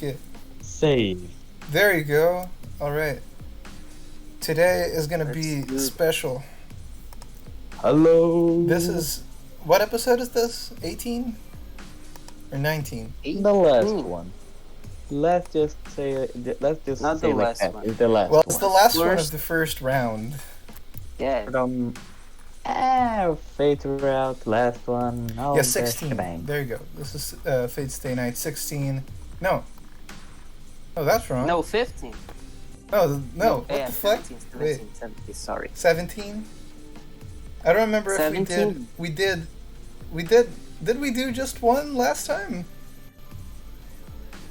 Okay. Save. There you go. Alright. Today is gonna be special. Hello. This is... What episode is this? 18? Or 19? The last one. Let's just say... Not the last one. It's the last Well, one. it's the last one of the first round. Yeah. From... Fate route, last one. Oh, Yeah, 16. Bang. There you go. This is Fate's Day Night 16. No. Oh, that's wrong. No, 15. Oh, no. What yeah, the fuck? 17, Wait. 17, sorry. 17? I don't remember 17? if we did. Did we do just one last time?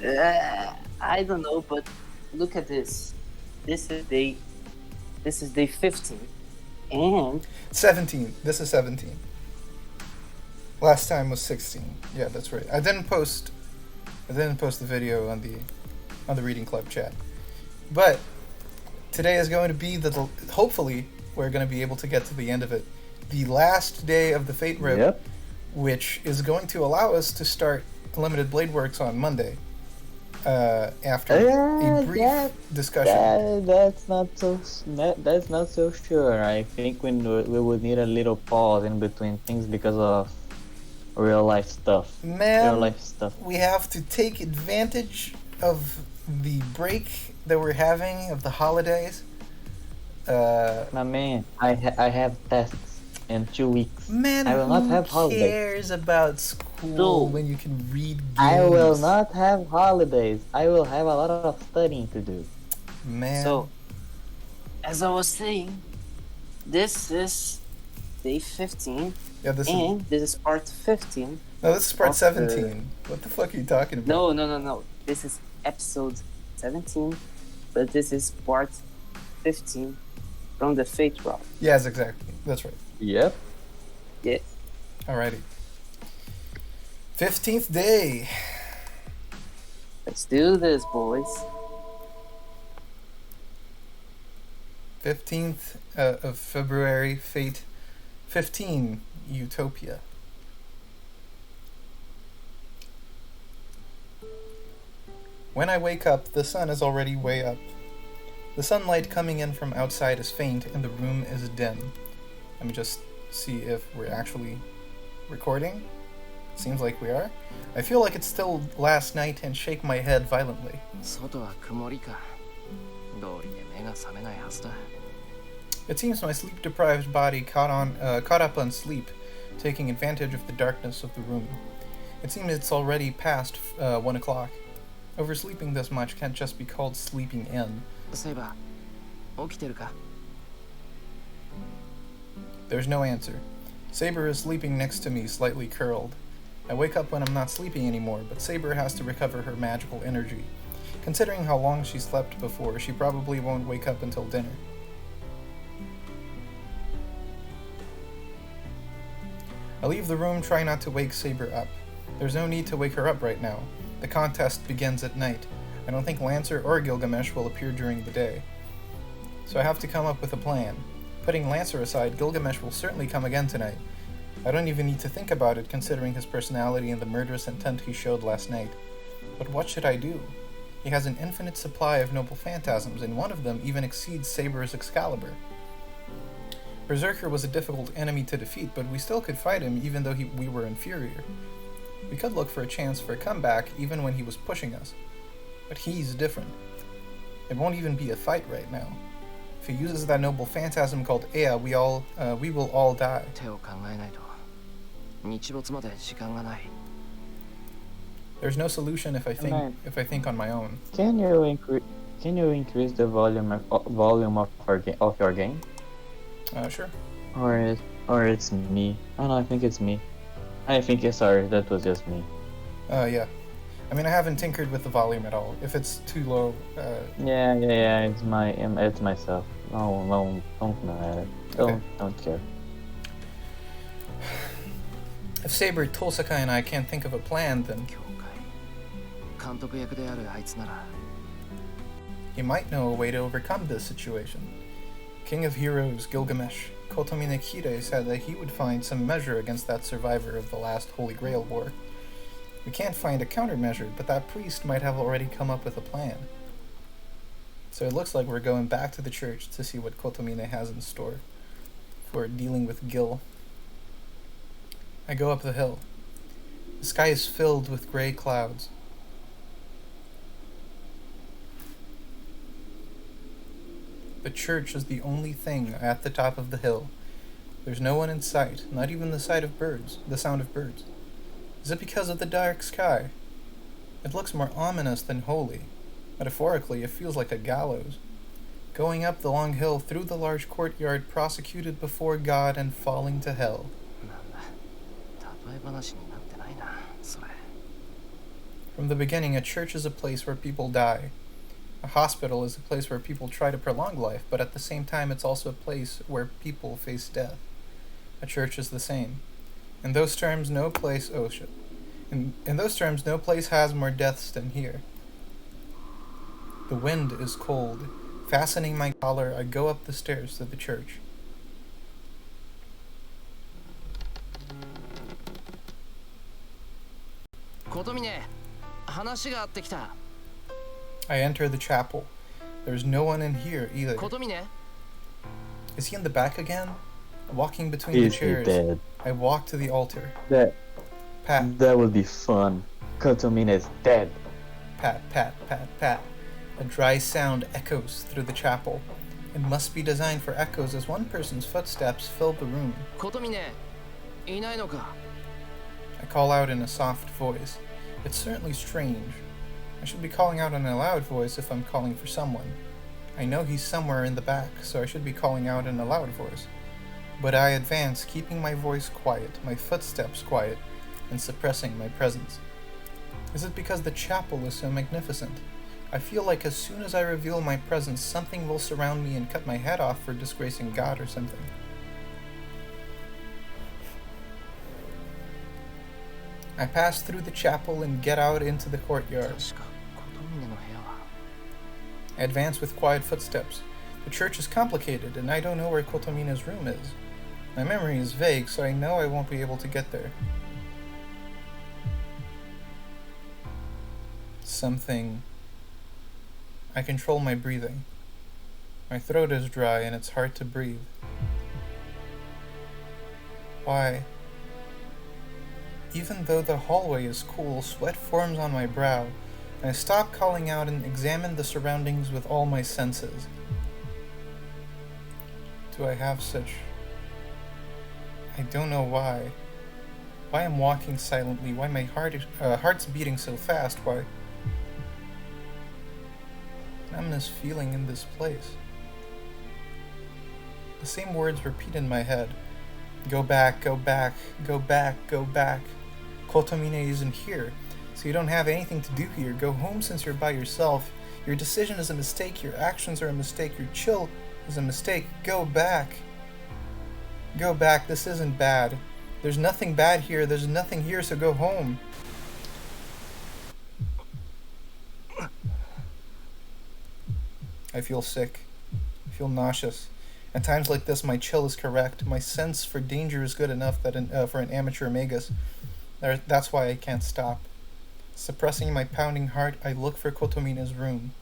I don't know, but look at this. This is day 15. And 17. This is 17. Last time was 16. Yeah, that's right. I didn't post the video on the reading club chat. But today is going to be hopefully we're going to be able to get to the end of it. The last day of the Fate Rip, Yep. which is going to allow us to start Limited Blade Works on Monday. After a brief discussion. That's not so sure. I think we would need a little pause in between things because of real life stuff. Man, we have to take advantage of the break that we're having of the holidays. My man, I have tests in 2 weeks. Man, I will not have who holidays. cares about school when you can read games? I will not have holidays. I will have a lot of studying to do. Man. so, as I was saying, this is day 15, Yeah, this is part 15. No, this is part 17. What the fuck are you talking about? No. This is episode 17, but this is part 15 from the Fate route. Yes, exactly. That's right. Yep. Yeah. Alrighty. 15th day. Let's do this, boys. 15th of February, Fate 15, Utopia. When I wake up, the sun is already way up. The sunlight coming in from outside is faint and the room is dim. Let me just see if we're actually recording. Seems like we are. I feel like it's still last night and shake my head violently. 外は曇りか。道理で目が覚めないはずだ。 It seems my sleep-deprived body caught up on sleep, taking advantage of the darkness of the room. It seems it's already past 1 o'clock. Oversleeping this much can't just be called sleeping in. Saber, 起きてるか? There's no answer. Saber is sleeping next to me, slightly curled. I wake up when I'm not sleeping anymore, but Saber has to recover her magical energy. Considering how long she slept before, she probably won't wake up until dinner. I leave the room, try not to wake Saber up. There's no need to wake her up right now. The contest begins at night. I don't think Lancer or Gilgamesh will appear during the day. So I have to come up with a plan. Putting Lancer aside, Gilgamesh will certainly come again tonight. I don't even need to think about it considering his personality and the murderous intent he showed last night. But what should I do? He has an infinite supply of noble phantasms, and one of them even exceeds Saber's Excalibur. Berserker was a difficult enemy to defeat, but we still could fight him even though we were inferior. We could look for a chance for a comeback even when he was pushing us. But he's different. It won't even be a fight right now. If he uses that noble phantasm called Ea, we will all die. 手を考えないと。日没まで時間がない。 There's no solution if I think on my own. Can you increase the volume of your game? Sure. Or it's me. Oh no, I think it's me. Sorry, that was just me. Yeah. I mean, I haven't tinkered with the volume at all. If it's too low, Yeah. It's myself. No, don't matter. Don't care. If Saber, Tosaka, and I can't think of a plan, then 教会。監督役であるあいつなら。 he might know a way to overcome this situation. King of Heroes Gilgamesh, Kotomi Nekire said that he would find some measure against that survivor of the last Holy Grail War. We can't find a countermeasure, but that priest might have already come up with a plan. So it looks like we're going back to the church to see what Kotomine has in store for dealing with Gil. I go up the hill. The sky is filled with gray clouds. The church is the only thing at the top of the hill. There's no one in sight, not even the sound of birds. Is it because of the dark sky? It looks more ominous than holy. Metaphorically, it feels like a gallows. Going up the long hill through the large courtyard, prosecuted before God and falling to hell. 例え話になってないな、それ。 From the beginning, a church is a place where people die. A hospital is a place where people try to prolong life, but at the same time it's also a place where people face death. A church is the same. In those terms, no place has more deaths than here. The wind is cold. Fastening my collar, I go up the stairs to the church. Kotomine, 話があってきた。 I enter the chapel. There's no one in here either. Kotomine? Is he in the back again? Walking between Is the he chairs, dead? I walk to the altar. That Pat, would be fun. Kotomine is dead. pat, pat, pat, pat. A dry sound echoes through the chapel. It must be designed for echoes as one person's footsteps fill the room. Kotomine, いないのか? I call out in a soft voice. It's certainly strange. I should be calling out in a loud voice if I'm calling for someone. I know he's somewhere in the back, so I should be calling out in a loud voice. But I advance, keeping my voice quiet, my footsteps quiet, and suppressing my presence. Is it because the chapel is so magnificent? I feel like as soon as I reveal my presence, something will surround me and cut my head off for disgracing God or something. I pass through the chapel and get out into the courtyard. 確か、Kotomineの部屋は。 I advance with quiet footsteps. The church is complicated, and I don't know where Kotomina's room is. My memory is vague, so I know I won't be able to get there. Something... I control my breathing. My throat is dry, and it's hard to breathe. Why? Even though the hallway is cool, sweat forms on my brow, and I stop calling out and examine the surroundings with all my senses. Do I have such... I don't know why. Why I'm walking silently, why my heart's beating so fast, why... numbness feeling in this place. The same words repeat in my head. Go back, go back, go back, go back. Kotomine isn't here, so you don't have anything to do here. Go home since you're by yourself. Your decision is a mistake, your actions are a mistake, your chill is a mistake. Go back. Go back, this isn't bad. There's nothing bad here, there's nothing here, so go home. I feel sick. I feel nauseous. At times like this, my chill is correct. My sense for danger is good enough that for an amateur magus. That's why I can't stop. Suppressing my pounding heart, I look for Kotomina's room.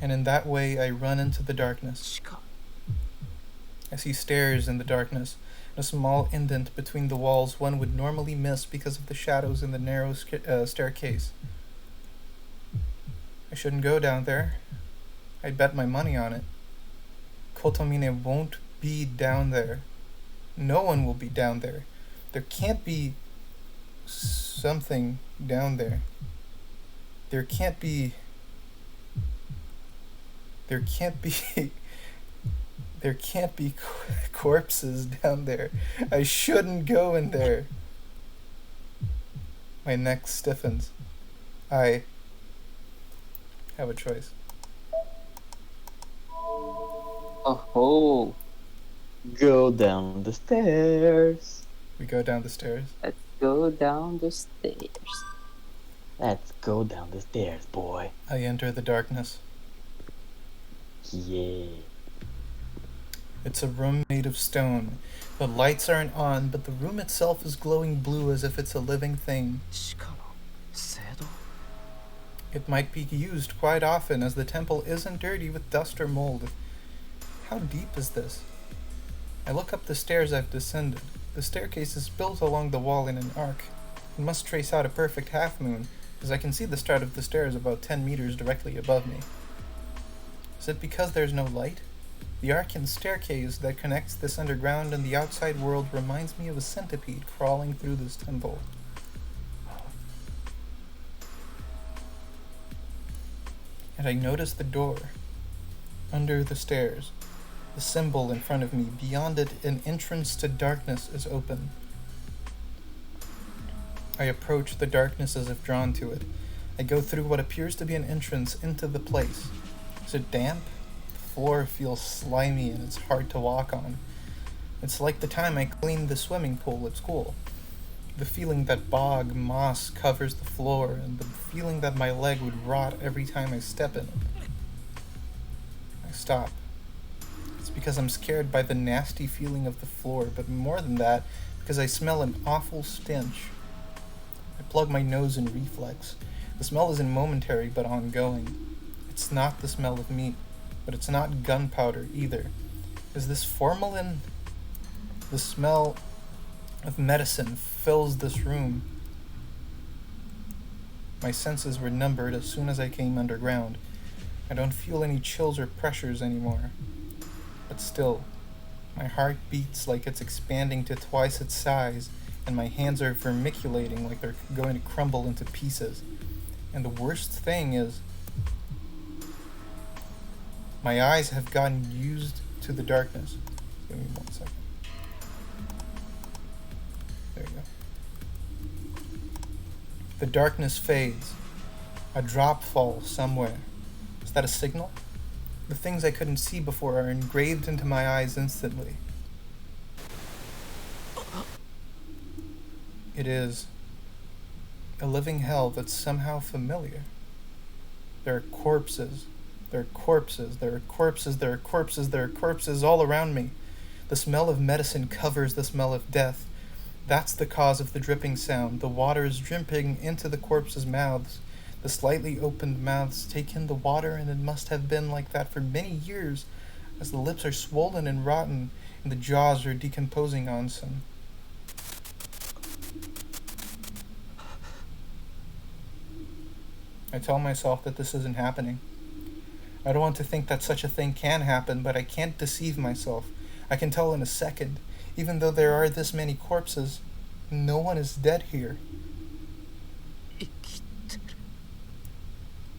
And in that way, I run into the darkness. I see stairs in the darkness, and a small indent between the walls one would normally miss because of the shadows in the narrow staircase. I shouldn't go down there. I'd bet my money on it. Kotomine won't be down there. No one will be down there. There can't be something down there. There can't be corpses down there. I shouldn't go in there. My neck stiffens. I have a choice. Oh, go down the stairs. We go down the stairs. Let's go down the stairs. Let's go down the stairs, boy. I enter the darkness. Yeah. It's a room made of stone. The lights aren't on, but the room itself is glowing blue as if it's a living thing. 地下の聖堂 It might be used quite often, as the temple isn't dirty with dust or mold. How deep is this? I look up the stairs I've descended. The staircase is built along the wall in an arc. It must trace out a perfect half-moon, as I can see the start of the stairs about 10 meters directly above me. Is it because there's no light? The arcane staircase that connects this underground and the outside world reminds me of a centipede crawling through this temple. And I notice the door, under the stairs. The symbol in front of me, beyond it, an entrance to darkness is open. I approach the darkness as if drawn to it. I go through what appears to be an entrance into the place. Is it damp? The floor feels slimy and it's hard to walk on. It's like the time I cleaned the swimming pool at school. The feeling that bog moss covers the floor, and the feeling that my leg would rot every time I step in it. I stop. It's because I'm scared by the nasty feeling of the floor, but more than that, because I smell an awful stench. I plug my nose in reflex. The smell isn't momentary, but ongoing. It's not the smell of meat, but it's not gunpowder either. Is this formalin? The smell of medicine fills this room. My senses were numbered as soon as I came underground. I don't feel any chills or pressures anymore. But still, my heart beats like it's expanding to twice its size, and my hands are vermiculating like they're going to crumble into pieces. And the worst thing is, my eyes have gotten used to the darkness. Give me 1 second. There you go. The darkness fades. A drop falls somewhere. Is that a signal? The things I couldn't see before are engraved into my eyes instantly. It is a living hell that's somehow familiar. There are corpses. There are corpses. There are corpses. There are corpses. There are corpses all around me. The smell of medicine covers the smell of death. That's the cause of the dripping sound. The water is dripping into the corpses' mouths. The slightly opened mouths take in the water, and it must have been like that for many years, as the lips are swollen and rotten, and the jaws are decomposing on some. I tell myself that this isn't happening. I don't want to think that such a thing can happen, but I can't deceive myself. I can tell in a second. Even though there are this many corpses, no one is dead here.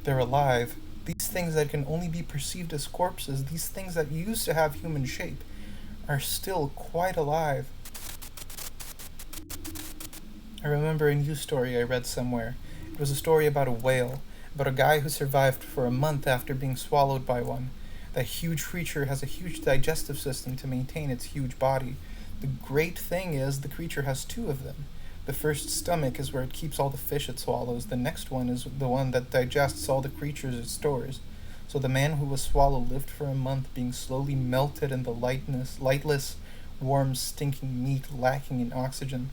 They're alive. These things that can only be perceived as corpses, these things that used to have human shape, are still quite alive. I remember a news story I read somewhere. It was a story about a whale, about a guy who survived for a month after being swallowed by one. That huge creature has a huge digestive system to maintain its huge body. The great thing is the creature has two of them. The first stomach is where it keeps all the fish it swallows. The next one is the one that digests all the creatures it stores. So the man who was swallowed lived for a month, being slowly melted in the lightless, warm, stinking meat lacking in oxygen.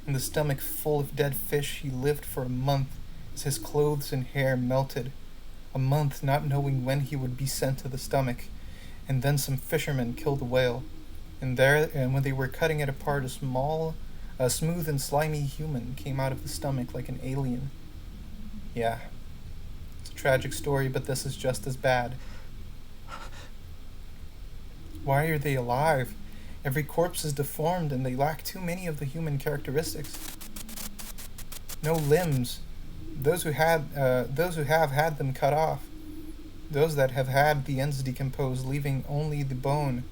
In the stomach full of dead fish, he lived for a month as his clothes and hair melted. A month not knowing when he would be sent to the stomach. And then some fishermen killed a whale. And when they were cutting it apart, a smooth and slimy human came out of the stomach like an alien. Yeah, it's a tragic story, but this is just as bad. Why are they alive? Every corpse is deformed, and they lack too many of the human characteristics. No limbs. Those who have had them cut off. Those that have had the ends decomposed, leaving only the bone.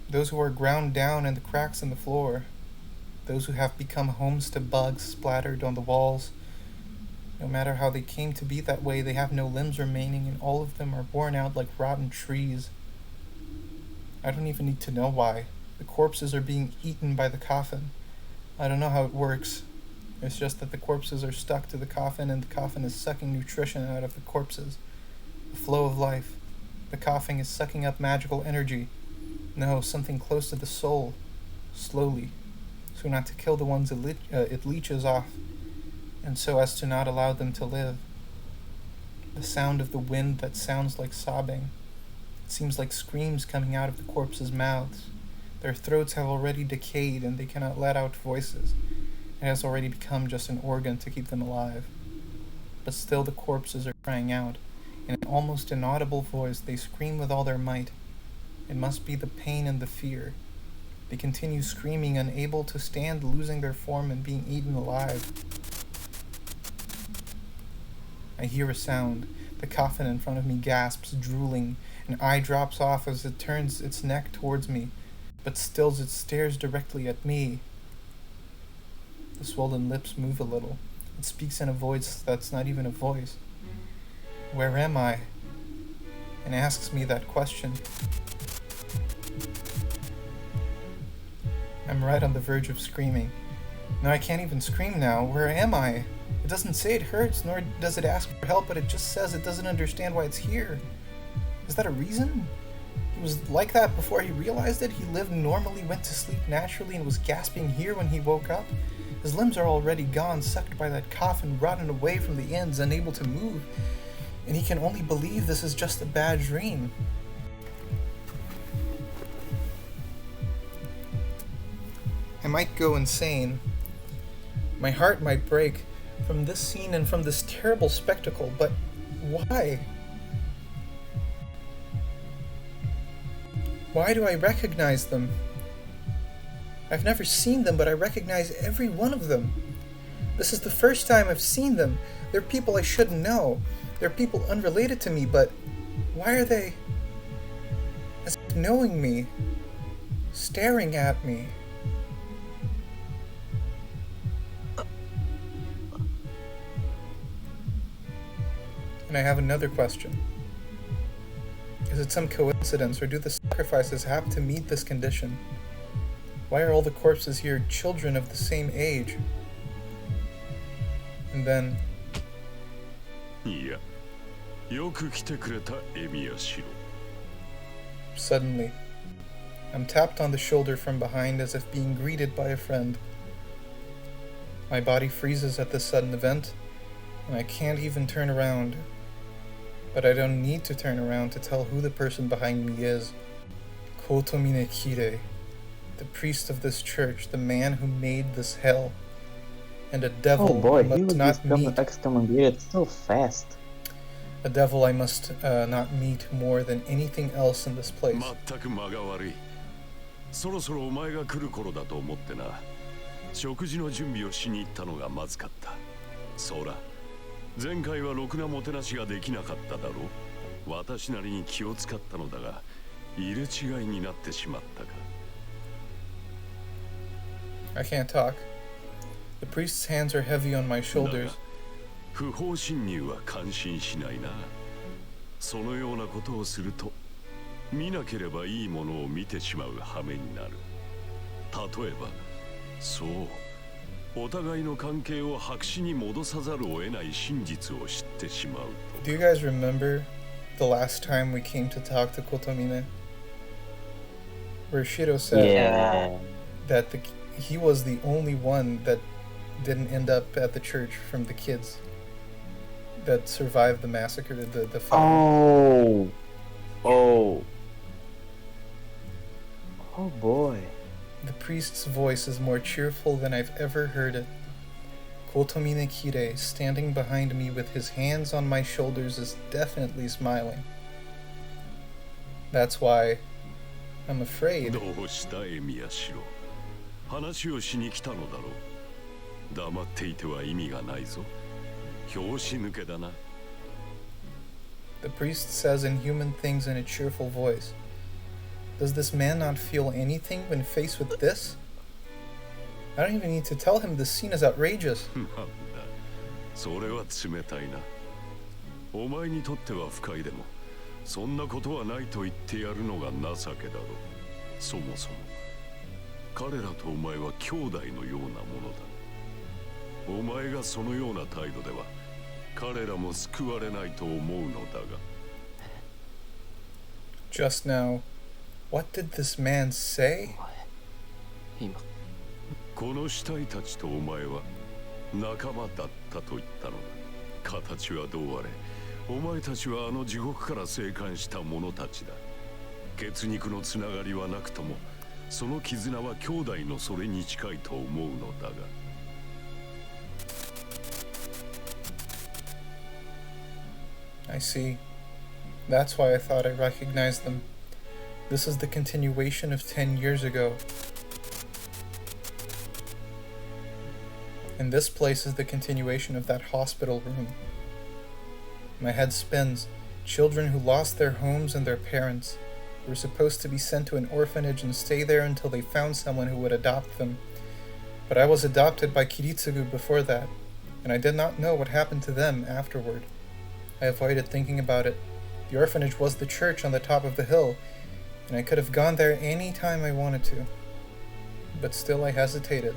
Those who are ground down in the cracks in the floor. Those who have become homes to bugs splattered on the walls. No matter how they came to be that way, they have no limbs remaining, and all of them are worn out like rotten trees. I don't even need to know why. The corpses are being eaten by the coffin. I don't know how it works. It's just that the corpses are stuck to the coffin, and the coffin is sucking nutrition out of the corpses. The flow of life. The coffin is sucking up magical energy. No, something close to the soul, slowly, so not to kill the ones it leeches off, and so as to not allow them to live. The sound of the wind that sounds like sobbing. It seems like screams coming out of the corpses' mouths. Their throats have already decayed and they cannot let out voices. It has already become just an organ to keep them alive. But still the corpses are crying out. In an almost inaudible voice, they scream with all their might. It must be the pain and the fear. They continue screaming, unable to stand losing their form and being eaten alive. I hear a sound. The coffin in front of me gasps, drooling. An eye drops off as it turns its neck towards me, but still it stares directly at me. The swollen lips move a little. It speaks in a voice that's not even a voice. Where am I? And asks me that question. I'm right on the verge of screaming. No, I can't even scream now. Where am I? It doesn't say it hurts, nor does it ask for help, but it just says it doesn't understand why it's here. Is that a reason? He was like that before he realized it? He lived normally, went to sleep naturally, and was gasping here when he woke up? His limbs are already gone, sucked by that coffin, rotten away from the ends, unable to move. And he can only believe this is just a bad dream. I might go insane. My heart might break from this scene and from this terrible spectacle, but why? Why do I recognize them? I've never seen them, but I recognize every one of them. This is the first time I've seen them. They're people I shouldn't know. They're people unrelated to me, but why are they as if knowing me, staring at me? And I have another question. Is it some coincidence, or do the sacrifices have to meet this condition? Why are all the corpses here children of the same age? And then... Suddenly, I'm tapped on the shoulder from behind as if being greeted by a friend. My body freezes at this sudden event, and I can't even turn around. But I don't need to turn around to tell who the person behind me is. Kotomine Kirei, the priest of this church, the man who made this hell. And a devil oh boy, I must not meet. Excommunicated so fast. A devil I must not meet more than anything else in this place. 全く間が悪い。そろそろお前が来る頃だと思ってな。食事の準備をしに行ったのがまずかった。そら、前回はろくなもてなしができなかっただろう。私なりに気を使ったのだが、入れ違いになってしまったか。I can't talk. The priest's hands are heavy on my shoulders. 不法侵入は感心しないな。そのようなことをすると、見なければいいものを見てしまう羽目になる。例えば、そう、お互いの関係を白紙に戻さざるを得ない真実を知ってしまうと。Do you guys remember the last time we came to talk to Kotomine? Where Shiro said that he was the only one that didn't end up at the church from the kids that survived the massacre, the fire. Oh boy. The priest's voice is more cheerful than I've ever heard it. Kotomine Kirei, standing behind me with his hands on my shoulders, is definitely smiling. That's why I'm afraid. どうしたエミヤシロ。話をしに来たのだろう。黙っていては意味がないぞ。拍子抜けだな。The priest says inhuman things in a cheerful voice. Does this man not feel anything when faced with this? I don't even need to tell him this scene is outrageous. なんだ。それは冷たいな。お前にとっては不快でも、そんなことはないと言ってやるのが情けだろう。そもそも、彼らとお前は兄弟のようなものだ。お前がそのような態度では、彼らも救われないと思うのだが。Just now, What did this man say? 今この死体たちとお前は仲間だったと言ったのだ。形はどうあれ、お前たちはあの地獄から生還した者たちだ。血肉のつながりはなくとも、その絆は兄弟のそれに近いと思うのだが。I see. That's why I thought I recognized them. This is the continuation of 10 years ago. And this place is the continuation of that hospital room. My head spins. Children who lost their homes and their parents were supposed to be sent to an orphanage and stay there until they found someone who would adopt them. But I was adopted by Kiritsugu before that, and I did not know what happened to them afterward. I avoided thinking about it. The orphanage was the church on the top of the hill, and I could have gone there any time I wanted to. But still I hesitated.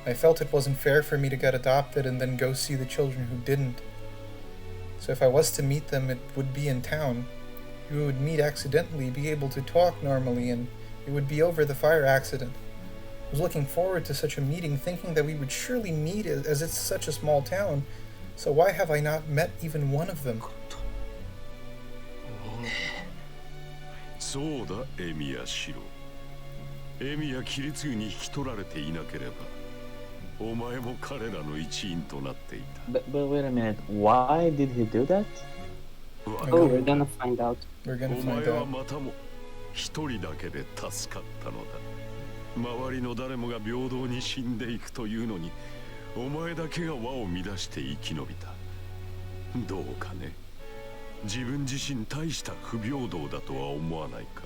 I felt it wasn't fair for me to get adopted and then go see the children who didn't. So if I was to meet them, it would be in town. We would meet accidentally, be able to talk normally, and it would be over the fire accident. I was looking forward to such a meeting, thinking that we would surely meet as it's such a small town. So why have I not met even one of them? そうだ、エミヤシロ。エミヤキリツユに引き取られていなければ、お前も彼らの一員となっていた。But wait a minute, why did he do that? Oh, we're gonna find out. We're gonna お find 前は out. またも一人だけで助かったのだ。周りの誰もが平等に死んでいくというのに、お前だけが輪を乱して生き延びた。どうかね。自分自身大した不平等だとは思わないか。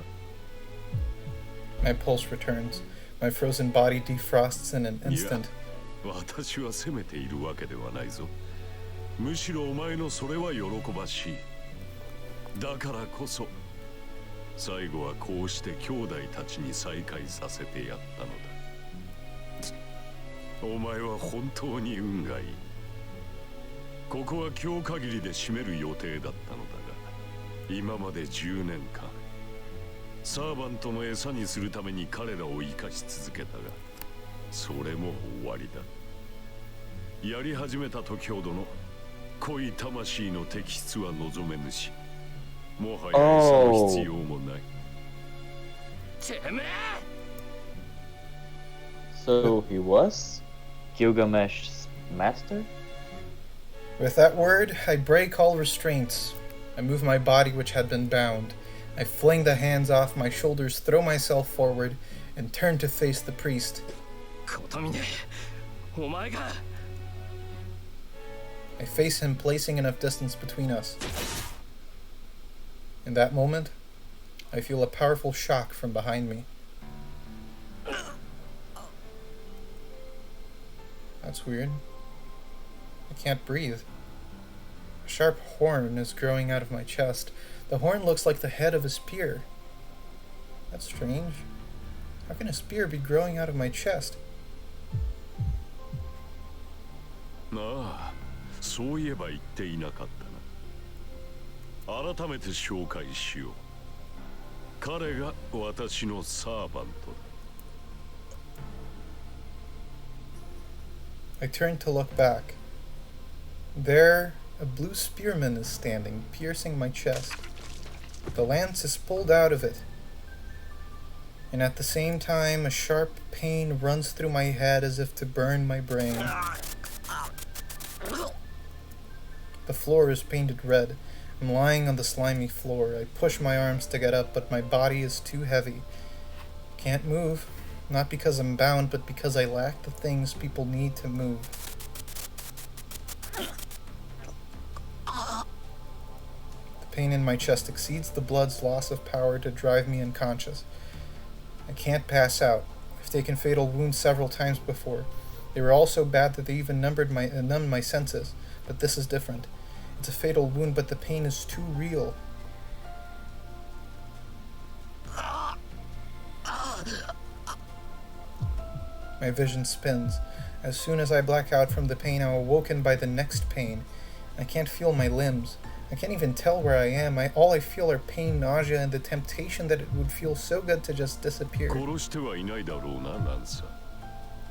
My pulse returns. My frozen body defrosts in an instant. 私は責めているわけではないぞ。むしろお前のそれは喜ばしい。だからこそ最後はこうして兄弟たちに再会させてやったのだ。お前は本当に運がいい。ここは今日限りで閉める予定だったのだが、今まで10年間サーバントの餌にするために彼らを生かし続けたが、それも終わりだ。やり始めた時ほどの濃い魂の摘出は望めぬし、もはや餌の必要もない。てめえ So he was Gilgamesh's master? With that word, I break all restraints. I move my body which had been bound. I fling the hands off my shoulders, throw myself forward, and turn to face the priest. 琴峰、お前が I face him, placing enough distance between us. In that moment, I feel a powerful shock from behind me. That's weird. I can't breathe. A sharp horn is growing out of my chest. The horn looks like the head of a spear. That's strange. How can a spear be growing out of my chest? なあ、そういえば言っていなかったな。改めて紹介しよう。彼が私のサーバントだ。I turn to look back. There, a blue spearman is standing, piercing my chest. The lance is pulled out of it. And at the same time, a sharp pain runs through my head as if to burn my brain. The floor is painted red. I'm lying on the slimy floor. I push my arms to get up, but my body is too heavy. Can't move. Not because I'm bound, but because I lack the things people need to move. The pain in my chest exceeds the blood's loss of power to drive me unconscious. I can't pass out. I've taken fatal wounds several times before. They were all so bad that they even numbed my senses, but this is different. It's a fatal wound, but the pain is too real. My vision spins. As soon as I black out from the pain, I'm awoken by the next pain. I can't feel my limbs. I can't even tell where I am. All I feel are pain, nausea, and the temptation that it would feel so good to just disappear. 殺してはいないだろうな、ナンサ。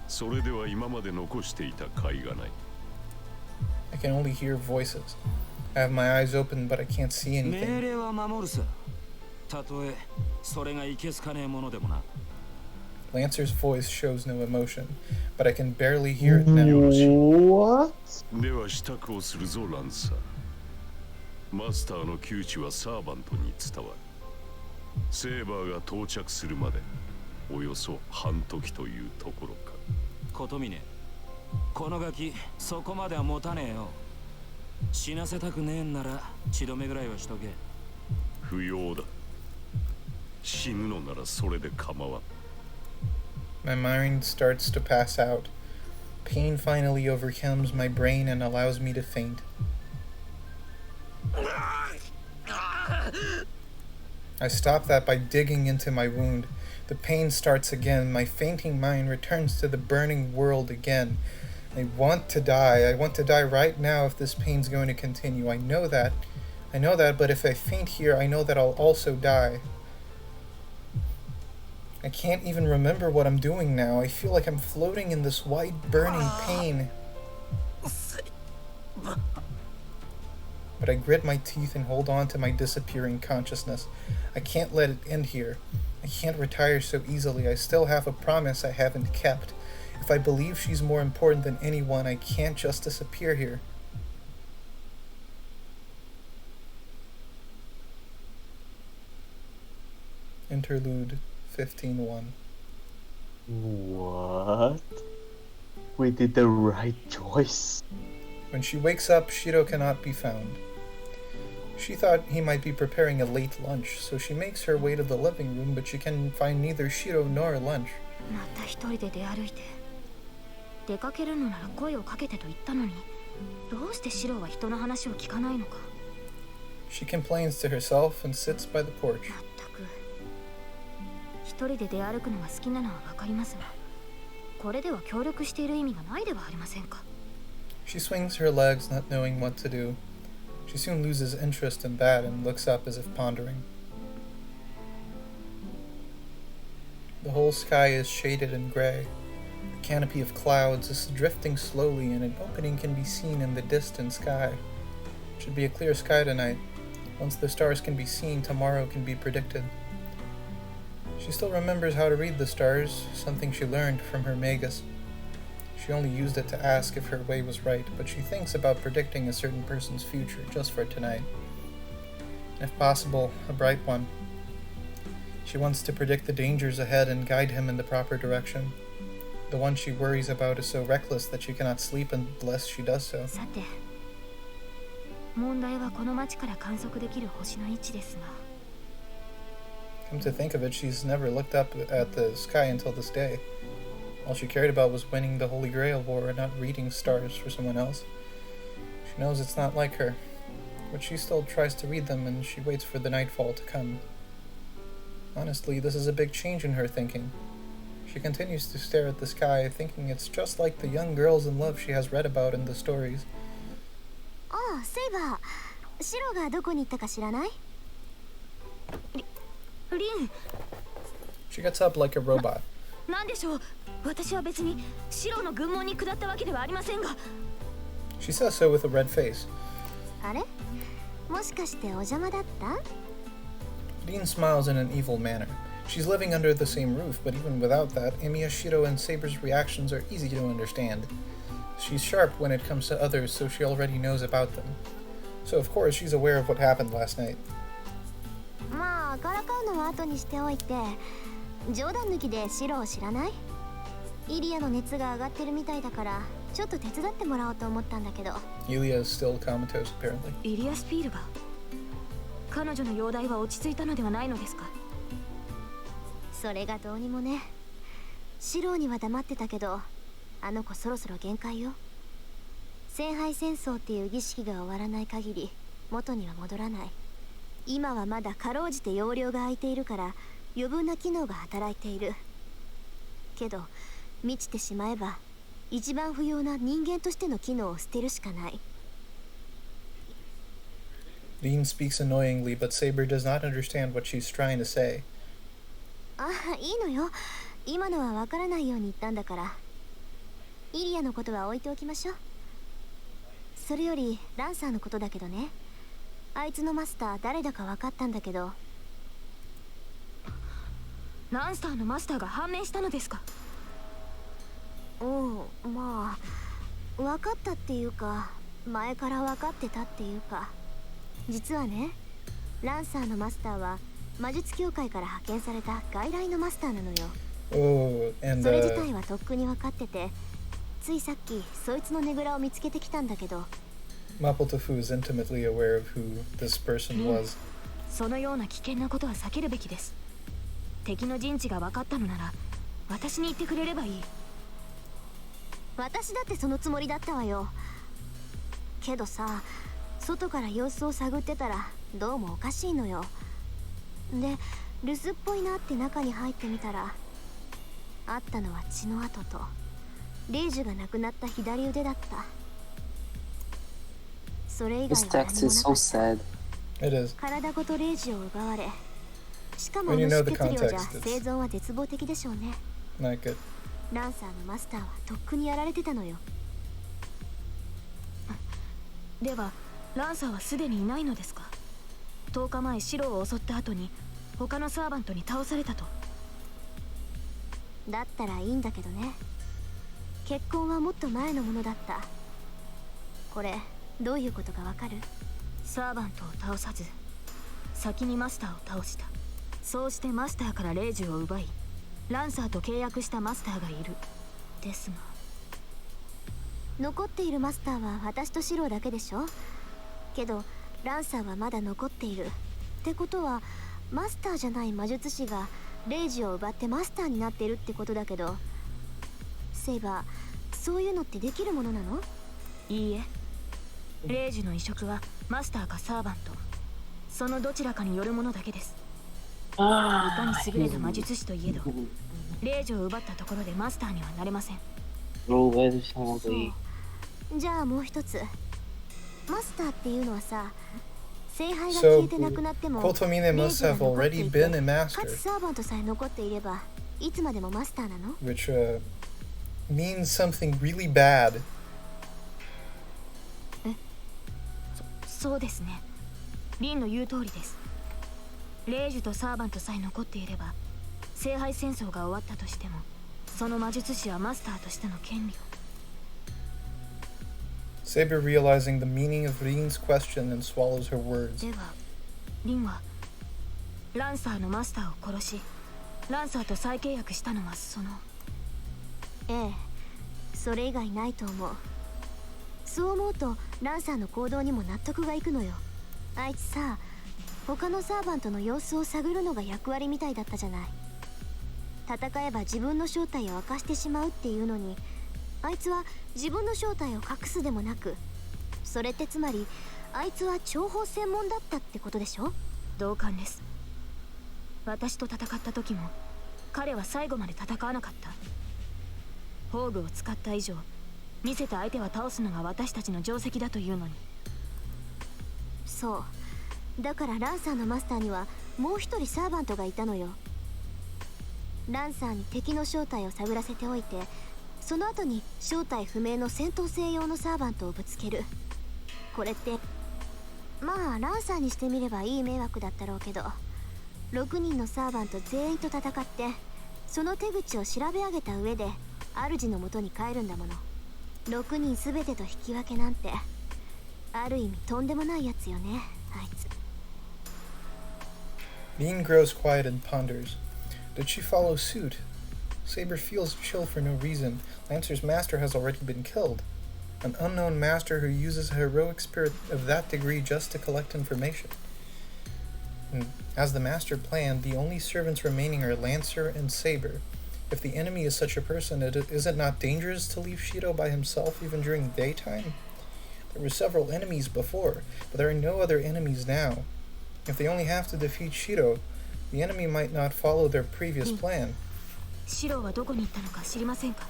それでは今まで残していた甲斐がない。I can only hear voices. I have my eyes open, but I can't see anything. 命令は守るさ。たとえそれがいけすかねえものでもな。Lancer's voice shows no emotion, but I can barely hear it now. What? では支度をするぞ、ランサー。マスターの窮地はサーバントに伝わる。セーバーが到着するまでおよそ半時というところか。ことみね、このガキそこまでは持たねえよ。死なせたくねえんなら血止めぐらいはしとけ。不要だ。死ぬのならそれで構わん。My mind starts to pass out. Pain finally overcomes my brain and allows me to faint. I stop that by digging into my wound. The pain starts again. My fainting mind returns to the burning world again. I want to die. I want to die right now if this pain's going to continue. I know that, but if I faint here, I know that I'll also die. I can't even remember what I'm doing now. I feel like I'm floating in this white, burning pain. But I grit my teeth and hold on to my disappearing consciousness. I can't let it end here. I can't retire so easily. I still have a promise I haven't kept. If I believe she's more important than anyone, I can't just disappear here. Interlude 15:1. What? We did the right choice. When she wakes up, Shiro cannot be found. She thought he might be preparing a late lunch, so she makes her way to the living room, but she can find neither Shiro nor lunch. また一人で出歩いて。出かけるのなら声をかけてと言ったのに、どうしてシロは人の話を聞かないのか。She complains to herself and sits by the porch. まったく。一人で出歩くのが好きなのはわかりますが、これでは協力している意味がないではありませんか。She swings her legs, not knowing what to do. She soon loses interest in that and looks up as if pondering. The whole sky is shaded in gray. The canopy of clouds is drifting slowly and an opening can be seen in the distant sky. It should be a clear sky tonight. Once the stars can be seen, tomorrow can be predicted. She still remembers how to read the stars, something she learned from her magus. She only used it to ask if her way was right, but she thinks about predicting a certain person's future just for tonight. If possible, a bright one. She wants to predict the dangers ahead and guide him in the proper direction. The one she worries about is so reckless that she cannot sleep unless she does so. さて、問題はこの町から観測できる星の位置ですが。Come to think of it, she's never looked up at the sky until this day. All she cared about was winning the Holy Grail war and not reading stars for someone else. She knows it's not like her, but she still tries to read them and she waits for the nightfall to come. Honestly, this is a big change in her thinking. She continues to stare at the sky, thinking it's just like the young girls in love she has read about in the stories. ああ、セイバー。シロがどこに行ったか知らない？リン。She gets up like a robot. なんでしょう。私は別にシロの軍門に下ったわけではありませんが。She says so with a red face. あれ？もしかしてお邪魔だった？ Dean smiles in an evil manner. She's living under the same roof, but even without that, Emiya, Shiro, and Saber's reactions are easy to understand. She's sharp when it comes to others, so she already knows about them. So of course she's aware of what happened last night. まあ、からかうのは後にしておいて、冗談抜きでシロを知らない？イリアの熱が上がってるみたいだから、ちょっと手伝ってもらおうと思ったんだけど。Ilia is still comatose, apparently. イリア・スピールが彼女の容体は落ち着いたのではないのですか？それがどうにもね。シロには黙ってたけど、あの子そろそろ限界よ。聖杯戦争っていう儀式が終わらない限り元には戻らない。今はまだかろうじて容量が空いているから余分な機能が働いている。けど満ちてしまえば一番不要な人間としての機能を捨てるしかない。Dean speaks annoyingly, but Saber does not understand what she's trying to say. あ、いいのよ。今のはわからないように言ったんだから。イリアのことは置いておきましょう。それよりランサーのことだけどね。あいつのマスター誰だか分かったんだけど。ランサーのマスターが判明したのですか？うん、まあ分かったっていうか、前から分かってたっていうか。実はね、ランサーのマスターは魔術協会から派遣された外来のマスターなのよ。Oh, and それ自体はとっくに分かってて、ついさっきそいつのねぐらを見つけてきたんだけど。Mapo Tofu is intimately aware of who this person was. そのような危険なことは避けるべきです。敵の陣地が分かったのなら私に言ってくれればいい。私だってそのつもりだったわよ。けどさ、外から様子を探ってたらどうもおかしいのよ。で、留守っぽいなって中に入ってみたら、あったのは血の跡とレイジュが亡くなった左腕だった。それ以外 This は何 text も is なか so った。 sad. It is. 体ごとレイジュを奪われ、しかもあ When の you know 止 the 血量じゃ context, 生存は絶望的でしょうね。 Not good. ランサーのマスターはとっくにやられてたのよ。ではランサーはすでにいないのですか？10日前シロを襲った後に他のサーバントに倒されたと。だったらいいんだけどね。結婚はもっと前のものだった。これどういうことかわかる？サーバントを倒さず先にマスターを倒した。そうしてマスターからレイジュを奪いランサーと契約したマスターがいる。ですが残っているマスターは私とシロだけでしょ。けどランサーはまだ残っているってことは、マスターじゃない魔術師がレイジを奪ってマスターになってるってことだけど、セイバー、そういうのってできるものなの？いいえ、レイジュの移植はマスターかサーバント、そのどちらかによるものだけです。いかに優れた魔術師といえどレイジュを奪ったところでマスターにはなれません。Bro, why is そう。じゃあもう一つ、マスターっていうのはさ、聖杯が消えてなくなっても、 Kotomine must have already been a か master, つサーバントさえ残っていればいつまでもマスターなの？ which means something really bad. そうですね、リンの言う通りです。レイジュとサーバントさえ残っていれば聖杯戦争が終わったとしても、その魔術師はマスターとしての権利を。 Saber realizing the meaning of Rin's question and swallows her words. ではリンはランサーのマスターを殺しランサーと再契約したのはその。ええ、それ以外ないと思う。そう思うとランサーの行動にも納得がいくのよ。あいつさ、他のサーバントの様子を探るのが役割みたいだったじゃない。戦えば自分の正体を明かしてしまうっていうのに、あいつは自分の正体を隠すでもなく、それってつまりあいつは諜報専門だったってことでしょ？同感です。私と戦った時も彼は最後まで戦わなかった。宝具を使った以上見せた相手は倒すのが私たちの定石だというのに。そうだからランサーのマスターにはもう一人サーバントがいたのよ。ランサーに敵の正体を探らせておいて、その後に正体不明の戦闘性用のサーバントをぶつける。これってまあランサーにしてみればいい迷惑だったろうけど、6人のサーバント全員と戦ってその手口を調べ上げた上で主の元に帰るんだもの。6人全てと引き分けなんてある意味とんでもないやつよね、あいつ。 Rin grows quiet and ponders. Did she follow suit? Saber feels chill for no reason. Lancer's master has already been killed. An unknown master who uses a heroic spirit of that degree just to collect information. And as the master planned, the only servants remaining are Lancer and Saber. If the enemy is such a person, is it not dangerous to leave Shido by himself even during daytime? There were several enemies before, but there are no other enemies now. If they only have to defeat Shido, the enemy might not follow their previous plan. シロはどこに行ったのか知りませんか？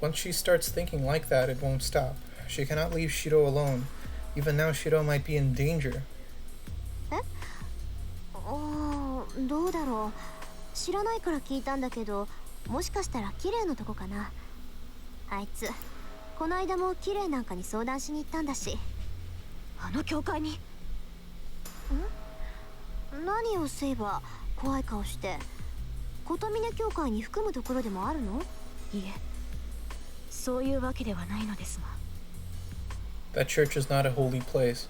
Once she starts thinking like that, it won't stop. She cannot leave Shido alone. Even now, Shiro might be in danger. どうだろう。知らないから聞いたんだけど、もしかしたら綺麗のとこかな。あいつこの間も綺麗なんかに相談しに行ったんだし。あの教会に。何をセイバー、怖い顔して。琴峰教会に含むところでもあるの？いえ、そういうわけではないのですが。 That church is not a holy place.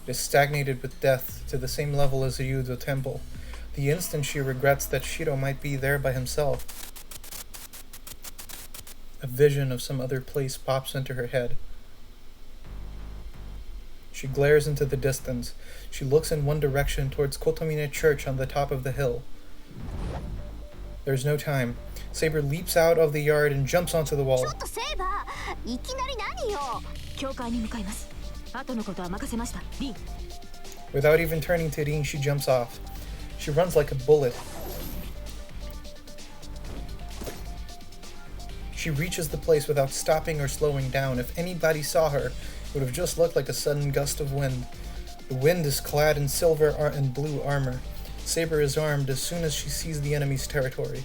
It is stagnated with death to the same level as the Yudo temple. The instant she regrets that Shiro might be there by himself, a vision of some other place pops into her head. She glares into the distance. She looks in one direction towards Kotomine Church on the top of the hill. There's no time. Saber leaps out of the yard and jumps onto the wall. ちょっとセイバー、いきなり何よ。教会に向かいます。後のことは任せました。リン。 Without even turning to Rin, she jumps off. She runs like a bullet. She reaches the place without stopping or slowing down. If anybody saw her, it would have just looked like a sudden gust of wind. The wind is clad in silver and blue armor. Saber is armed as soon as she sees the enemy's territory.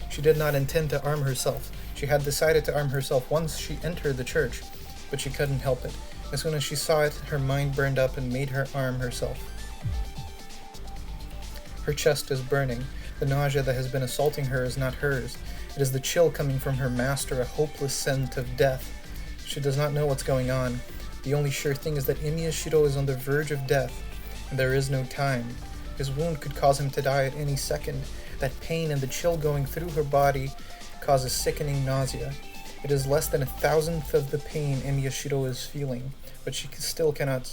She did not intend to arm herself. She had decided to arm herself once she entered the church, but she couldn't help it. As soon as she saw it, her mind burned up and made her arm herself. Her chest is burning. The nausea that has been assaulting her is not hers. It is the chill coming from her master, a hopeless scent of death. She does not know what's going on. The only sure thing is that Miyashiro is on the verge of death, and there is no time. His wound could cause him to die at any second. That pain and the chill going through her body causes sickening nausea. It is less than 1,000th of the pain Miyashiro is feeling, but she still cannot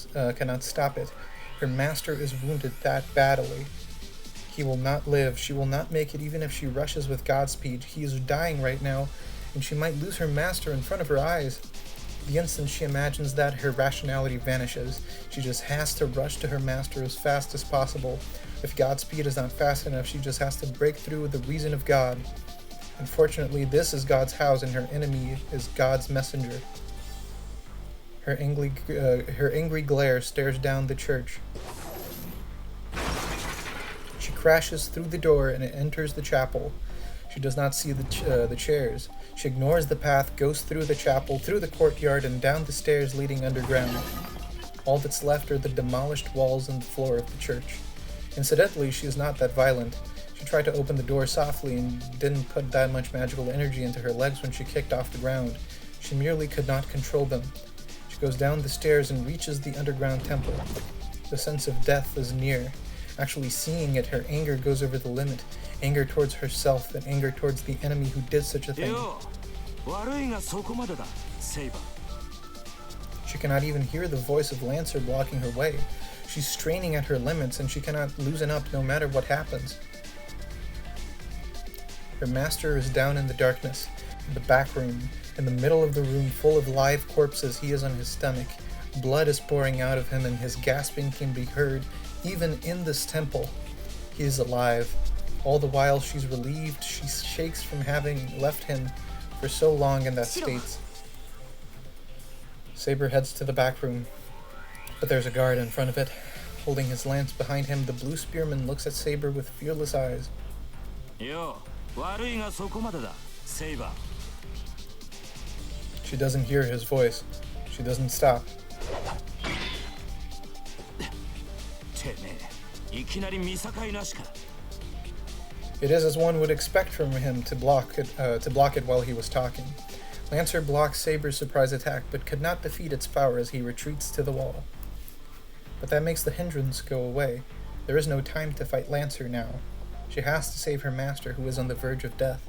stop it. Her master is wounded that badly. He will not live. She will not make it even if she rushes with Godspeed. He is dying right now, and she might lose her master in front of her eyes. The instant she imagines that, her rationality vanishes. She just has to rush to her master as fast as possible. If Godspeed is not fast enough, she just has to break through with the reason of God. Unfortunately, this is God's house, and her enemy is God's messenger. Her angry glare stares down the church. She crashes through the door and enters the chapel. She does not see the chairs. She ignores the path, goes through the chapel, through the courtyard, and down the stairs leading underground. All that's left are the demolished walls and the floor of the church. Incidentally, she is not that violent. She tried to open the door softly and didn't put that much magical energy into her legs when she kicked off the ground. She merely could not control them. She goes down the stairs and reaches the underground temple. The sense of death is near. Actually seeing it, her anger goes over the limit. Anger towards herself and anger towards the enemy who did such a thing. She cannot even hear the voice of Lancer blocking her way. She's straining at her limits and she cannot loosen up no matter what happens. Her master is down in the darkness, in the back room. In the middle of the room full of live corpses, he is on his stomach. Blood is pouring out of him and his gasping can be heard even in this temple. He is alive. All the while she's relieved, she shakes from having left him for so long in that state. Saber heads to the back room, but there's a guard in front of it. Holding his lance behind him, the blue spearman looks at Saber with fearless eyes. She doesn't hear his voice. She doesn't stop. It is as one would expect from him to block it while he was talking. Lancer blocks Saber's surprise attack, but could not defeat its power as he retreats to the wall. But that makes the hindrance go away. There is no time to fight Lancer now. She has to save her master, who is on the verge of death.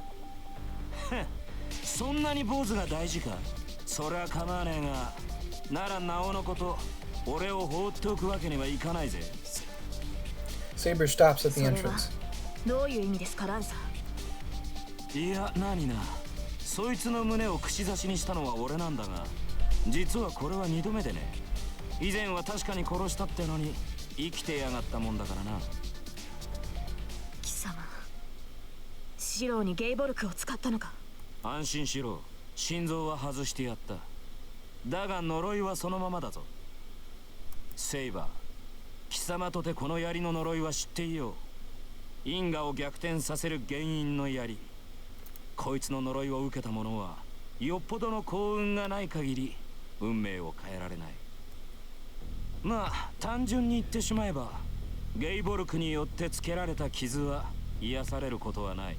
Saber stops at the entrance. どういう意味ですか、ランサー。いや、何な。そいつの胸を串刺しにしたのは俺なんだが、実はこれは2度目でね。以前は確かに殺したってのに生きてやがったもんだからな。貴様、シローにゲイボルクを使ったのか。安心しろ。心臓は外してやった。だが呪いはそのままだぞ。セイバー、貴様とてこの槍の呪いは知っていよう。因果を逆転させる原因の槍。こいつの呪いを受けた者はよっぽどの幸運がない限り運命を変えられない。まあ単純に言ってしまえば、ゲイボルクによってつけられた傷は癒されることはない。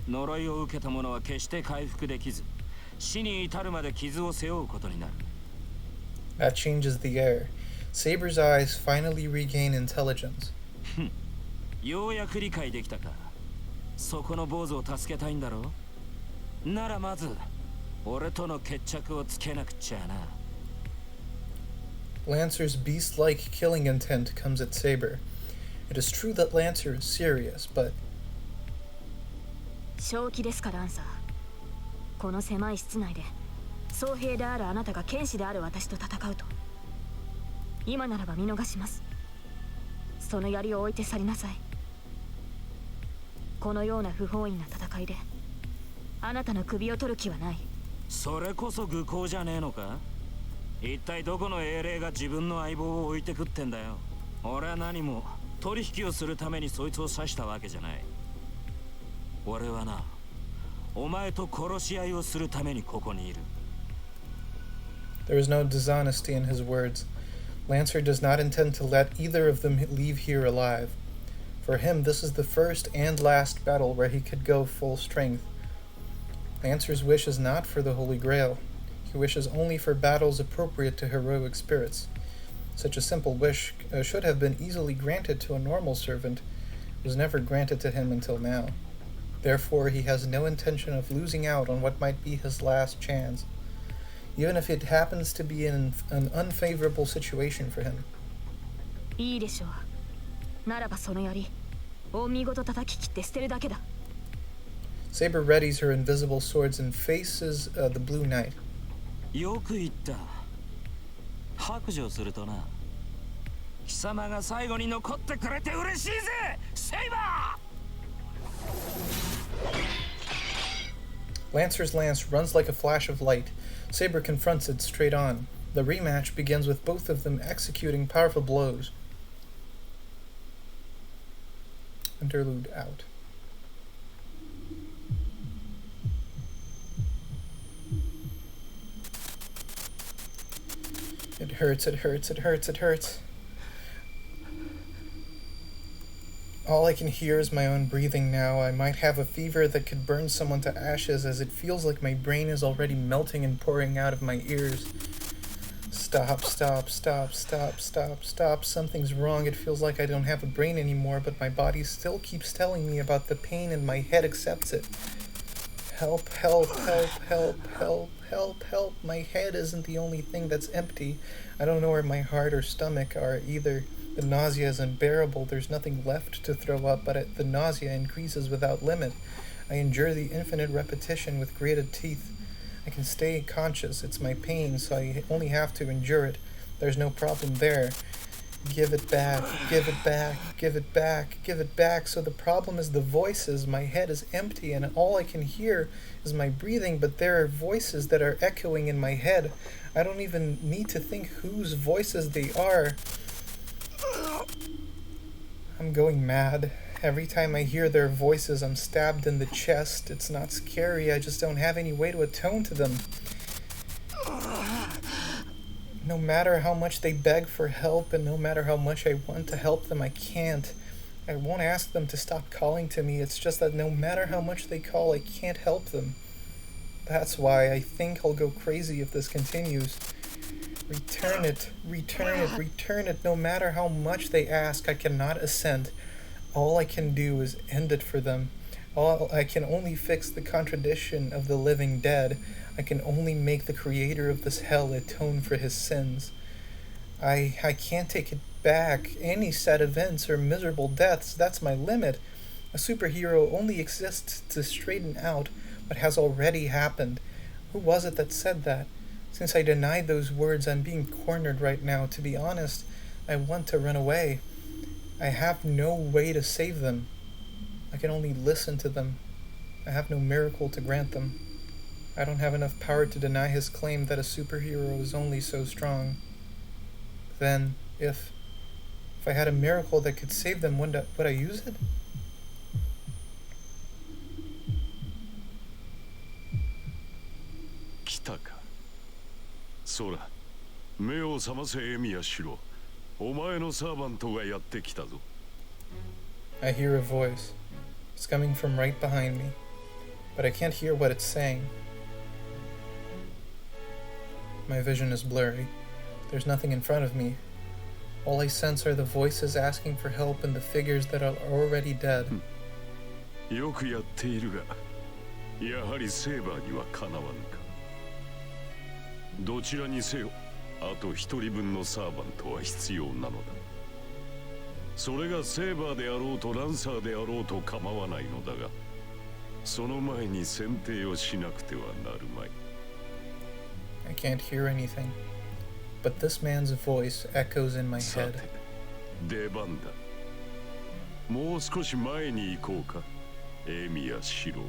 呪いを受けた者は決して回復できず、死に至るまで傷を背負うことになる。That changes the air. Saber's eyes finally regain intelligence. ようやく理解できたか。そこの坊主を助けたいんだろう。ならまず俺との決着をつけなくちゃな。Lancer's beast-like killing intent comes at Saber. It is true that Lancer is serious, but... 正気ですか、ランサー。この狭い室内で僧兵であるあなたが剣士である私と戦うと、今ならば見逃します。その槍を置いて去りなさい。このような不本意な戦いであなたの首を取る気はない。それこそ愚行じゃねえのか。一体どこの英霊が自分の相棒を置いてくってんだよ。俺は何も取引をするためにそいつを刺したわけじゃない。俺はな、お前と殺し合いをするためにここにいる。There is no dishonesty in his words. Lancer does not intend to let either of them leave here alive. For him, this is the first and last battle where he could go full strength. Lancer's wish is not for the Holy Grail. He wishes only for battles appropriate to heroic spirits. Such a simple wish should have been easily granted to a normal servant. It was never granted to him until now. Therefore, he has no intention of losing out on what might be his last chance, even if it happens to be in an unfavorable situation for him. いいでしょう。ならばその槍を見事叩き切って捨てるだけだ。Saber readies her invisible swords and faces the Blue Knight. よく言った。白状するとな、貴様が最後に残ってくれて嬉しいぜ、セイバー! Lancer's lance runs like a flash of light. Saber confronts it straight on. The rematch begins with both of them executing powerful blows. Interlude out. It hurts, it hurts, it hurts, it hurts. All I can hear is my own breathing now. I might have a fever that could burn someone to ashes, as it feels like my brain is already melting and pouring out of my ears. Stop, stop, stop, stop, stop, stop. Something's wrong. It feels like I don't have a brain anymore, but my body still keeps telling me about the pain and my head accepts it. Help, help, help, help, help, help, help. My head isn't the only thing that's empty. I don't know where my heart or stomach are either. The nausea is unbearable. There's nothing left to throw up, but the nausea increases without limit. I endure the infinite repetition with gritted teeth. I can stay conscious. It's my pain, so I only have to endure it. There's no problem there. Give it back, give it back, give it back, give it back. So the problem is the voices. My head is empty, and all I can hear is my breathing, but there are voices that are echoing in my head. I don't even need to think whose voices they are. I'm going mad. Every time I hear their voices, I'm stabbed in the chest. It's not scary, I just don't have any way to atone to them. No matter how much they beg for help, and no matter how much I want to help them, I can't. I won't ask them to stop calling to me, it's just that no matter how much they call, I can't help them. That's why I think I'll go crazy if this continues. Return it, return it, return it. No matter how much they ask, I cannot assent. All I can do is end it for them. I can only fix the contradiction of the living dead. I can only make the creator of this hell atone for his sins. I can't take it back. Any sad events or miserable deaths, that's my limit. A superhero only exists to straighten out what has already happened. Who was it that said that? Since I denied those words, I'm being cornered right now. To be honest, I want to run away. I have no way to save them. I can only listen to them. I have no miracle to grant them. I don't have enough power to deny his claim that a superhero is only so strong. Then, If I had a miracle that could save them, would I use it? 来たか。そら、目を覚ませエミヤシロ。お前のサーバントがやってきたぞ。I hear a voice. It's coming from right behind me, but I can't hear what it's saying. My vision is blurry. There's nothing in front of me. All I sense are the voices asking for help and the figures that are already dead. よくやっているが、やはりセーバーにはかなわぬか。どちらにせよ、あと一人分のサーバントは必要なのだ。それがセーバーであろうとランサーであろうと構わないのだが、その前に選定をしなくてはなるまい。I can't hear anything, but this man's voice echoes in my さ head. て、出番だ。もう少し前に行こうか、エミヤシロ。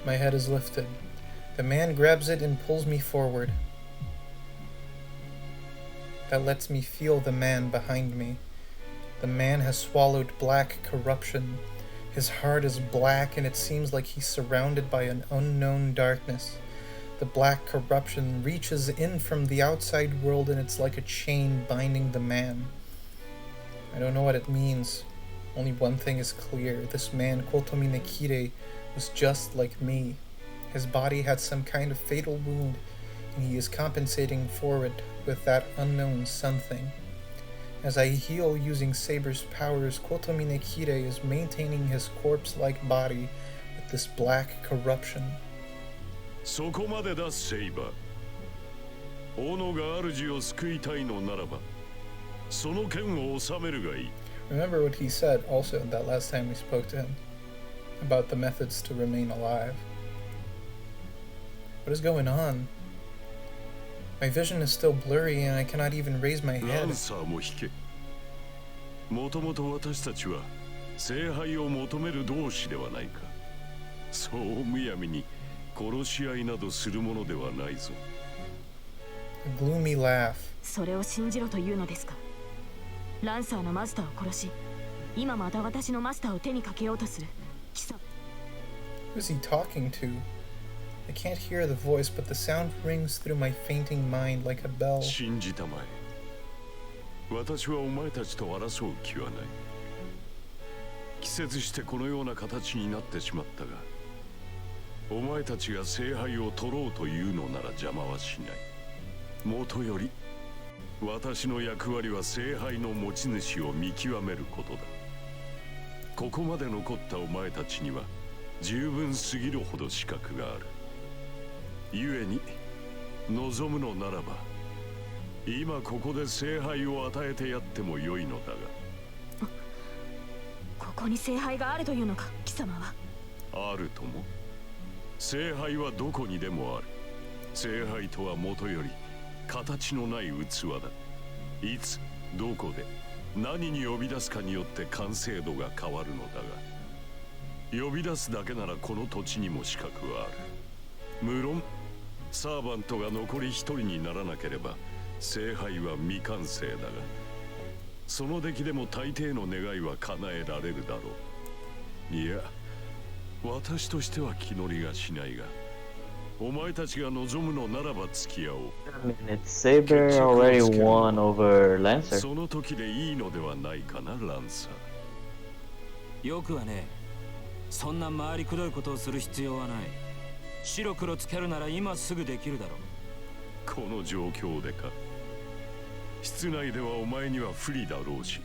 My head is lifted. The man grabs it and pulls me forward. That lets me feel the man behind me. The man has swallowed black corruption. His heart is black and it seems like he's surrounded by an unknown darkness. The black corruption reaches in from the outside world and it's like a chain binding the man. I don't know what it means. Only one thing is clear. This man, Kotomi Nekire, was just like me. His body had some kind of fatal wound, and he is compensating for it with that unknown something. As I heal using Saber's powers, Kotomi Nekire is maintaining his corpse-like body with this black corruption. そこまでだ、セイバー。斧が主を救いたいのならば、その剣を収めるがいい。Remember what he said also that last time we spoke to him about the methods to remain alive. What is going on? My vision is still blurry and I cannot even raise my ラ head. ンサーも引け。もともと私たちは聖杯を求める同志ではないか。そうむやみに殺し合いなどするものではないぞ。A gloomy laugh. それを信じろというのですか。ランサーのマスターを殺し、今また私のマスターを手にかけようとする貴様。Who is he talking to? I can't hear the voice, but the sound rings through my fainting mind like a bell. 信じたまえ。私はお前たちと争う気はない。季節してこのような形になってしまったが、お前たちが聖杯を取ろうというのなら邪魔はしない。もとより、私の役割は聖杯の持ち主を見極めることだ。ここまで残ったお前たちには十分すぎるほど資格がある。故に望むのならば今ここで聖杯を与えてやってもよいのだが。ここに聖杯があるというのか、貴様は。あるとも。聖杯はどこにでもある。聖杯とはもとより形のない器だ。いつどこで何に呼び出すかによって完成度が変わるのだが、呼び出すだけならこの土地にも資格はある。無論サーバントが残り一人にならなければ聖杯は未完成だが、その出来でも大抵の願いは叶えられるだろう。いや、私としては気乗りがしないが、お前たちが望むのならば付き合おう。Saber already won over Lancer. その時でいいのではないかな、ランサー。よくはね、そんな回りくどいことをする必要はない。白黒つけるなら今すぐできるだろう。この状況でか。室内ではお前には不利だろうし、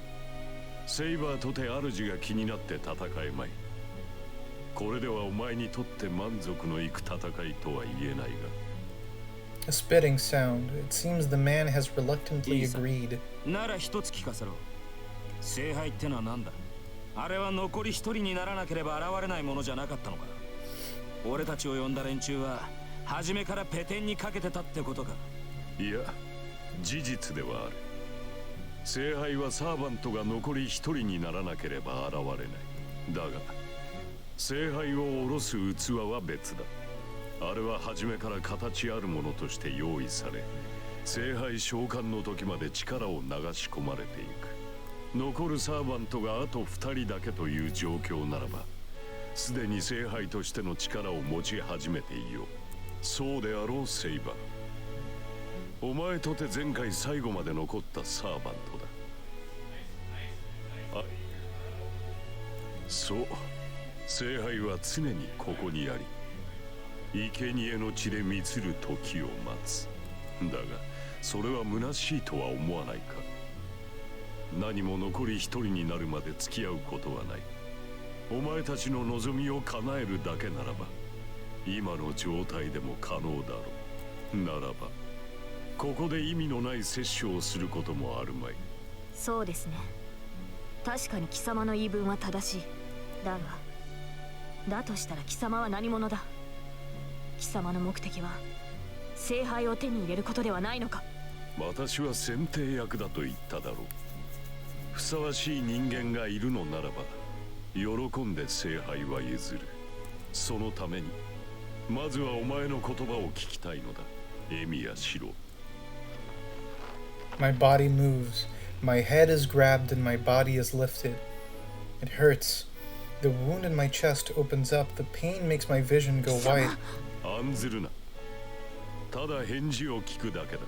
セイバーとて主が気になって戦えまい。これではお前にとって満足のいく戦いとは言えないが。A spitting sound. It seems the man has reluctantly agreed. なら一つ聞かせろ。聖杯ってのは何だ。あれは残り一人にならなければ現れないものじゃなかったのか。俺たちを呼んだ連中は初めからペテンにかけてたってことか。いや、事実ではある。聖杯はサーバントが残り一人にならなければ現れない。だが聖杯を下ろす器は別だ。あれは初めから形あるものとして用意され、聖杯召喚の時まで力を流し込まれていく。残るサーバントがあと2人だけという状況ならば、すでに聖杯としての力を持ち始めていよう。そうであろう、セイバー。お前とて前回最後まで残ったサーバントだ。そう、聖杯は常にここにあり、生贄の地で満つる時を待つ。だがそれは虚しいとは思わないか。何も残り一人になるまで付き合うことはない。お前たちの望みを叶えるだけならば、今の状態でも可能だろう。ならばここで意味のない摂取をすることもあるまい。そうですね。確かに貴様の言い分は正しい。だとしたら貴様は何者だ。貴様の目的は聖杯を手に入れることではないのか。私は選定役だと言っただろう。ふさわしい人間がいるのならば喜んで聖杯は譲る。そのためにまずはお前の言葉を聞きたいのだ、エミヤシロ。 My body moves. My head is grabbed and my body is lifted. It hurts. The wound in my chest opens up. The pain makes my vision go white. 案ずるな。ただ返事を聞くだけだ。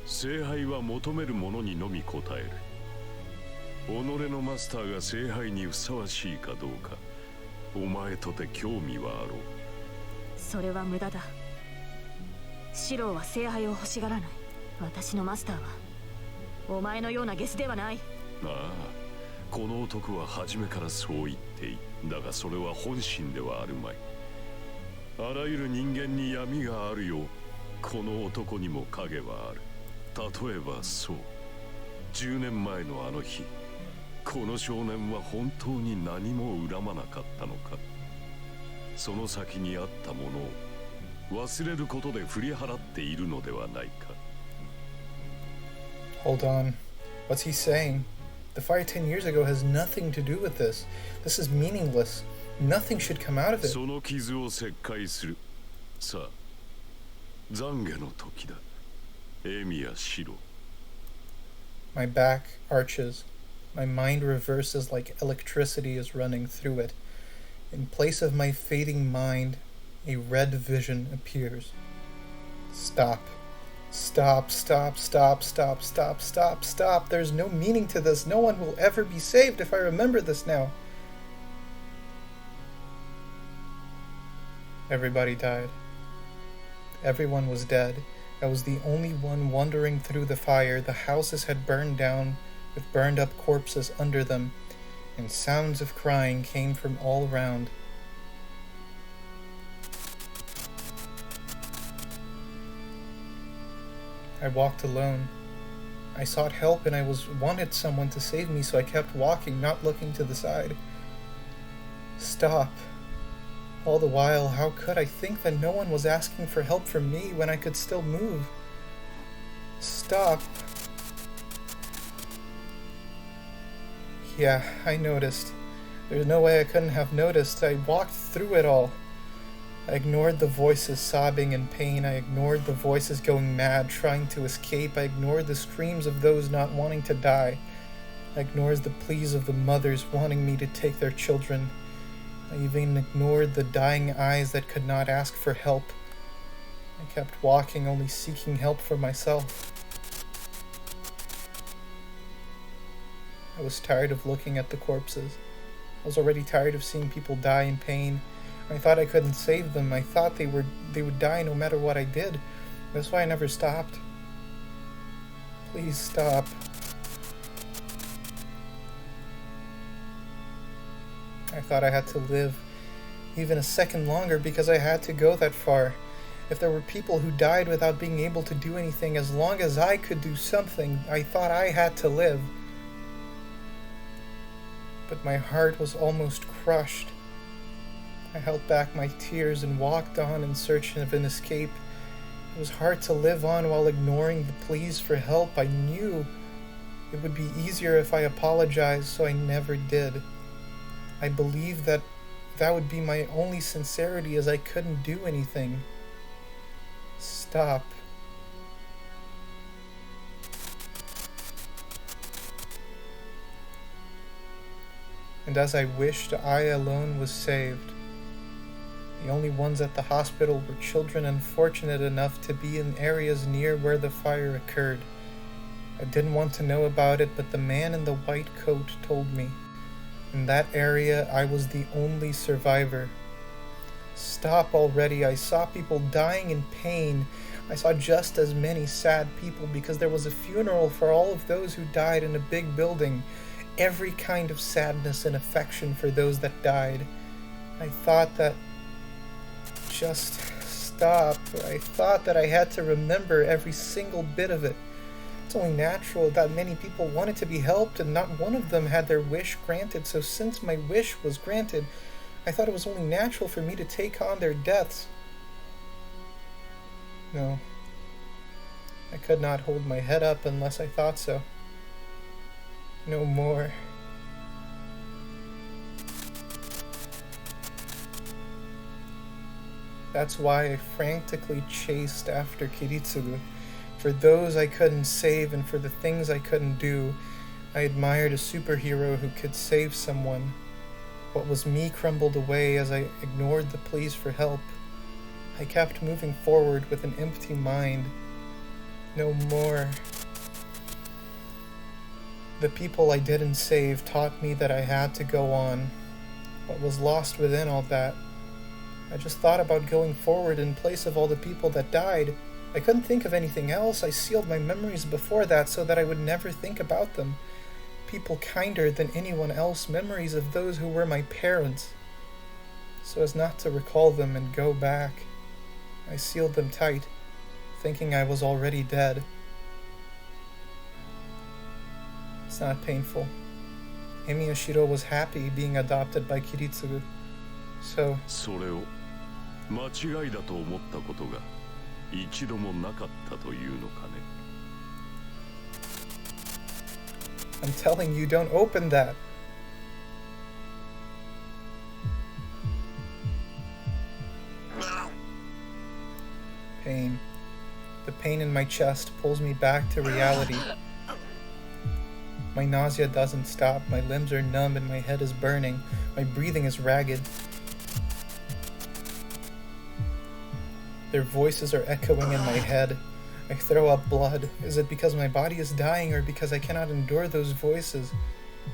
聖杯は求めるものにのみ答える。己のマスターが聖杯にふさわしいかどうか、お前とて興味はあろう。それは無駄だ。シローは聖杯を欲しがらない。私のマスターはお前のようなゲスではない。ああ、この男は初めからそう言っていい。だがそれは本心ではあるまい。あらゆる人間に闇があるよう、この男にも影はある。例えばそう、10年前のあの日、この少年は本当に何も恨まなかったのか。その先にあったものを忘れることで振り払っているのではないか。Hold on. What's he saying? The fire 10 years ago has nothing to do with this. This is meaningless. Nothing should come out of it. その傷を切開する。さあ、懺悔の時だ。エミヤシロ。 My back arches. My mind reverses like electricity is running through it. In place of my fading mind, a red vision appears. Stop. Stop, stop, stop, stop, stop, stop, stop. There's no meaning to this. No one will ever be saved if I remember this now. Everybody died. Everyone was dead. I was the only one wandering through the fire. The houses had burned down with burned up corpses under them, and sounds of crying came from all around. I walked alone. I sought help and I wanted someone to save me, so I kept walking, not looking to the side. Stop. All the while, how could I think that no one was asking for help from me when I could still move? Stop. Yeah, I noticed. There's no way I couldn't have noticed. I walked through it all. I ignored the voices sobbing in pain. I ignored the voices going mad, trying to escape. I ignored the screams of those not wanting to die. I ignored the pleas of the mothers wanting me to take their children. I even ignored the dying eyes that could not ask for help. I kept walking, only seeking help for myself. I was tired of looking at the corpses. I was already tired of seeing people die in pain. I thought I couldn't save them. I thought they would die no matter what I did. That's why I never stopped. Please stop. I thought I had to live even a second longer because I had to go that far. If there were people who died without being able to do anything, as long as I could do something, I thought I had to live. But my heart was almost crushed. I held back my tears and walked on in search of an escape. It was hard to live on while ignoring the pleas for help. I knew it would be easier if I apologized, so I never did. I believed that would be my only sincerity, as I couldn't do anything. Stop. and as I wished, I alone was saved. The only ones at the hospital were children unfortunate enough to be in areas near where the fire occurred. I didn't want to know about it, but the man in the white coat told me. In that area, I was the only survivor. Stop already. I saw people dying in pain. I saw just as many sad people because there was a funeral for all of those who died in a big building. Every kind of sadness and affection for those that died. I thought that... Just stop. I thought that I had to remember every single bit of it. It's only natural that many people wanted to be helped and not one of them had their wish granted, so since my wish was granted, I thought it was only natural for me to take on their deaths. No. I could not hold my head up unless I thought so. No more. That's why I frantically chased after Kiritsugu. For those I couldn't save and for the things I couldn't do, I admired a superhero who could save someone. What was me crumbled away as I ignored the pleas for help. I kept moving forward with an empty mind. No more. The people I didn't save taught me that I had to go on. What was lost within all that? I just thought about going forward in place of all the people that died. I couldn't think of anything else. I sealed my memories before that so that I would never think about them. People kinder than anyone else, memories of those who were my parents, so as not to recall them and go back. I sealed them tight, thinking I was already dead. It's not painful. Emiyashiro was happy being adopted by Kiritsugu, so... それを間違いだと思ったことが一度もなかったというのかね。 I'm telling you, don't open that. Pain. The pain in my chest pulls me back to reality. My nausea doesn't stop, my limbs are numb and my head is burning. My breathing is ragged. Their voices are echoing in my head. I throw up blood. Is it because my body is dying or because I cannot endure those voices?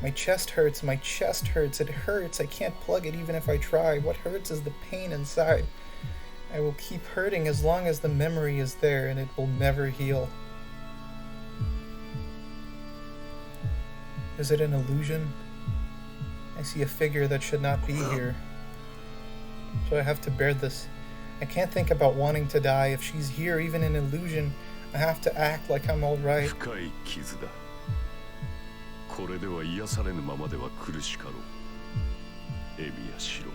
My chest hurts, it hurts, I can't plug it even if I try. What hurts is the pain inside. I will keep hurting as long as the memory is there and it will never heal. Is it an illusion? I see a figure that should not be here. So I have to bear this. I can't think about wanting to die. If she's here, even in illusion, I have to act like I'm alright. 深い傷だ。これでは癒されぬままでは苦しかろう。エミヤシロ。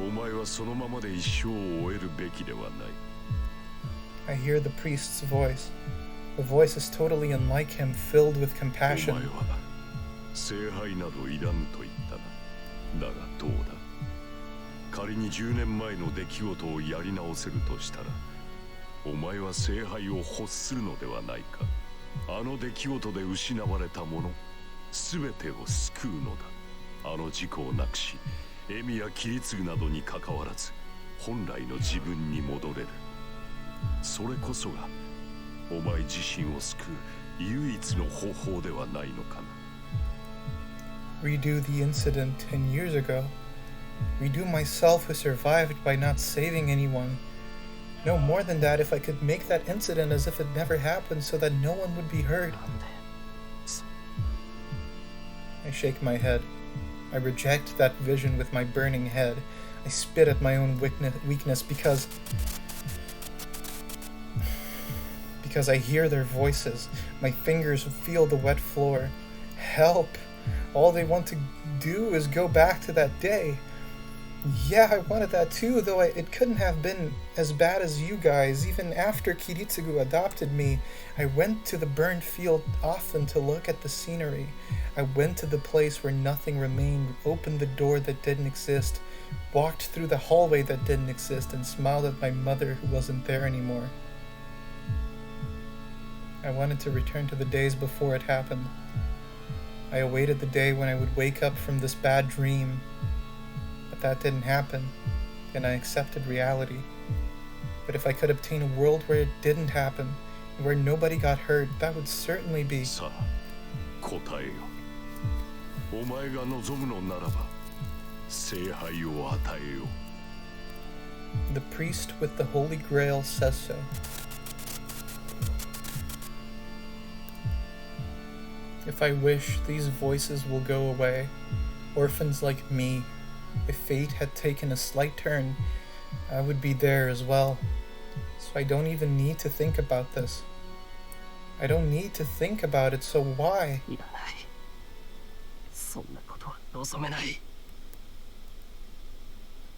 お前はそのままで一生を終えるべきではない。I hear the priest's voice. The voice is totally unlike him, filled with compassion. お前は聖杯などいらんと言ったな。だがどうだ。仮に10年前の出来事をやり直せるとしたら、お前は聖杯を欲するのではないか。あの出来事で失われたもの、すべてを救うのだ。あの事故をなくし、エミやキリツグなどにかかわらず、本来の自分に戻れる。それこそが、お前自身を救う唯一の方法ではないのかな。Redo the incident 10 years ago. Redo myself who survived by not saving anyone. No, more than that, if I could make that incident as if it never happened so that no one would be hurt. I shake my head. I reject that vision with my burning head. I spit at my own weakness because I hear their voices. My fingers feel the wet floor. Help! All they want to do is go back to that day. Yeah, I wanted that too, though it couldn't have been as bad as you guys. Even after Kiritsugu adopted me, I went to the burned field often to look at the scenery. I went to the place where nothing remained, opened the door that didn't exist, walked through the hallway that didn't exist, and smiled at my mother who wasn't there anymore. I wanted to return to the days before it happened. I awaited the day when I would wake up from this bad dream, but that didn't happen, and I accepted reality. But if I could obtain a world where it didn't happen, and where nobody got hurt, that would certainly be... さあ、答えよ。お前が望むのならば、聖杯を与えよう。 The priest with the Holy Grail says so. If I wish, these voices will go away. Orphans like me. If fate had taken a slight turn, I would be there as well. So I don't even need to think about this. I don't need to think about it, so why? いらない。そんなことは望めない。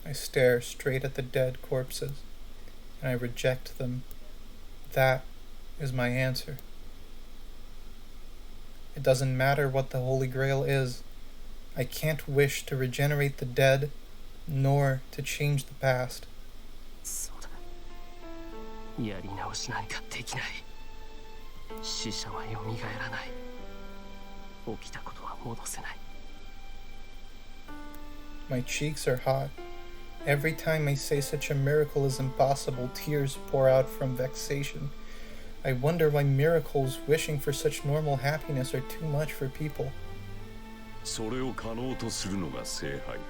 I stare straight at the dead corpses, and I reject them. That is my answer. It doesn't matter what the Holy Grail is. I can't wish to regenerate the dead, nor to change the past. そうだ。やり直しなんかできない。死者は蘇らない。起きたことは戻せない。 My cheeks are hot. Every time I say such a miracle is impossible, tears pour out from vexation. I wonder why miracles wishing for such normal happiness are too much for people. それを可能とするのが聖杯だ。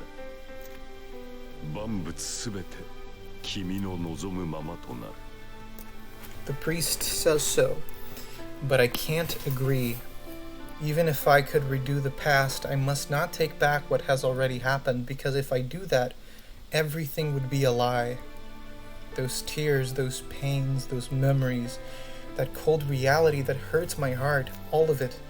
万物すべて君の望むままとなる。 The priest says so, but I can't agree. Even if I could redo the past, I must not take back what has already happened, because if I do that, everything would be a lie. Those tears, those pains, those memories, that cold reality that hurts my heart, all of it.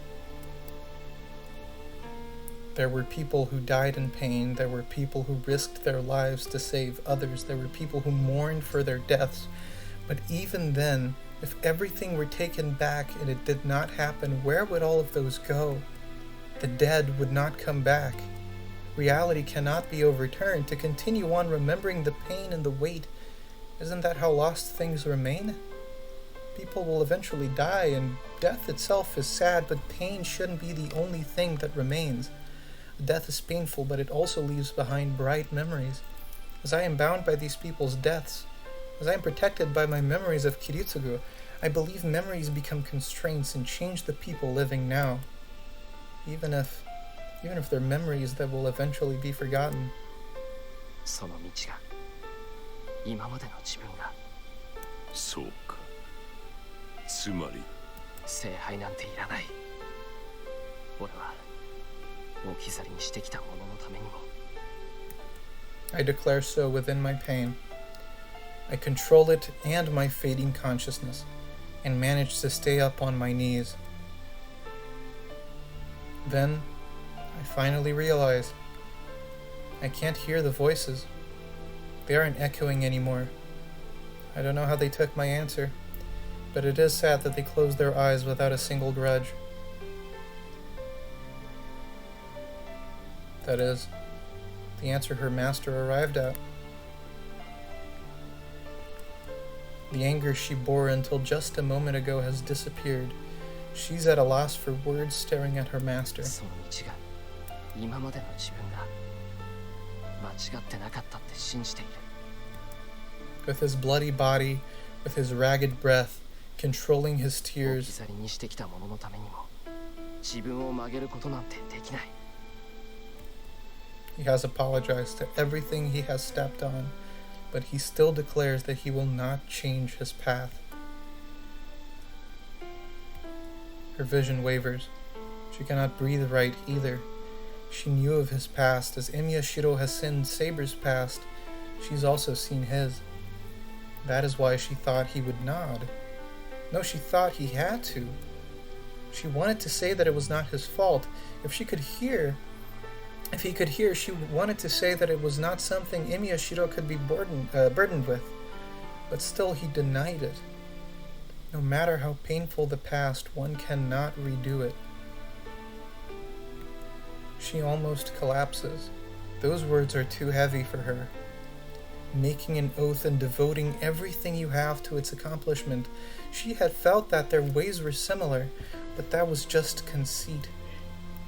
There were people who died in pain, there were people who risked their lives to save others, there were people who mourned for their deaths. But even then, if everything were taken back and it did not happen, where would all of those go? The dead would not come back. Reality cannot be overturned. To continue on remembering the pain and the weight, isn't that how lost things remain? People will eventually die, and death itself is sad, but pain shouldn't be the only thing that remains. Death is painful, but it also leaves behind bright memories. As I am bound by these people's deaths, as I am protected by my memories of Kiritsugu, I believe memories become constraints and change the people living now. Even if they're memories that will eventually be forgotten. その道が今までの自分が。そうか。つまり聖杯なんていらない。俺は置き去りにしてきたもののためにも。 I declare so within my pain. I control it and my fading consciousness, and manage to stay up on my knees. Then, I finally realize I can't hear the voices. They aren't echoing anymore. I don't know how they took my answer, but it is sad that they closed their eyes without a single grudge. That is, the answer her master arrived at. The anger she bore until just a moment ago has disappeared. She's at a loss for words, staring at her master. その道が今までの自分が間違ってなかったって信じている。 With his bloody body, with his ragged breath, controlling his 置き tears, 去りにしてきたもののためにも自分を曲げることなんてできない。 he has apologized to everything he has stepped on, but he still declares that he will not change his path. Her vision wavers. She cannot breathe right either. She knew of his past. As Emiyashiro has seen Saber's past, she's also seen his. That is why she thought he would nod. No, she thought he had to. She wanted to say that it was not his fault. If he could hear, she wanted to say that it was not something Emiyashiro could be burdened with. But still he denied it. No matter how painful the past, one cannot redo it. She almost collapses. Those words are too heavy for her. Making an oath and devoting everything you have to its accomplishment, she had felt that their ways were similar, but that was just conceit.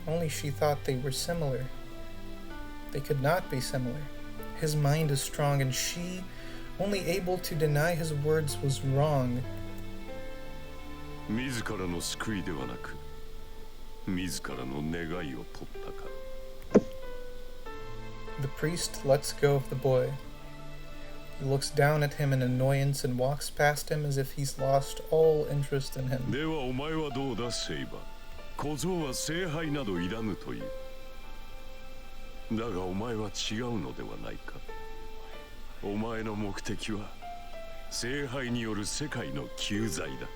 Only she thought they were similar. They could not be similar. His mind is strong, and she, only able to deny his words, was wrong. 自らの救いではなく、自らの願いを取ったから。The priest lets go of the boy. He looks down at him in annoyance and walks past him as if he's lost all interest in him. ではお前はどうだ、セイバー。小僧は聖杯などいらぬという。だがお前は違うのではないか。お前の目的は聖杯による世界の救済だ。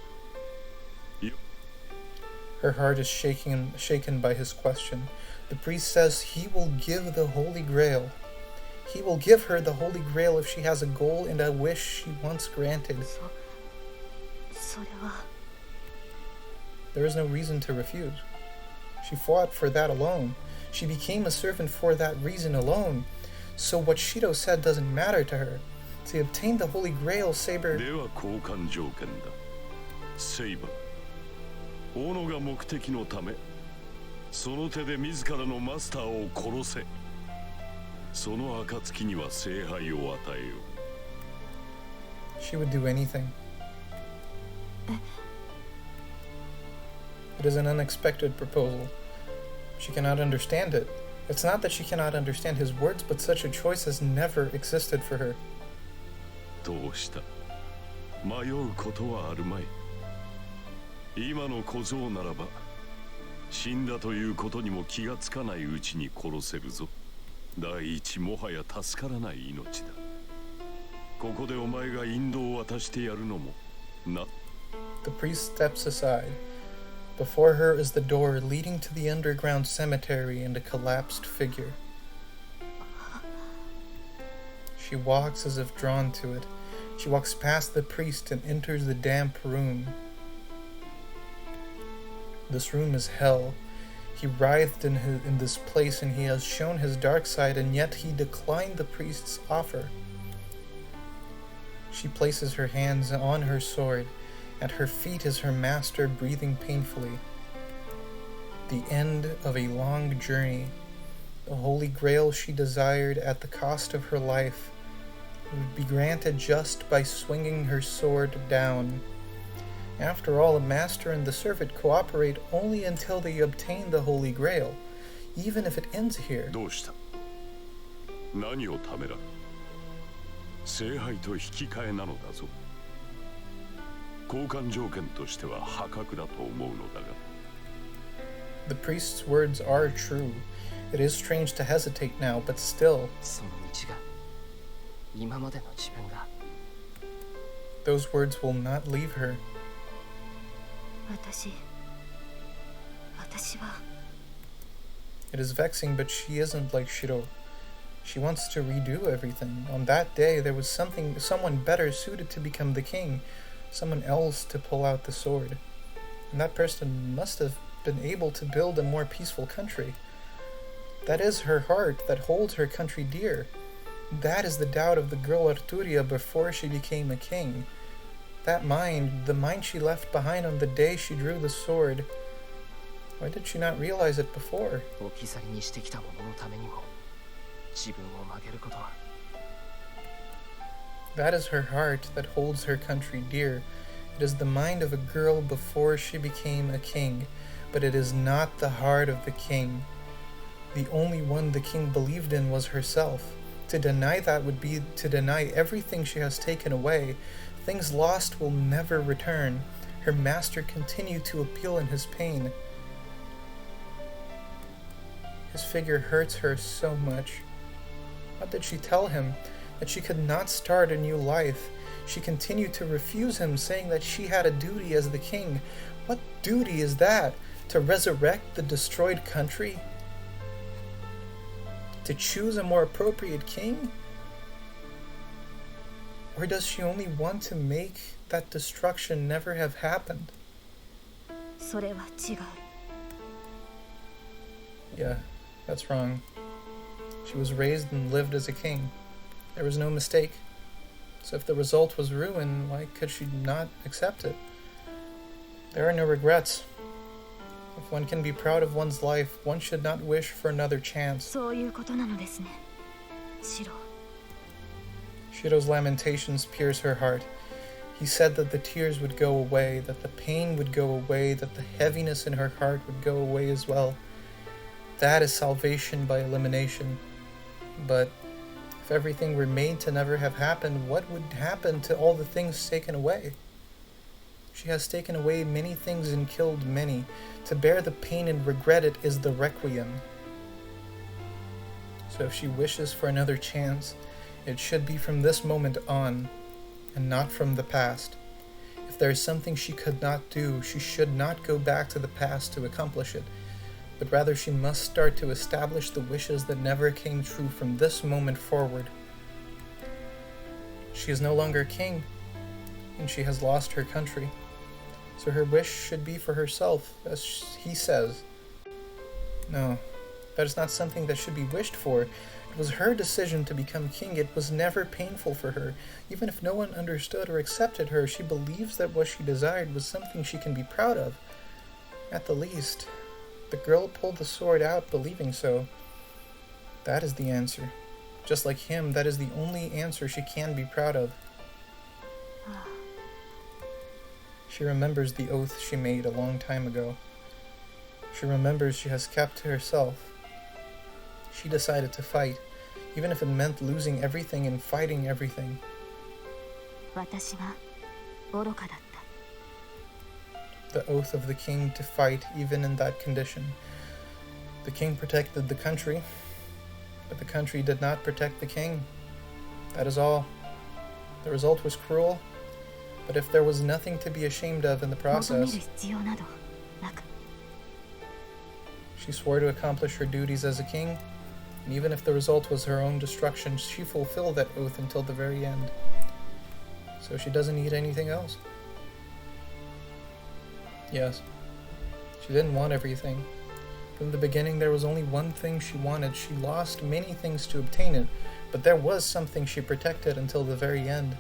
Her heart is shaken by his question. The priest says he will give the Holy Grail. He will give her the Holy Grail if she has a goal and a wish she wants granted. There is no reason to refuse. She fought for that alone. She became a servant for that reason alone. So what Shido said doesn't matter to her. To obtain the Holy Grail, Saber... では交換条件だ。セイバー。斧が目的のため、その手で自らのマスターを殺せ。その暁には聖杯を与えよう。She would do anything. It is an unexpected proposal. She cannot understand it. It's not that she cannot understand his words, but such a choice has never existed for her. どうした？迷うことはあるまい。今の小僧ならば、死んだということにも気がつかないうちに殺せるぞ。第一、もはや助からない命だ。ここでお前が引導を渡してやるのもな。The priest steps aside. Before her is the door leading to the underground cemetery and a collapsed figure. She walks as if drawn to it. She walks past the priest and enters the damp room. This room is hell. He writhed in this place, and he has shown his dark side, and yet he declined the priest's offer. She places her hands on her sword. At her feet is her master, breathing painfully. The end of a long journey. The Holy Grail she desired at the cost of her life would be granted just by swinging her sword down. After all, the master and the servant cooperate only until they obtain the Holy Grail, even if it ends here. どうした？何をためら？聖杯と引き換えなのだぞ。交換条件としては破格だと思うのだが。The priest's words are true. It is strange to hesitate now, but still. その道が今までの自分が。Those words will not leave her. 私は It is vexing, but she isn't like Shiro. She wants to redo everything. On that day, there was someone better suited to become the king, someone else to pull out the sword. And that person must have been able to build a more peaceful country. That is her heart that holds her country dear. That is the doubt of the girl Arturia before she became a king. That mind, the mind she left behind on the day she drew the sword. Why did she not realize it before? 置き去りにしてきた者のためにも自分を曲げることは。That is her heart that holds her country dear. It is the mind of a girl before she became a king, but it is not the heart of the king. The only one the king believed in was herself. To deny that would be to deny everything she has taken away. Things lost will never return. Her master continued to appeal in his pain. His figure hurts her so much. What did she tell him? That she could not start a new life. She continued to refuse him, saying that she had a duty as the king. What duty is that? To resurrect the destroyed country? To choose a more appropriate king? Or does she only want to make that destruction never have happened? それは違う。 Yeah, that's wrong. She was raised and lived as a king. There was no mistake. So if the result was ruin, why could she not accept it? There are no regrets. If one can be proud of one's life, one should not wish for another chance. そういうことなのですね、シロ。 Shiro's lamentations pierce her heart. He said that the tears would go away, that the pain would go away, that the heaviness in her heart would go away as well. That is salvation by elimination. But if everything were made to never have happened, what would happen to all the things taken away? She has taken away many things and killed many. To bear the pain and regret it is the requiem. So if she wishes for another chance, it should be from this moment on, and not from the past. If there is something she could not do, she should not go back to the past to accomplish it, but rather she must start to establish the wishes that never came true from this moment forward. She is no longer king, and she has lost her country, so her wish should be for herself, as he says. No, that is not something that should be wished for. It was her decision to become king. It was never painful for her. Even if no one understood or accepted her, she believes that what she desired was something she can be proud of. At the least, the girl pulled the sword out believing so. That is the answer. Just like him, that is the only answer she can be proud of. She remembers the oath she made a long time ago. She remembers she has kept to herself. She decided to fight, even if it meant losing everything and fighting everything. 私は愚かだった。 The oath of the king to fight even in that condition. The king protected the country, but the country did not protect the king. That is all. The result was cruel, but if there was nothing to be ashamed of in the 求める process, 必要などなく。 she swore to accomplish her duties as a king, and even if the result was her own destruction, she fulfilled that oath until the very end. So she doesn't need anything else. Yes, she didn't want everything. From the beginning, there was only one thing she wanted. She lost many things to obtain it, but there was something she protected until the very end.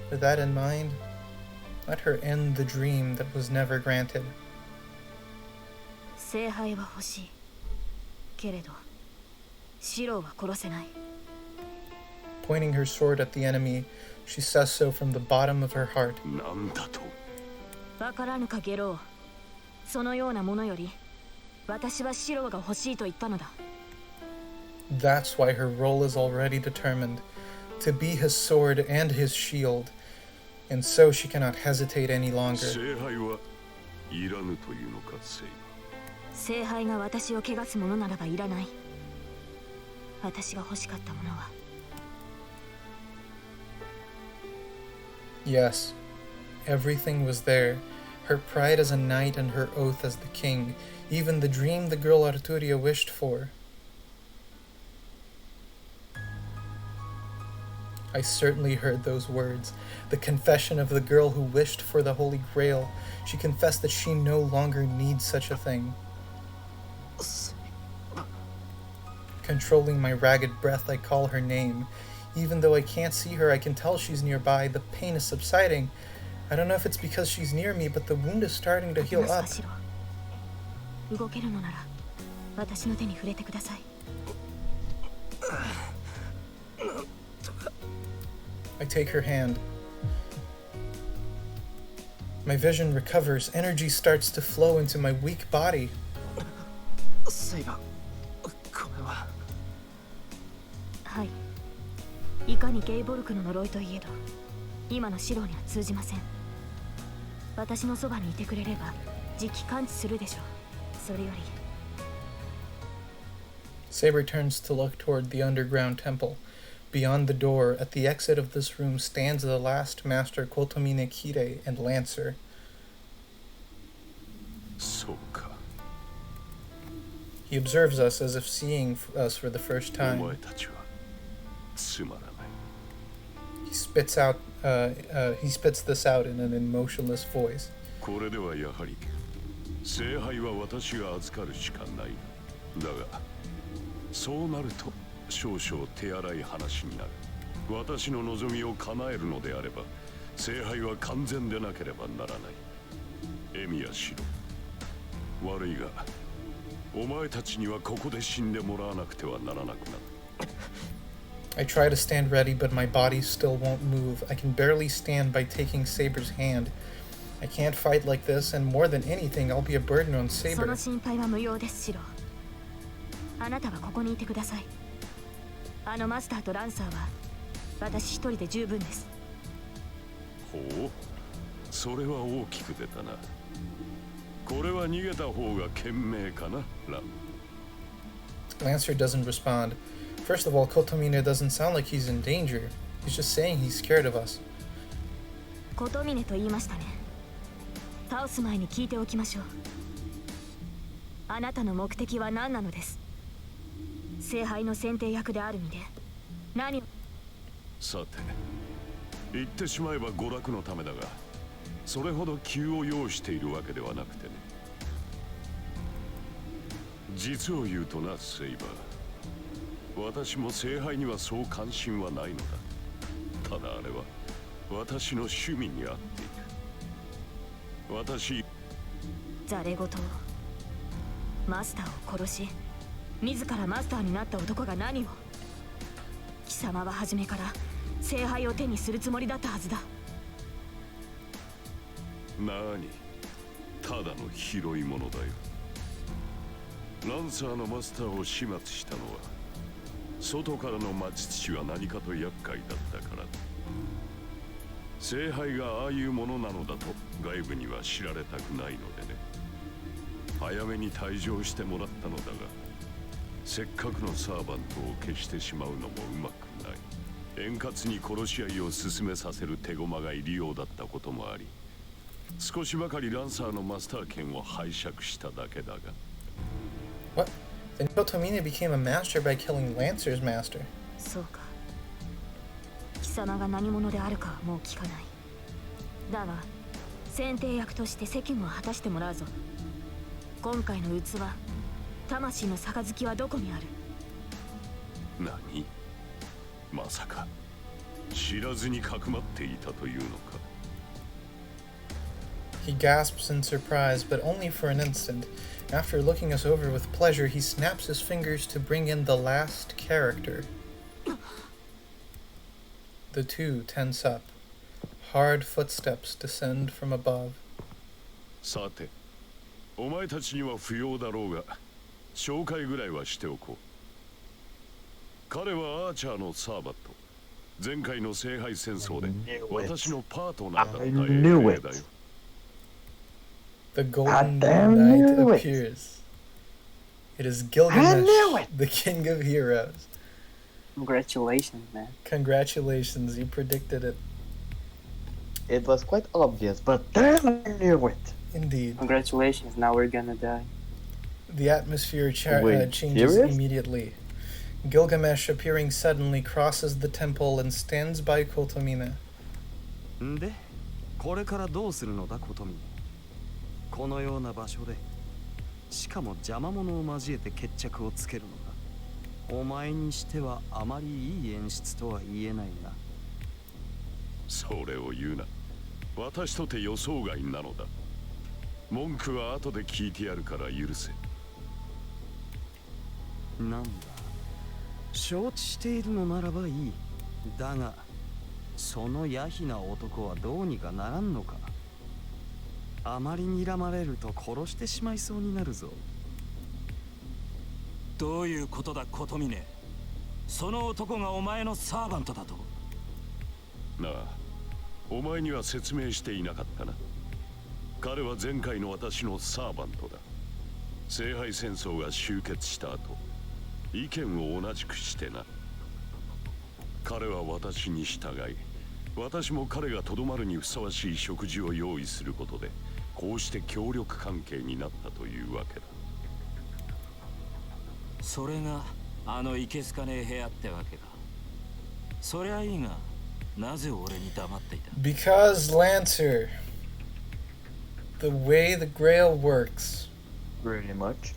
With that in mind, let her end the dream that was never granted. 聖杯は欲しい。けれど、シロは殺せない。 Pointing her sword at the enemy, she says so from the bottom of her heart. なんだと。わからぬかゲロウ。そのようなものより、私はシロが欲しいと言ったのだ。 That's why her role is already determined, to be his sword and his shield, and so she cannot hesitate any longer. 聖杯はいらぬというのか、聖。聖杯が私を汚すものならばいらない。私が欲しかったものは。 Yes, everything was there. Her pride as a knight and her oath as the king, even the dream the girl Arturia wished for. I certainly heard those words. The confession of the girl who wished for the Holy Grail. She confessed that she no longer needs such a thing. Controlling my ragged breath, I call her name. Even though I can't see her, I can tell she's nearby. The pain is subsiding. I don't know if it's because she's near me, but the wound is starting to heal up. 動けるのなら、私の手に触れてください。 I take her hand. My vision recovers. Energy starts to flow into my weak body. セイバー、これは。はい。いかにゲイボルクの呪いといえど、今のシロには通じません。私のそばにいてくれれば、じき感知するでしょう。それより。 Saber turns to look toward the underground temple. Beyond the door, at the exit of this room, stands the last master Kotomine Kire and Lancer. そうか。 He observes us as if seeing us for the first お time. 前たちはつまらない。 He spits this out in an emotionless voice. これではやはり聖杯は私が預かるしかない。だがそうなると少々手荒い話になる。私の望みを叶えるのであれば聖杯は完全でなければならない。エミヤシロ、悪いが、お前たちにはここで死んでもらわなくてはならなくなる。I try to stand ready, but my body still won't move. I can barely stand by taking Saber's hand. I can't fight like this, and more than anything, I'll be a burden on そ Saber. の心配は無用です、シロ。あなたはここにいてください。あのマスターとランサーは私一人で十分です。ほう、それは大きく出たな。これは逃げた方が賢明かな、ラン。Lancer doesn't respond. First of all, Kotomine doesn't sound like he's in danger. He's just saying he's scared of us. コトミネと言いましたね。倒す前に聞いておきましょう。あなたの目的は何なのです？聖杯の選定役である身で何を。さて、言ってしまえば娯楽のためだが、それほど急を要しているわけではなくてね。実を言うとな、セイバー。私も聖杯にはそう関心はないのだ。ただあれは私の趣味に合っている。私、ザレ言を。マスターを殺し、自らマスターになった男が何を。貴様は初めから聖杯を手にするつもりだったはずだ。なに、ただの広いものだよ。ランサーのマスターを始末したのは、外からの魔術師は何かと厄介だったからだ。聖杯がああいうものなのだと外部には知られたくないのでね。早めに退場してもらったのだが、せっかくのサーバントを消してしまうのもうまくない。円滑に殺し合いを進めさせる手駒が入りようだったこともあり、少しばかりランサーのマスター権を拝借しただけだが。What? Then Kotomine became a master by killing Lancer's master. そうか。貴様が何者であるかはもう聞かない。だが、選定役として責務を果たしてもらうぞ。今回の器、魂の杯はどこにある？何？まさか知らずにかくまっていたというのか。He gasps in surprise, but only for an instant. After looking us over with pleasure, he snaps his fingers to bring in the last character. The two tense up. Hard footsteps descend from above. さて、お前たちには不要だろうが、紹介ぐらいはしておこう。彼はアーチャーのサーバット。前回の聖杯戦争で私のパートナーだった英霊だよ。The golden knight appears. It is Gilgamesh, the king of heroes. Congratulations, man. Congratulations, you predicted it. It was quite obvious, but damn, I knew it. Indeed. Congratulations, now we're gonna die. The atmosphere Wait, changes serious? immediately. Gilgamesh, appearing suddenly, crosses the temple and stands by Kotomine. んで、これからどうするのだ、コトミ。このような場所で、しかも邪魔者を交えて決着をつけるのだ。お前にしてはあまりいい演出とは言えないな。それを言うな。私とて予想外なのだ。文句は後で聞いてやるから許せ。なんだ。承知しているのならばいい。だが、そのヤヒな男はどうにかならんのか。あまり睨まれると殺してしまいそうになるぞ。どういうことだ、コトミネ。その男がお前のサーバントだと。なあ、お前には説明していなかったな。彼は前回の私のサーバントだ。聖杯戦争が終結した後、意見を同じくしてな。彼は私に従い、私も彼がとどまるにふさわしい食事を用意することで、こうして協力関係になったというわけだ。それがあのいけすかねえ部屋ってわけか。そりゃいいが、なぜ俺に黙っていた？ Because Lancer, the way the Grail works, Pretty much.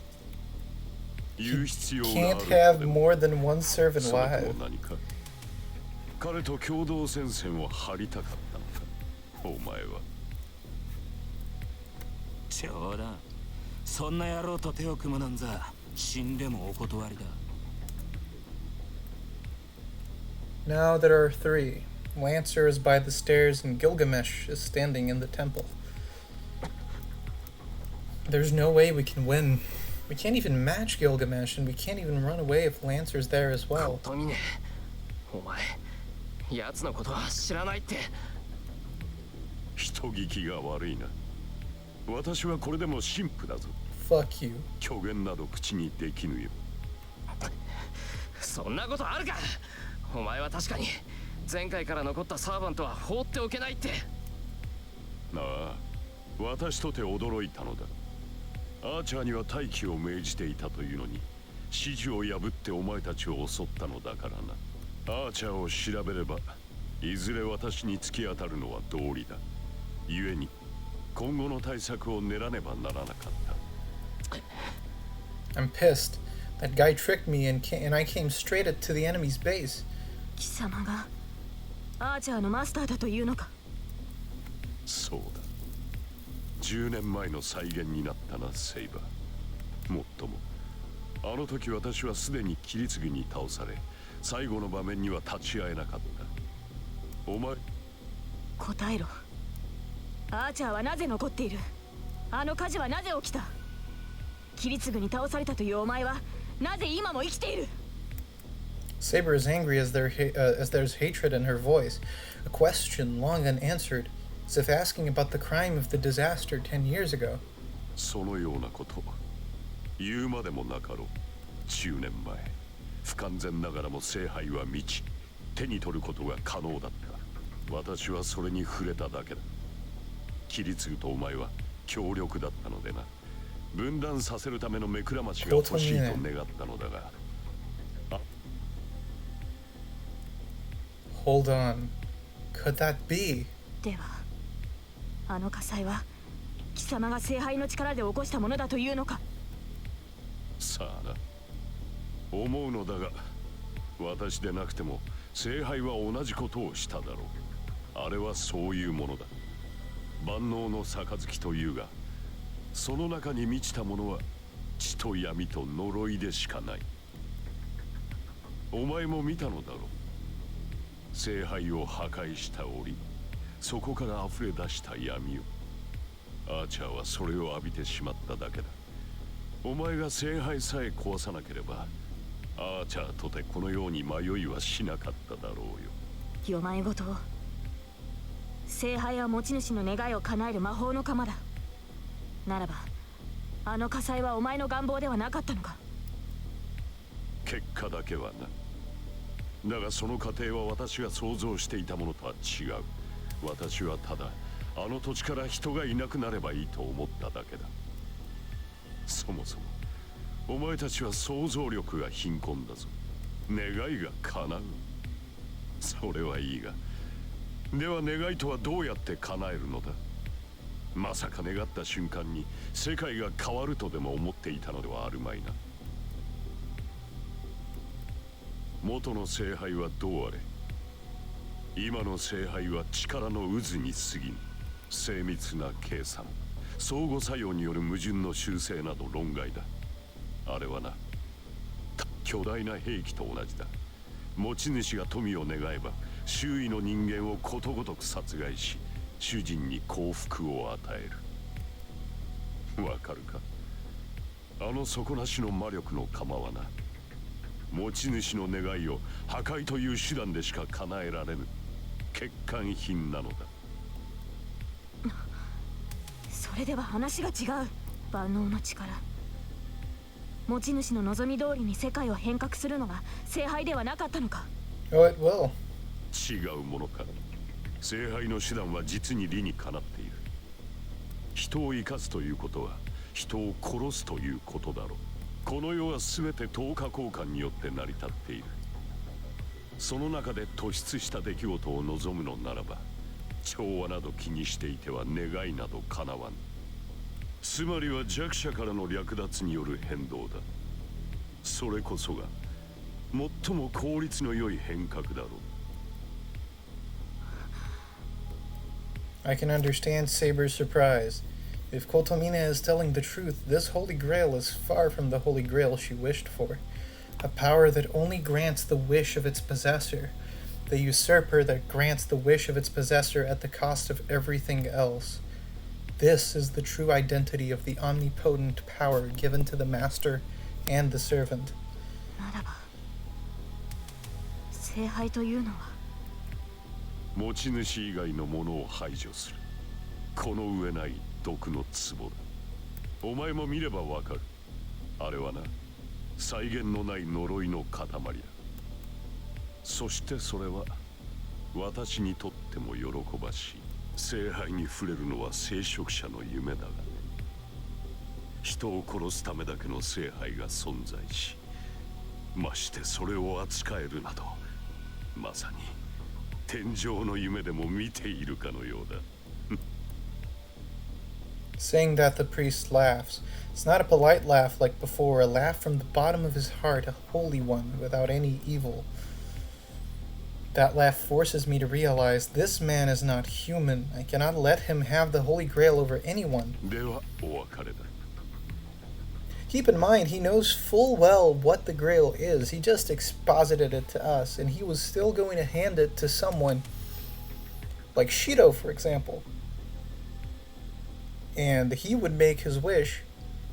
You can't have more than one servant alive. 彼と共同戦線を張りたかったのか、お前は。冗談。そんな野郎と手を組むなんざ死んでもお断りだ。 Now there are three. Lancer is by the stairs and Gilgamesh is standing in the temple. There's no way we can win. We can't even match Gilgamesh, and we can't even run away if Lancer's there as well. お前、奴のことは知らないって。人聞きが悪いな。私はこれでも神父だぞ。Fuck you. 虚言など口にできぬよ。そんなことあるか。お前は確かに前回から残ったサーバントは放っておけないって。なあ、私とて驚いたのだ。アーチャーには待機を命じていたというのに、指示を破ってお前たちを襲ったのだからな。アーチャーを調べれば、いずれ私に突き当たるのは道理だ。故に、今後の対策を練らねばならなかった。I'm pissed. That guy tricked me and I came straight to the enemy's base. 貴様がアーチャーのマスターだというのか。そうだ。10年前の再現になったな、セイバー。もっとも、あの時私はすでにキリツグに倒され、最後の場面には立ち会えなかった。お前、答えろ。アーチャーはなぜ残っている。あの火事はなぜ起きた。キリツグに倒されたというお前はなぜ今も生きている。 Saber is angry as there's hatred in her voice, a question long unanswered, as if asking about the crime of the disaster 10 years ago. そのようなこと、言うまでもなかろう。10年前、不完全ながらも聖杯は満ち、手に取ることが可能だった。私はそれに触れただけだ。キリツグとお前は強力だったのでな。分断させるための目くらましが欲しいと願ったのだが。Hold on. Could that be? では、あの火災は貴様が聖杯の力で起こしたものだというのか。さあな。思うのだが、私でなくても聖杯は同じことをしただろう。あれはそういうものだ。万能の杯というが、その中に満ちたものは血と闇と呪いでしかない。お前も見たのだろう。聖杯を破壊した折、そこから溢れ出した闇を。アーチャーはそれを浴びてしまっただけだ。お前が聖杯さえ壊さなければ、アーチャーとてこのように迷いはしなかっただろうよ。よまいごと。聖杯は持ち主の願いを叶える魔法の鎌だ。ならば、あの火災はお前の願望ではなかったのか。結果だけはな。だがその過程は私が想像していたものとは違う。私はただあの土地から人がいなくなればいいと思っただけだ。そもそもお前たちは想像力が貧困だぞ。願いが叶う。それはいいが、では願いとはどうやって叶えるのだ。まさか願った瞬間に世界が変わるとでも思っていたのではあるまいな。元の聖杯はどうあれ、今の聖杯は力の渦に過ぎぬ。精密な計算、相互作用による矛盾の修正など論外だ。あれはな、巨大な兵器と同じだ。持ち主が富を願えば周囲の人間をことごとく殺害し、主人に幸福を与える。わかるか。あの底なしの魔力の鎌はな、持ち主の願いを破壊という手段でしか叶えられぬ欠陥品なのだ。それでは話が違う。万能の力。持ち主の望み通りに世界を変革するのが聖杯ではなかったのか。Oh, it will. 違うものか。聖杯の手段は実に理にかなっている。人を生かすということは人を殺すということだろう。この世は全て等価交換によって成り立っている。その中で突出した出来事を望むのならば、調和など気にしていては願いなど叶わぬ。つまりは弱者からの略奪による変動だ。それこそが最も効率の良い変革だろう。I can understand Saber's surprise. If Kotomina is telling the truth, this Holy Grail is far from the Holy Grail she wished for. A power that only grants the wish of its possessor. The usurper that grants the wish of its possessor at the cost of everything else. This is the true identity of the omnipotent power given to the master and the servant. ならば聖杯というのは持ち主以外のものを排除する。この上ない毒の壺だ。お前も見ればわかる。あれはな、際限のない呪いの塊だ。そしてそれは私にとっても喜ばしい。聖杯に触れるのは聖職者の夢だが、人を殺すためだけの聖杯が存在し、ましてそれを扱えるなど、まさに天上の夢でも見ているかのようだ。Saying that, the priest laughs. It's not a polite laugh like before, a laugh from the bottom of his heart, a holy one, without any evil. That laugh forces me to realize this man is not human. I cannot let him have the Holy Grail over anyone. Keep in mind, he knows full well what the Grail is. He just exposited it to us, and he was still going to hand it to someone like Shido, for example. And he would make his wish,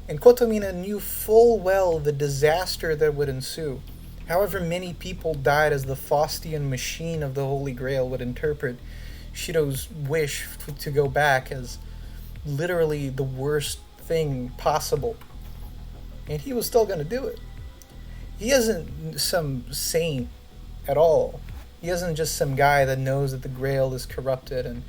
and Kotomina knew full well the disaster that would ensue. However many people died as the Faustian machine of the Holy Grail would interpret Shido's wish to go back as literally the worst thing possible. And he was still going to do it. He isn't some saint at all. He isn't just some guy that knows that the Grail is corrupted and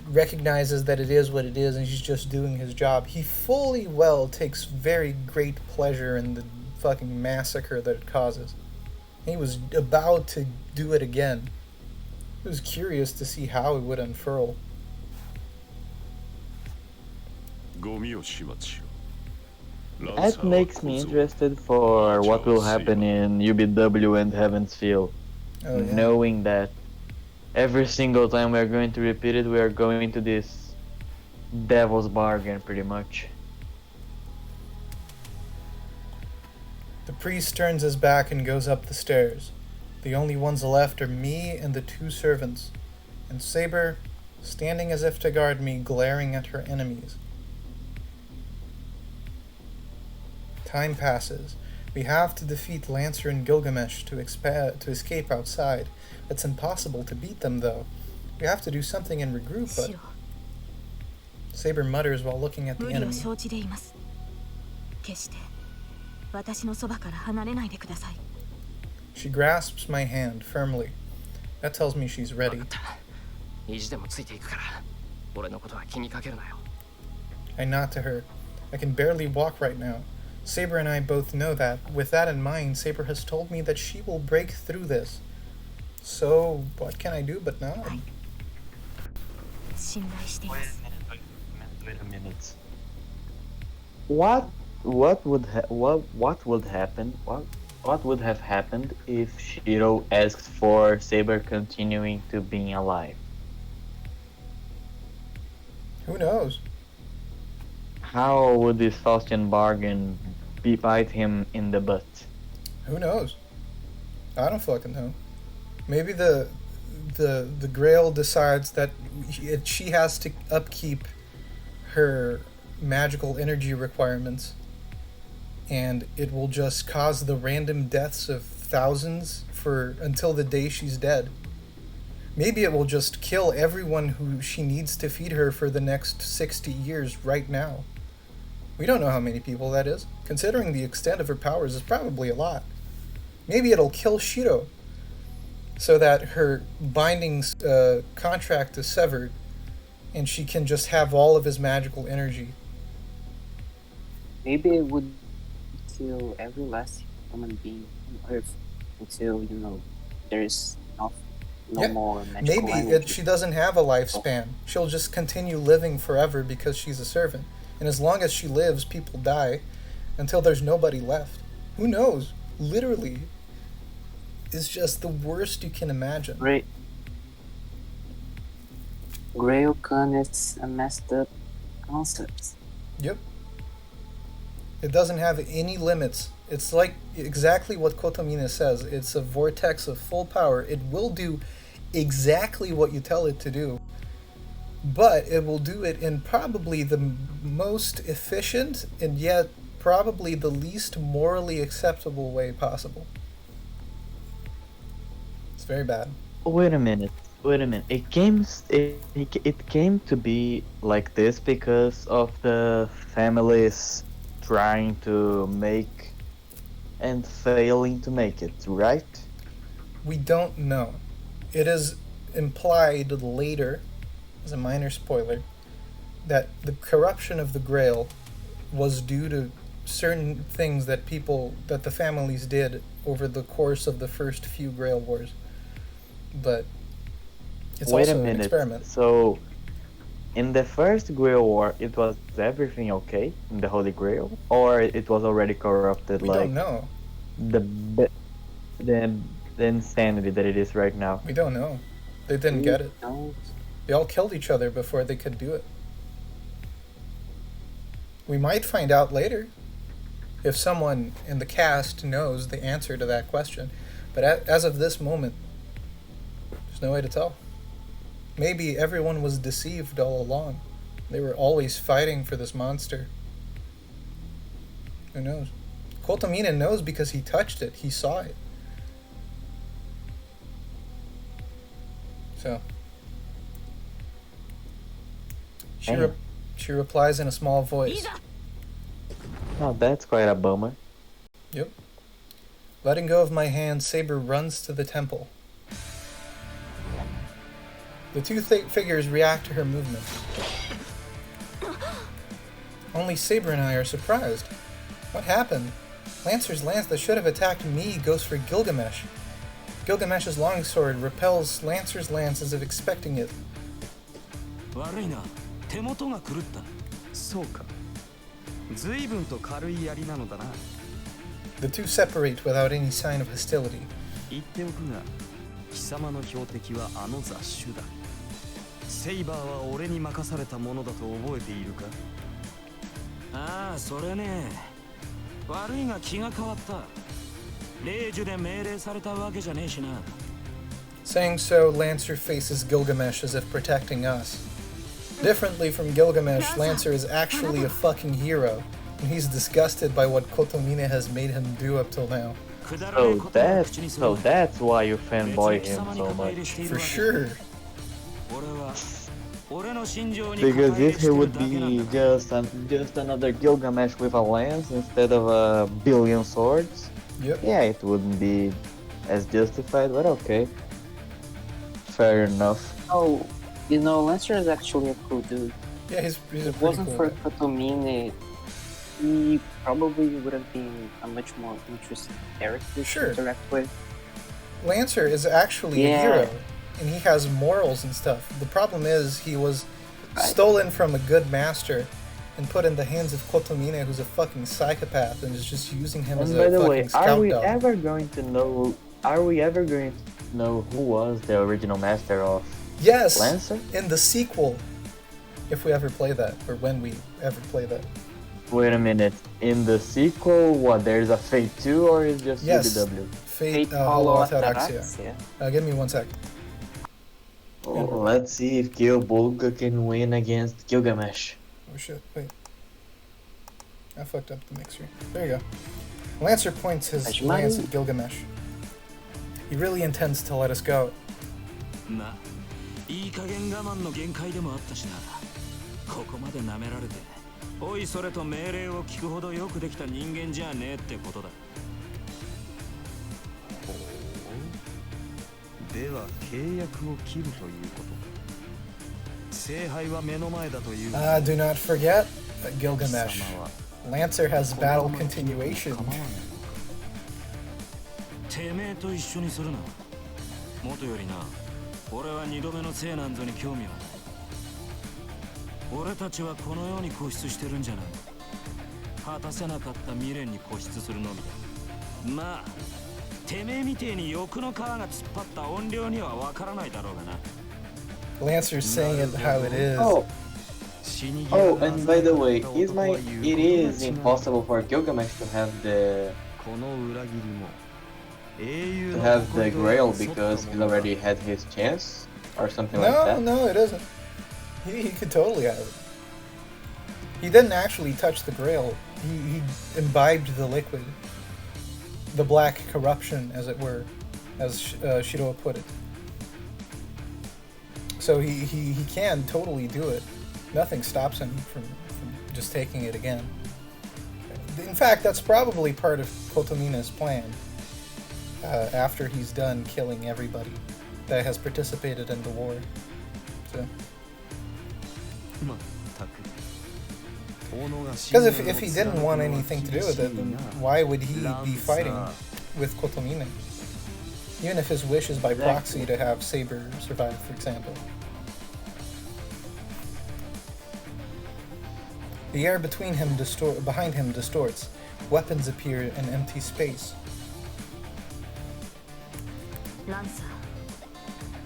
recognizes that it is what it is and he's just doing his job. He fully well takes very great pleasure in the fucking massacre that it causes. He was about to do it again. He was curious to see how it would unfurl. That makes me interested for what will happen in UBW and Heaven's Feel. Oh, yeah. Knowing that every single time we are going to repeat it, we are going to this devil's bargain, pretty much. The priest turns his back and goes up the stairs. The only ones left are me and the two servants, and Saber, standing as if to guard me, glaring at her enemies. Time passes. We have to defeat Lancer and Gilgamesh to escape outside. It's impossible to beat them, though. We have to do something and regroup, but... Saber mutters while looking at the enemy. She grasps my hand firmly. That tells me she's ready. I nod to her. I can barely walk right now. Saber and I both know that. With that in mind, Saber has told me that she will break through this. So, what can I do but nod? Wait a minute. What would have happened if Shiro asked for Saber continuing to being alive? Who knows? How would this Faustian bargain bite him in the butt? Who knows? I don't fucking know. Maybe the Grail decides that she has to upkeep her magical energy requirements, and it will just cause the random deaths of thousands until the day she's dead. Maybe it will just kill everyone who she needs to feed her for the next 60 years right now. We don't know how many people that is. Considering the extent of her powers, it's probably a lot. Maybe it'll kill Shiro, so that her binding contract is severed, and she can just have all of his magical energy. Maybe it would kill every last human being on Earth until, there's no more magical energy. Maybe she doesn't have a lifespan. She'll just continue living forever because she's a servant. And as long as she lives, people die until there's nobody left. Who knows? Literally, it's just the worst you can imagine. Grail Khan is a messed up concepts. Yep. It doesn't have any limits. It's like exactly what Kotomine says. It's a vortex of full power. It will do exactly what you tell it to do, but it will do it in probably the most efficient and yet probably the least morally acceptable way possible. It's very bad. Wait a minute. It came to be like this because of the families trying to make and failing to make it, right? We don't know. It is implied later, as a minor spoiler, that the corruption of the Grail was due to certain things that the families did over the course of the first few Grail Wars. But it's Wait also a minute. an experiment. So, in the first Grail War, it was everything okay in the Holy Grail, or it was already corrupted? We don't know. The insanity that it is right now. We don't know. They didn't get it. No. They all killed each other before they could do it. We might find out later if someone in the cast knows the answer to that question. But as of this moment, there's no way to tell. Maybe everyone was deceived all along. They were always fighting for this monster. Who knows? Kotomine knows because he touched it. He saw it. So she replies in a small voice. Oh, that's quite a bummer. Yep. Letting go of my hand, Saber runs to the temple. The two figures react to her movement. Only Saber and I are surprised. What happened? Lancer's lance that should have attacked me goes for Gilgamesh. Gilgamesh's longsword repels Lancer's lance as if expecting it. 悪いな、手元が狂った。そうか。随分と軽い槍なのだな。The two separate without any sign of hostility. 言っておくが、貴様の標的はあの雑種だ。セイバーは俺に任されたものだと覚えているか？ああ、それね。悪いが気が変わった。霊樹で命令されたわけじゃねえしな。Saying so, Lancer faces Gilgamesh as if protecting us. Differently from Gilgamesh, Lancer is actually a fucking hero, and he's disgusted by what Kotomine has made him do up till now. So that's why you fanboy him so much. For sure. Because if he would be just another Gilgamesh with a lance instead of a billion swords, yep. Yeah, it wouldn't be as justified, but okay. Fair enough. Oh, you know, Lancer is actually a cool dude. Yeah, he's If a it pretty wasn't cool for guy. Kotomine, he probably would have been a much more interesting character Sure. to interact with. Lancer is actually a hero, and he has morals and stuff. The problem is he was stolen from a good master and put in the hands of Kotomine, who's a fucking psychopath and is just using him as a by the fucking way, scout are we dog. ever going to know who was the original master of Yes, Lancer? in the sequel, if we ever play that, or when we ever play that. Wait a minute. In the sequel, what? There's a Fate 2 or is just Yes. UDW? Fate Hollow Ataraxia. Give me 1 sec. Oh, let's see if Gilbulga can win against Gilgamesh. Oh shit, wait. I fucked up the mixer. There you go. Lancer points his lance at Gilgamesh. He really intends to let us go. な、いい加減我慢の限界でもあったしな。ここまで舐められて、おいそれと命令を聞くほどよくできた人間じゃねえってことだ。では契約を切るということか。聖杯は目の前だという。Do not forget Gilgamesh. Lancer has battle continuation. てめえと一緒にするな。もとよりな、俺は二度目の聖なんぞに興味はない。俺たちはこのように固執してるんじゃない。果たせなかった未練に固執するのみだ。まあ、てめえみてえに欲の皮が突っ張った音量にはわからないだろうがな。Lancer's saying it how it is. Oh. Oh, and by the way, it is impossible for Gilgamesh to have the Grail because he's already had his chance or something like that. No, it isn't. He could totally have it. He didn't actually touch the Grail. He imbibed the liquid, the black corruption, as it were, as Shiro put it. So he can totally do it. Nothing stops him from just taking it again. In fact, that's probably part of Kotomina's plan. After he's done killing everybody that has participated in the war. So. Because if he didn't want anything to do with it, then why would he be fighting with Kotomina? Even if his wish is by proxy to have Saber survive, for example. The air between him behind him distorts. Weapons appear in empty space. ランサー、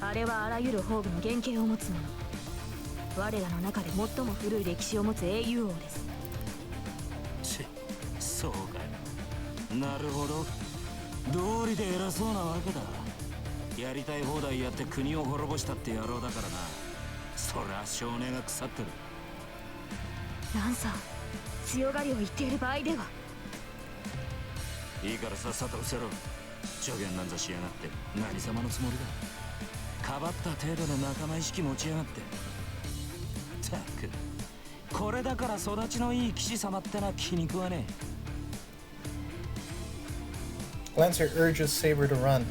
あれはあらゆる宝具の原型を持つもの。我らの中で最も古い歴史を持つ英雄王です。そうかよ。なるほど。道理で偉そうなわけだ。やりたい放題やって国を滅ぼしたって野郎だからな。そりゃ少年が腐ってる。ランサー、強がりを言っている場合では。いいからさっさと失せろ。助言なんざしやがって何様のつもりだ。かばった程度の仲間意識持ちやがって。たく、これだから育ちのいい騎士様ってのは気に食わねえ。Lancer urges Saber to run.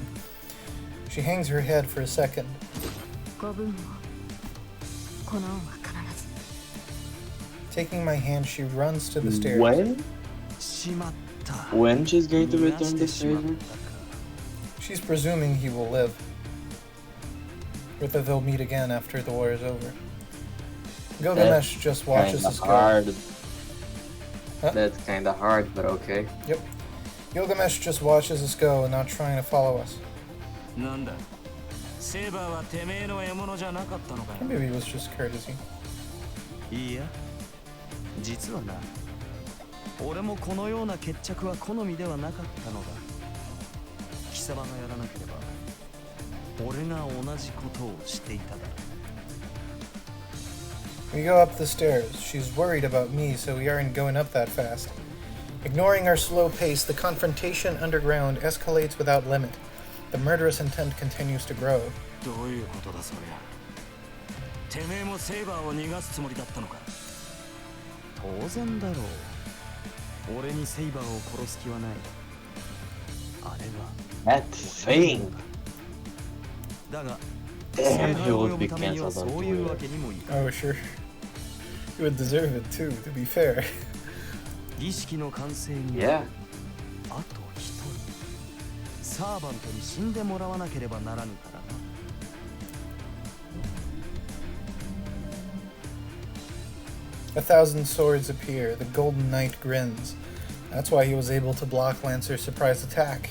She hangs her head for a second. ご分をこの恩は必ず。Taking my hand, she runs to the stairs. When she's going to return the Saber? She's presuming he will live. Or that they'll meet again after the war is over. Gilgamesh just watches us go. Hard. Huh? That's kinda hard, but okay. Yep. Gilgamesh just watches us go, not trying to follow us. Maybe it was just courtesy. いいや、実はな、俺もこのような決着は好みではなかったのだ。貴様がやらなければ、俺が同じことをしていただろう。We go up the stairs. She's worried about me, so we aren't going up that fast. Ignoring our slow pace, the confrontation underground escalates without limit. The murderous intent continues to grow. どういうことだそりゃ。てめえもセイバーを逃がすつもりだったのか。当然だろう。俺にセイバーを殺す気はない。あれは That thing. だが、 Damn, he would be cancelled on Twitter. Oh, sure. You would deserve it too, to be fair. 儀式の完成に Yeah. あと一人サーバントに死んでもらわなければならぬからな。A thousand swords appear. The Golden Knight grins. That's why he was able to block Lancer's surprise attack.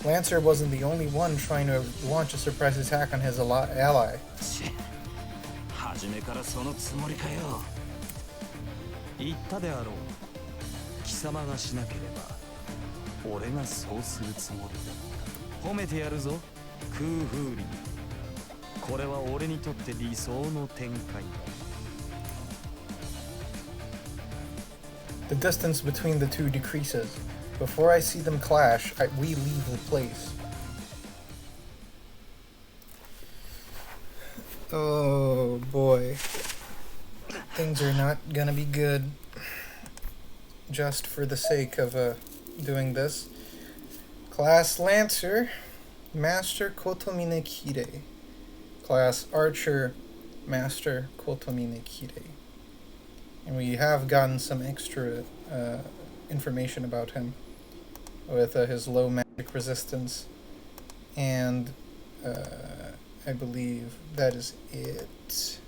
Lancer wasn't the only one trying to launch a surprise attack on his ally. 初めからそのつもりかよ。言ったであろう。貴様がしなければ、俺がそうするつもりだ。褒めてやるぞ、空風林。これは俺にとって理想の展開だ。The distance between the two decreases. Before I see them clash, we leave the place. Oh boy. Things are not gonna be good. Just for the sake of doing this. Class Lancer, Master Kotomine Kire. Class Archer, Master Kotomine Kire. And we have gotten some extra information about him with his low magic resistance, and I believe that is it.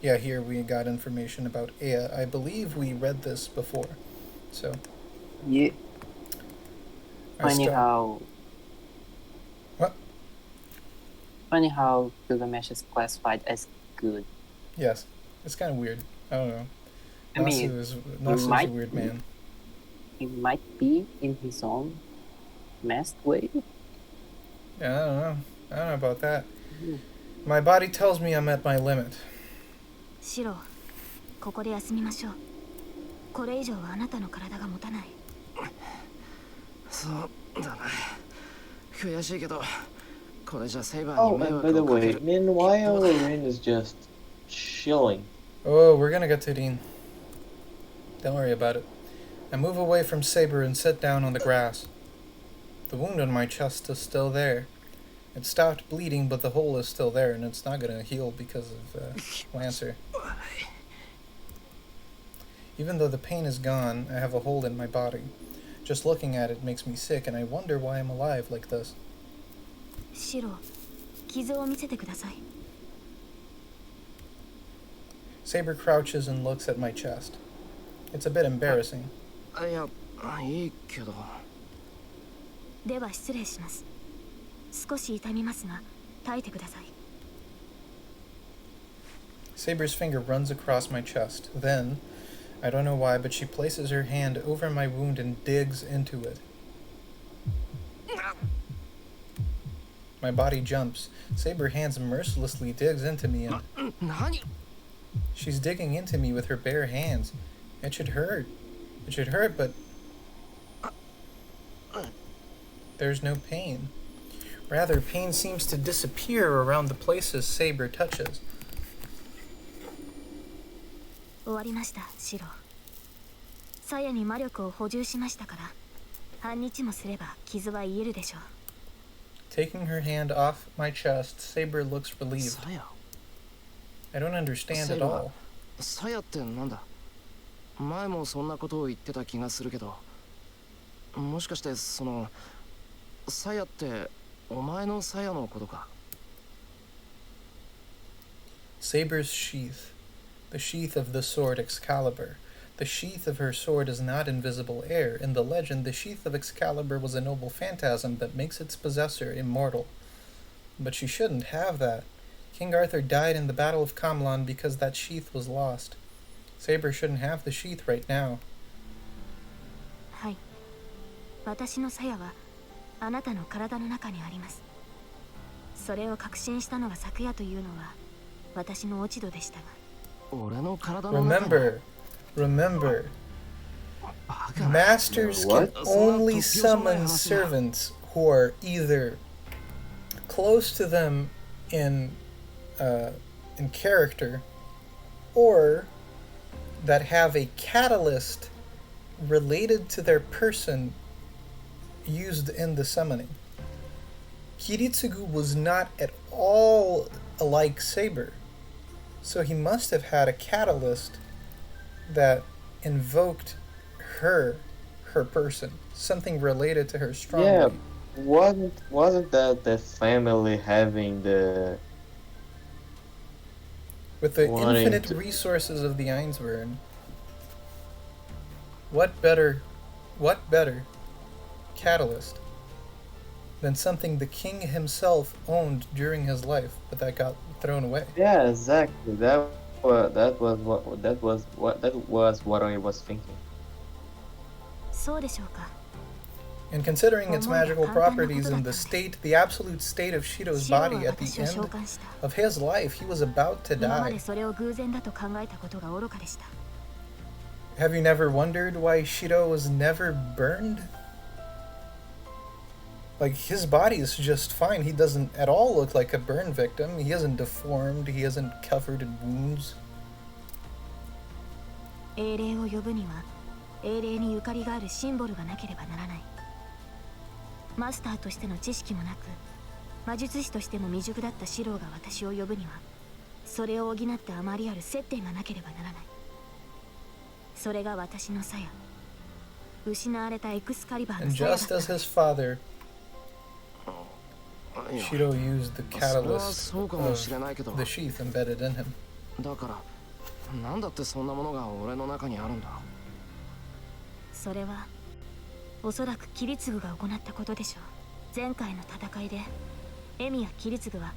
Yeah, here we got information about Ea. I believe we read this before, so. Yeah. Funny how. What? Funny how Gilgamesh is classified as good. Yes, it's kind of weird. I don't know. I mean, Nasu's a might weird man. he might be in his own masked way. Yeah, I don't know. I don't know about that. My body tells me I'm at my limit. シロ、ここで休みましょう。これ以上はあなたの体が持たない。そうだな。悔しいけど、これじゃセイバー Oh, に迷 and 惑 by the をかけ way, る。 meanwhile, Rin is just chilling. Oh, we're gonna get to Dean. Don't worry about it. I move away from Saber and sit down on the grass. The wound on my chest is still there. It stopped bleeding, but the hole is still there, and it's not gonna heal because of Lancer. Even though the pain is gone, I have a hole in my body. Just looking at it makes me sick, and I wonder why I'm alive like this. シロ、傷を見せてください。 Saber crouches and looks at my chest. It's a bit embarrassing. いや、いいけど。では失礼します。少し痛みますが、耐えてください。 Saber's finger runs across my chest. Then, I don't know why, but she places her hand over my wound and digs into it. My body jumps. Saber hands mercilessly digs into me and... She's digging into me with her bare hands. It should hurt. It should hurt, but... There's no pain. Rather, pain seems to disappear around the places Saber touches. 終わりました、シロ。鞘に魔力を補充しましたから、半日もすれば傷は癒えるでしょう。 Taking her hand off my chest, Saber looks relieved. I don't understand at all. 鞘ってなんだ？前もそんなことを言ってた気がするけど、もしかしてその鞘ってお前の鞘のことか？ Saber's sheath. The sheath of the sword Excalibur. The sheath of her sword is not invisible air. In the legend, the sheath of Excalibur was a noble phantasm that makes its possessor immortal. But she shouldn't have that. King Arthur died in the Battle of Camelon because that sheath was lost. Saber shouldn't have the sheath right now. はい。私の鞘はあなたの体の中にあります。それを確信したのが昨夜というのは私の落ち度でしたが。 Remember, masters can only summon servants who are either close to them in character, or that have a catalyst related to their person used in the summoning. Kiritsugu was not at all like Saber. So he must have had a catalyst that invoked her person, something related to her strongly. Yeah, wasn't that the family having the... With the infinite resources of the Ainsburn, what better catalyst than something the king himself owned during his life, but that got thrown away? Yeah, exactly. That was what I was thinking. そうでしょうか。 And considering its magical properties and the absolute state of Shiro's body at the end of his life, he was about to die. Have you never wondered why Shiro was never burned? Like, his body is just fine. He doesn't at all look like a burn victim. He isn't deformed. He isn't covered in wounds. 英霊を呼ぶには英霊にゆかりがあるシンボルがなければならない。マスターとしての知識もなく、魔術師としても未熟だったシローが私を呼ぶには、それを補ってあまりある接点がなければならない。それが私の鞘。失われたエクスカリバーの鞘だった。 And just as his father, Shiro used the catalyst of the sheath embedded in him. だからなんだってそんなものが俺の中にあるんだ。それはおそらくキリツグが行ったことでしょう。前回の戦いでエミやキリツグは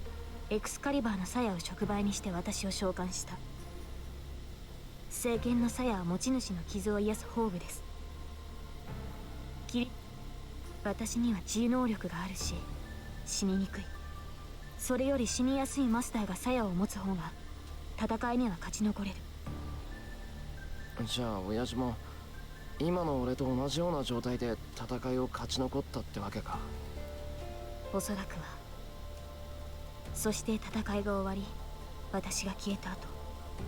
エクスカリバーの鞘を触媒にして私を召喚した。聖剣の鞘は持ち主の傷を癒す宝具です。私には治癒能力があるし、死ににくい。それより死にやすいマスターが鞘を持つ方が戦いには勝ち残れる。じゃあ親父も今の俺と同じような状態で戦いを勝ち残ったってわけか。おそらくは。そして戦いが終わり、私が消えた後、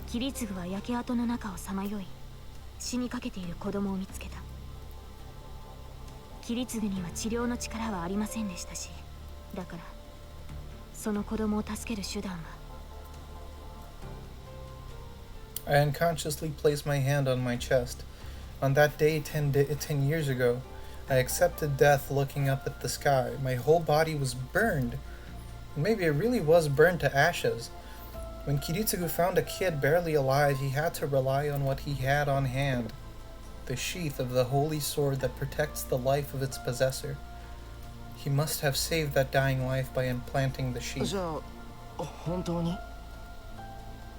キリツグは焼け跡の中をさまよい、死にかけている子供を見つけた。キリツグには治療の力はありませんでしたし、だからその子供を助ける手段は。 I unconsciously placed my hand on my chest. On that day 10 years ago, I accepted death looking up at the sky. My whole body was burned. Maybe it really was burned to ashes. When Kiritsugu found a kid barely alive, he had to rely on what he had on hand. The sheath of the holy sword that protects the life of its possessor. He must have saved that dying life by implanting the sheath. じゃあ本当に？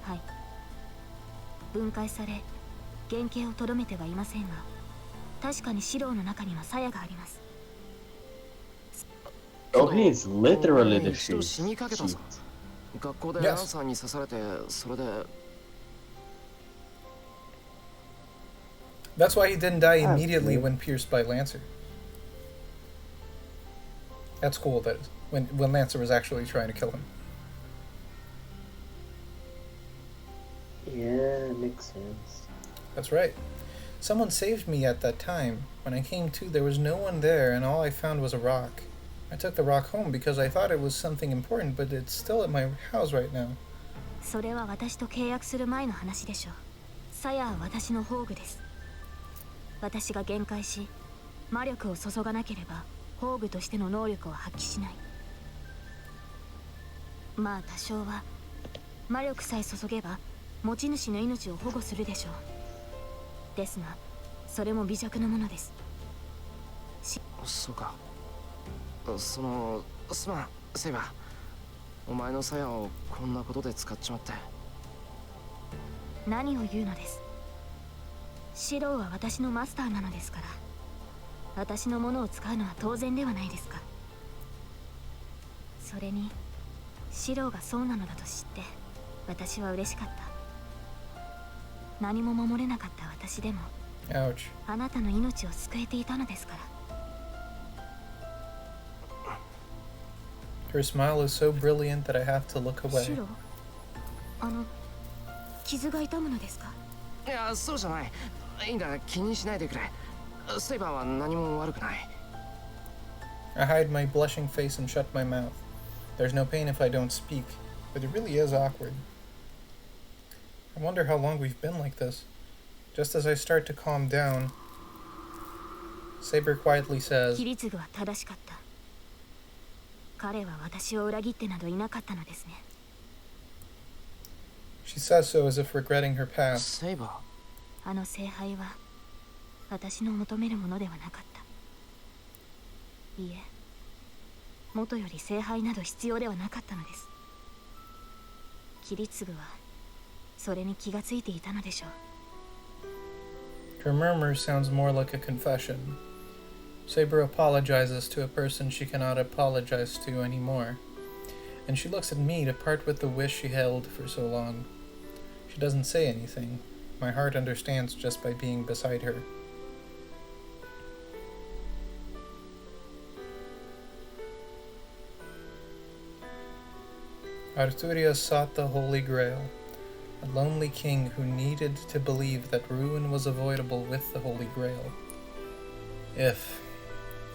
はい。分解され、原型をとどめてはいませんが、確かに四郎の中には鞘があります。Oh, he is literally the 一度死にかけたぞ。学校でランサーに刺されて、それで。That's why he didn't die immediately when pierced by Lancer. That's cool, that is. When Lancer was actually trying to kill him. Yeah, makes sense. That's right. Someone saved me at that time. When I came to, there was no one there, and all I found was a rock. I took the rock home because I thought it was something important, but it's still at my house right now. それは私と契約する前の話でしょう。鞘は私の宝具です。私が限界し、魔力を注がなければ宝具としての能力を発揮しない。まあ多少は魔力さえ注げば持ち主の命を保護するでしょう。ですが、それも微弱なものです。そうか。すまん、セイバー。お前の鞘をこんなことで使っちまって。何を言うのです。シローは私のマスターなのですから、私のものを使うのは当然ではないですか。それにシローがそうなのだと知って私は嬉しかった。何も守れなかった私でも Ouch. あなたの命を救えていたのですから。 Her smile is so brilliant that I have to look away. シロー、傷が痛むのですか？いや、そうじゃない。いいんだ、気にしないでくれ。セイバーは何も悪くない。I hide my blushing face and shut my mouth. There's no pain if I don't speak, but it really is awkward. I wonder how long we've been like this. Just as I start to calm down, Saber quietly says, キリツグは正しかった。彼は私を裏切ってなどいなかったのですね。 She says so as if regretting her past. セイバー。あの聖杯は私の求めるものではなかった。いいえ、元より聖杯など必要ではなかったのです。キリツグはそれに気がついていたのでしょう。 Her murmur sounds more like a confession. Saber apologizes to a person she cannot apologize to anymore, and she looks at me to part with the wish she held for so long. She doesn't say anything. My heart understands just by being beside her. Arturius sought the Holy Grail, a lonely king who needed to believe that ruin was avoidable with the Holy Grail.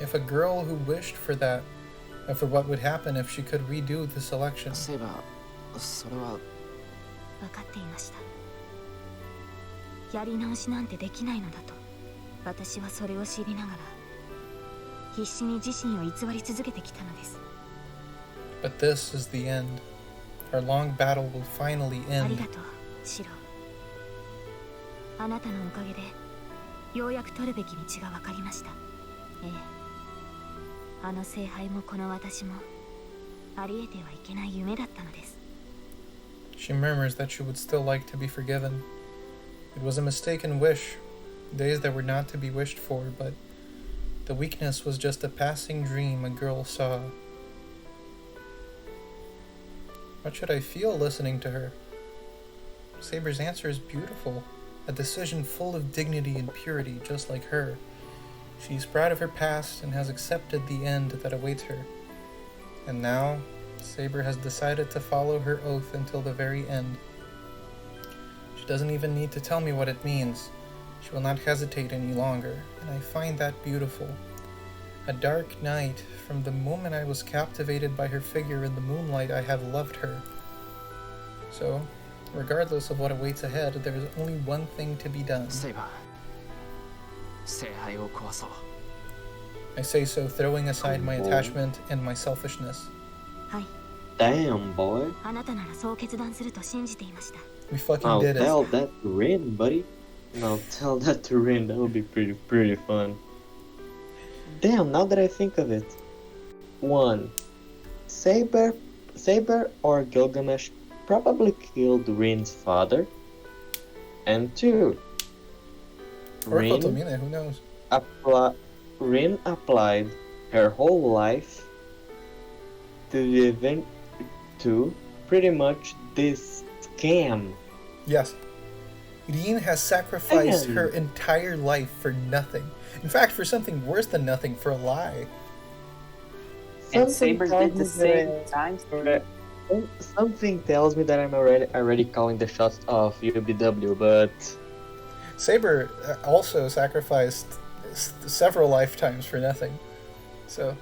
If a girl who wished for that, for what would happen if she could redo the selection. セイバー、それは。分かっていました。やり直しなんてできないのだと。私はそれを知りながら必死に自身を偽り続けてきたのです。 But this is the end. Our long battle will finally あり end. がとう、シロ。あなたのおかげでようやく取るべき道が分かりました。ええ。あの聖杯もこの私もあり得てはいけない夢だったのです。 She murmurs that she would still like to be forgiven. It was a mistaken wish, days that were not to be wished for, but the weakness was just a passing dream a girl saw. What should I feel listening to her? Saber's answer is beautiful, a decision full of dignity and purity, just like her. She's proud of her past and has accepted the end that awaits her. And now, Saber has decided to follow her oath until the very end. She doesn't even need to tell me what it means. She will not hesitate any longer, and I find that beautiful. A dark night, from the moment I was captivated by her figure in the moonlight, I have loved her. So, regardless of what awaits ahead, there is only one thing to be done. Saber. 聖杯を壊そう。 I say so, throwing aside my attachment and my selfishness. はい。 Damn, boy. あなたならそう決断すると信じていました。 We fucking Now did tell it. that to Rin, buddy. Now tell that to Rin. That would be pretty fun. Damn, now that I think of it. 1. Saber or Gilgamesh probably killed Rin's father. And 2. Or Kotomine, who knows? Rin applied her whole life to pretty much this scam. Yes. Rin has sacrificed her entire life for nothing. In fact, for something worse than nothing, for a lie. And Saber did the same time. Something tells me that I'm already calling the shots of UBW, but Saber also sacrificed several lifetimes for nothing. So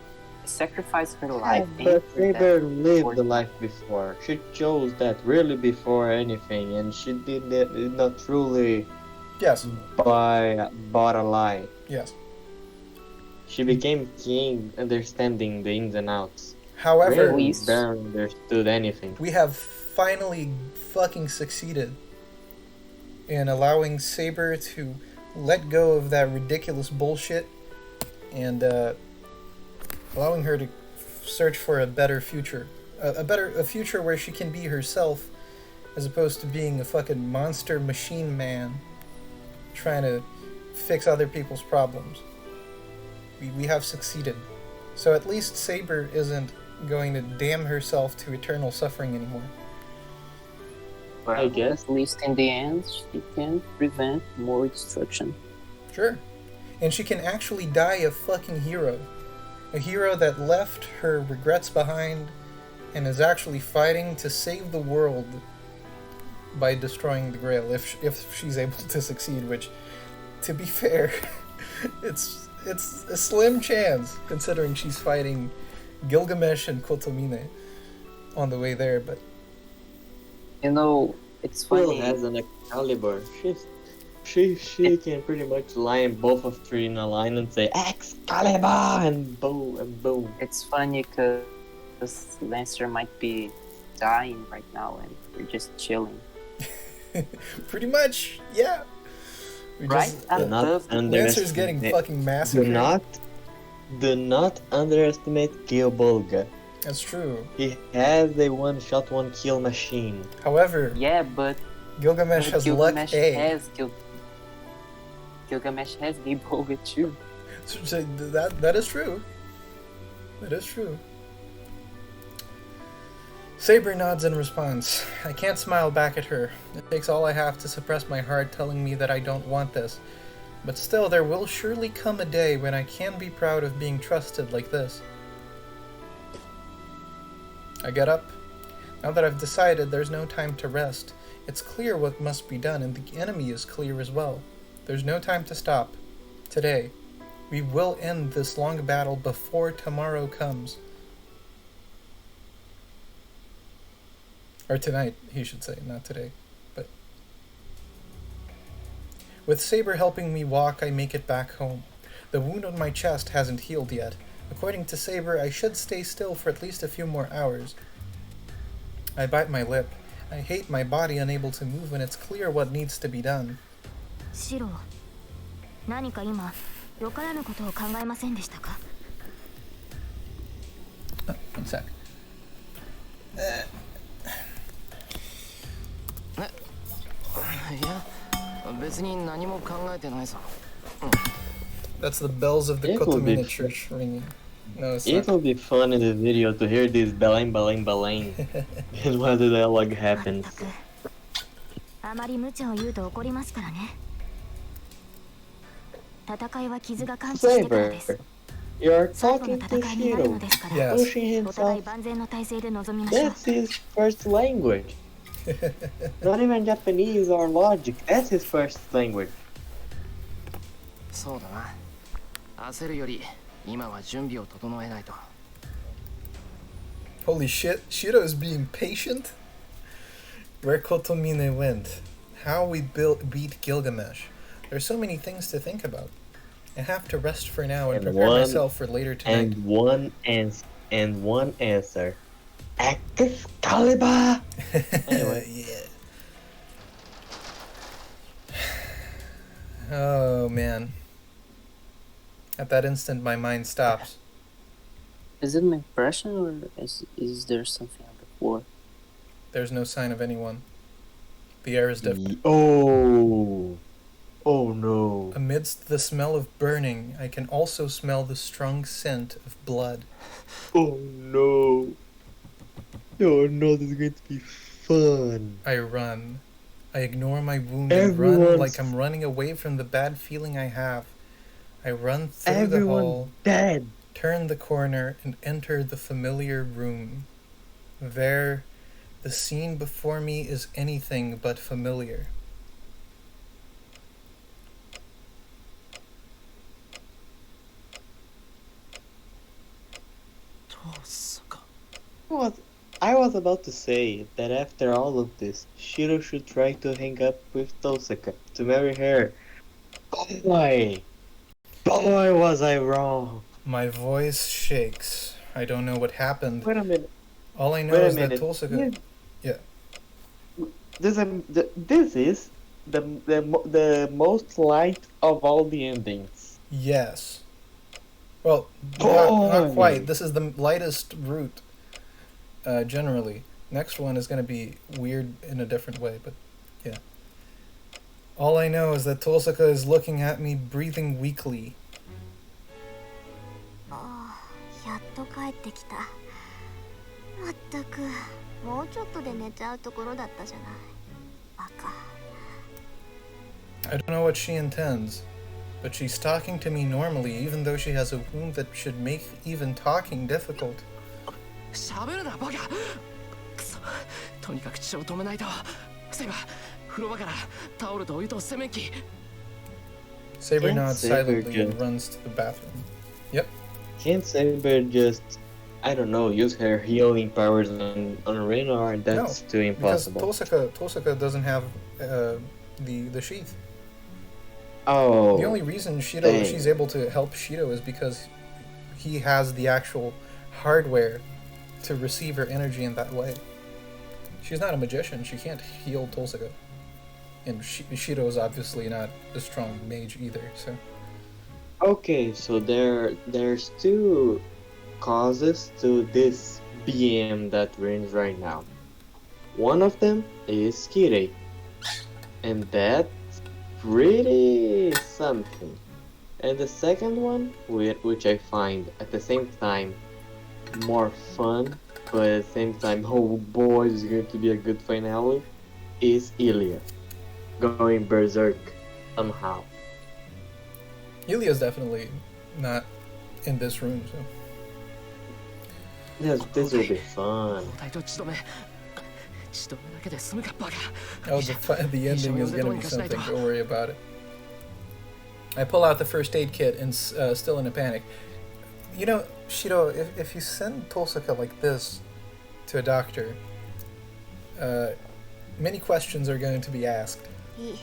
Sacrificed her life. but Saber lived the life before. She chose that really before anything, and she did not truly yes, bought a lie. yes. She became king, understanding the ins and outs. However, Rarely barely understood anything. we have finally fucking succeeded in allowing Saber to let go of that ridiculous bullshit and allowing her to search for a better future. A future where she can be herself as opposed to being a fucking monster machine man trying to fix other people's problems. We have succeeded. So at least Saber isn't going to damn herself to eternal suffering anymore. Well, I guess. at least in the end, she can prevent more destruction. Sure. And she can actually die a fucking hero. A hero that left her regrets behind and is actually fighting to save the world by destroying the Grail, if she's able to succeed, which, to be fair, it's a slim chance, considering she's fighting Gilgamesh and Kotomine on the way there, but... You know, it's Still funny. has an Excalibur. She can pretty much line both of three in a line and say Excalibur and boom and boom. It's funny because Lancer might be dying right now and we're just chilling. Pretty much, yeah. We Right? Lancer's getting fucking massacred. Do not underestimate Gilbolga. That's true. He has a one-shot, one-kill machine. However, Yeah, but Gilgamesh has luck A. Gilgamesh has Gilbolga too. So that is true. That is true. Saber nods in response. I can't smile back at her. It takes all I have to suppress my heart telling me that I don't want this. But still, there will surely come a day when I can be proud of being trusted like this. I get up. Now that I've decided, there's no time to rest. It's clear what must be done, and the enemy is clear as well. There's no time to stop. Today, we will end this long battle before tomorrow comes. Or tonight, he should say, not today. But with Saber helping me walk, I make it back home. The wound on my chest hasn't healed yet. According to Saber, I should stay still for at least a few more hours. I bite my lip. I hate my body unable to move when it's clear what needs to be done. シロ、何か今よからぬことを考えませんでしたか? One sec. 別に何も考えてないさ。 That's the bells of the It will be Kotomine church ringing. No, it's It not. will be fun in the video to hear this balang balang balang and when the dialogue happens. あまり無茶を言うと怒りますからね。戦いは傷が完治してからです。 Saber, you're 最後の talking to 戦いになるの Shiro, ですから、 Yes. pushing お互い himself. 万全の体制で臨みましょう。 That's his first language. Not even Japanese or logic. That's his first language. そうだな。焦るより今は準備を整えないと。 Holy shit, Shiro is being patient? Where Kotomine went. How we beat Gilgamesh. There's so many things to think about. I have to rest for now and prepare myself for later tonight. And one answer. Excalibur! Anyway. Yeah. Oh man. At that instant my mind stops. Is it my impression or is there something before? There's no sign of anyone. The air is different. Oh no. Amidst the smell of burning, I can also smell the strong scent of blood. Oh no. Oh no, this is going to be fun. I run. I ignore my wound and run like I'm running away from the bad feeling I have. I run through the hall, dead. turn the corner, and enter the familiar room. There, the scene before me is anything but familiar. I was about to say that after all of this, Shiro should try to hang up with Tosaka to marry her. Boy, was I wrong. My voice shakes. I don't know what happened. Wait a minute. All I know is that Tosaka... Yeah. This is the most light of all the endings. Yes. Well, not quite. This is the lightest route, generally. Next one is going to be weird in a different way, but yeah. All I know is that Tosaka is looking at me, breathing weakly. やっと帰ってきた。まったく、もうちょっとで寝ちゃうところだったじゃない。バカ。I don't know what she intends, but she's talking to me normally, even though she has a wound that should make even talking difficult. 喋るなバカ。くそ。とにかく血を止めないと。セイバー、風呂場からタオルとお湯と洗面器。 Saber nods silently and runs to the bathroom. Yep. Can't Saber just, I don't know, use her healing powers on Rena, or that's too impossible? Because Tosaka doesn't have the sheath. Oh. The only reason she's able to help Shiro is because he has the actual hardware to receive her energy in that way. She's not a magician. She can't heal Tosaka. And Shiro is obviously not a strong mage either, so... Okay, so there's two causes to this BM that reigns right now. One of them is CXLII, and that's pretty something. And the second one, which I find at the same time more fun, but at the same time, oh boy, this is going to be a good finale, is Ilya going berserk somehow. Ilya's definitely not in this room, so... Yes, this will be fun. Oh, the ending is gonna be something, don't worry about it. I pull out the first aid kit and still in a panic. You know, Shiro, if you send Tosaka like this to a doctor, many questions are going to be asked. いい。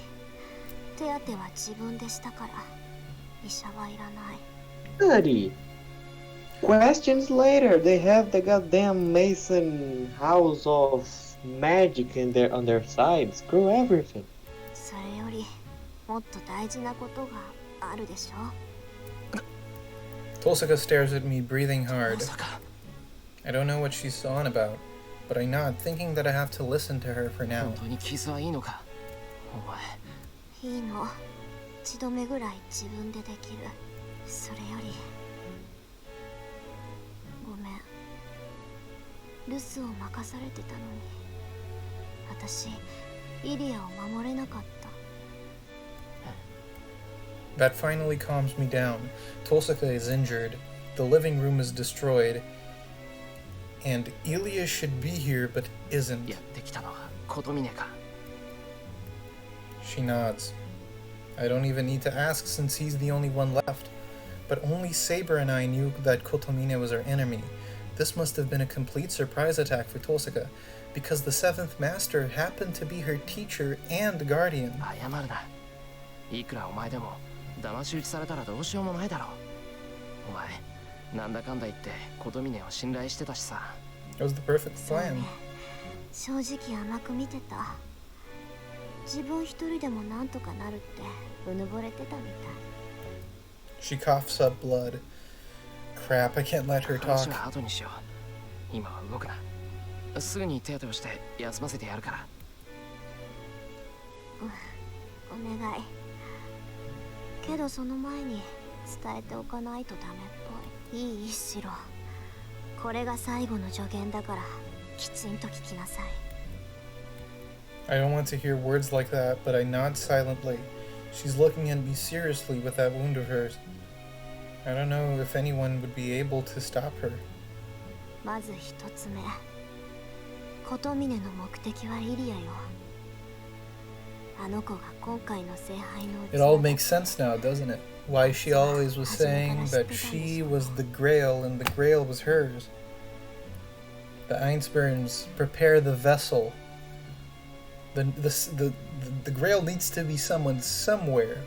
手当ては自分でしたから。医者はいらない。Buddy. Questions later. They have the goddamn Mason house of magic on their side. Screw everything. それよりもっと大事なことがあるでしょ。Tosaka stares at me, breathing hard. I don't know what she's on about, but I nod, thinking that I have to listen to her for now. 本当に傷はいいのか。お前。いいの。一度目ぐらい自分でできる。それよりごめん。留守を任されてたのに私イリアを守れなかった。 That finally calms me down. Tolsaka is injured, the living room is destroyed, and Ilya should be here but isn't. やってきたのは琴峰か。 She nods. I don't even need to ask since he's the only one left. But only Saber and I knew that Kotomine was our enemy. This must have been a complete surprise attack for Tolsaka, because the 7th Master happened to be her teacher and guardian. 謝るな。いくらお前でも騙し討ちされたらどうしようもないだろう。お前なんだかんだ言って琴峰を信頼してたしさ。 It was the perfect そうね plan. 正直甘く見てた。自分一人でもなんとかなるってうぬぼれてたみたい。 She coughs up blood. Crap, I can't let her 話 talk. は後にしよう。今は動くな。すぐに手当てをして休ませてやるから。お願い。けどその前に伝えておかないとダメっぽい。いいシロ。これが最後の助言だからきちんと聞きなさい。 I don't want to hear words like that, but I nod silently. She's looking at me seriously with that wound of hers. I don't know if anyone would be able to stop her. まず一つ目。琴峰の目的はイリアよ。あの子が今回の聖杯の It all makes sense now, doesn't it? Why she always was saying that she was the Grail and the Grail was hers. The Einsburns prepare the vessel. The Grail needs to be summoned somewhere.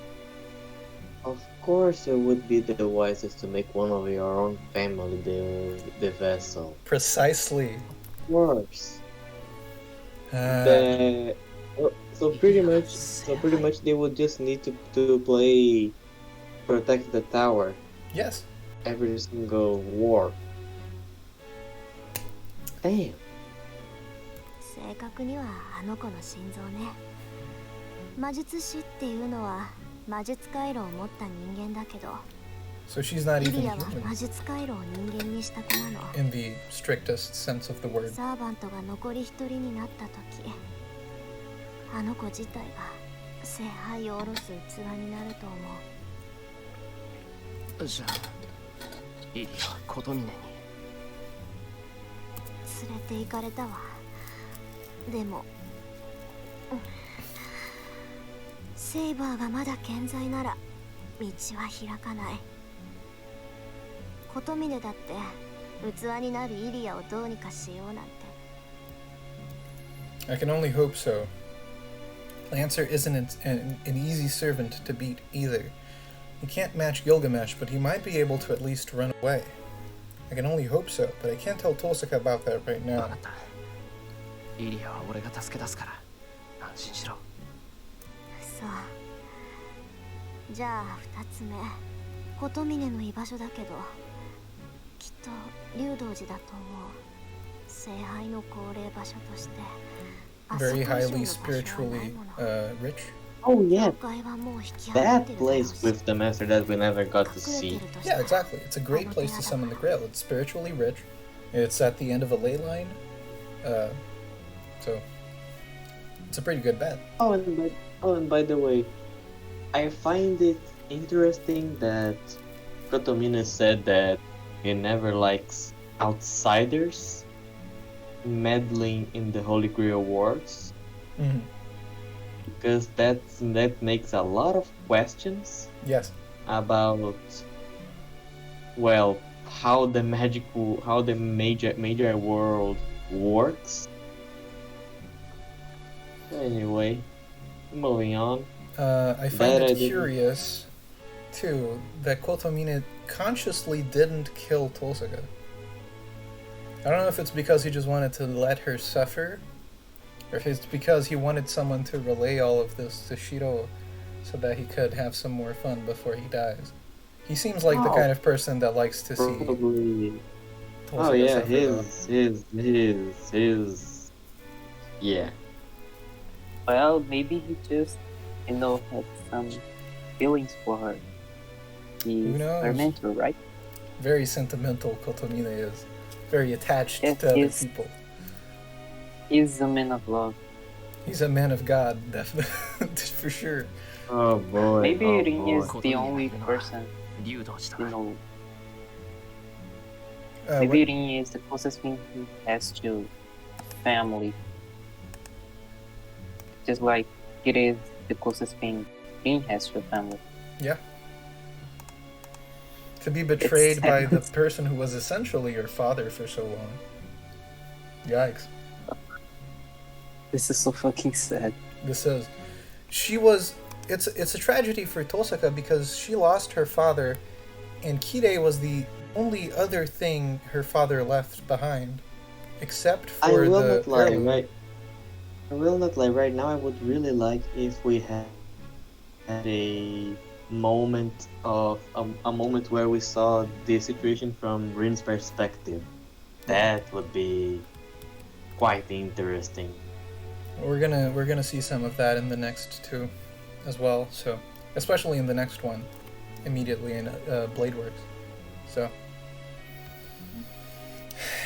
Of course, it would be the wisest to make one of your own family the vessel. Precisely. Of course. So pretty much they would just need to play protect the tower Yes. every single war. Damn. 正確にはあの子の心臓ね。魔術師っていうのは魔術回路を持った人間だけど、 So she's not イ even リアは魔 human 術回路を人間にした子なの。 in the strictest sense of the word. サーバントが残り一人になった時、あの子自体が聖杯を下ろす器になると思う。じゃあイリアは琴峰に。連れて行かれたわ。でも、セイバーがまだ健在なら道は開かない。琴峰だって器になるイリアをどうにかしようなんて。 I can only hope so. Lancer isn't an easy servant to beat either. He can't match Gilgamesh, but he might be able to at least run away. I can only hope so, but I can't tell Tolsaka about that right 分 now. かった。イリアは俺が助け出すから安心しろ。そう。じゃあ二つ目。琴峰の居場所だけど、きっと竜道寺だと思う。聖杯の高齢場所として。 Very highly spiritually rich. Oh yeah, that place with the master that we never got to see. Yeah, exactly. It's a great place to summon the Grail. It's spiritually rich. It's at the end of a ley line. So it's a pretty good bet. Oh, and by the way, I find it interesting that Kotomine said that he never likes outsiders meddling in the Holy Grail Wars. Mm-hmm. Because that makes a lot of questions. Yes. About, well, how the major world works. Anyway, moving on. I find it curious too that Kotomine consciously didn't kill Tolsaka. I don't know if it's because he just wanted to let her suffer, or if it's because he wanted someone to relay all of this to Shiro so that he could have some more fun before he dies. He seems like the kind of person that likes to see Probably. Tolsaka Oh yeah, suffer. his yeah. Well, maybe he just had some feelings for her. He's knows? her mentor, right? Very sentimental, Kotomine is. Very attached Yes, to other he's- people. He's a man of love. He's a man of God, definitely, for sure. Oh boy. Maybe oh Rin boy. is the only person, 竜道した。 you know. Uh, Maybe what- Rin is the closest thing he has to family. Just like it is the closest thing Rin has to family. Yeah. To be betrayed by the sad. person who was essentially your father for so long. Yikes. This is so fucking sad. This is. She was. It's a tragedy for Tosaka because she lost her father, and Kide was the only other thing her father left behind, except I for will the not lie, heirloom. right? I will not lie. Right now, I would really like if we had a moment of a moment where we saw the situation from Rin's perspective. That would be quite interesting. We're gonna see some of that in the next two, as well. So, especially in the next one, immediately in Bladeworks. So,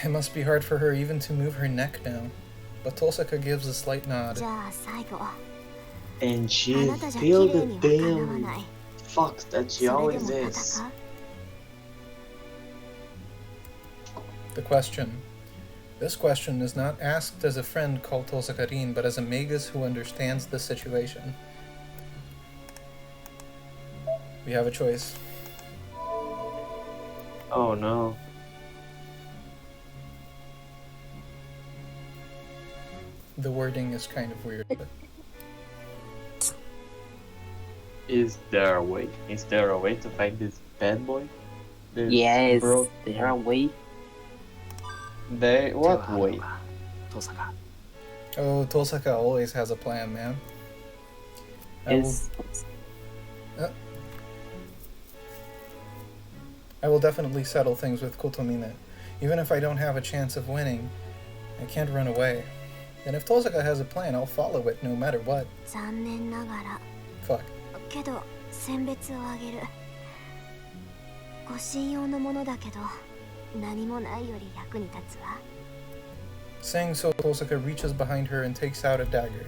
it must be hard for her even to move her neck now. But Tosaka gives a slight nod. じゃあ最後、あ And she's なたじゃ綺 still 麗 the にはかなわ damn ない。 fox that そ she れで always も is. 戦う？ The question. This question is not asked as a friend called Tosaka-rin, but as a magus who understands the situation. We have a choice. Oh no. The wording is kind of weird, but Is there a way? Is there a way to fight this bad boy? This Yes, broke- there are way. They what way? トサカ。 oh, Tosaka always has a plan, man. Is I will definitely settle things with Kotomine. Even if I don't have a chance of winning, I can't run away. And if Tosaka has a plan, I'll follow it no matter what. 残念ながら。 Fuck. けど選別をあげる。ご信用のものだけど、何もないより役に立つわ。 Saying so, Tosaka reaches behind her and takes out a dagger.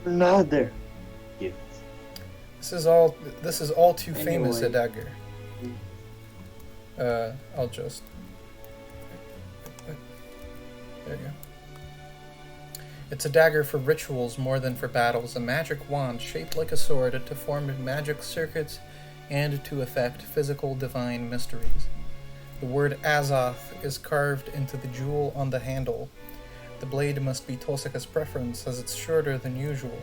Another gift. This is all too famous a Anyway. dagger. I'll just... There you go. It's a dagger for rituals more than for battles, a magic wand shaped like a sword to form magic circuits and to effect physical divine mysteries. The word Azoth is carved into the jewel on the handle. The blade must be Tosaka's preference as it's shorter than usual.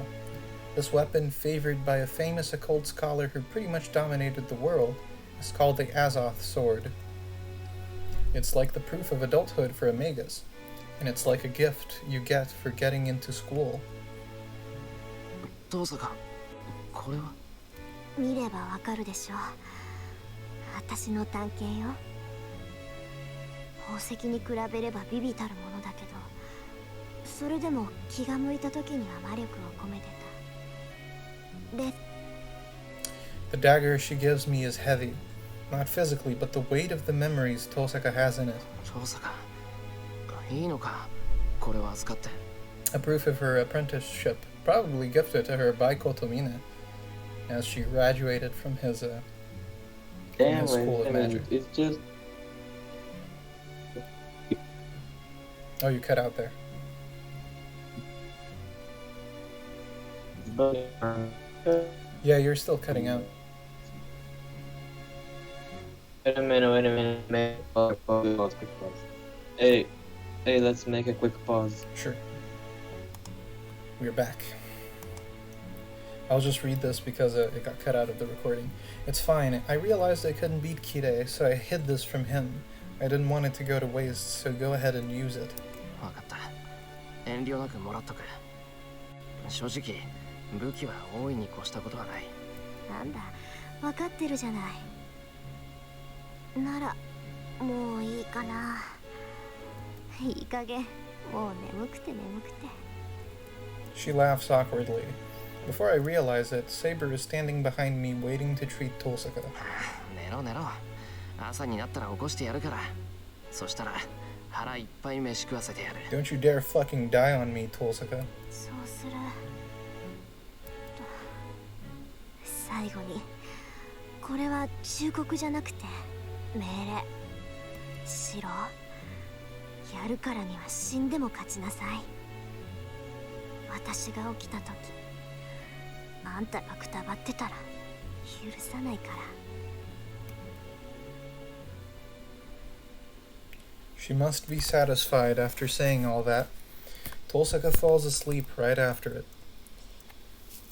This weapon, favored by a famous occult scholar who pretty much dominated the world, is called the Azoth sword. It's like the proof of adulthood for a magus, and it's like a gift you get for getting into school. トサカ。これは。見ればわかるでしょう。私の探検よ。宝石に比べれば微々たるものだけど、それでも気が向いた時には魔力を込めてた。で、 The dagger she gives me is heavy, not physically, but the weight of the memories Tosaka has in it. トサカ。いいのか。これは預かって。 A proof of her apprenticeship, probably gifted to her by Kotomine, as she graduated from his Damn, School of I mean, Magic. it's just Oh, you cut out there. Yeah, you're still cutting out. Wait a minute. Quick pause. Hey, let's make a quick pause. Sure. We're back. I'll just read this because it got cut out of the recording. It's fine. I realized I couldn't beat Kide, so I hid this from him. I didn't want it to go to waste, so go ahead and use it. わかった。遠慮なくもらっとく。正直、武器は大いに越したことはない。なんだ、わかってるじゃない。なら、もういいかな。いい加減、もう眠くて眠くて。 She laughs awkwardly. Before I realize it, Saber is standing behind me waiting to treat Tosaka. 寝ろ寝ろ。朝になったら起こしてやるから。そしたら腹いっぱい飯食わせてやる。 Don't you dare fucking die on me, Tosaka. そうする。最後に、これは忠告じゃなくて命令。しろ。やるからには死んでも勝ちなさい。私が起きた時、あんたがくたばってたら許さないから。She must be satisfied after saying all that. Tosaka falls asleep right after it.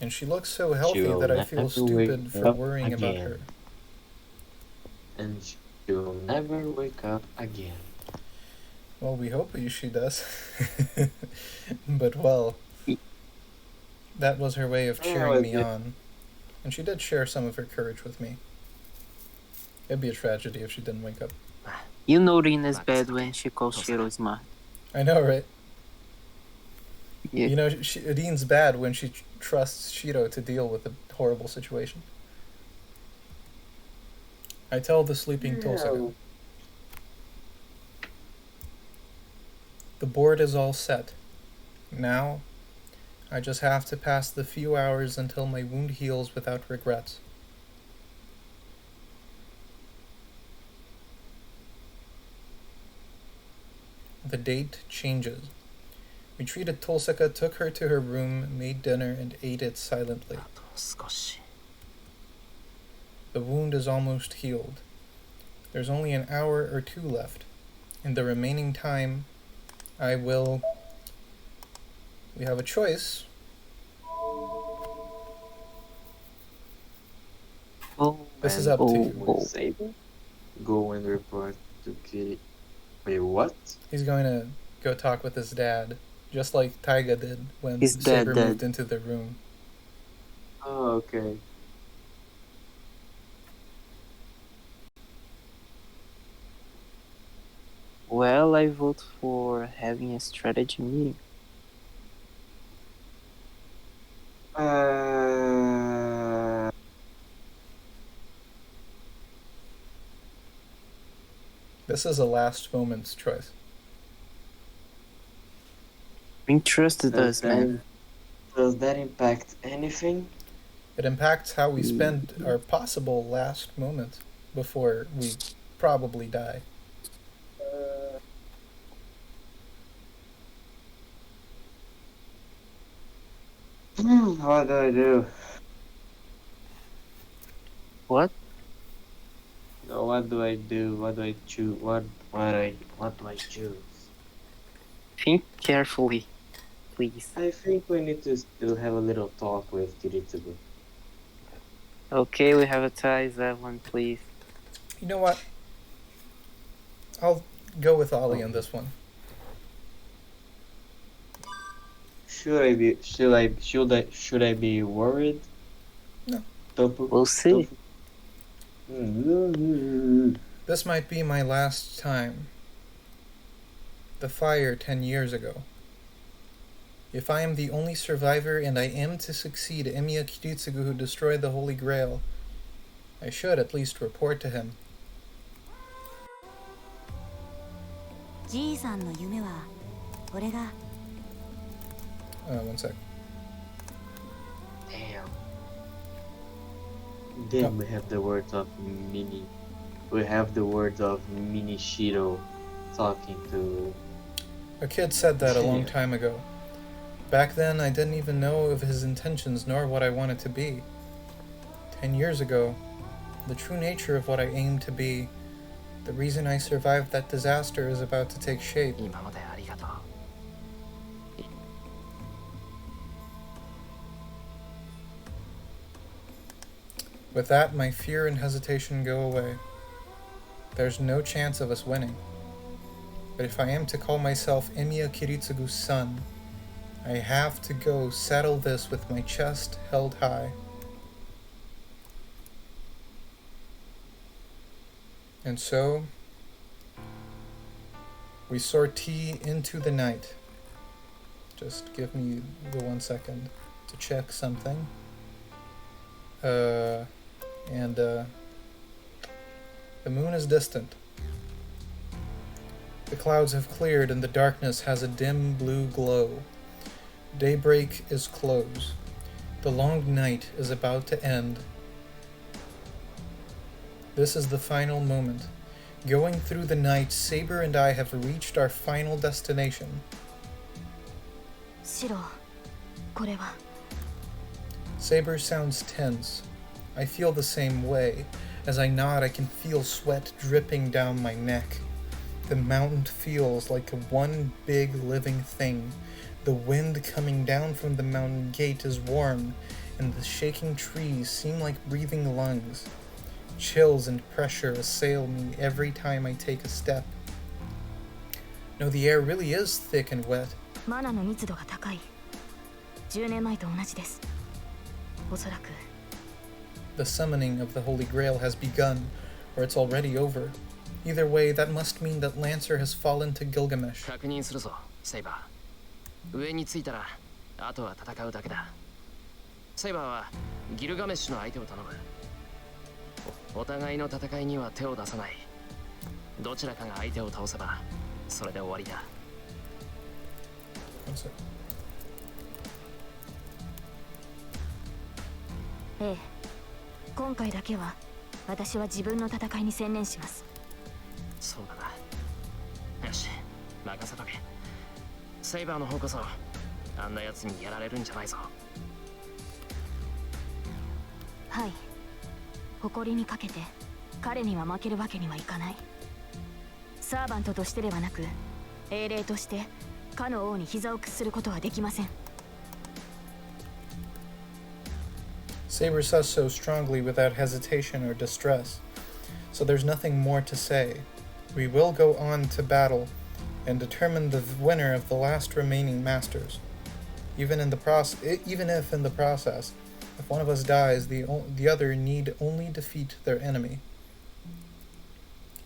And she looks so healthy She'll that I feel never stupid wake for up worrying about again. her. And she'll never wake up again. Well, we hope she does. But, well, that was her way of cheering me on. And she did share some of her courage with me. It'd be a tragedy if she didn't wake up. You know Rina's bad when she calls Shiro smart. I know, right? Yeah. You know, Dean's bad when she trusts Shiro to deal with a horrible situation. I tell the sleeping Tosaka. The board is all set. Now, I just have to pass the few hours until my wound heals without regrets. The date changes. We treated Tosaka, took her to her room, made dinner, and ate it silently. The wound is almost healed. There's only an hour or two left. In the remaining time, I will... We have a choice. This is up to you. Saber? Go and report to Kitty. Wait, what? He's going to go talk with his dad, just like Taiga did when His dad Saber dead. moved into the room. Oh, okay. Well, I vote for having a strategy meeting. This is a last moment's choice. Bring trust to us, man. Does that impact anything? It impacts how we spend our possible last moments before we probably die. What do I do? What? No, what do I do? What do I choose? What do I choose? Think carefully, please. I think we need to still have a little talk with Kiritsugu. Okay, we have a tie, Zevlen, please. You know what? I'll go with Olly on this one. Should I be worried? No. We'll see. This might be my last time. The fire 10 years ago. If I am the only survivor and I am to succeed Emiya Kiritsugu who destroyed the Holy Grail, I should at least report to him. じいさんの夢は俺が One sec. Then we have the words of Mini Shiro talking to... A kid said that a long time ago. Back then, I didn't even know of his intentions nor what I wanted to be. 10 years ago, the true nature of what I aimed to be, the reason I survived that disaster is about to take shape. With that, my fear and hesitation go away. There's no chance of us winning. But if I am to call myself Emiya Kiritsugu's son, I have to go settle this with my chest held high. And so, we sortie into the night. Just give me the 1 second to check something. And the moon is distant. The clouds have cleared and the darkness has a dim blue glow. Daybreak is close. The long night is about to end. This is the final moment. Going through the night, Saber and I have reached our final destination. Shiro, これは Saber sounds tense. I feel the same way. As I nod, I can feel sweat dripping down my neck. The mountain feels like one big living thing. The wind coming down from the mountain gate is warm, and the shaking trees seem like breathing lungs. Chills and pressure assail me every time I take a step. No, the air really is thick and wet. マナの密度が高い。10年前と同じです。おそらく The summoning of the Holy Grail has begun, or it's already over. Either way, that must mean that Lancer has fallen to Gilgamesh. 確認するぞ、セイバー。上に着いたら、あとは戦うだけだ。セイバーはギルガメッシュの相手を頼む。お互いの戦いには手を出さない。どちらかが相手を倒せば、それで終わりだ。One sec. ええ、今回だけは私は自分の戦いに専念します。そうだな。よし、任せとけ。セイバーの方こそ、あんな奴にやられるんじゃないぞ。はい。誇りにかけて彼には負けるわけにはいかない。サーバントとしてではなく、英霊としてかの王に膝を屈することはできません。Saber says so strongly without hesitation or distress, so there's nothing more to say. We will go on to battle and determine the winner of the last remaining masters. Even if in the process, if one of us dies, the other need only defeat their enemy.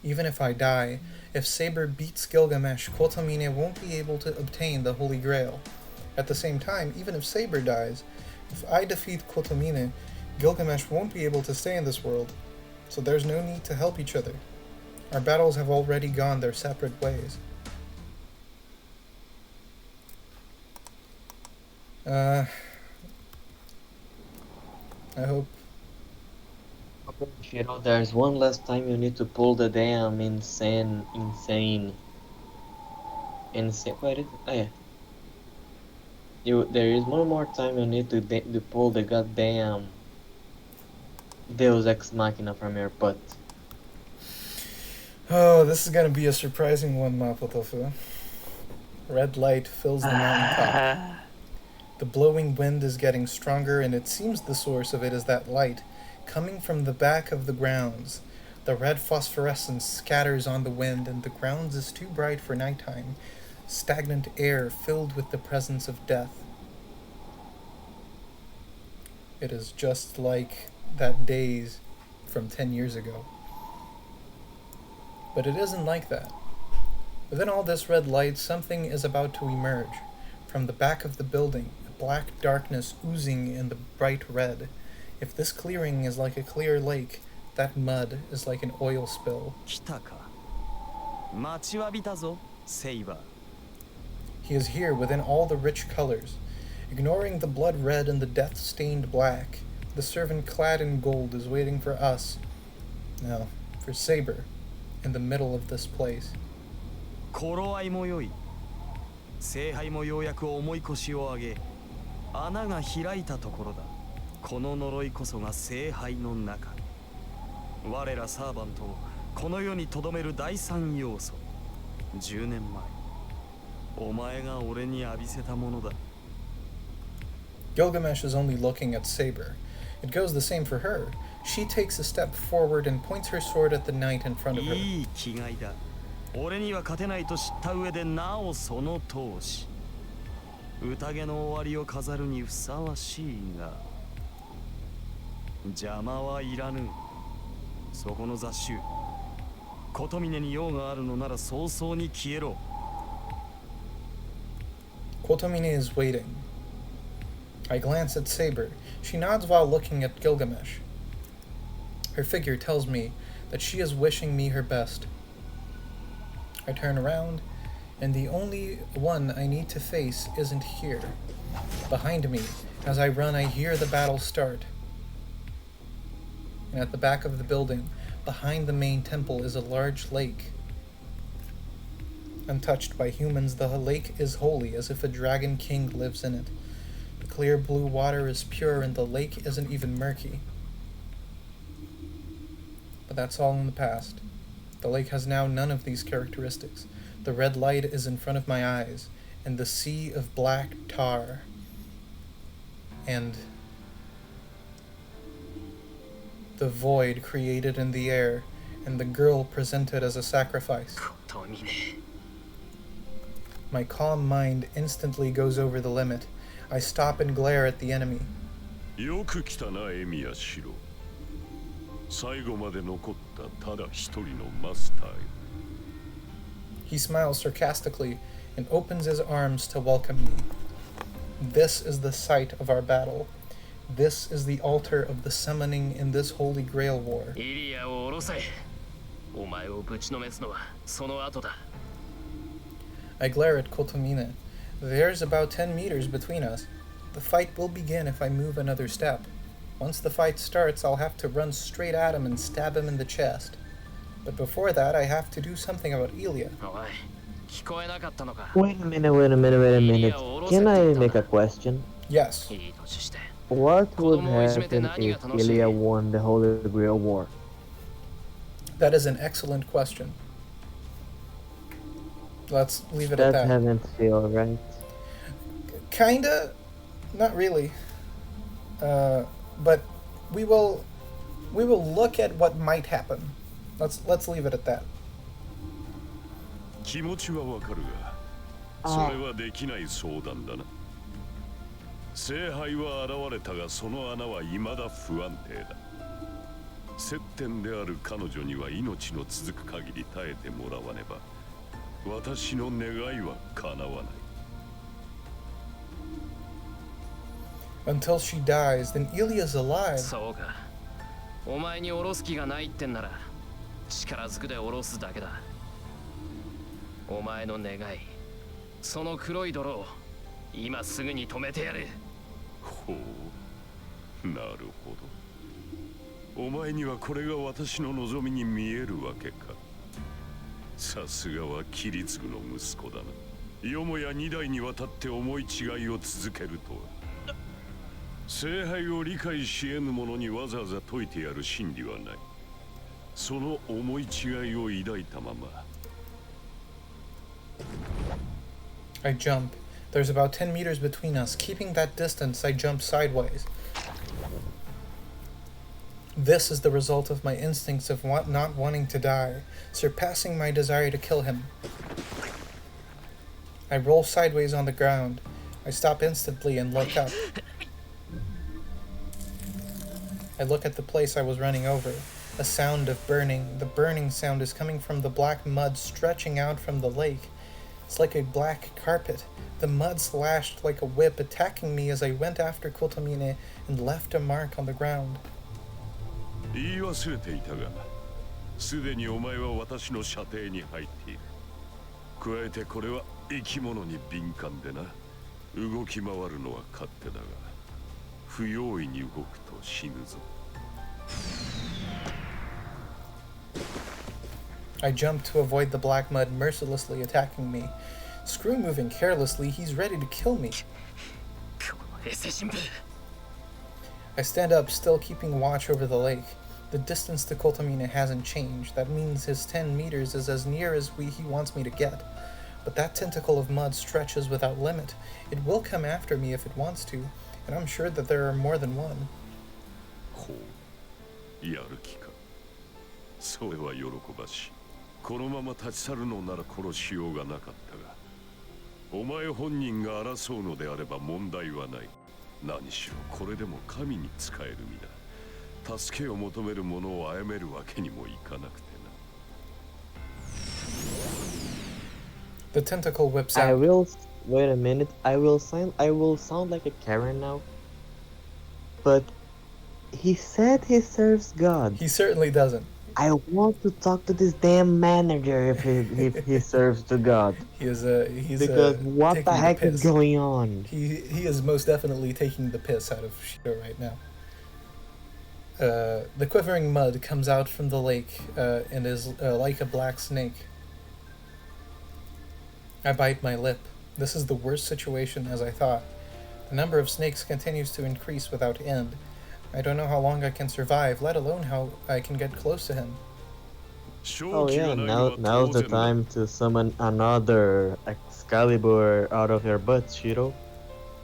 Even if I die, if Saber beats Gilgamesh, Kotomine won't be able to obtain the Holy Grail. At the same time, even if Saber dies, if I defeat Kotomine, Gilgamesh won't be able to stay in this world, so there's no need to help each other. Our battles have already gone their separate ways. I hope... Shiro, there's one last time you need to pull the damn insane... What is it? Oh yeah. There is one more time you need to pull the goddamn Deus Ex Machina from your butt. Oh, this is gonna be a surprising one, Mapo Tofu. Red light fills the mountaintop. The blowing wind is getting stronger, and it seems the source of it is that light, coming from the back of the grounds. The red phosphorescence scatters on the wind, and the grounds is too bright for nighttime. Stagnant air filled with the presence of death. It is just like that days from 10 years ago. But it isn't like that. Within all this red light, something is about to emerge. From the back of the building, a black darkness oozing in the bright red. If this clearing is like a clear lake, that mud is like an oil spill. 来たか。待ちわびたぞ、セイバー。 He is here within all the rich colors. Ignoring the blood red and the death-stained black, the servant clad in gold is waiting for us. No, for Saber, in the middle of this place. 頃合いも良い。聖杯もようやく重い腰を上げ、穴が開いたところだ。この呪いこそが聖杯の中。我らサーバントをこの世に留める第三要素。10年前。 お前が俺に浴びせたものだ。 Gilgamesh is only looking at Saber. It goes the same for her. She takes a step forward and points her sword at the knight in front of her. いい気概だ。俺には勝てないと知った上でなおその闘志。宴の終わりを飾るにふさわしいが。邪魔はいらぬ。そこの雑種。琴峰に用があるのなら早々に消えろ。 Kotomine is waiting. I glance at Saber. She nods while looking at Gilgamesh. Her figure tells me that she is wishing me her best. I turn around, and the only one I need to face isn't here. Behind me, as I run, I hear the battle start. And at the back of the building, behind the main temple, is a large lake. Untouched by humans, the lake is holy, as if a dragon king lives in it. The clear blue water is pure, and the lake isn't even murky. But that's all in the past. The lake has now none of these characteristics. The red light is in front of my eyes, and the sea of black tar. And the void created in the air, and the girl presented as a sacrifice. My calm mind instantly goes over the limit. I stop and glare at the enemy. よく来たな、エミヤシロ。最後まで残ったただ一人のマスターよ。He smiles sarcastically and opens his arms to welcome me. This is the site of our battle. This is the altar of the summoning in this holy Grail war. イリアを下ろせ。お前をぶちのめすのはその後だ。I glare at Kotomine. There's about 10 meters between us. The fight will begin if I move another step. Once the fight starts, I'll have to run straight at him and stab him in the chest. But before that, I have to do something about Ilya. Wait a minute. Can I make a question? Yes. What would happen if Ilya won the Holy Grail War? That is an excellent question. Let's leave it at that. That doesn't feel right. Kinda, not really. But we will look at what might happen. Let's leave it at that. 気持ちはわかるが、それはできない相談だな。聖杯は現れたが、その穴は未だ不安定だ。接点である彼女には命の続く限り耐えてもらわねば、私の願いは叶わない。Until she dies, then Ilya's alive. そうか。お前に下ろす気がないってんなら、力ずくで下ろすだけだ。お前の願い、その黒い泥を今すぐに止めてやる。ほう、なるほど。お前にはこれが私の望みに見えるわけか。さすがはキリツグの息子だな。よもや2代にわたって思い違いを続けるとは。聖杯を理解し得ぬ者にわざわざ説いてやる真理はない。その思い違いを抱いたまま。I jump. There's about 10 meters between us. Keeping that distance, I jump sideways. This is the result of my instincts of not wanting to die, surpassing my desire to kill him. I roll sideways on the ground. I stop instantly and look up. I look at the place I was running over. A sound of burning. The burning sound is coming from the black mud stretching out from the lake. It's like a black carpet. The mud slashed like a whip, attacking me as I went after Kotomine and left a mark on the ground. 言い忘れていたが、すでにお前は私の射程に入っている。加えてこれは生き物に敏感でな。動き回るのは勝手だが、不用意に動くと死ぬぞ。I jump to avoid the black mud mercilessly attacking me. Screw moving carelessly, he's ready to kill me. I stand up, still keeping watch over the lake. The distance to Kotomine hasn't changed. That means his 10 meters is as near as he wants me to get. But that tentacle of mud stretches without limit. It will come after me if it wants to, and I'm sure that there are more than one. ほう、やる気か。それは喜ばしい。このまま立ち去るのなら殺しようがなかったが、お前本人が争うのであれば問題はない。何しろこれでも神に仕える身だ。助けを求める者を殺めるわけにもいかなくてな。The tentacle whips I out. will wait a minute. I will sound like a Karen now. but he said he serves God. He certainly doesn't. I want to talk to this damn manager if he serves to God. He's Because what taking the heck is piss. going on? He is most definitely taking the piss out of Shiro right now. The quivering mud comes out from the lake and is like a black snake. I bite my lip. This is the worst situation as I thought. The number of snakes continues to increase without end. I don't know how long I can survive, let alone how I can get close to him. Oh yeah, now's the time to summon another Excalibur out of your butt, Shiro.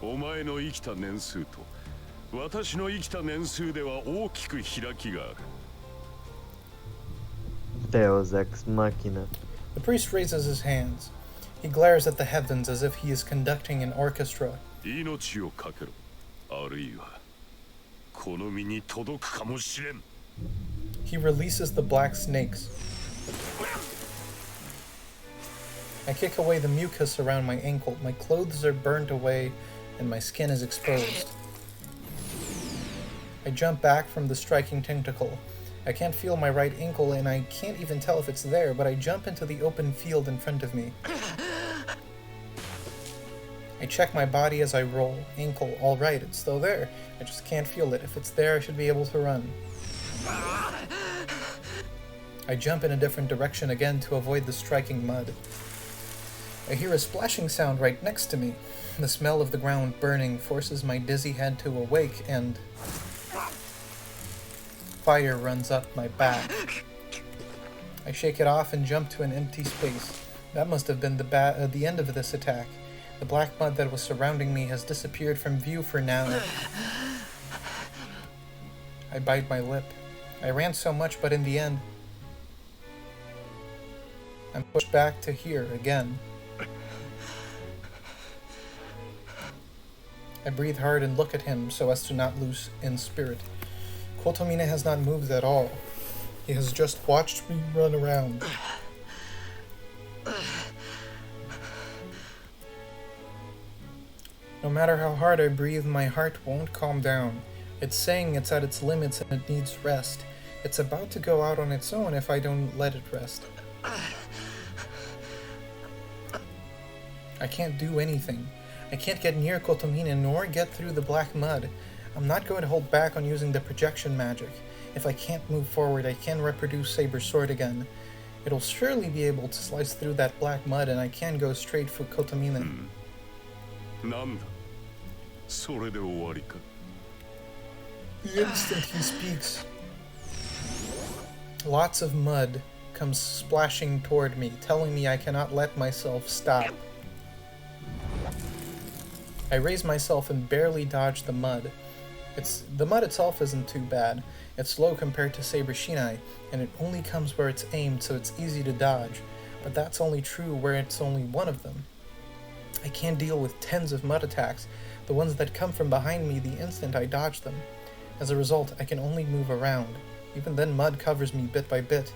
お前の生きた年数と私の生きた年数では大きく開きがある。 Deus Ex Machina. The priest raises his hands. He glares at the heavens as if he is conducting an orchestra. 命をかけろ。あるいはこの身に届くかもしれん。 He releases the black snakes. I kick away the mucus around my ankle. My clothes are burned away and my skin is exposed. I jump back from the striking tentacle. I can't feel my right ankle and I can't even tell if it's there, but I jump into the open field in front of me. I check my body as I roll. Ankle, all right, it's still there. I just can't feel it. If it's there, I should be able to run. I jump in a different direction again to avoid the striking mud. I hear a splashing sound right next to me. The smell of the ground burning forces my dizzy head to awake and... fire runs up my back. I shake it off and jump to an empty space. That must have been the end of this attack. The black mud that was surrounding me has disappeared from view for now. I bite my lip. I ran so much, but in the end, I'm pushed back to here again. I breathe hard and look at him so as to not lose in spirit. Kotomine has not moved at all. He has just watched me run around. No matter how hard I breathe, my heart won't calm down. It's saying it's at its limits and it needs rest. It's about to go out on its own if I don't let it rest. I can't do anything. I can't get near Kotomine nor get through the black mud. I'm not going to hold back on using the projection magic. If I can't move forward, I can reproduce Saber's sword again. It'll surely be able to slice through that black mud and I can go straight for Kotomine. なんだそれで終わりか The instant he speaks, lots of mud comes splashing toward me, telling me I cannot let myself stop. I raise myself and barely dodge the mud. The mud itself isn't too bad. It's slow compared to Saber Shinai, and it only comes where it's aimed, so it's easy to dodge. But that's only true where it's only one of them. I can't deal with tens of mud attacks, the ones that come from behind me the instant I dodge them. As a result, I can only move around. Even then, mud covers me bit by bit.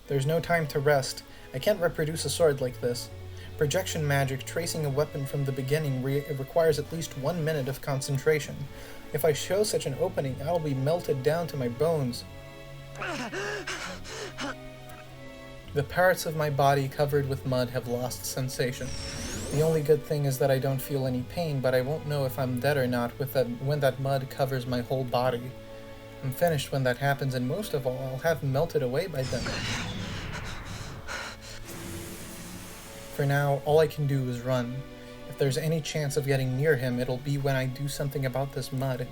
There's no time to rest. I can't reproduce a sword like this. Projection magic tracing a weapon from the beginning requires at least 1 minute of concentration. If I show such an opening, I'll be melted down to my bones. The parts of my body covered with mud have lost sensation. The only good thing is that I don't feel any pain, but I won't know if I'm dead or not when that mud covers my whole body. I'm finished when that happens, and most of all, I'll have melted away by then. For now, all I can do is run. If there's any chance of getting near him, it'll be when I do something about this mud.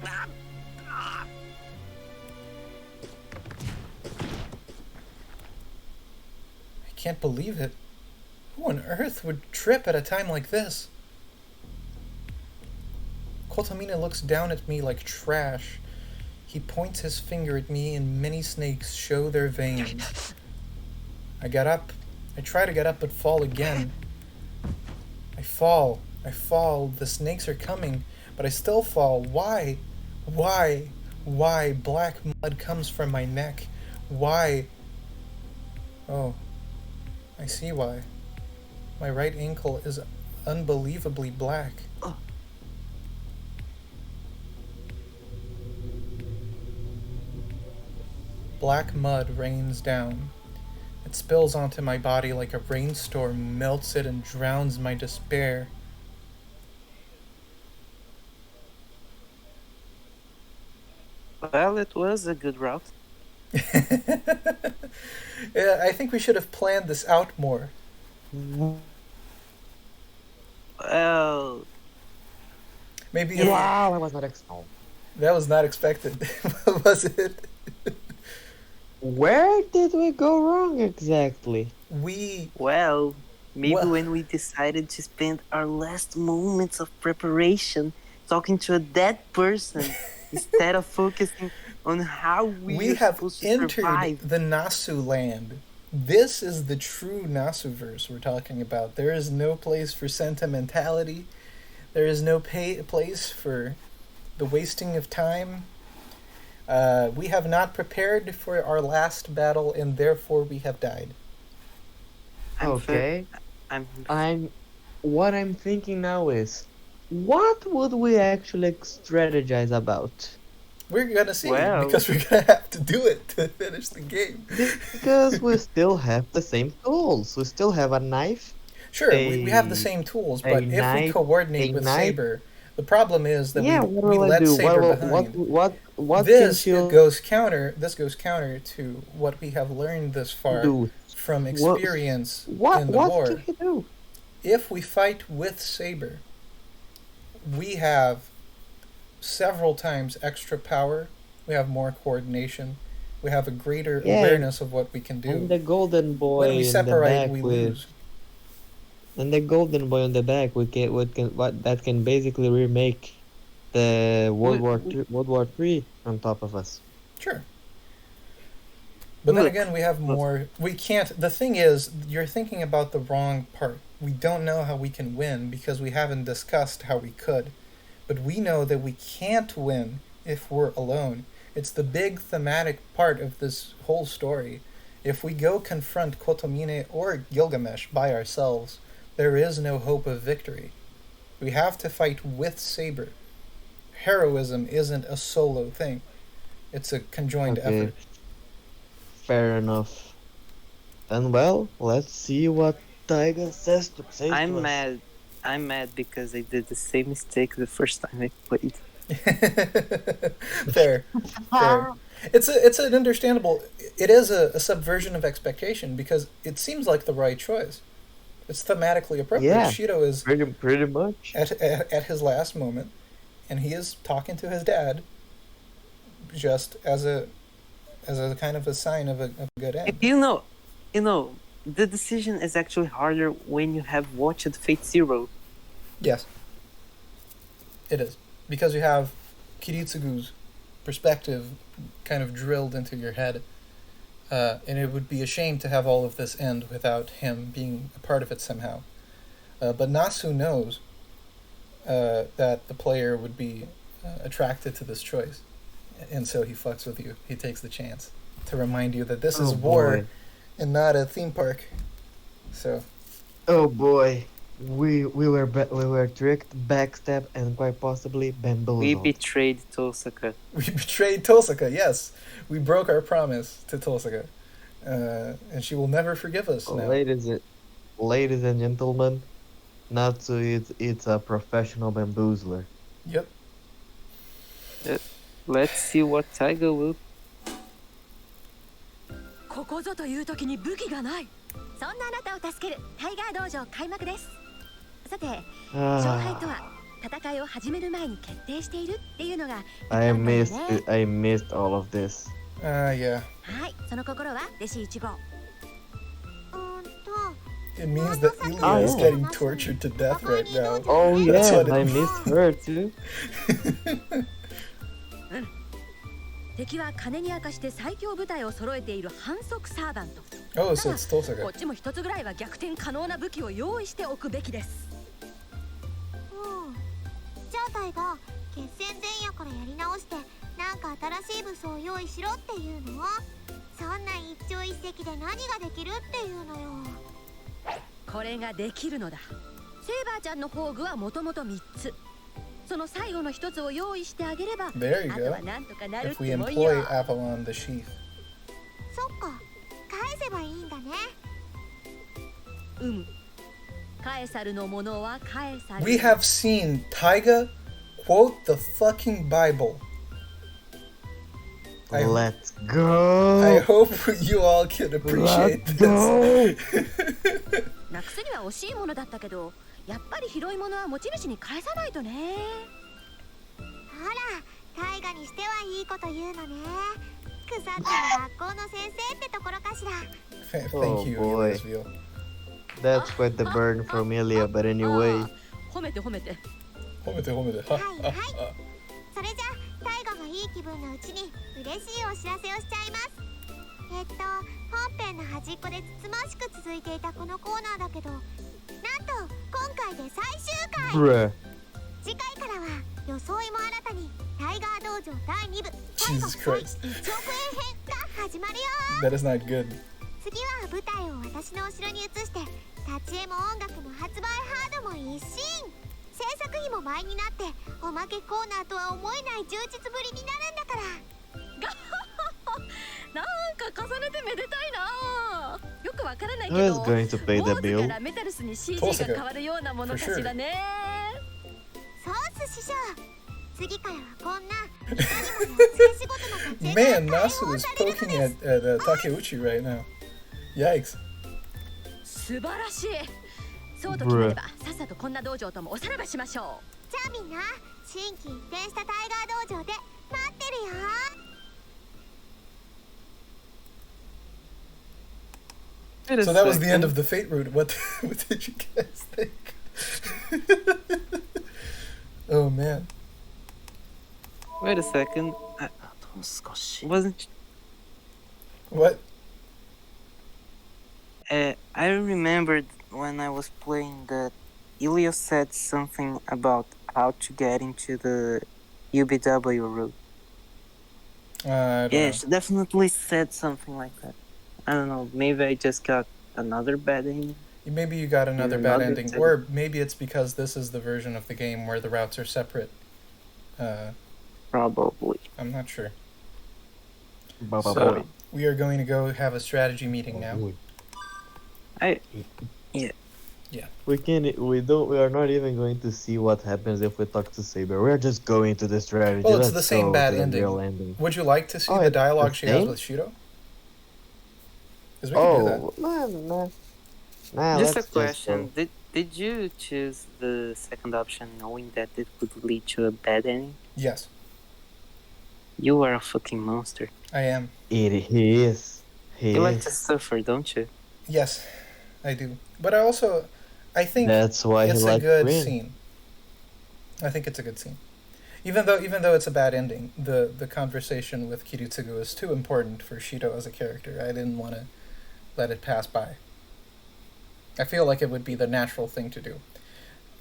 I can't believe it. Who on earth would trip at a time like this? Kotomine looks down at me like trash. He points his finger at me and many snakes show their veins. I get up. I try to get up but fall again. I fall. The snakes are coming, but I still fall. Why? Why? Black mud comes from my neck. Why? Oh, I see why. My right ankle is unbelievably black. Black mud rains down. It spills onto my body like a rainstorm, melts it and drowns my despair. Well, it was a good route. Yeah, I think we should have planned this out more. Well, Maybe Wow, I was not expecting. that was not expected, was it? Where did we go wrong exactly? We well, maybe Well- when we decided to spend our last moments of preparation talking to a dead person instead of focusing on how we are have supposed to entered survive. the Nasu land. This is the true Nasuverse we're talking about. There is no place for sentimentality. There is no place for the wasting of time. We have not prepared for our last battle, and therefore we have died. Okay. I'm What I'm thinking now is, what would we actually strategize about? We're gonna see, Well- because we're gonna have to do it to finish the game. Because we still have the same tools. We still have a knife. Sure, we have the same tools, but if we knife- coordinate a with knife- Saber, the problem is that Yeah, we what will I let do? Saber What behind. can This she goes counter. This goes counter to what we have learned thus far do? from experience in the What war. can he do? If we fight with Saber, we have several times extra power. We have more coordination. We have a greater Yeah. awareness of what we can do. And the golden boy When we in the separate, back we with, lose. and the golden boy on the back, that can basically remake the World War III on top of us. Sure. But then Look, again, we have more. We can't. The thing is, you're thinking about the wrong part. We don't know how we can win because we haven't discussed how we could. But we know that we can't win if we're alone. It's the big thematic part of this whole story. If we go confront Kotomine or Gilgamesh by ourselves, there is no hope of victory. We have to fight with Saber. Heroism isn't a solo thing. It's a conjoined Okay. effort. Fair enough. And well, let's see what Taiga says to us. I'm mad. I'm mad because I did the same mistake the first time I played. Fair. It's an understandable. It is a subversion of expectation because it seems like the right choice. It's thematically appropriate. Yeah. Shido is Pretty much. at his last moment, and he is talking to his dad, just as a kind of a sign of a good end. You know, the decision is actually harder when you have watched Fate Zero. Yes, it is because you have Kiritsugu's perspective kind of drilled into your head, and it would be a shame to have all of this end without him being a part of it somehow. But Nasu knows that the player would be attracted to this choice, and so he fucks with you. He takes the chance to remind you that this is war boy. and not a theme park. So Oh boy. We were tricked, backstabbed, and quite possibly bamboozled. We betrayed Tosaka. we betrayed Tosaka. Yes, we broke our promise to Tosaka, and she will never forgive us now. Ladies and gentlemen, Natsu it's a professional bamboozler. Yep. Let's see what Taiga will. ここぞという時に武器がない。そんなあなたを助けるタイガー道場開幕です。さて、勝敗 Ah, とは戦いを始める前に決定しているっていうのが I 一般的ね。 I missed all of this. Yeah. はい、その心は弟子1号。It means that Ilya is getting tortured to death right now. Oh That's yeah, what it I means. missed her too. 敵は金に明かして最強部隊を揃えている反則サーバント。 Oh, so it's こ Tosaka. っちも一つぐらいは逆転可能な武器を用意しておくべきです。じゃあタイガ決戦前夜からやり直してなんか新しい武装を用意しろっていうの？そんな一朝一夕で何ができるっていうのよ。これができるのだ。セーバーちゃんの宝具はもともと3つ。その最後の1つを用意してあげれば、 There you あとは go. なんとかなるっ If we てもんよ。 employ Avalon the Sheath. せばいいんだね。We have seen Taiga quote the fucking Bible. Let's go. I hope you all can appreciate this. なくすには惜しいものだったけど、やっぱり広いものは持ち主に返さないとね。ほら、タイガにしてはいいこと言うのね。腐ったの学校の先生ってところかしら。Thank you, boy. Elizabeth. That's quite the burn from Ilya, but anyway. 褒めて褒めて。褒めて褒めて。はいはい。それじゃあ、タイガがいい気分のうちに嬉しいお知らせをしちゃいます。本編の端っこでつつましく続いていたこのコーナーだけど、なんと今回で最終回。次回からは装いも新たにタイガー道場第2部タイガ1億円編が始まるよ。 That is not good. 次は舞台を私の後ろに移して立ち絵も音楽も発売ハードも一新、制作費も倍になっておまけコーナーとは思えない充実ぶりになるんだから。なんか重ねてめでたいな。よくわからないけ Who ど、 is going to pay the 坊主 bill? からメタルスに CG が変わるようなものかしらね。そうっす師匠。次からはこんないかにも懐かしごとな立ち絵 Man, が Nasu is poking at Takeuchi right now. Yikes. 素晴らしい。そうと決まればさっさとこんな道場ともおさらばしましょう。じゃあみんな新規一転したタイガー道場で待ってるよ。So that was the end of the Fate route. What did you guys think? Oh man. Wait a second. Wasn't What? I remembered when I was playing that Ilya said something about how to get into the UBW route. I don't know. She definitely said something like that. I don't know, maybe I just got another bad ending. Maybe you got another bad ending, or maybe it's because this is the version of the game where the routes are separate. Probably. I'm not sure. So, So, we are going to go have a strategy meeting now. We are not even going to see what happens if we talk to Saber. We're just going to the strategy. Well, it's Let's the same go bad to the ending. real ending. Would you like to see the it's dialogue the she has same? with Shudo? Because we can do that. Nah, Just a let's question. Did you choose the second option knowing that it could lead to a bad ending? Yes, You are a fucking monster. I am. He is. You like to suffer, don't you? Yes, I do. But I think That's why it's he a likes good green. scene. I think it's a good scene. Even though it's a bad ending, the conversation with Kirutsugu is too important for Shido as a character. I didn't want to let it pass by. I feel like it would be the natural thing to do.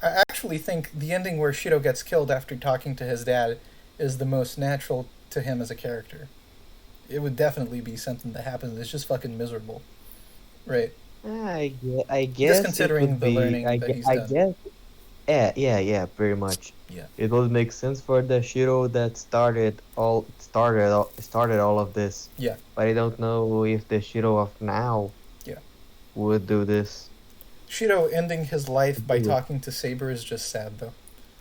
I actually think the ending where Shido gets killed after talking to his dad is the most natural to him as a character. It would definitely be something that happens. It's just fucking miserable. Right. I guess Just considering the learning that he's done. Yeah, pretty much. Yeah. It would make sense for the Shiro that started all of this. Yeah. But I don't know if the Shiro of now would do this. Shido ending his life by talking to Saber is just sad, though.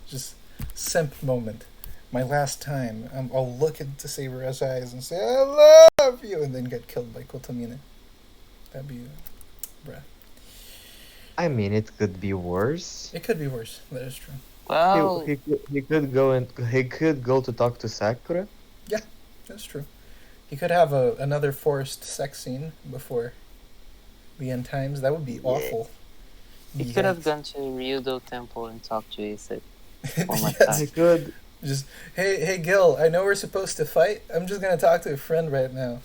Just simp moment. My last time, I'll look into Saber's eyes and say, I love you, and then get killed by Kotomine. That'd be... bruh. I mean, it could be worse. It could be worse. That is true. Well, He could go to talk to Sakura. Yeah, that's true. He could have another forced sex scene before the end times. That would be awful. he could have gone to Ryudo Temple and talked to Ace one more Yes. He could. Just, hey Gil, I know we're supposed to fight. I'm just gonna talk to a friend right now.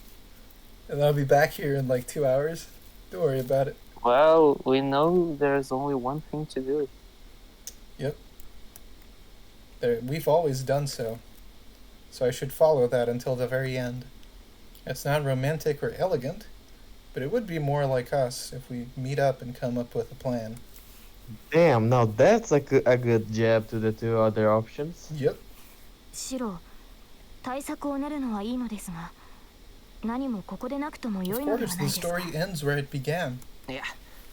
And I'll be back here in like 2 hours. Don't worry about it. Well, we know there's only one thing to do. Yep. We've always done so. So I should follow that until the very end. It's not romantic or elegant, but it would be more like us if we meet up and come up with a plan. Damn, now that's a good jab to the two other options. Yep. シロ、対策を練るのはいいのですが、何もここでなくとも良 Of いので course, は the ないですか。 story ends where it began. いや、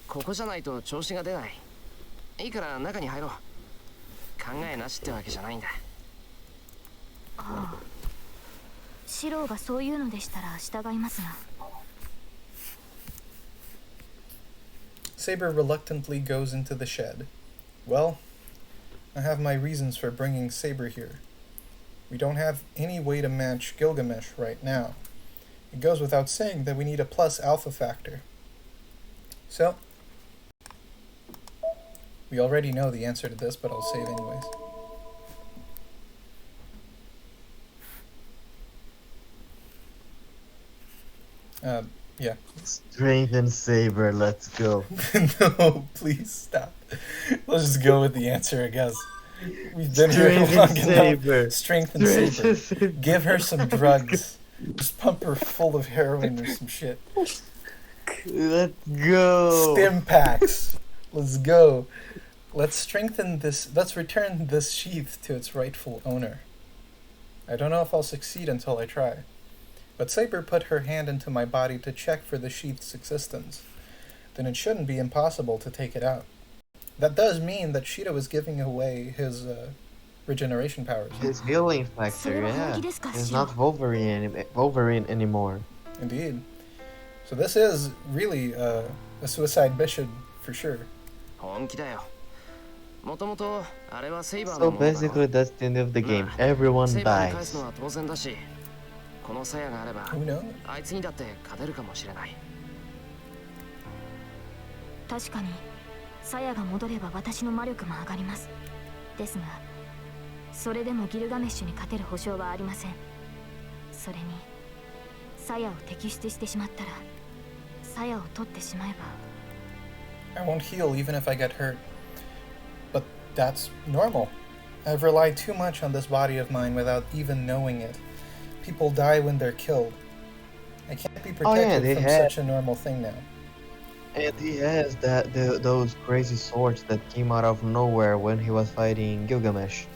ここじゃないと調子が出ない。いいから中に入ろう。考えなしってわけじゃないんだ。はあ、シローがそういうのでしたら従いますが。Saber reluctantly goes into the shed. Well, I have my reasons for bringing Saber here. We don't have any way to match Gilgamesh right now. It goes without saying that we need a plus alpha factor. So, we already know the answer to this, but I'll save anyways. Yeah. Strengthen Saber, let's go. No, please stop. Let's just go with the answer, I guess. We've been here long enough. Strengthen Saber. Give her some drugs. Just pump her full of heroin or some shit. Let's go. Stim packs. Let's go. Let's strengthen this. Let's return this sheath to its rightful owner. I don't know if I'll succeed until I try. But Saber put her hand into my body to check for the sheath's existence. Then it shouldn't be impossible to take it out. That does mean that Shida was giving away his regeneration powers. His healing factor, yeah. He's not Wolverine anymore. Indeed. So this is really a suicide mission for sure. 本気だよ。もともとあれはセイバー So のものだろ。 basically that's the end of the game. Everyone セイバーに返 dies. すのは当然だし、この鞘があれば Who knows? あいつにだって勝てるかもしれない。確かに鞘が戻れば私の魔力も上がります。ですがそれでもギルガメッシュに勝てる保証はありません。それに鞘を摘出してしまったら鞘を取ってしまえば I won't heal even if I get hurt. But that's normal. I've relied too much on this body of mine without even knowing it. People die when they're killed. I can't be protected from such a normal thing now. And he has those crazy swords that came out of nowhere when he was fighting Gilgamesh.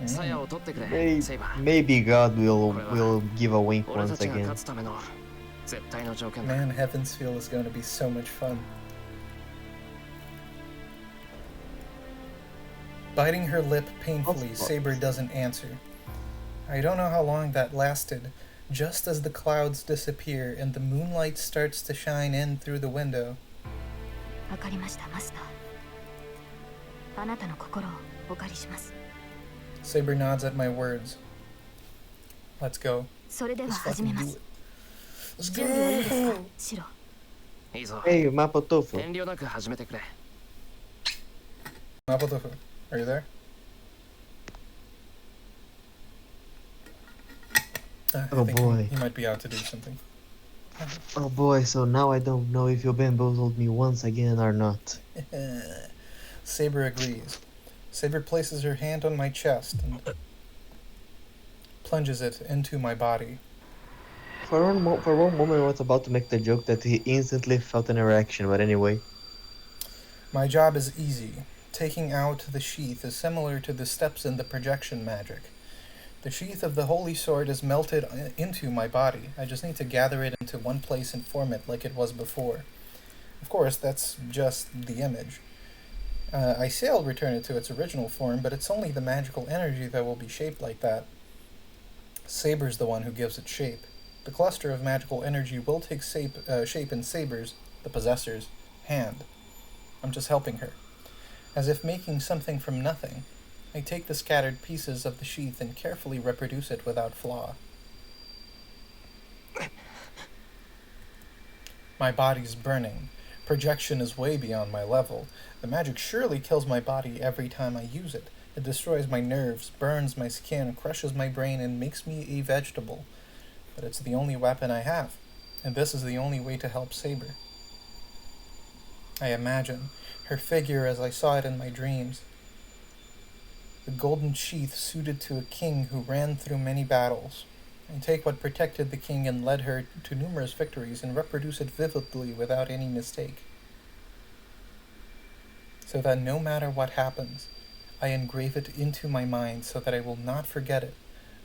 鞘を取ってくれ、セイバー。 Maybe God will give a wink 俺 once たちが again. 勝つための絶対の条件だ。 Man, Heavensfield is going to be so much fun. Biting her lip painfully, Saber doesn't answer. I don't know how long that lasted. Just as the clouds disappear and the moonlight starts to shine in through the window. わかりました、マスター。あなたの心をお借りします。 Saber nods at my words. Let's go. それでは Let's 始め fucking ま do す。 it. Let's 準備はいいですか、 go! シロ。いいぞ。 Hey, Mapo Tofu. 遠慮なく始めてくれ。 Mapo Tofu, are you there? I Oh think boy. He might be out to do something. Oh boy, so now I don't know if you bamboozled me once again or not. Saber agrees. Saber places her hand on my chest and plunges it into my body. For one moment I was about to make the joke that he instantly felt an erection, but anyway. My job is easy. Taking out the sheath is similar to the steps in the projection magic. The sheath of the holy sword is melted into my body. I just need to gather it into one place and form it like it was before. Of course, that's just the image. I say I'll return it to its original form, but it's only the magical energy that will be shaped like that. Saber's the one who gives it shape. The cluster of magical energy will take shape in Saber's, the possessor's, hand. I'm just helping her. As if making something from nothing. I take the scattered pieces of the sheath and carefully reproduce it without flaw. My body's burning. Projection is way beyond my level. The magic surely kills my body every time I use it. It destroys my nerves, burns my skin, crushes my brain, and makes me a vegetable. But it's the only weapon I have, and this is the only way to help Saber. I imagine her figure as I saw it in my dreams. The golden sheath suited to a king who ran through many battles. I take what protected the king and led her to numerous victories and reproduce it vividly without any mistake. So that no matter what happens, I engrave it into my mind so that I will not forget it,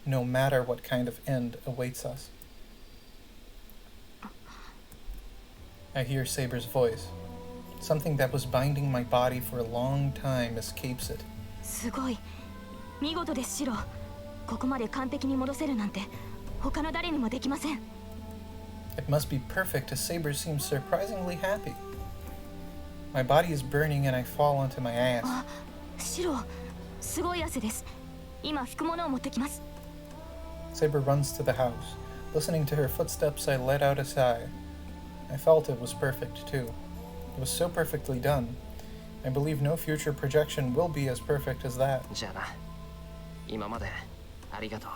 no matter what kind of end awaits us. I hear Saber's voice. Something that was binding my body for a long time escapes it. すごい。見事です、シロ。ここまで完璧に戻せるなんて他の誰にもできません。It must be perfect, as Saber seems surprisingly happy. My body is burning and I fall onto my ass. あ、シロ、すごい汗です。今拭くものを持ってきます。Saber runs to the house. Listening to her footsteps, I let out a sigh. I felt it was perfect, too. It was so perfectly done. I believe no future projection will be as perfect as that. じゃあな。今までありがとう。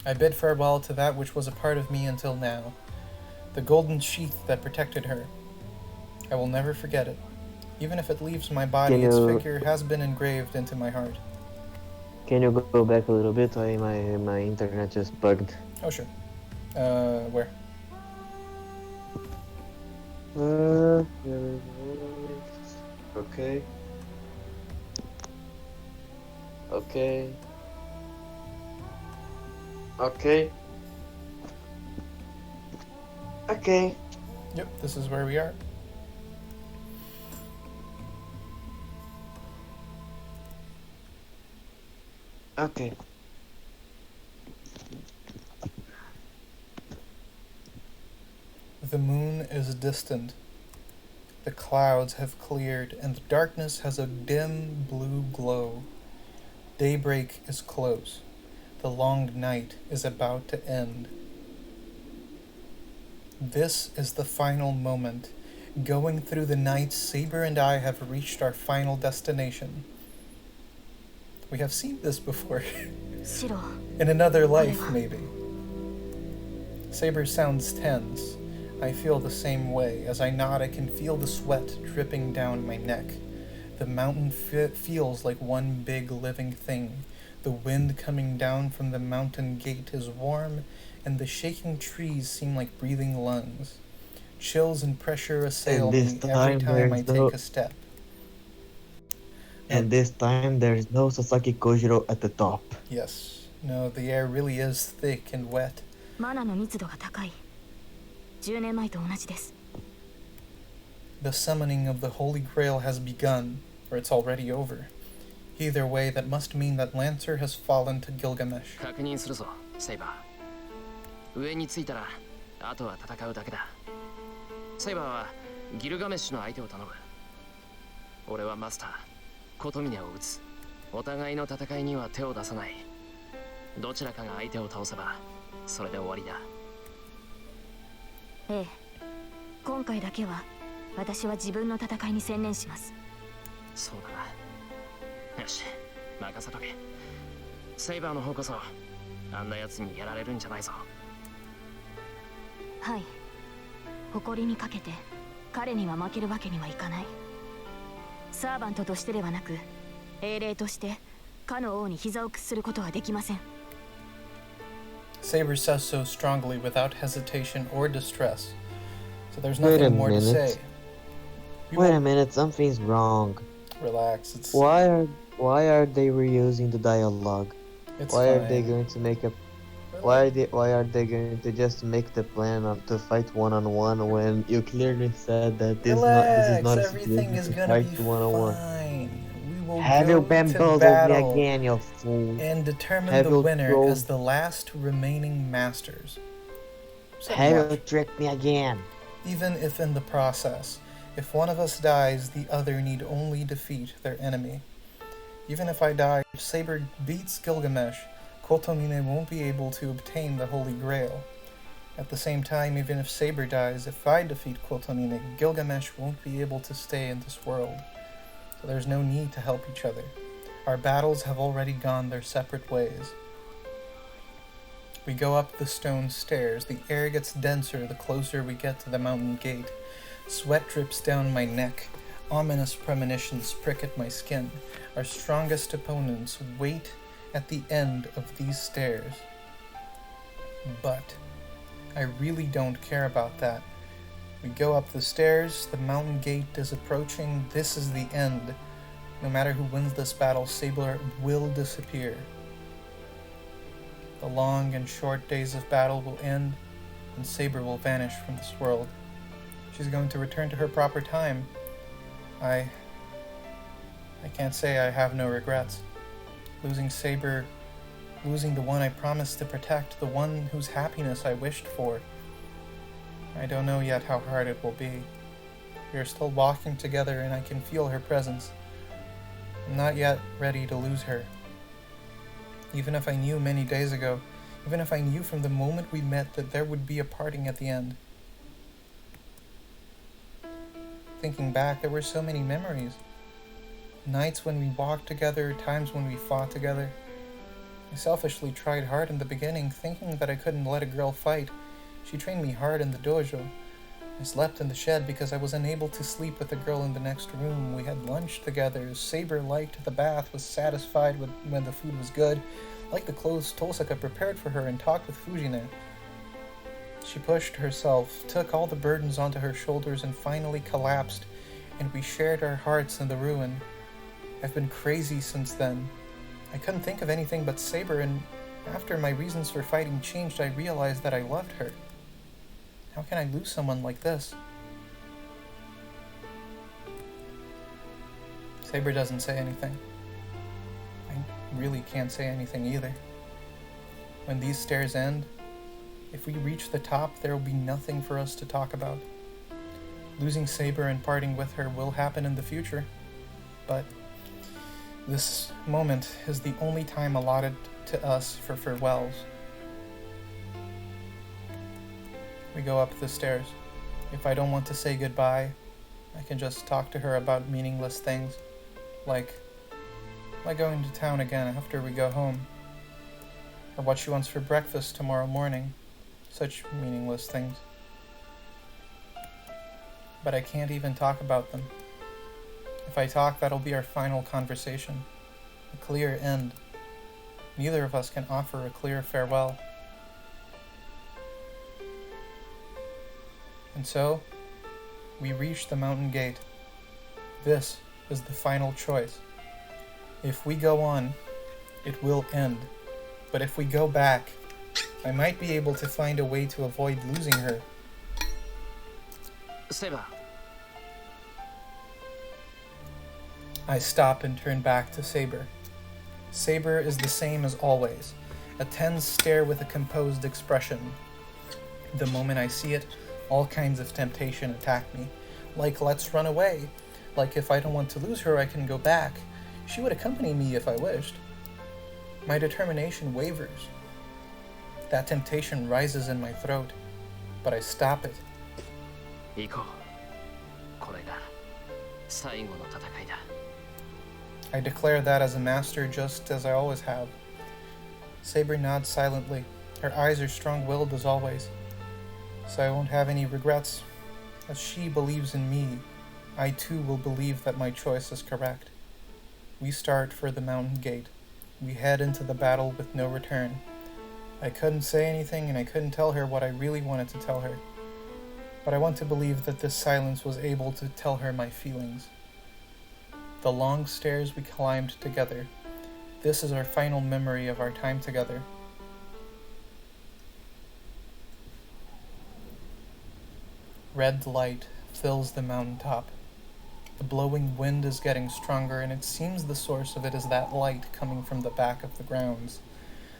I bid farewell to that which was a part of me until now. The golden sheath that protected her. I will never forget it. Even if it leaves my body, its figure has been engraved into my heart. Can you go back a little bit? My internet just bugged. Oh, sure. Where? Okay. Okay. Okay. Okay. Yep, this is where we are. Okay. The moon is distant. The clouds have cleared, and the darkness has a dim blue glow. Daybreak is close. The long night is about to end. This is the final moment. Going through the night, Saber and I have reached our final destination. We have seen this before. シロ。 In another life, maybe. Saber sounds tense. I feel the same way. As I nod, I can feel the sweat dripping down my neck. The mountain feels like one big living thing. The wind coming down from the mountain gate is warm, and the shaking trees seem like breathing lungs. Chills and pressure assail me every time I take a step. And this time there's no Sasaki Kojiro at the top. Yes. No, the air really is thick and wet. マナの密度が高い。10年前と同じです。The summoning of the Holy Grail has begun, or it's already over. Either way, that must mean that Lancer has fallen to Gilgamesh. 確認するぞ、セイバー。上に着いたら、あとは戦うだけだ。セイバーはギルガメッシュの相手を頼む。俺はマスター、コトミネを撃つ。お互いの戦いには手を出さない。どちらかが相手を倒せば、それで終わりだ。ええ。今回だけは私は自分の戦いに専念します。そうだな。よし、任せとけ。セイバーの方こそ、あんな奴にやられるんじゃないぞ。はい。誇りにかけて彼には負けるわけにはいかない。サーバントとしてではなく、英霊としてかの王に膝を屈することはできません。Saber says so strongly without hesitation or distress. So there's nothing more to say. Wait a minute, something's wrong. Relax. It's Why are they reusing the dialogue? Why are they going to make a why are they going to just make the plan to fight one-on-one when you clearly said that this is not a situation to fight one-on-one? We will Have go you to bamboozled me battle again, you fool? and determine Have the you winner trolled- as the last remaining masters. So Have you watch. tricked me again? Even if in the process, if one of us dies, the other need only defeat their enemy. Even if I die, if Saber beats Gilgamesh, Kotomine won't be able to obtain the Holy Grail. At the same time, even if Saber dies, if I defeat Kotomine, Gilgamesh won't be able to stay in this world. So there's no need to help each other. Our battles have already gone their separate ways. We go up the stone stairs. The air gets denser the closer we get to the mountain gate. Sweat drips down my neck. Ominous premonitions prick at my skin. Our strongest opponents wait at the end of these stairs. But I really don't care about that. We go up the stairs. The mountain gate is approaching. This is the end. No matter who wins this battle, Saber will disappear. The long and short days of battle will end, and Saber will vanish from this world. She's going to return to her proper time. I can't say I have no regrets. Losing Saber, losing the one I promised to protect, the one whose happiness I wished for. I don't know yet how hard it will be. We are still walking together and I can feel her presence. I'm not yet ready to lose her. Even if I knew many days ago, even if I knew from the moment we met that there would be a parting at the end. Thinking back, there were so many memories. Nights when we walked together, times when we fought together. I selfishly tried hard in the beginning, thinking that I couldn't let a girl fight. She trained me hard in the dojo. I slept in the shed because I was unable to sleep with the girl in the next room. We had lunch together. Saber liked the bath, was satisfied when the food was good, liked the clothes Tosaka prepared for her, and talked with Fujine. She pushed herself, took all the burdens onto her shoulders, and finally collapsed, and we shared our hearts in the ruin. I've been crazy since then. I couldn't think of anything but Saber, and after my reasons for fighting changed, I realized that I loved her. How can I lose someone like this? Saber doesn't say anything. I really can't say anything either. When these stairs end, if we reach the top, there will be nothing for us to talk about. Losing Saber and parting with her will happen in the future, but this moment is the only time allotted to us for farewells. We go up the stairs. If I don't want to say goodbye, I can just talk to her about meaningless things, like going to town again after we go home, or what she wants for breakfast tomorrow morning, such meaningless things. But I can't even talk about them. If I talk, that'll be our final conversation, a clear end. Neither of us can offer a clear farewell. And so, we reach the mountain gate. This is the final choice. If we go on, it will end. But if we go back, I might be able to find a way to avoid losing her. Saber. I stop and turn back to Saber. Saber is the same as always, a tense stare with a composed expression. The moment I see it, all kinds of temptation attack me. Like, let's run away. Like, if I don't want to lose her, I can go back. She would accompany me if I wished. My determination wavers. That temptation rises in my throat, but I stop it. 行こう。これが最後の戦いだ。 I declare that as a master, just as I always have. Saber nods silently. Her eyes are strong-willed as always. So I won't have any regrets. As she believes in me, I too will believe that my choice is correct. We start for the mountain gate. We head into the battle with no return. I couldn't say anything and I couldn't tell her what I really wanted to tell her. But I want to believe that this silence was able to tell her my feelings. The long stairs we climbed together. This is our final memory of our time together. Red light fills the mountaintop. The blowing wind is getting stronger, and it seems the source of it is that light coming from the back of the grounds.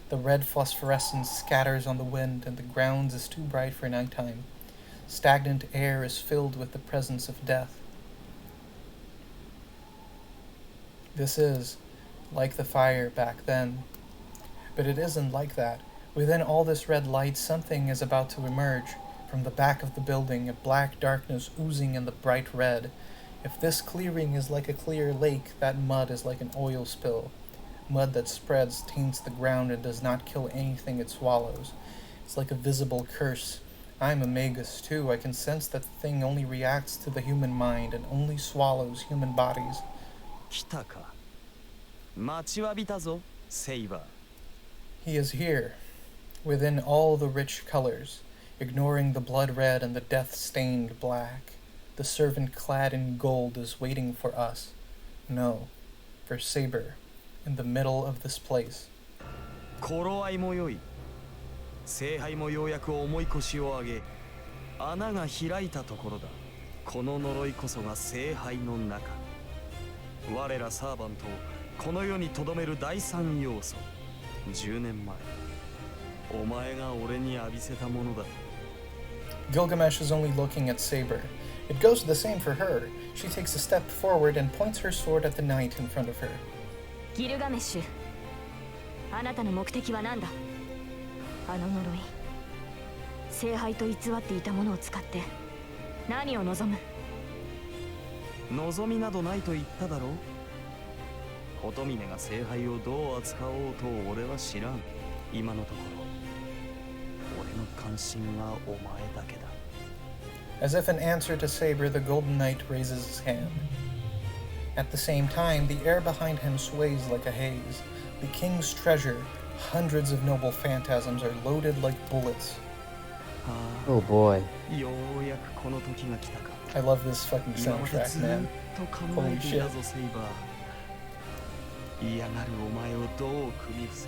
The red phosphorescence scatters on the wind, and the grounds is too bright for nighttime. Stagnant air is filled with the presence of death. This is like the fire back then. But it isn't like that. Within all this red light, something is about to emerge. From the back of the building, a black darkness oozing in the bright red. If this clearing is like a clear lake, that mud is like an oil spill. Mud that spreads, taints the ground, and does not kill anything it swallows. It's like a visible curse. I'm a magus too. I can sense that the thing only reacts to the human mind and only swallows human bodies. 来たか。待ちわびたぞ、セイバー。 He is here, within all the rich colors, ignoring the blood red and the death-stained black. The servant clad in gold is waiting for us. No, for Saber, in the middle of this place. 頃合いもよい。聖杯もようやく重い腰を上げ、穴が開いたところだ。この呪いこそが聖杯の中。我らサーバントをこの世に留める第三要素。10年前、お前が俺に浴びせたものだ。Gilgamesh is only looking at Saber. It goes the same for her. She takes a step forward and points her sword at the knight in front of her. ギルガメッシュ、あなたの目的は何だ？あの呪い、聖杯と偽っていたものを使って何を望む？望みなどないと言っただろう。琴峰が聖杯をどう扱おうと俺は知らん。今のところ俺の関心はお前だけだ。As if in answer to Saber, the Golden Knight raises his hand. At the same time, the air behind him sways like a haze. The king's treasure, hundreds of noble phantasms, are loaded like bullets. Oh boy. ようやくこの時が来たか。 I love this fucking 今まで soundtrack, ずっ man. と考 Holy えていた shit. ぞセイバー。嫌がるお前をどう組み伏せ、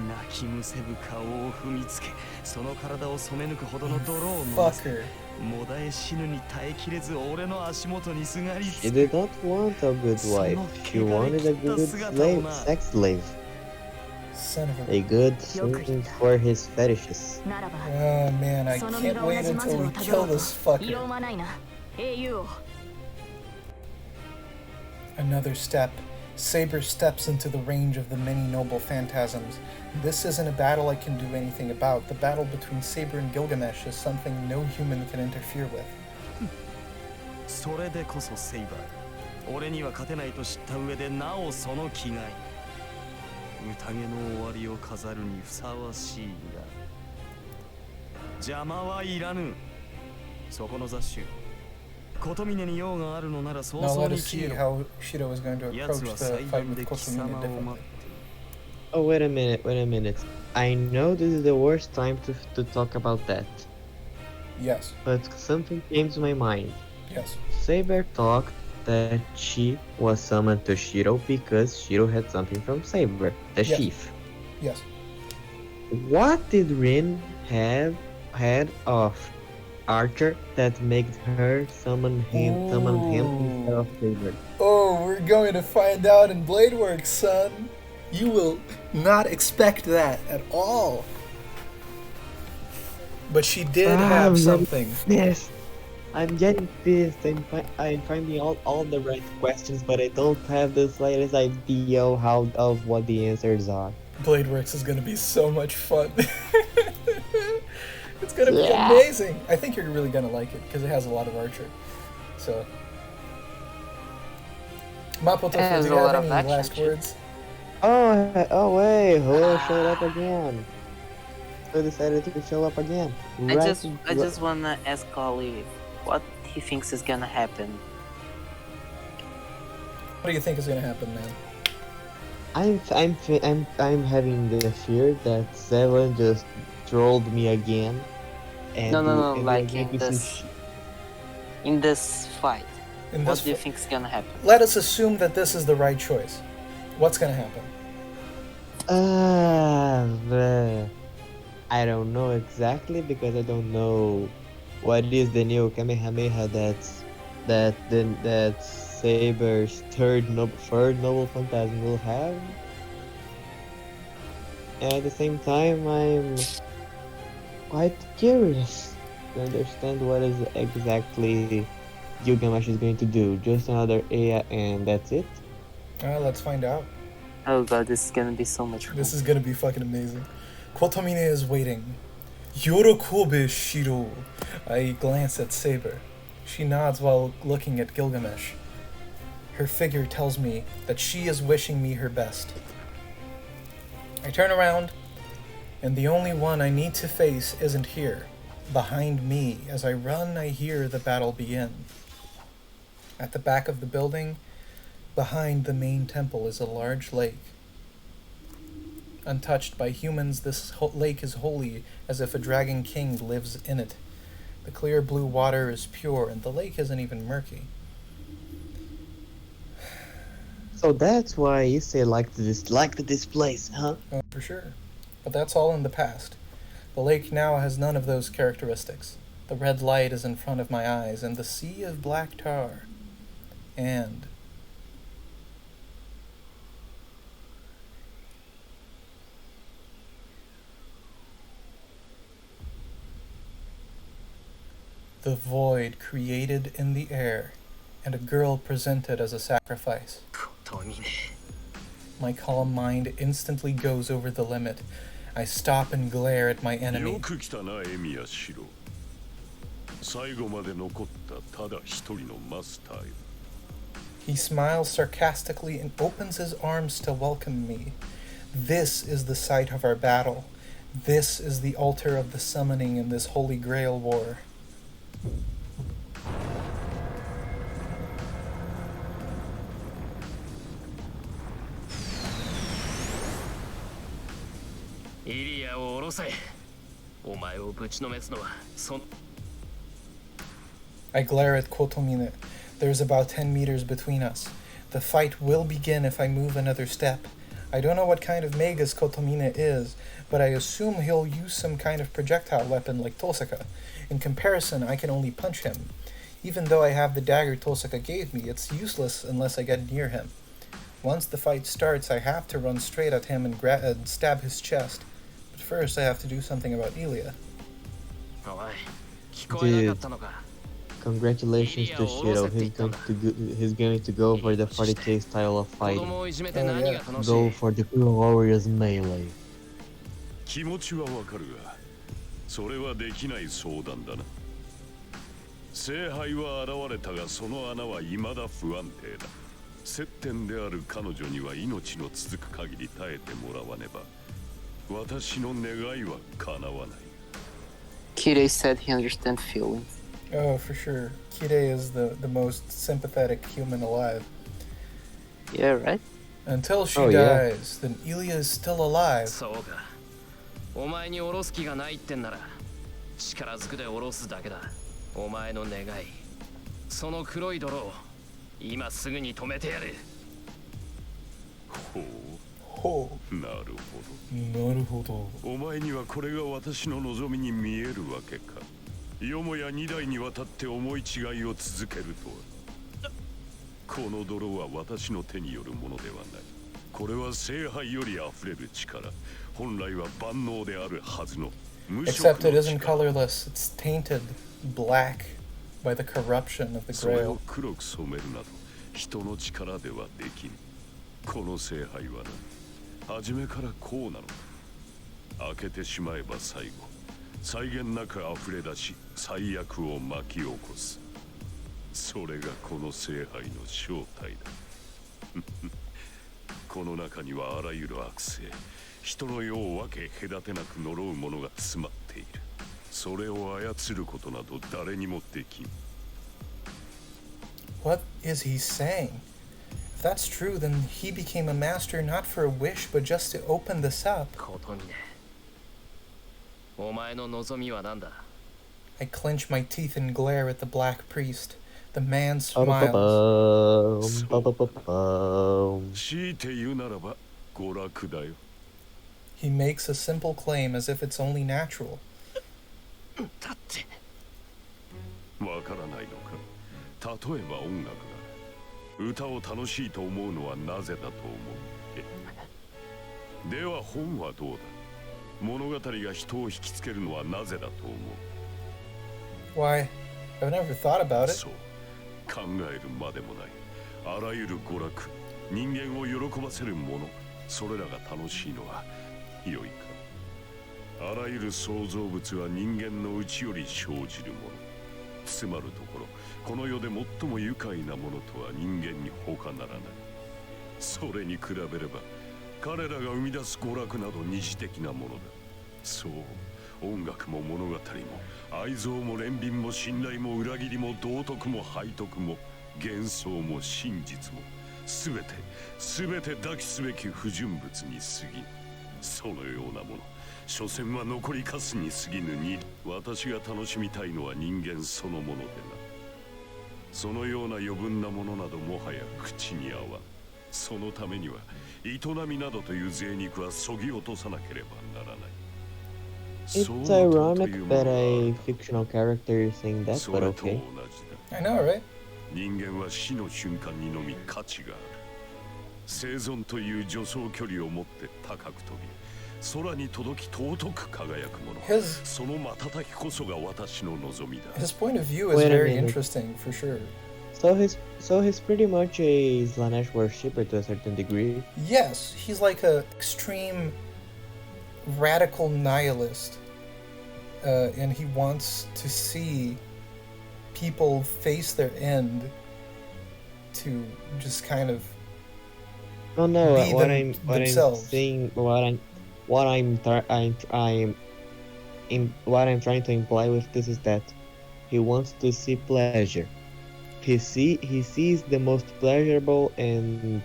泣きむせぶ顔を踏みつけ、その体を染め抜くほどの泥を飲せ、 Fucker. もだえ死ぬに耐えきれず俺の足元にすがりつ She く。 did not want a good wife. She wanted a good slave, sex slave. Son of a... A good thing for his fetishes. ならば、 Oh man, I その身 can't が同 wait じマズ until ル we をたど kill ろうと this 異論 fucker. はないな、英雄王。Another step. Saber steps into the range of the many noble phantasms. This isn't a battle I can do anything about. The battle between Saber and Gilgamesh is something no human can interfere with. それでこそセイバー。俺には勝てないと知った上でなおその気概。宴の終わりを飾るにふさわしいが。邪魔はいらぬ。そこの雑種。琴峰に用があるのなら早 Now 々 let に us 消 see えろ。 how Shido is going to 奴 approach は the 裁 fight 判 with で貴 Kokomine 様を待 differently. って Oh, wait a minute. I know this is the worst time to talk about that. Yes, But something came to my mind. yes. Saber talked that she was summoned to Shiro because Shiro had something from Saber, the Yes. sheath. Yes. What did Rin had of Archer that made her summon him instead of Saber? Oh, we're going to find out in Bladeworks, son. You will not expect that at all. But she did have something. Yes. I'm getting pissed. I'm finding all the right questions, but I don't have the slightest idea of what the answers are. Bladeworks is going to be so much fun. It's going to be Yeah. amazing. I think you're really going to like it because it has a lot of Archer. So, Mapo Tofu, Has do a you lot have of any action, last too. words? Oh wait, who showed up again? Who decided to show up again? I just wanna ask Olly what he thinks is gonna happen. What do you think is going to happen, man? I'm having the fear that Zevlen just trolled me again. And No, and like we're in making some this in this fight. In What this do you fi- think is gonna happen? Let us assume that this is the right choice. What's going to happen? I don't know exactly because I don't know what is the new Kamehameha that Saber's third noble phantasm will have. And at the same time, I'm quite curious to understand what is exactly Gilgamesh is going to do. Just another Aya and that's it. Let's find out. Oh god, this is gonna be so much fun. This is going to be fucking amazing. Kotomine is waiting. Yorokobe Shiro. I glance at Saber. She nods while looking at Gilgamesh. Her figure tells me that she is wishing me her best. I turn around, and the only one I need to face isn't here. Behind me, as I run, I hear the battle begin. At the back of the building, behind the main temple, is a large lake. Untouched by humans, this lake is holy, as if a dragon king lives in it. The clear blue water is pure, and the lake isn't even murky. So that's why you say liked this place, huh? Oh, for sure. But that's all in the past. The lake now has none of those characteristics. The red light is in front of my eyes, and the sea of black tar. And the void created in the air, and a girl presented as a sacrifice. My calm mind instantly goes over the limit. I stop and glare at my enemy. He smiles sarcastically and opens his arms to welcome me. This is the site of our battle. This is the altar of the summoning in this holy Grail war. I glare at Kotomine. There's about 10 meters between us. The fight will begin if I move another step. I don't know what kind of Magus Kotomine is, but I assume he'll use some kind of projectile weapon like Tosaka. In comparison, I can only punch him. Even though I have the dagger Tosaka gave me, it's useless unless I get near him. Once the fight starts, I have to run straight at him and stab his chest. But first, I have to do something about Ilya. Dude, congratulations to Shiro. He's going to go for the 40k style of fighting. Go for the glorious melee. 気持ちはわかるが、それはできない相談だな。聖杯は現れたが、その穴は未だ不安定だ。接点である彼女には命の続く限り耐えてもらわねば、私の願いは叶わない。Kirei said he understands feelings. Oh, for sure. Kirei is the most sympathetic human alive. Yeah, right? Until she dies, then Ilya is still alive. そうか。お前に下ろす気がないってんなら、力ずくで下ろすだけだ。お前の願い、その黒い泥を今すぐに止めてやる。ほう。なるほど。お前にはこれが私の望みに見えるわけか。よもや2代にわたって思い違いを続けるとは。この泥は私の手によるものではない。これは聖杯より溢れる力。本来は万能であるはずの。Except it isn't colorless. It's tainted black by the corruption of the Grail. それを黒く染めるなど、人の力ではできん。この聖杯はな、初めからこうなのだ。開けてしまえば最後、際限なく溢れ出し、最悪を巻き起こす。それがこの聖杯の正体だ。この中にはあらゆる悪性、人の世を分け隔てなく呪うものが詰まっている。それを操ることなど誰にもできん。What is he saying? If that's true, then he became a master not for a wish, but just to open this up. ことにね。お前の望みは何だ? I clench my teeth and glare at the black priest. The man smiles. 強いて言うならば娯楽だよ。He makes a simple claim as if it's only natural. だって。わからないのか。例えば音楽だ。歌を楽しいと思うのはなぜだと思う。では本はどうだ。物語が人を引きつけるのはなぜだと思う。Why, I've never thought about it. そう。考えるまでもない。あらゆる娯楽、人間を喜ばせるもの、それらが楽しいのは良いか。あらゆる創造物は人間の内より生じるもの。つまるところ、この世で最も愉快なものとは人間に他ならない。それに比べれば、彼らが生み出す娯楽など二次的なものだ。そう、音楽も物語も、愛憎も憐憫も信頼も裏切りも道徳も背徳も、幻想も真実も、すべて抱きすべき不純物に過ぎん。そのようなもの、所詮は残りかすに過ぎぬに。私が楽しみたいのは人間そのものでな。そのような余分なものなどもはや口に合わん。そのためには営みなどという贅肉はそぎ落とさなければならない。It's ironic that a fictional character is saying that, but okay. I know, right? 人間は死の瞬間にのみ価値がある。生存という助走距離を持って高く飛び、空に届き尊く輝くもの。その瞬きこそが私の望みだ。His point of view is very interesting, for sure. So he's pretty much a Slanesh worshipper to a certain degree. Yes, he's like a extreme radical nihilist, and he wants to see people face their end to just kind of what I'm trying to imply with this is that he wants to see pleasure. He sees the most pleasurable and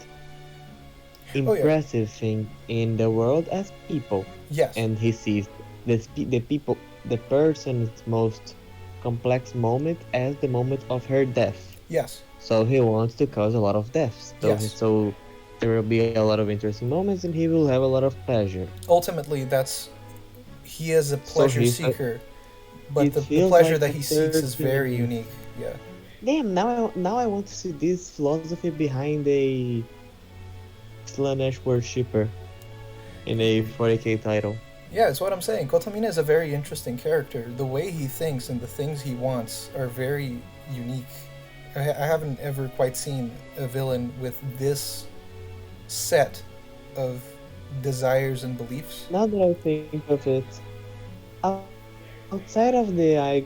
impressive thing in the world as people. Yes. And he sees the person's most complex moment as the moment of her death. Yes. So he wants to cause a lot of deaths. So there will be a lot of interesting moments and he will have a lot of pleasure. Ultimately, he is a pleasure seeker, but the pleasure that he seeks is very unique. Yeah. Damn, now I want to see this philosophy behind a Slanesh worshipper in a 40k title. Yeah, it's what I'm saying. Kotomina is a very interesting character. The way he thinks and the things he wants are very unique. I haven't ever quite seen a villain with this set of desires and beliefs. Now that I think of it, outside of the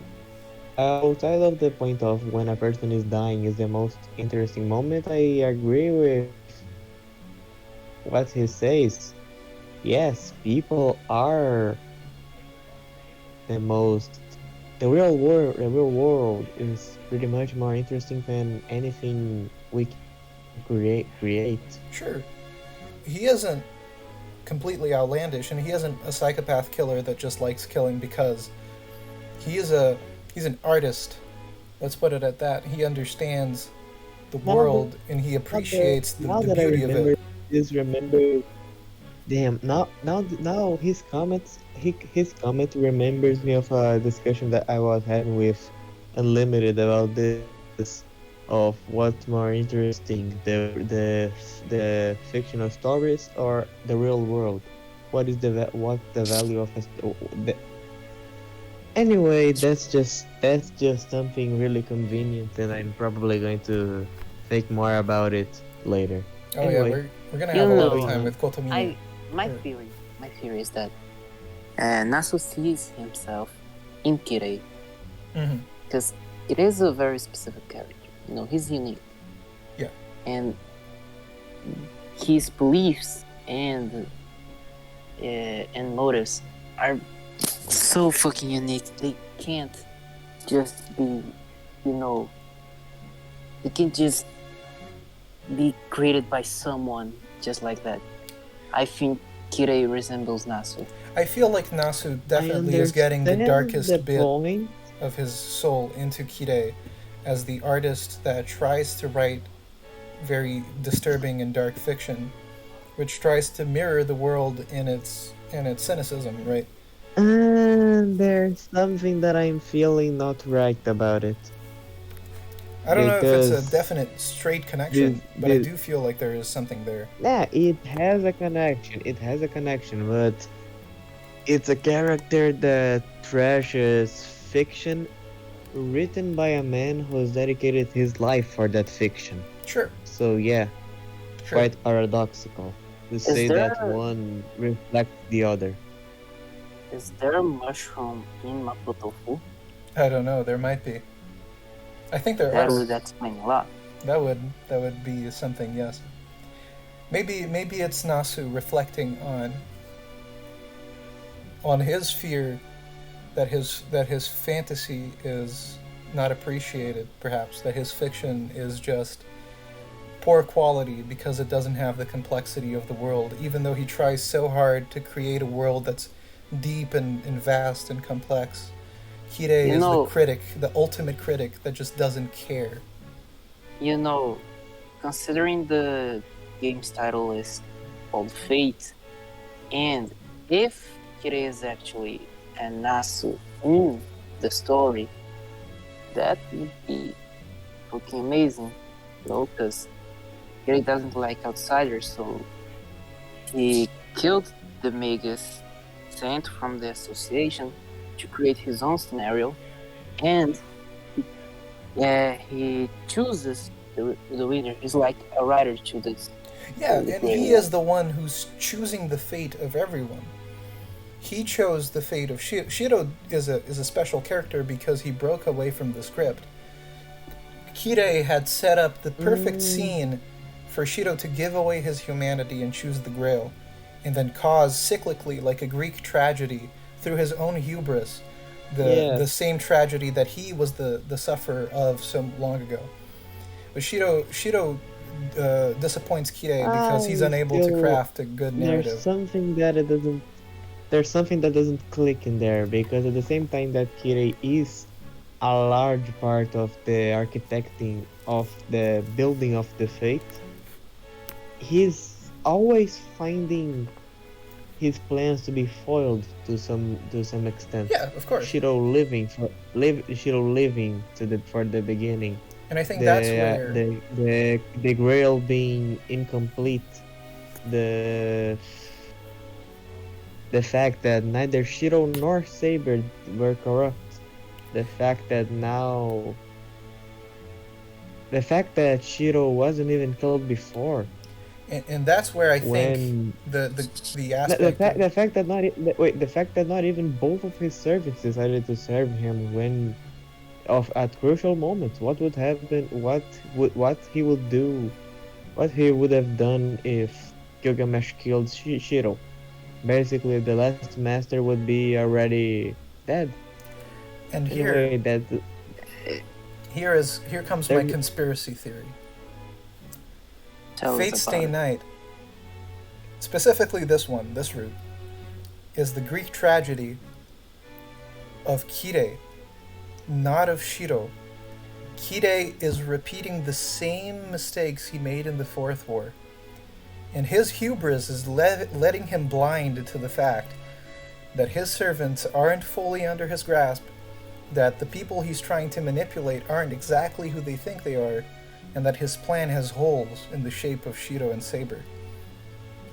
point of when a person is dying is the most interesting moment, I agree with what he says. Yes, people are the real world is pretty much more interesting than anything we can create. Sure. He isn't completely outlandish, and he isn't a psychopath killer that just likes killing because he's an artist. Let's put it at that. He understands the world and he appreciates the beauty of it. Damn, now his comment remembers me of a discussion that I was having with Unlimited about this of what's more interesting, the fictional stories or the real world. What's the value of Anyway, that's just something really convenient, and I'm probably going to think more about it later. Oh anyway, yeah, we're gonna have a lot of time with Kotomina. My theory is that Nasu sees himself in Kirei because it is a very specific character. You know, he's unique. Yeah. And his beliefs and motives are so fucking unique. They can't just be, they can't just be created by someone just like that. I think Kirei resembles Nasu. I feel like Nasu definitely is getting the darkest bit of his soul into Kirei as the artist that tries to write very disturbing and dark fiction, which tries to mirror the world in its cynicism, right? There's something that I'm feeling not right about it. I don't know if it's a definite straight connection, but I do feel like there is something there. Yeah, it has a connection, but it's a character that trashes fiction written by a man who's dedicated his life for that fiction. Sure. So yeah, quite paradoxical to say that one reflects the other. Is there a mushroom in Mapo Tofu? I don't know, there might be. I think there are. That would explain a lot. That would be something, yes. Maybe it's Nasu reflecting on his fear that his fantasy is not appreciated, perhaps, that his fiction is just poor quality because it doesn't have the complexity of the world, even though he tries so hard to create a world that's deep and vast and complex. Kirei is the critic, the ultimate critic that just doesn't care. Considering the game's title is called Fate, and if Kirei is actually and Nasu in the story, that would be fucking amazing, you know, because Kirei doesn't like outsiders, so he killed the Magus sent from the association to create his own scenario, and he chooses the winner. He's like a writer to this. Yeah, and he is the one who's choosing the fate of everyone. He chose the fate of Shiro. Shiro is a special character because he broke away from the script. Kirei had set up the perfect scene for Shiro to give away his humanity and choose the Grail, and then cause cyclically, like a Greek tragedy, through his own hubris, the same tragedy that he was the sufferer of so long ago. But Shiro disappoints Kirei because he's unable to craft a good narrative. There's something that doesn't click in there, because at the same time that Kirei is a large part of the architecting of the building of the fate, he's always finding his plans to be foiled to some extent. Yeah, of course. Shiro living for the beginning. And I think that's where the Grail being incomplete, the fact that neither Shiro nor Saber were corrupt, the fact that Shiro wasn't even killed before. And that's where I think the aspect the fact that not even both of his servants decided to serve him at crucial moments. What would happen? What he would do? What he would have done if Gilgamesh killed Shiro? Basically, the last master would be already dead. And anyway, here comes my conspiracy theory. Fate Stay Night, specifically this route, is the Greek tragedy of Kirei, not of Shiro. Kirei is repeating the same mistakes he made in the Fourth War, and his hubris is letting him blind to the fact that his servants aren't fully under his grasp, that the people he's trying to manipulate aren't exactly who they think they are, and that his plan has holes in the shape of Shiro and Saber.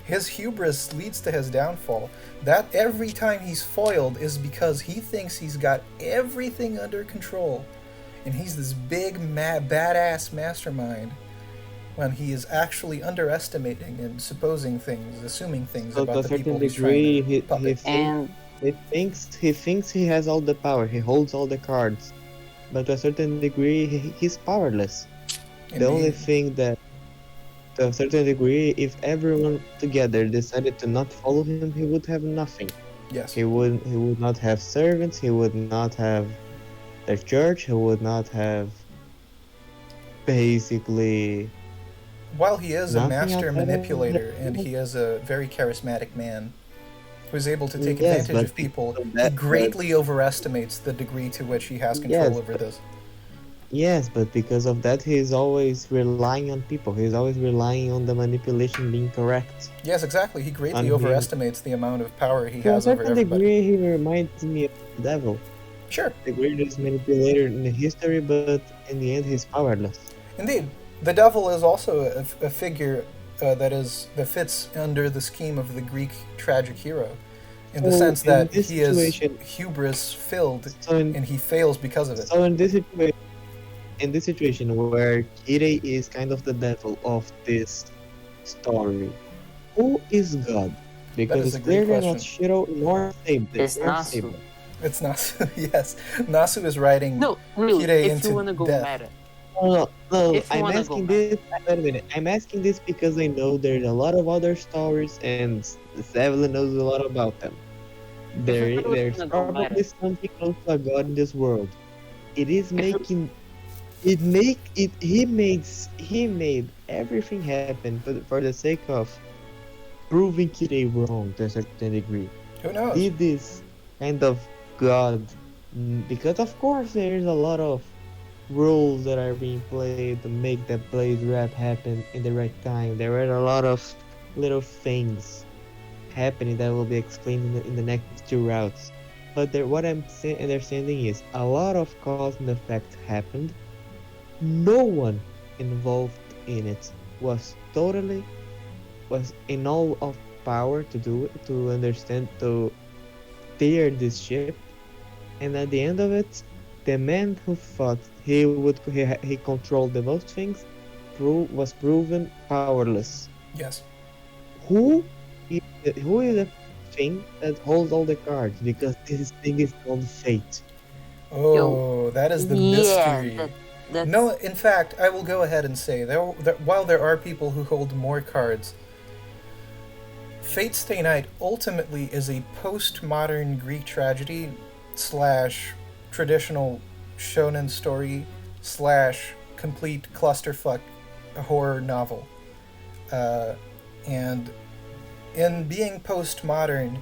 His hubris leads to his downfall. That every time he's foiled is because he thinks he's got everything under control, and he's this big, badass mastermind, when he is actually underestimating and assuming things about the people he's trying to puppet. He thinks he has all the power, he holds all the cards, but to a certain degree he's powerless. Indeed. The only thing that, to a certain degree, if everyone together decided to not follow him, he would have nothing. Yes. He would not have servants, he would not have the church, he would not have basically... While he is a master manipulator and he is a very charismatic man who's able to take advantage of people, he greatly overestimates the degree to which he has control over this. Yes, but because of that, he's always relying on people. He's always relying on the manipulation being correct. Yes, exactly. He greatly overestimates the amount of power he has over everybody. To a certain degree, he reminds me of the devil. Sure. The greatest manipulator in the history, but in the end, he's powerless. Indeed. The devil is also a figure that fits under the scheme of the Greek tragic hero, in the sense that he is hubris-filled, and he fails because of it. So in this situation where Kirei is kind of the devil of this story, who is God? Because it's clearly not Shiro nor Saber. It's Nasu. It's Nasu, yes. Nasu is riding Kirei into death. No, I'm asking this. Wait a minute. I'm asking this because I know there's a lot of other stories, and Zevlen knows a lot about them. There's probably something close to a god in this world. It is making. He made everything happen for the sake of proving Kirei wrong to a certain degree. Who knows? He this kind of god, because of course there's a lot of rules that are being played to make that blaze rap happen in the right time. There are a lot of little things happening that will be explained in the next two routes. what I'm understanding is a lot of cause and effect happened. No one involved in it was in all of power to do it, to understand, to steer this ship. And at the end of it, the man who thought he controlled the most things was proven powerless. Yes. Who is the thing that holds all the cards? Because this thing is called fate. Oh, that is the mystery. No, in fact, I will go ahead and say, while there are people who hold more cards, Fate Stay Night ultimately is a postmodern Greek tragedy / traditional shonen story / complete clusterfuck horror novel. And in being postmodern,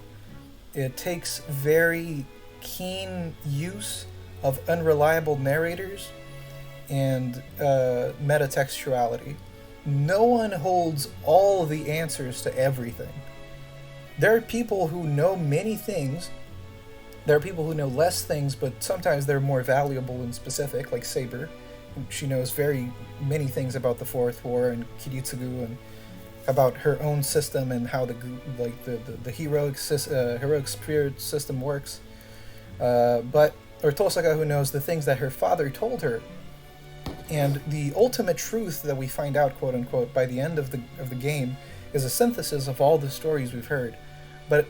it takes very keen use of unreliable narrators and metatextuality. No one holds all the answers to everything. There are people who know many things. There are people who know less things, but sometimes they're more valuable and specific, like Saber. She knows very many things about the Fourth War and Kiritsugu and about her own system and how the heroic spirit system works. Or Tosaka, who knows the things that her father told her. And the ultimate truth that we find out, quote unquote, by the end of the game is a synthesis of all the stories we've heard. But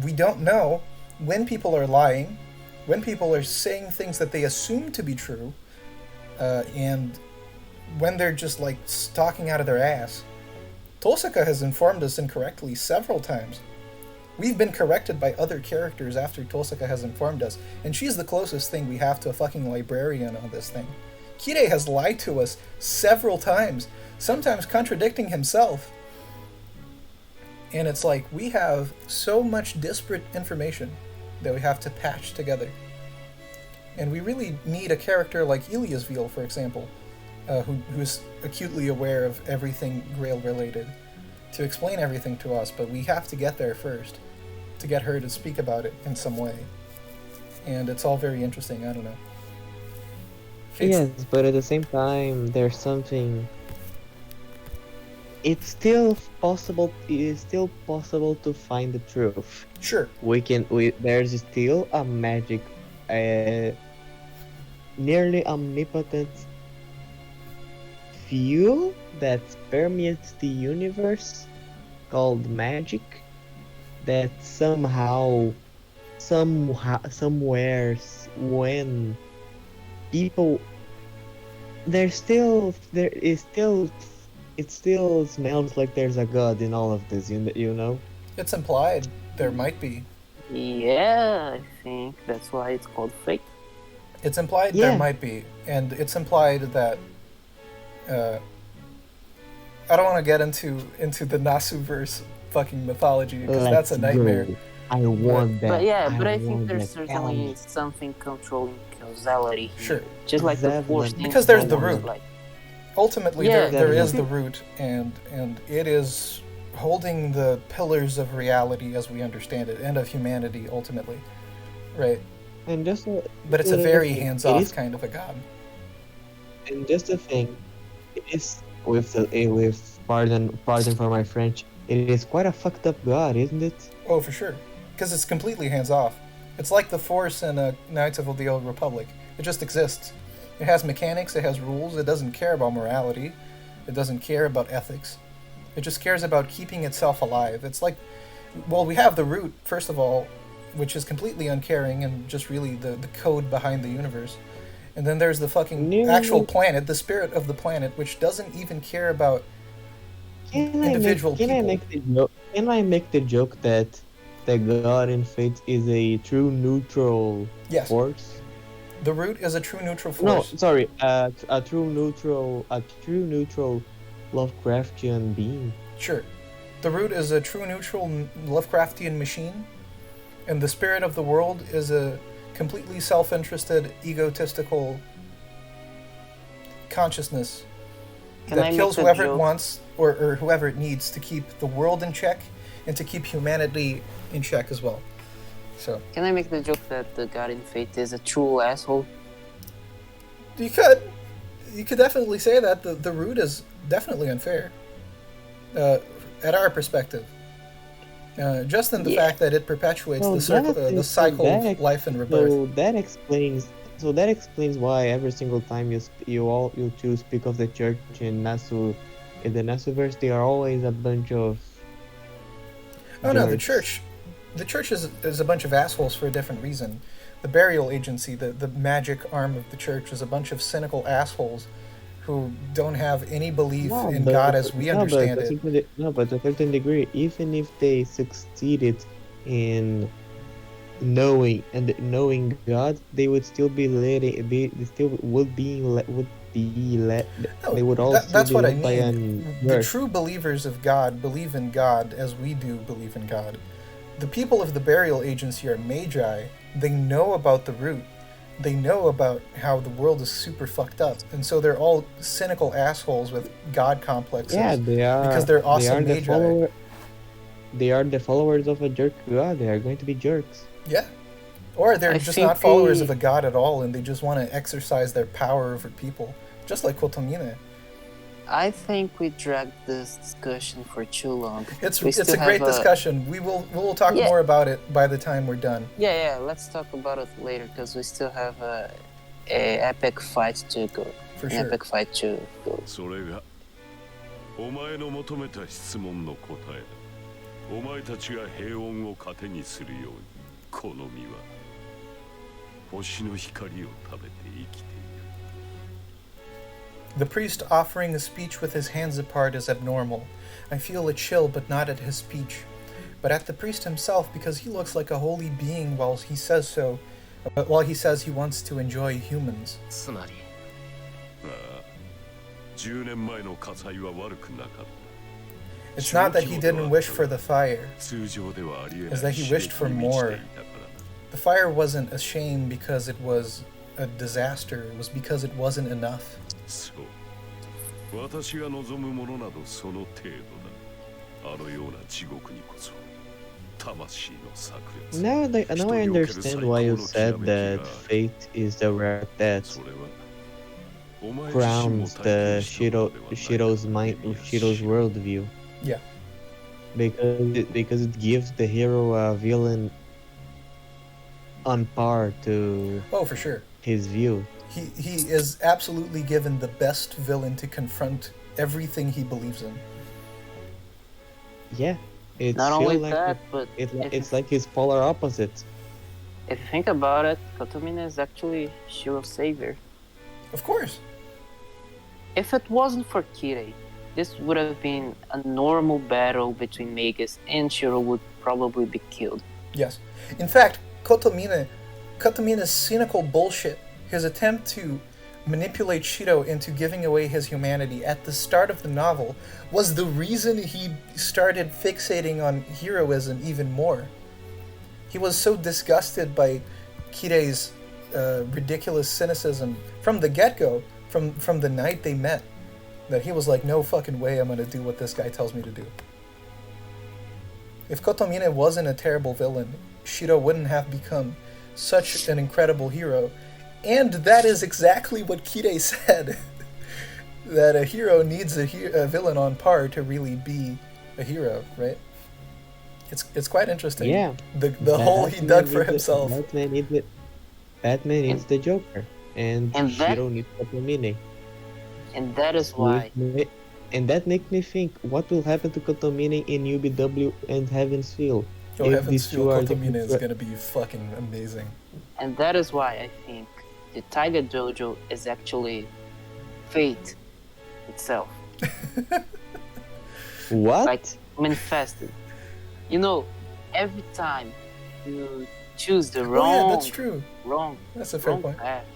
we don't know when people are lying, when people are saying things that they assume to be true, and when they're just like talking out of their ass. Tosaka has informed us incorrectly several times. We've been corrected by other characters after Tosaka has informed us, and she's the closest thing we have to a fucking librarian on this thing. Kirei has lied to us several times, sometimes contradicting himself. And it's like, we have so much disparate information that we have to patch together. And we really need a character like Iliasville, for example, who's acutely aware of everything Grail related, to explain everything to us, but we have to get there first, to get her to speak about it in some way. And it's all very interesting, I don't know. Yes, but at the same time, there's something... It is still possible to find the truth. Sure. There's still a magic, nearly omnipotent fuel that permeates the universe called magic, that somewhere, when people, it still smells like there's a god in all of this, you know? It's implied there might be. Yeah, I think that's why it's called fate. It's implied there might be, and it's implied that I don't want to get into the Nasu-verse fucking mythology, because that's a nightmare. Go. I want that. But I think there's certainly something controlling causality. Sure. Just like the force. Because there's the root. Ultimately, Yeah, there is the root, and it is holding the pillars of reality as we understand it, and of humanity, ultimately. Right. And but it's a very hands-off kind of a god. And just the thing, it is with pardon for my French, it is quite a fucked up god, isn't it? Oh, for sure. Because it's completely hands-off. It's like the Force in Knights of the Old Republic. It just exists. It has mechanics, it has rules, it doesn't care about morality, it doesn't care about ethics. It just cares about keeping itself alive. It's like, well, we have the root, first of all, which is completely uncaring and just really the code behind the universe. And then there's the fucking actual planet, the spirit of the planet, which doesn't even care about individual people. Can I make the joke that the god in Fate is a true neutral force? The root is a true neutral force. No, sorry, a true neutral Lovecraftian being. Sure. The root is a true neutral Lovecraftian machine, and the spirit of the world is a completely self-interested, egotistical consciousness that kills whoever it wants or whoever it needs to keep the world in check and to keep humanity in check as well. So Can I make the joke that the god in Fate is a true asshole? you could definitely say that the root is definitely unfair. At our perspective, just in the fact that it perpetuates the cycle of life and rebirth. So that explains why every single time you two speak of the church in Nasu, in the Nasuverse, they are always a bunch of. Oh no, the church is a bunch of assholes for a different reason. The burial agency, the magic arm of the church, is a bunch of cynical assholes who don't have any belief in God as we understand it. But to a certain degree, even if they succeeded in knowing God, they would still be led. They would also that's be what I led by mean. The true believers of God believe in God as we do believe in God. The people of the burial agency are magi. They know about the root. They know about how the world is super fucked up, and so they're all cynical assholes with God complexes. Yeah, they are because they're awesome magi. They are the followers of a jerk god. They are going to be jerks. Yeah, or they're just not followers of a god at all, and they just want to exercise their power over people, just like Kotomine. I think we dragged this discussion for too long. It's a great discussion. We'll talk more about it by the time we're done. Yeah. Let's talk about it later because we still have a epic fight to go. For sure. Epic fight to go. それがお前の求めた質問の答えだ。お前たちが平穏を糧にするように、この身は星の光を食べて生きている。 The priest offering a speech with his hands apart is abnormal. I feel a chill, but not at his speech, but at the priest himself because he looks like a holy being while he says he wants to enjoy humans. つまり、10年前の火災は悪くなかった。 It's not that he didn't wish for the fire, it's that he wished for more. The fire wasn't a shame because it was a disaster, it was because it wasn't enough. そう。私が望むものなどその程度だ。あのような地獄にこそ魂の炸裂。Now I understand why you said that fate is the rare that grounds the Shiro's worldview. Yeah. Because it gives the hero a villain on par to. Oh, for sure. His view. He is absolutely given the best villain to confront everything he believes in. Yeah, it's not only that, but it's like his polar opposite. If you think about it, Kotomine is actually Shiro's savior. Of course. If it wasn't for Kirei, this would have been a normal battle between Magus, and Shiro would probably be killed. Yes. In fact, Kotomine's cynical bullshit, his attempt to manipulate Shiro into giving away his humanity at the start of the novel, was the reason he started fixating on heroism even more. He was so disgusted by Kirei's ridiculous cynicism from the get-go, from the night they met, that he was like, no fucking way I'm gonna do what this guy tells me to do. If Kotomine wasn't a terrible villain, Shiro wouldn't have become such an incredible hero. And that is exactly what Kirei said. That a hero needs a villain on par to really be a hero, right? It's quite interesting. Yeah. The hole he dug for himself. Batman needs the Joker, and Shiro needs Kotomine. And that is why. And that makes me think, what will happen to Kotomine in UBW and Heaven's Feel? Oh, Heaven's Feel Kotomine is gonna be fucking amazing. And that is why I think the Tiger Dojo is actually fate itself. What? Like manifested. You know, every time you choose the wrong, that's true. That's a fair point. Path,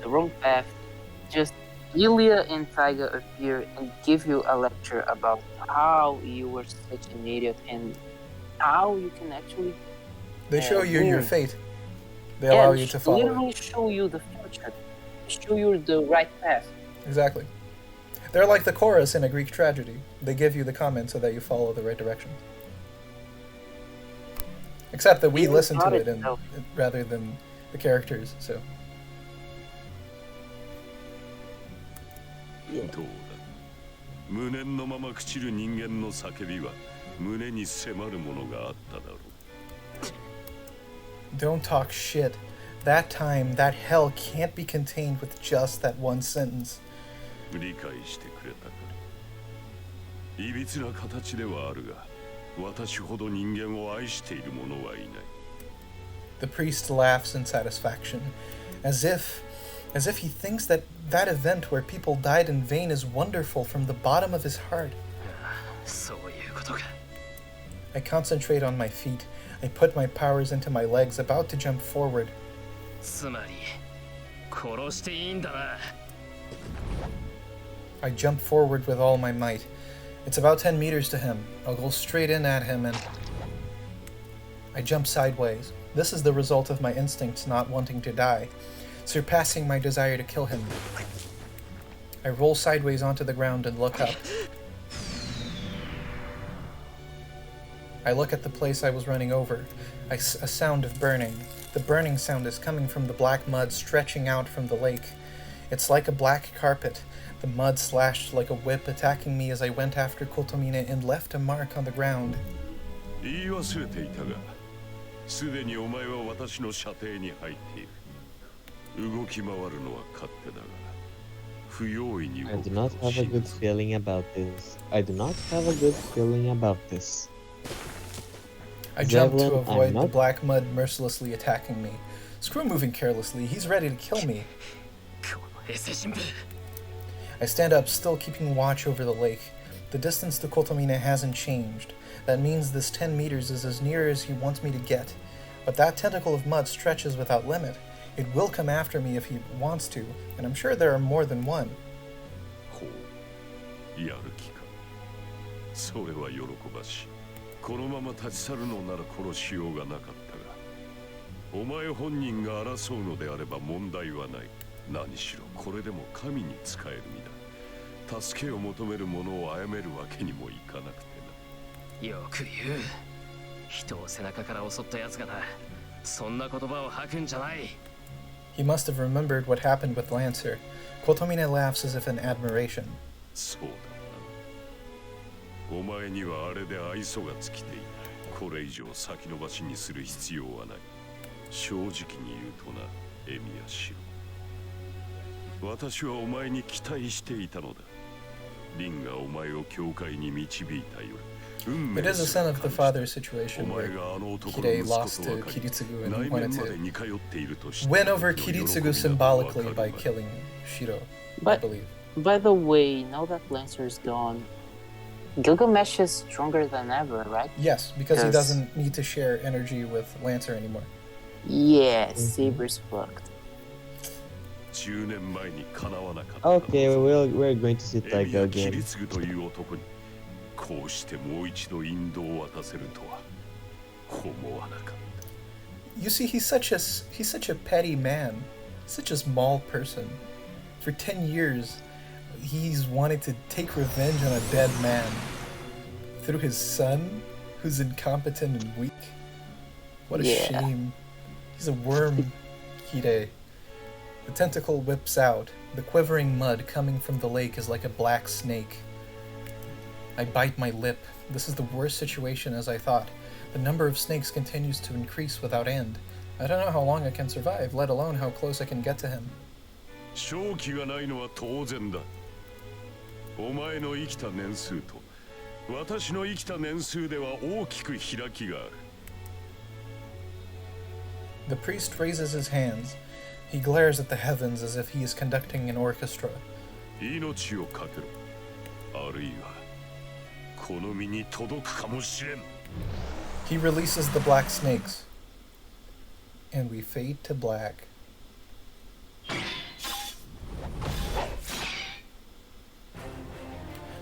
the wrong path, just Ilya and Tiger appear and give you a lecture about how you were such an idiot and how you can actually. They show you your fate. They allow you to follow. Literally show you the future, show you the right path. Exactly. They're like the chorus in a Greek tragedy. They give you the comment so that you follow the right direction. Except that we Even listen to thought it itself. rather than the characters, so. どうだ。無念のまま朽ちる人間の叫びは胸に迫るものがあっただろう。 Don't talk shit. That time, that hell can't be contained with just that one sentence. 理解してくれたか。いびつな形ではあるが、私ほど人間を愛している者はいない。 The priest laughs in satisfaction, as if he thinks that event where people died in vain is wonderful from the bottom of his heart. そういうことか。 I concentrate on my feet. I put my powers into my legs, about to jump forward. つまり殺していいんだな。 I jump forward with all my might. It's about 10 meters to him. I'll go straight in at him and... I jump sideways. This is the result of my instincts not wanting to die, surpassing my desire to kill him. I roll sideways onto the ground and look up. I look at the place I was running over. A sound of burning. The burning sound is coming from the black mud stretching out from the lake. It's like a black carpet. The mud slashed like a whip, attacking me as I went after Kotomine and left a mark on the ground. 言い忘れていたが、すでにお前は私の射程に入っている。動き回るのは勝手だが、不用意に I do not have a good feeling about this. I do not have a good feeling about this. I jump to Zevlen, avoid I'm the not- black mud mercilessly attacking me. Screw moving carelessly, he's ready to kill me. このエセ新聞。 I stand up, still keeping watch over the lake. The distance to Kotomine hasn't changed. That means this 10 meters is as near as he wants me to get. But that tentacle of mud stretches without limit. It will come after me if he wants to, and I'm sure there are more than one. ほう、やる気か。それは喜ばしい。このまま立ち去るのなら殺しようがなかったが、お前本人が争うのであれば問題はない。何しろこれでも神に仕える身だ。助けを求める者を殺めるわけにもいかなくてな。よく言う。人を背中から襲った奴がな。そんな言葉を吐くんじゃない。 He must have remembered what happened with Lancer. Kotomine laughs as if in admiration. そうだな。お前にはあれで愛想が尽きている。これ以上先延ばしにする必要はない。正直に言うとな、エミヤシロ。私はお前に期待していたのだ。リンがお前を教会に導いたよ。It is a son of the father situation where Hide lost to Kiritsugu and he wanted to win over Kiritsugu symbolically by killing Shiro, I But- believe. By the way, now that Lancer's gone, Gilgamesh is stronger than ever, right? Yes, because he Yes. doesn't need to share energy with Lancer anymore. Yeah, Saber's fucked. 10年前にかなわなかった。 Okay, we're going to see エミヤ Taiga キリ again. ツグという男にこうしてもう一度引導を渡せるとは思わなかった。 You see, he's such a petty man, such a small person. For 10 years, he's wanted to take revenge on a dead man through his son, who's incompetent and weak. What a Yeah. shame. He's a worm, Hide. The tentacle whips out. The quivering mud coming from the lake is like a black snake. I bite my lip. This is the worst situation as I thought. The number of snakes continues to increase without end. I don't know how long I can survive, let alone how close I can get to him. 勝機がないのは当然だ。お前の生きた年数と私の生きた年数では大きく開きがある。 The priest raises his hands. He glares at the heavens as if he is conducting an orchestra. 命をかけろ。あるいはこの身に届くかもしれん。 He releases the black snakes. And we fade to black.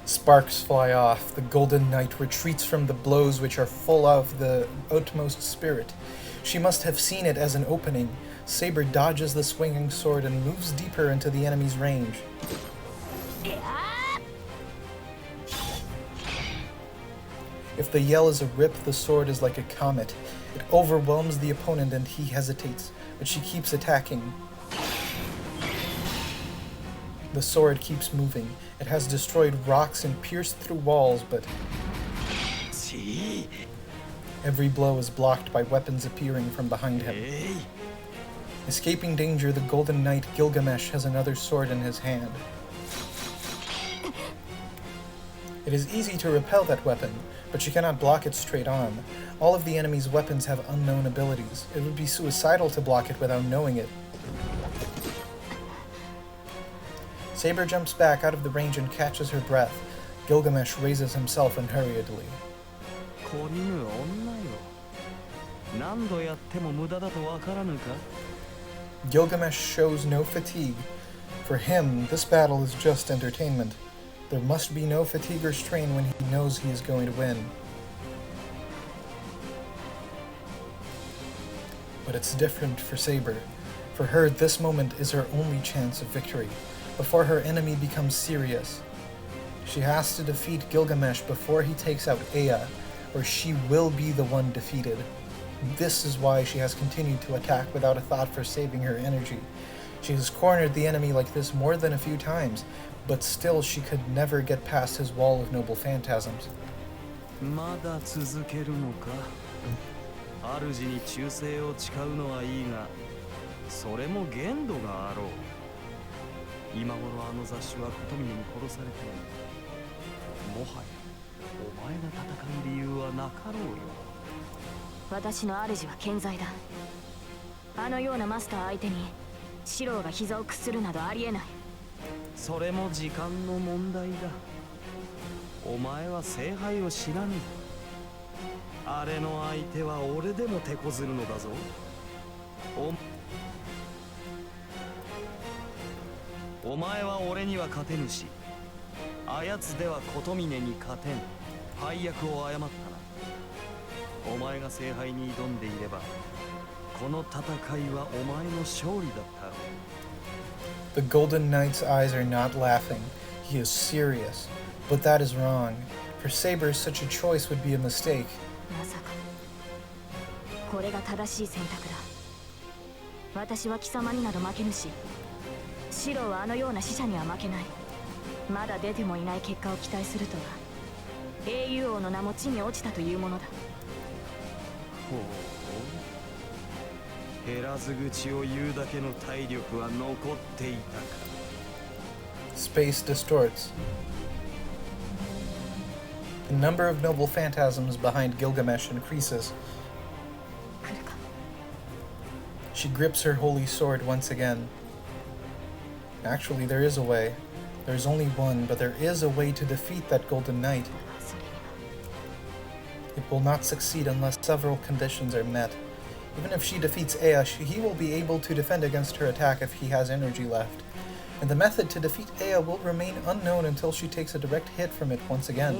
Sparks fly off. The Golden Knight retreats from the blows which are full of the utmost spirit. She must have seen it as an opening. Saber dodges the swinging sword and moves deeper into the enemy's range. If the yell is a rip, the sword is like a comet. It overwhelms the opponent and he hesitates, but she keeps attacking. The sword keeps moving. It has destroyed rocks and pierced through walls, but every blow is blocked by weapons appearing from behind him. Escaping danger, the Golden Knight Gilgamesh has another sword in his hand. It is easy to repel that weapon, but she cannot block it straight on. All of the enemy's weapons have unknown abilities. It would be suicidal to block it without knowing it. Saber jumps back out of the range and catches her breath. Gilgamesh raises himself unhurriedly. Gilgamesh shows no fatigue. For him, this battle is just entertainment. There must be no fatigue or strain when he knows he is going to win. But it's different for Saber. For her, this moment is her only chance of victory, before her enemy becomes serious. She has to defeat Gilgamesh before he takes out Ea, or she will be the one defeated. This is why she has continued to attack without a thought for saving her energy. She has cornered the enemy like this more than a few times, but still she could never get past his wall of noble phantasms. The Golden Knight's eyes are not laughing. He is serious. But that is wrong. For Saber, such a choice would be a mistake. Space distorts. The number of noble phantasms behind Gilgamesh increases. She grips her holy sword once again. Actually, there is a way. There's only one, but there is a way to defeat that Golden Knight. It will not succeed unless several conditions are met. Even if she defeats Ea, he will be able to defend against her attack if he has energy left. And the method to defeat Ea will remain unknown until she takes a direct hit from it once again.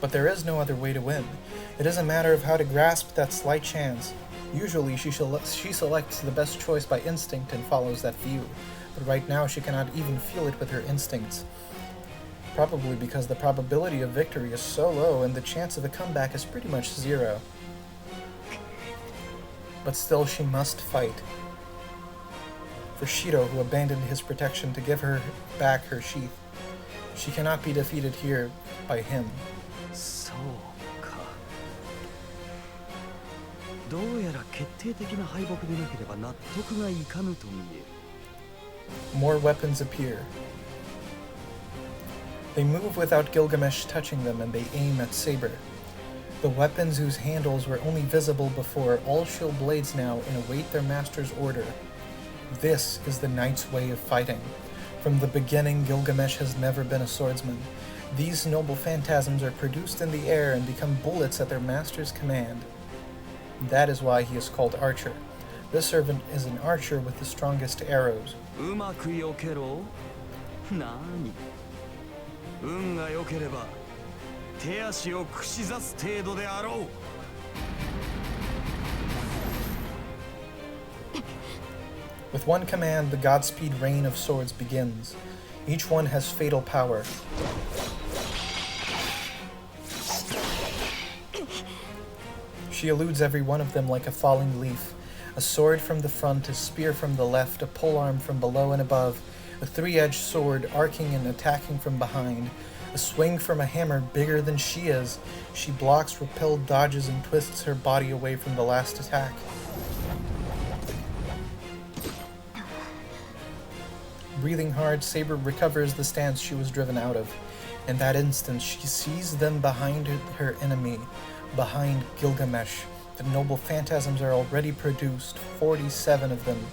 But there is no other way to win. It is a matter of how to grasp that slight chance. Usually she selects the best choice by instinct and follows that view, but right now she cannot even feel it with her instincts. Probably because the probability of victory is so low and the chance of a comeback is pretty much zero. But still she must fight. For Shiro, who abandoned his protection to give her back her sheath, she cannot be defeated here by him. More weapons appear. They move without Gilgamesh touching them, and they aim at Saber. The weapons whose handles were only visible before all shield blades now and await their master's order. This is the knight's way of fighting. From the beginning, Gilgamesh has never been a swordsman. These noble phantasms are produced in the air and become bullets at their master's command. That is why he is called Archer. This servant is an archer with the strongest arrows. With one command, the Godspeed rain of swords begins. Each one has fatal power. She eludes every one of them like a falling leaf. A sword from the front, a spear from the left, a polearm from below and above, a three-edged sword arcing and attacking from behind, a swing from a hammer bigger than she is. She blocks, repels, dodges, and twists her body away from the last attack. Breathing hard, Saber recovers the stance she was driven out of. In that instant, she sees them behind her enemy, behind Gilgamesh. The noble phantasms are already produced, 47 of them.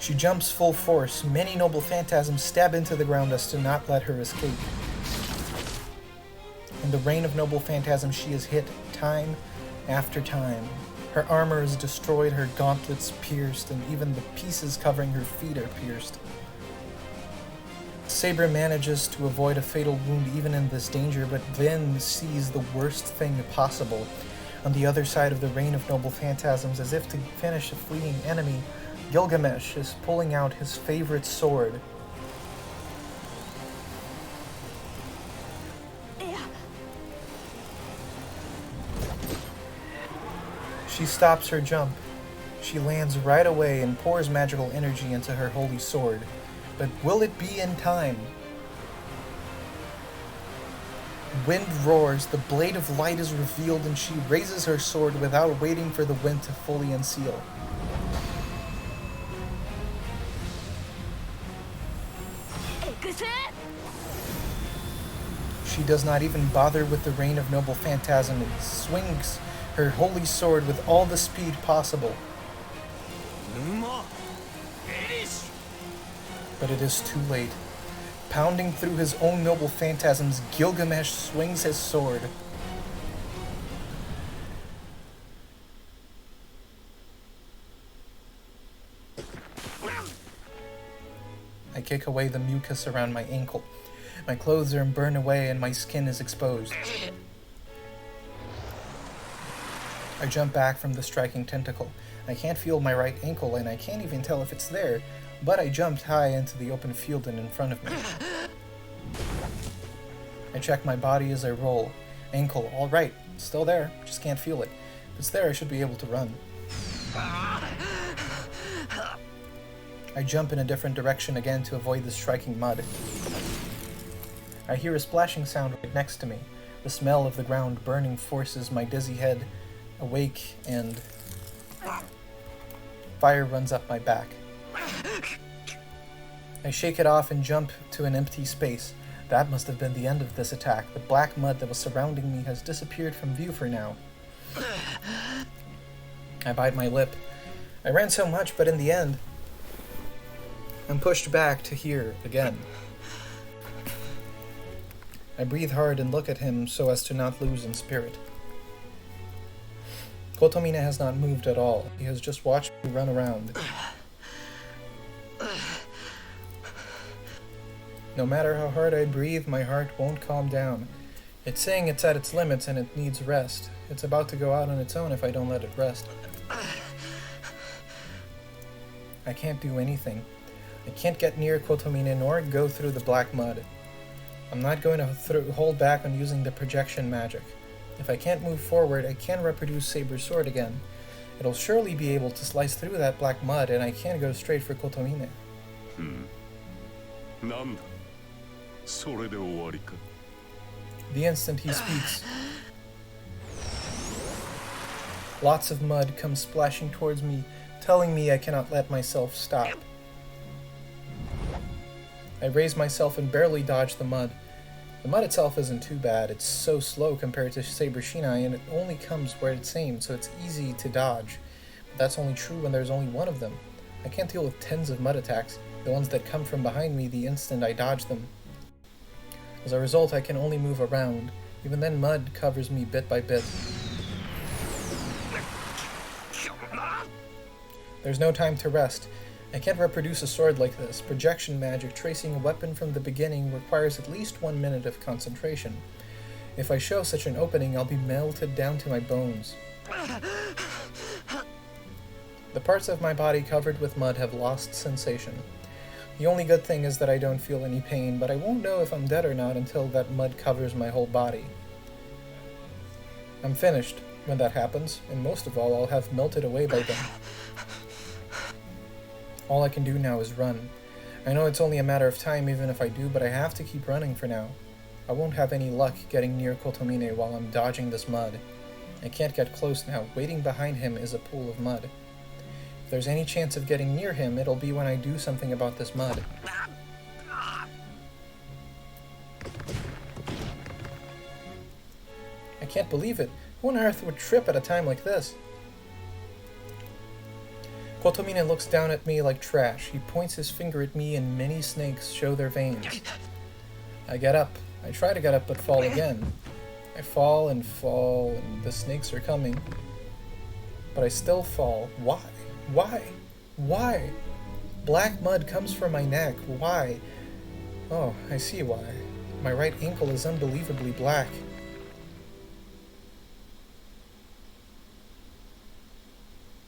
She jumps full force. Many noble phantasms stab into the ground as to not let her escape. In the rain of noble phantasms, she is hit time after time. Her armor is destroyed, her gauntlets pierced, and even the pieces covering her feet are pierced. Saber manages to avoid a fatal wound even in this danger, but then sees the worst thing possible. On the other side of the rain of noble phantasms, as if to finish a fleeing enemy, Gilgamesh is pulling out his favorite sword. She stops her jump. She lands right away and pours magical energy into her holy sword. But will it be in time? Wind roars, the blade of light is revealed, and she raises her sword without waiting for the wind to fully unseal. She does not even bother with the rain of noble phantasm and swings her holy sword with all the speed possible. But it is too late. Pounding through his own noble phantasms, Gilgamesh swings his sword. I kick away the mucus around my ankle. My clothes are burned away and my skin is exposed. I jump back from the striking tentacle. I can't feel my right ankle and I can't even tell if it's there, but I jumped high into the open field and in front of me. I check my body as I roll. Ankle, all right, still there, just can't feel it. If it's there, I should be able to run. I jump in a different direction again to avoid the striking mud. I hear a splashing sound right next to me. The smell of the ground burning forces my dizzy head awake and fire runs up my back. I shake it off and jump to an empty space. That must have been the end of this attack. The black mud that was surrounding me has disappeared from view for now. I bite my lip. I ran so much, but in the end, I'm pushed back to here again. I breathe hard and look at him so as to not lose in spirit. Kotomine has not moved at all. He has just watched me run around. No matter how hard I breathe, my heart won't calm down. It's saying it's at its limits and it needs rest. It's about to go out on its own if I don't let it rest. I can't do anything. I can't get near Kotomine nor go through the black mud. I'm not going to hold back on using the projection magic. If I can't move forward, I can reproduce Saber's sword again. It'll surely be able to slice through that black mud, and I can go straight for Kotomine. The instant he speaks, lots of mud comes splashing towards me, telling me I cannot let myself stop. I raise myself and barely dodge the mud. The mud itself isn't too bad. It's so slow compared to Saber Shinai, and it only comes where it's aimed, so it's easy to dodge. But that's only true when there's only one of them. I can't deal with tens of mud attacks, the ones that come from behind me the instant I dodge them. As a result, I can only move around. Even then, mud covers me bit by bit. There's no time to rest. I can't reproduce a sword like this. Projection magic tracing a weapon from the beginning requires at least 1 minute of concentration. If I show such an opening, I'll be melted down to my bones. The parts of my body covered with mud have lost sensation. The only good thing is that I don't feel any pain, but I won't know if I'm dead or not until that mud covers my whole body. I'm finished when that happens, and most of all, I'll have melted away by then. All I can do now is run. I know it's only a matter of time even if I do, but I have to keep running for now. I won't have any luck getting near Kotomine while I'm dodging this mud. I can't get close now. Waiting behind him is a pool of mud. If there's any chance of getting near him, it'll be when I do something about this mud. I can't believe it. Who on earth would trip at a time like this? Kotomine looks down at me like trash. He points his finger at me and many snakes show their veins. I get up. I try to get up but fall again. I fall, and the snakes are coming. But I still fall. Why? Why? Why? Black mud comes from my neck. Why? Oh, I see why. My right ankle is unbelievably black.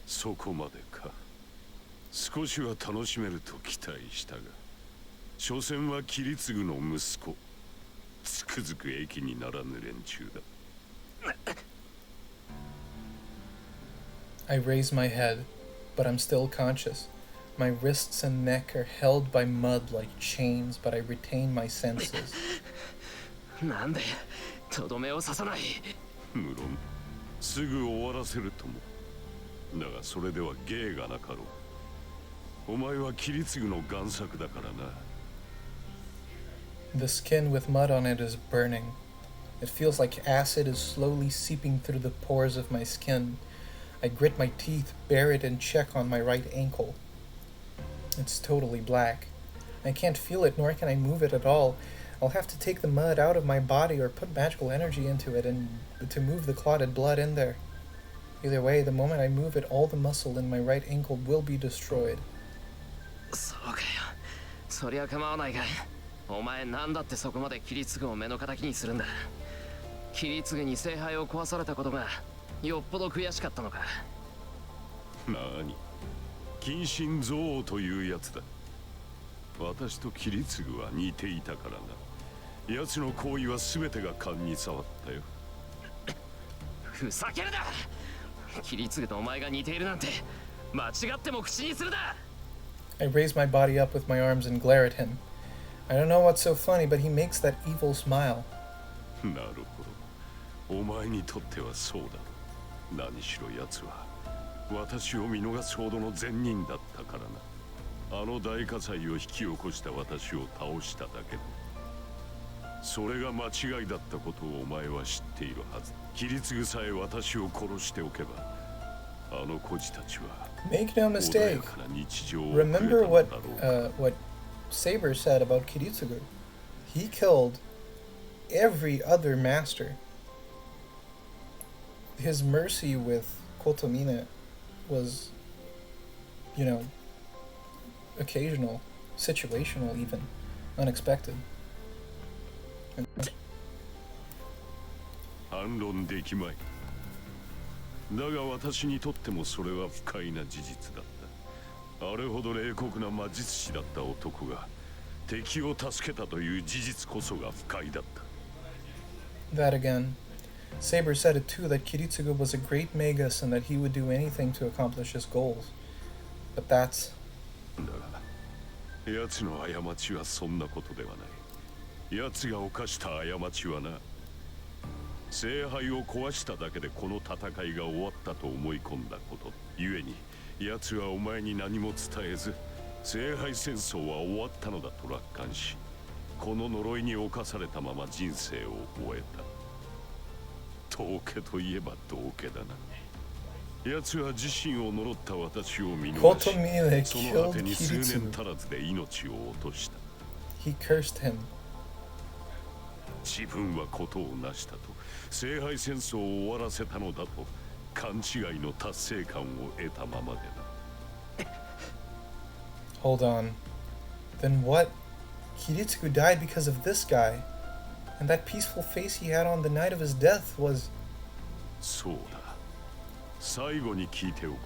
そこまでか。少しは楽しめると期待したが、所詮はキリツグの息子。つくづく益にならぬ連中だ。I raise my head, but I'm still conscious. My wrists and neck are held by mud like chains, but I retain my senses. なんでとどめを刺さない。無論すぐ終わらせるとも。だがそれでは芸がなかろう。お前はキリツグの贋作だからな。The skin with mud on it is burning. It feels like acid is slowly seeping through the pores of my skin. I grit my teeth, bare it, and check on my right ankle. It's totally black. I can't feel it, nor can I move it at all. I'll have to take the mud out of my body or put magical energy into it and to move the clotted blood in there. Either way, the moment I move it, all the muscle in my right ankle will be destroyed. そうかよ。そりゃ構わないが、お前なんだってそこまでキリツグを目の敵にするんだ。キリツグに聖杯を壊されたことがよっぽど悔しかったのか。なに、近親憎悪というやつだ。私とキリツグは似ていたからな。奴の行為は全てが勘に触ったよ。ふざけるな。キリツグとお前が似ているなんて間違っても口にするな。I raise my body up with my arms and glare at him. I don't know what's so funny, but he makes that evil smile. なるほど。お前にとってはそうだろう。何しろ奴は私を見逃すほどの善人だったからな。あの大火災を引き起こした私を倒しただけだ。それが間違いだったことをお前は知っているはず。キリツグさえ私を殺しておけば、あの孤児たちは Make no mistake. Remember what Saber said about Kiritsugu. He killed every other master. His mercy with Kotomine was, you know, occasional, situational even, unexpected. 反論できまい。だが私にとってもそれは不快な事実だった。あれほど冷酷な魔術師だった男が敵を助けたという事実こそが不快だった。That again. Saber said it too, that Kiritsugu was a great magus and that he would do anything to accomplish his goals. But that's... だが、奴の過ちはそんなことではない。奴が犯した過ちはな、聖杯を壊しただけでこの戦いが終わったと思い込んだこと。ゆえに、奴はお前に何も伝えず、聖杯戦争は終わったのだと楽観し、この呪いに侵されたまま人生を終えた。道家といえば道家だな。奴は自身を呪った私を見逃し、その果てに数年足らずで命を落とした。He cursed him. 自分はことを成したと、聖杯戦争を終わらせたのだと、勘違いの達成感を得たままでな。Hold on. Then what? Kiritsugu died because of this guy. And that peaceful face he had on the night of his death was... そうだ。最後に聞いておこ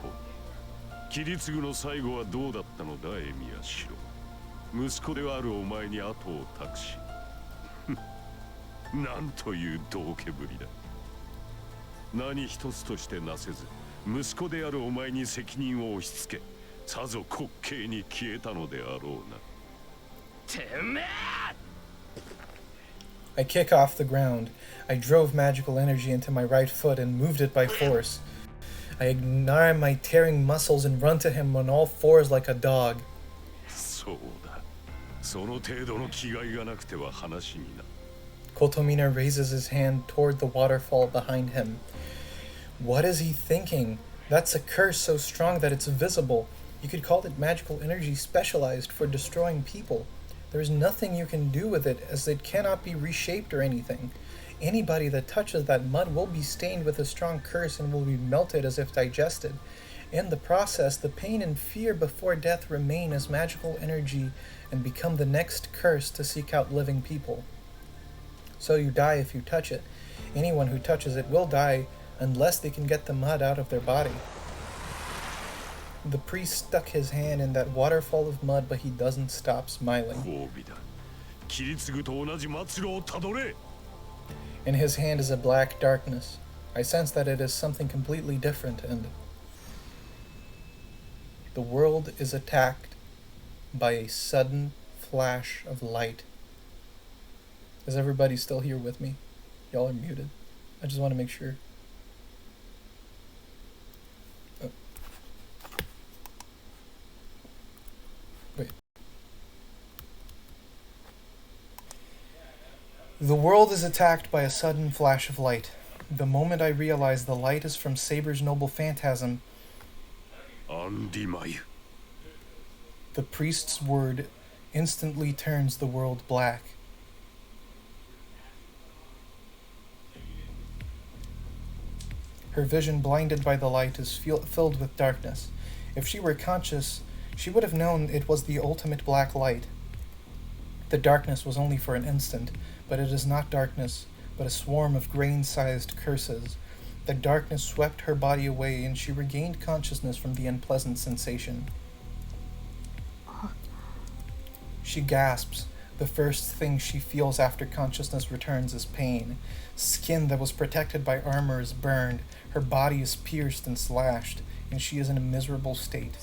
切り継ぐの最後はどうだったのだ、エミヤシロ。息子であるお前に後を託し。なんという道家ぶりだ。何一つとしてなせず、息子であるお前に責任を押し付け、さぞ滑稽に消えたのであろうな。てめえI kick off the ground. I drove magical energy into my right foot and moved it by force. I ignore my tearing muscles and run to him on all fours like a dog. そうだ。その程度の気概がなくては話にな。Kotomina raises his hand toward the waterfall behind him. What is he thinking? That's a curse so strong that it's visible. You could call it magical energy specialized for destroying people. There is nothing you can do with it, as it cannot be reshaped or anything. Anybody that touches that mud will be stained with a strong curse and will be melted as if digested. In the process, the pain and fear before death remain as magical energy and become the next curse to seek out living people. So you die if you touch it. Anyone who touches it will die unless they can get the mud out of their body. The priest stuck his hand in that waterfall of mud, but he doesn't stop smiling. In his hand is a black darkness. I sense that it is something completely different, and the world is attacked by a sudden flash of light. Is everybody still here with me? Y'all are muted. I just want to make sure. Oh. Wait. The world is attacked by a sudden flash of light. The moment I realize the light is from Saber's noble phantasm, the priest's word instantly turns the world black. Her vision, blinded by the light, is filled with darkness. If she were conscious, she would have known it was the ultimate black light. The darkness was only for an instant, but it is not darkness, but a swarm of grain-sized curses. The darkness swept her body away, and she regained consciousness from the unpleasant sensation. She gasps. The first thing she feels after consciousness returns is pain. Skin that was protected by armor is burned. Her body is pierced and slashed, and she is in a miserable state.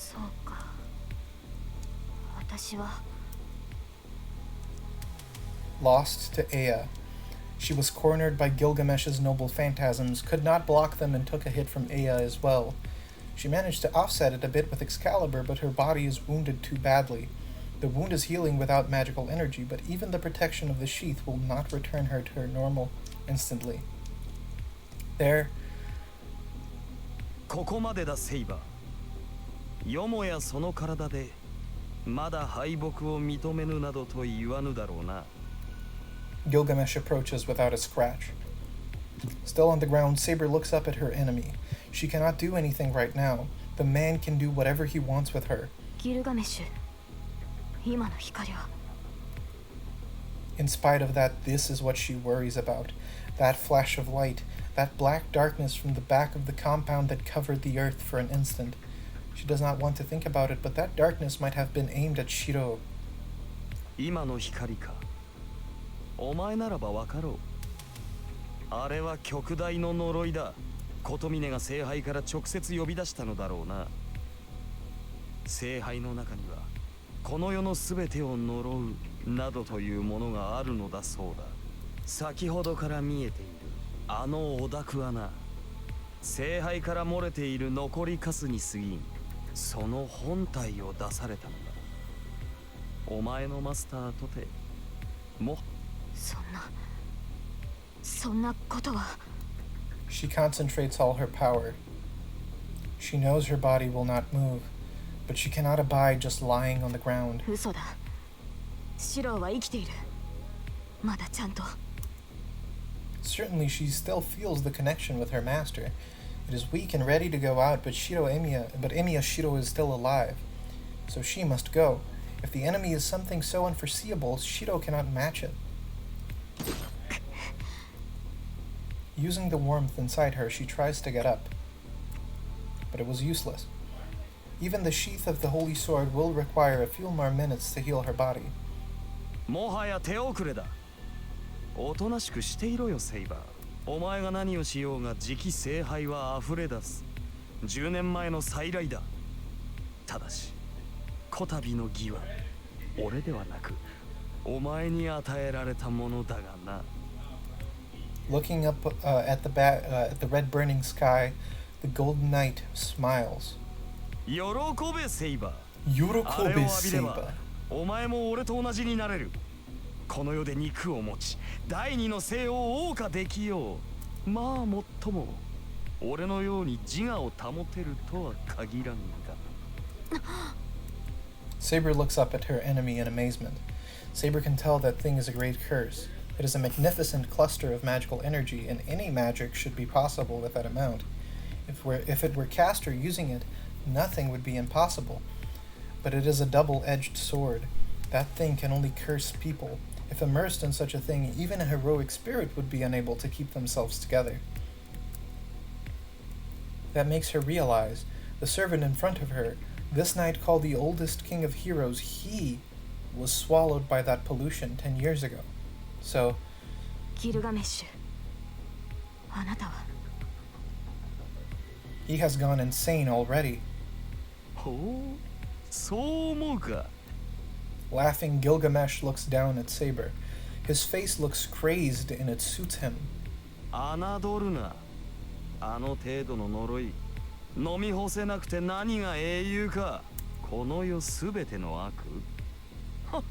Lost to Ea. She was cornered by Gilgamesh's noble phantasms, could not block them, and took a hit from Ea as well. She managed to offset it a bit with Excalibur, but her body is wounded too badly. The wound is healing without magical energy, but even the protection of the sheath will not return her to her normal instantly. There. ここまでだ、セイバー。よもやその体でまだ敗北を認めぬなどと言わぬだろうな。Gilgamesh approaches without a scratch. Still on the ground, Saber looks up at her enemy. She cannot do anything right now. The man can do whatever he wants with her. In spite of that, this is what she worries about. That flash of light, that black darkness from the back of the compound that covered the earth for an instant. She does not want to think about it, but that darkness might have been aimed at Shiro. 今の光か。お前ならばわかろう。あれは極大の呪いだ。琴峰が聖杯から直接呼び出したのだろうな。聖杯の中にはこの世のすべてを呪うなどというものがあるのだそうだ。先ほどから見えているあのお濁はな、聖杯から漏れている残りカスに過ぎん、その本体を出されたのだ。お前のマスターとてもそんなことは。 She concentrates all her power. She knows her body will not move, but she cannot abide just lying on the ground. 嘘だ。シローは生きている。まだちゃんと。 Certainly she still feels the connection with her master. It is weak and ready to go out, but Emiya Shiro is still alive. So she must go. If the enemy is something so unforeseeable, Shiro cannot match it. Using the warmth inside her, she tries to get up. But it was useless. Even the sheath of the holy sword will require a few more minutes to heal her body. もはや手遅れだ。おとなしくしていろよ、セイバー。お前が何をしようが次期聖杯は溢れ出す。10年前の再来だ。ただし、こたびの義は俺ではなく、お前に与えられたものだがな。Looking up at the red burning sky, the golden knight smiles. 喜べ、セイバー。 Yorokobe Saber. お前も俺と同じになれる。この世で肉を持ち、第二の生を謳歌できよう。まあもっとも、俺のように自我を保てるとは限らんが。Saber looks up at her enemy in amazement. Saber can tell that thing is a great curse. It is a magnificent cluster of magical energy, and any magic should be possible with that amount. If it were cast or using it, nothing would be impossible. But it is a double-edged sword. That thing can only curse people. If immersed in such a thing, even a heroic spirit would be unable to keep themselves together. That makes her realize, the servant in front of her, this knight called the oldest king of heroes, he was swallowed by that pollution 10 years ago. So... ギルガメッシュ、あなたは he has gone insane already. ほう、そう思うか。 Laughing, Gilgamesh looks down at Saber. His face looks crazed and it suits him. 侮るな。あの程度の呪い、飲み干せなくて何が英雄か。この世すべての悪。はっ、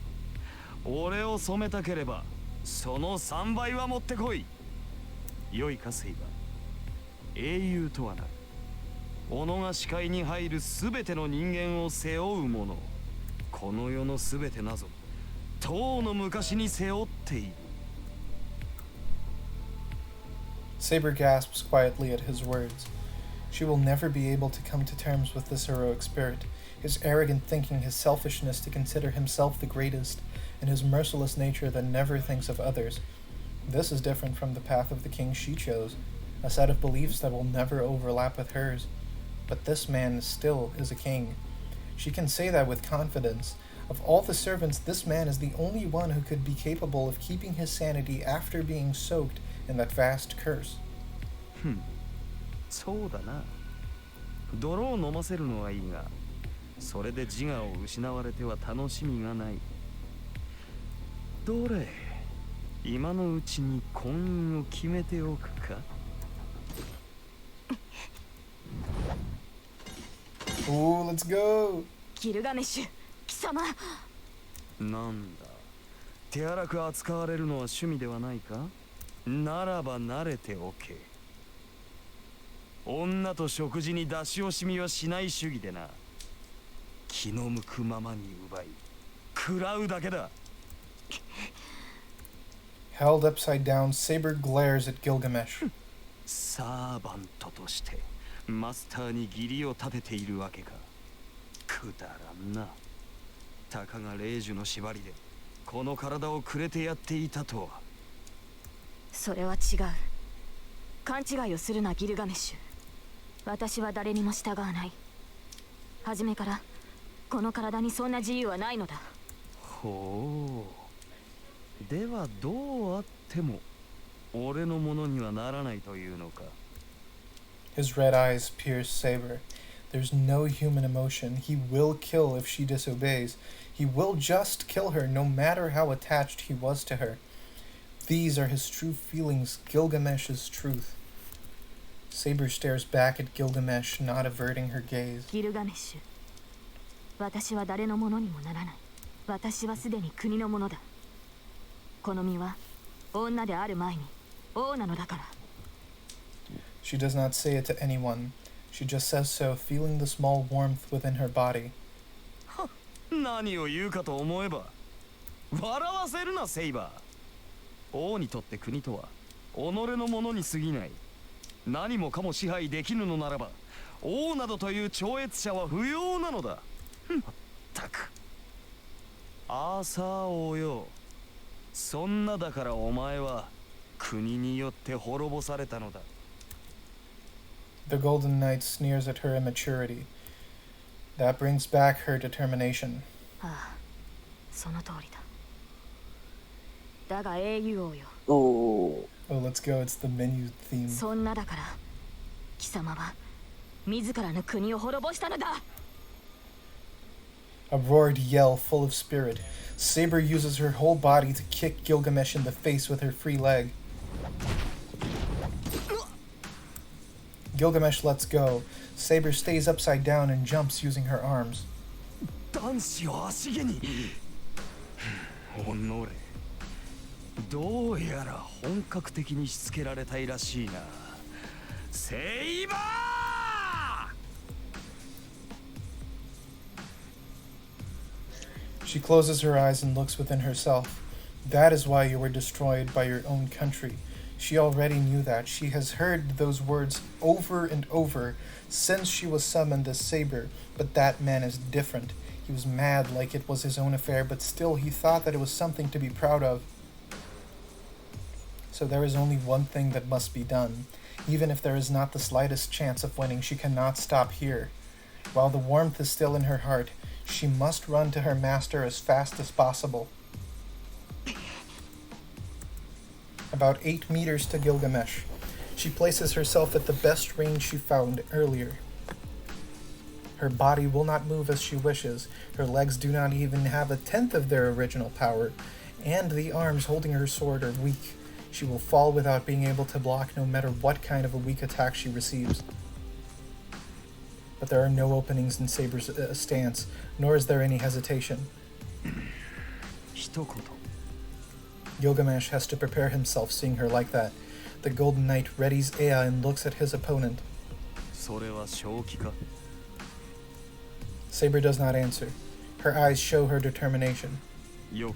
俺を染めたければ、その3倍は持ってこい。良いか、セイバー。英雄とはなる。己が視界に入るすべての人間を背負うもの。この世のすべてなぞ、とうの昔に背負っている。Saber gasps quietly at his words. She will never be able to come to terms with this heroic spirit, his arrogant thinking, his selfishness to consider himself the greatest, and his merciless nature that never thinks of others. This is different from the path of the king she chose, a set of beliefs that will never overlap with hers. But this man still is a king. She can say that with confidence. Of all the servants, this man is the only one who could be capable of keeping his sanity after being soaked in that vast curse. そうだな。泥を飲ませるのはいいが、それで自我を失われては楽しみがない。どれ、今のうちに婚姻を決めておくか。Ooh, let's go! ギルガメッシュ、貴様。なんだ、手荒く扱われるのは趣味ではないか。ならば慣れておけ。女と食事に出し惜しみはしない主義でな。気の向くままに奪い、食らうだけだ。Held upside down, Saber glares at Gilgamesh. サーバントとしてマスターに義理を立てているわけか。くだらんな。たかが霊樹の縛りでこの体をくれてやっていたとは。それは違う。勘違いをするな、ギルガメッシュ。私は誰にも従わない。初めからこの体にそんな自由はないのだ。ほう。ではどうあっても俺のものにはならないというのか。His red eyes pierce Saber. There's no human emotion. He will kill if she disobeys. He will just kill her, no matter how attached he was to her. These are his true feelings, Gilgamesh's truth. Saber stares back at Gilgamesh, not averting her gaze. ギルガメッシュ、私は誰のものにもならない。私はすでに国のものだ。この身は女である前に王なのだから。She does not say it to anyone. She just says so, feeling the small warmth within her body. 何を言うかと思えば、笑わせるな、セイバー。王にとって国とは己のものに過ぎない。何もかも支配できぬのならば、王などという超越者は不要なのだ。まったく。アーサー王よ。そんなだからお前は国によって滅ぼされたのだ。The Golden Knight sneers at her immaturity. That brings back her determination. ああ、その通りだ。だが英雄王よ。Oh, Oh, let's go. It's the menu theme. そんなだから、貴様は自らの国を滅ぼしたのだ。A roared yell full of spirit. Saber uses her whole body to kick Gilgamesh in the face with her free leg. Gilgamesh lets go. Saber stays upside down and jumps using her arms. 男子を足毛におのれどうやら本格的にしつけられたいらしいなセイバー She closes her eyes and looks within herself. That is why you were destroyed by your own country. She already knew that. She has heard those words over and over since she was summoned as Saber, but that man is different. He was mad like it was his own affair, but still he thought that it was something to be proud of. So there is only one thing that must be done. Even if there is not the slightest chance of winning, she cannot stop here. While the warmth is still in her heart, she must run to her master as fast as possible. About 8 meters to Gilgamesh. She places herself at the best range she found earlier. Her body will not move as she wishes. Her legs do not even have a tenth of their original power, and the arms holding her sword are weak. She will fall without being able to block no matter what kind of a weak attack she receives. But there are no openings in Saber's stance, nor is there any hesitation. Gilgamesh has to prepare himself seeing her like that. The Golden Knight readies Ea and looks at his opponent. Saber does not answer. Her eyes show her determination. The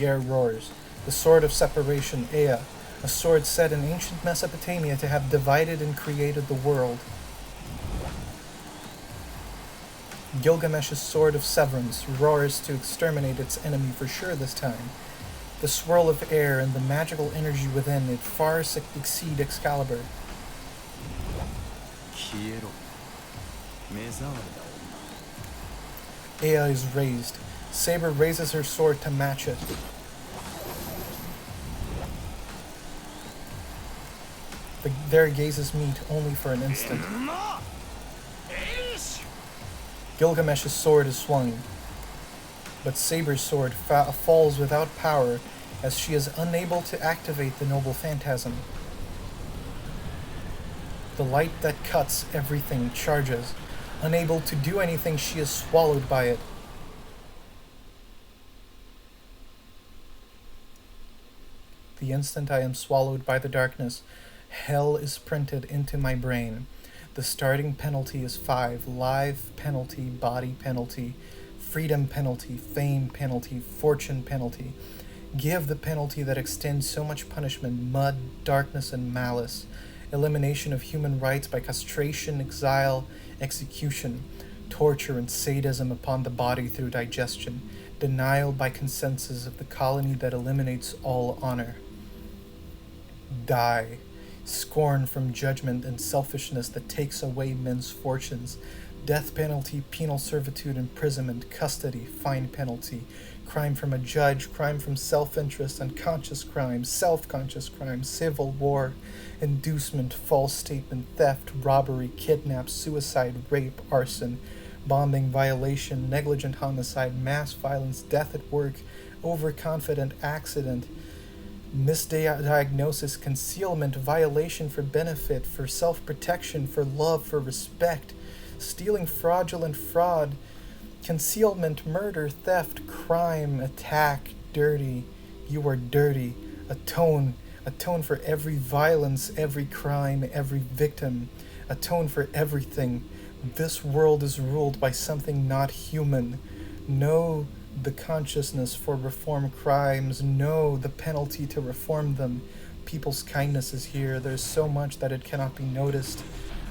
air roars. The sword of separation, Ea, a sword set in ancient Mesopotamia to have divided and created the world. Gilgamesh's sword of severance roars to exterminate its enemy for sure this time. The swirl of air and the magical energy within it far exceed Excalibur. Ea is raised. Saber raises her sword to match it. Their gazes meet only for an instant. Gilgamesh's sword is swung, but Saber's sword falls without power as she is unable to activate the noble phantasm. The light that cuts everything charges. Unable to do anything, she is swallowed by it. The instant I am swallowed by the darkness, hell is printed into my brain. The starting penalty is 5. Life penalty, body penalty, freedom penalty, fame penalty, fortune penalty. Give the penalty that extends so much punishment, mud, darkness, and malice. Elimination of human rights by castration, exile, execution. Torture and sadism upon the body through digestion. Denial by consensus of the colony that eliminates all honor. Die. Scorn from judgment and selfishness that takes away men's fortunes. Death penalty, penal servitude, imprisonment, custody, fine penalty. Crime from a judge, crime from self-interest, unconscious crime, self-conscious crime, civil war, inducement, false statement, theft, robbery, kidnap, suicide, rape, arson, bombing, violation, negligent homicide, mass violence, death at work, overconfident accident, misdiagnosis, concealment, violation for benefit, for self-protection, for love, for respect, stealing, fraudulent fraud, concealment, murder, theft, crime, attack, dirty. You are dirty. Atone for every violence, every crime, every victim. Atone for everything. This world is ruled by something not human. Know the consciousness for reform crimes. Know the penalty to reform them. People's kindness is here. There's so much that it cannot be noticed.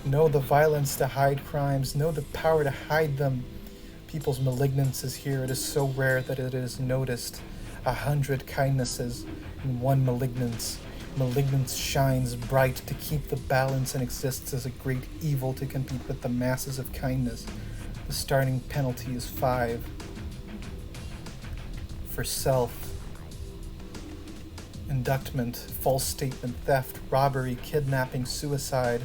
Know the violence to hide crimes. Know the power to hide them. People's malignance is here. It is so rare that it is noticed. 100 kindnesses and 1 malignance. Malignance shines bright to keep the balance and exists as a great evil to compete with the masses of kindness. The starting penalty is 5. For self. Inductment, false statement, theft, robbery, kidnapping, suicide.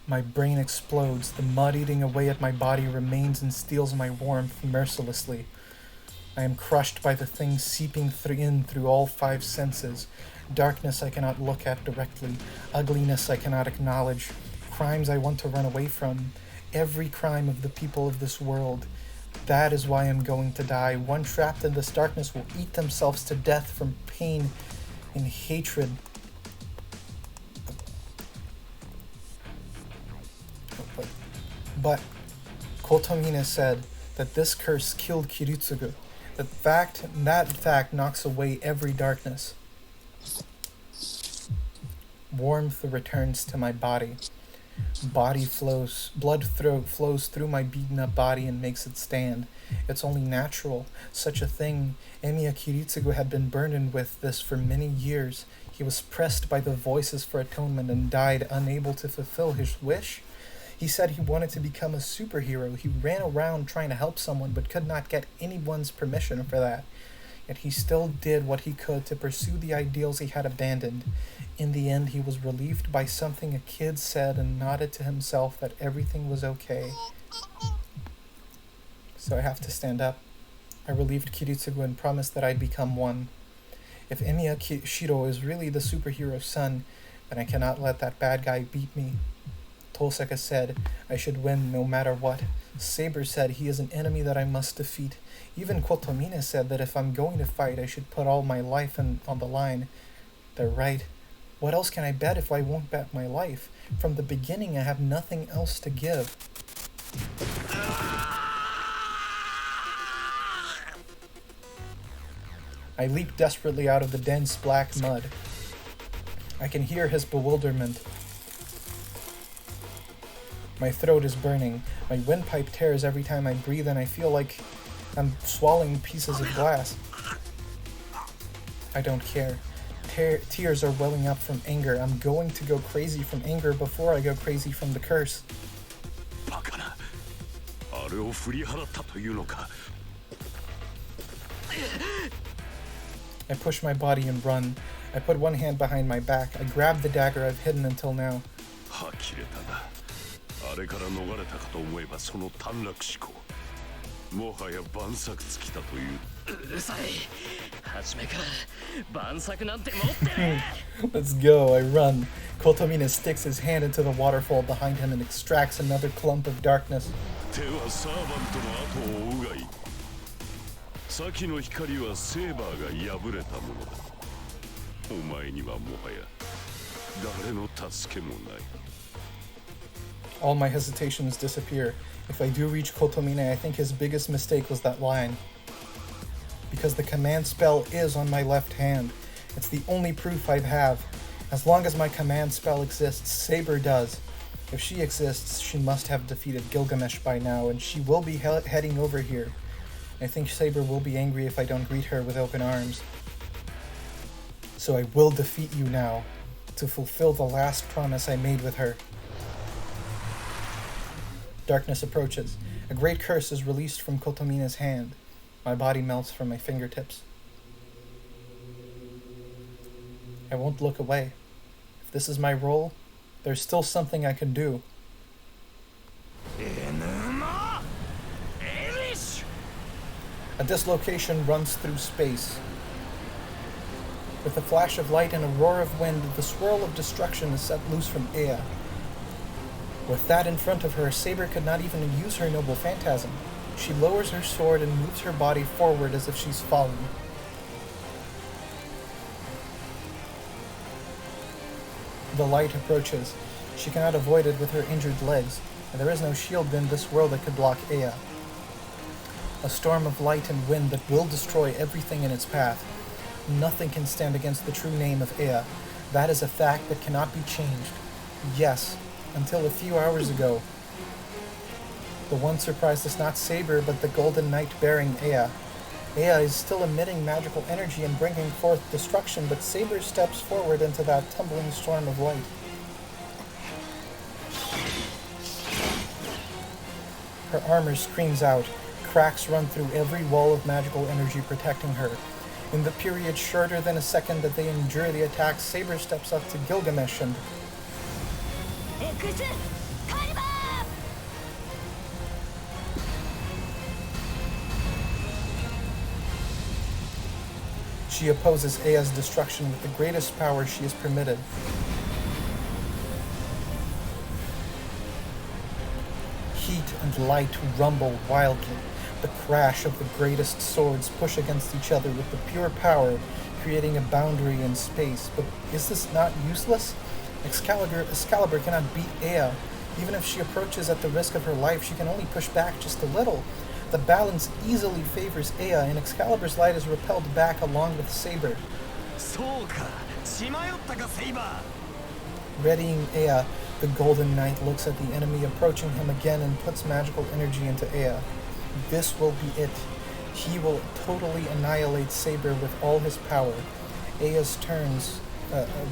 My brain explodes. The mud eating away at my body remains and steals my warmth mercilessly. I am crushed by the things seeping through all 5 senses. Darkness I cannot look at directly. Ugliness I cannot acknowledge. Crimes I want to run away from. Every crime of the people of this world. That is why I'm going to die. One trapped in this darkness will eat themselves to death from pain and hatred. But Kotomine said that this curse killed Kiritsugu. That fact knocks away every darkness. Warmth returns to my body. Blood flows through my beaten up body and makes it stand. It's only natural. Such a thing. Emiya Kiritsugu had been burdened with this for many years. He was pressed by the voices for atonement and died unable to fulfill his wish. He said he wanted to become a superhero. He ran around trying to help someone but could not get anyone's permission for that. Yet he still did what he could to pursue the ideals he had abandoned. In the end, he was relieved by something a kid said and nodded to himself that everything was okay. So I have to stand up. I relieved Kiritsugu and promised that I'd become one. If Emiya Shiro is really the superhero's son, then I cannot let that bad guy beat me. Tosaka said I should win no matter what. Saber said he is an enemy that I must defeat. Even Kotomine said that if I'm going to fight, I should put all my life on the line. They're right. What else can I bet if I won't bet my life? From the beginning, I have nothing else to give. I leap desperately out of the dense black mud. I can hear his bewilderment. My throat is burning. My windpipe tears every time I breathe, and I feel like I'm swallowing pieces of glass. I don't care. Tears are welling up from anger. I'm going to go crazy from anger before I go crazy from the curse. I push my body and run. I put one hand behind my back. I grab the dagger I've hidden until now. Let's go, I run. Kotomine sticks his hand into the waterfall behind him and extracts another clump of darkness. All my hesitations disappear. If I do reach Kotomine, I think his biggest mistake was that line. Because the command spell is on my left hand. It's the only proof I have. As long as my command spell exists, Saber does. If she exists, she must have defeated Gilgamesh by now, and she will be heading over here. I think Saber will be angry if I don't greet her with open arms. So I will defeat you now, to fulfill the last promise I made with her. Darkness approaches. A great curse is released from Kotomine's hand. My body melts from my fingertips. I won't look away. If this is my role, there's still something I can do. A dislocation runs through space. With a flash of light and a roar of wind, the swirl of destruction is set loose from Ea. With that in front of her, Saber could not even use her noble phantasm. She lowers her sword and moves her body forward as if she's falling. The light approaches. She cannot avoid it with her injured legs, and there is no shield in this world that could block Ea. A storm of light and wind that will destroy everything in its path. Nothing can stand against the true name of Ea. That is a fact that cannot be changed. Yes, until a few hours ago. The one surprised is not Saber, but the Golden Knight bearing Ea. Ea is still emitting magical energy and bringing forth destruction, but Saber steps forward into that tumbling storm of light. Her armor screams out. Cracks run through every wall of magical energy protecting her. In the period shorter than a second that they endure the attack, Saber steps up to Gilgamesh and... She opposes Ea's destruction with the greatest power she is permitted. Heat and light rumble wildly. The crash of the greatest swords push against each other with the pure power, creating a boundary in space. But is this not useless? Excalibur cannot beat Ea. Even if she approaches at the risk of her life, she can only push back just a little. The balance easily favors Ea, and Excalibur's light is repelled back along with Saber. Readying Ea, the Golden Knight looks at the enemy approaching him again and puts magical energy into Ea. This will be it. He will totally annihilate Saber with all his power. Ea's turns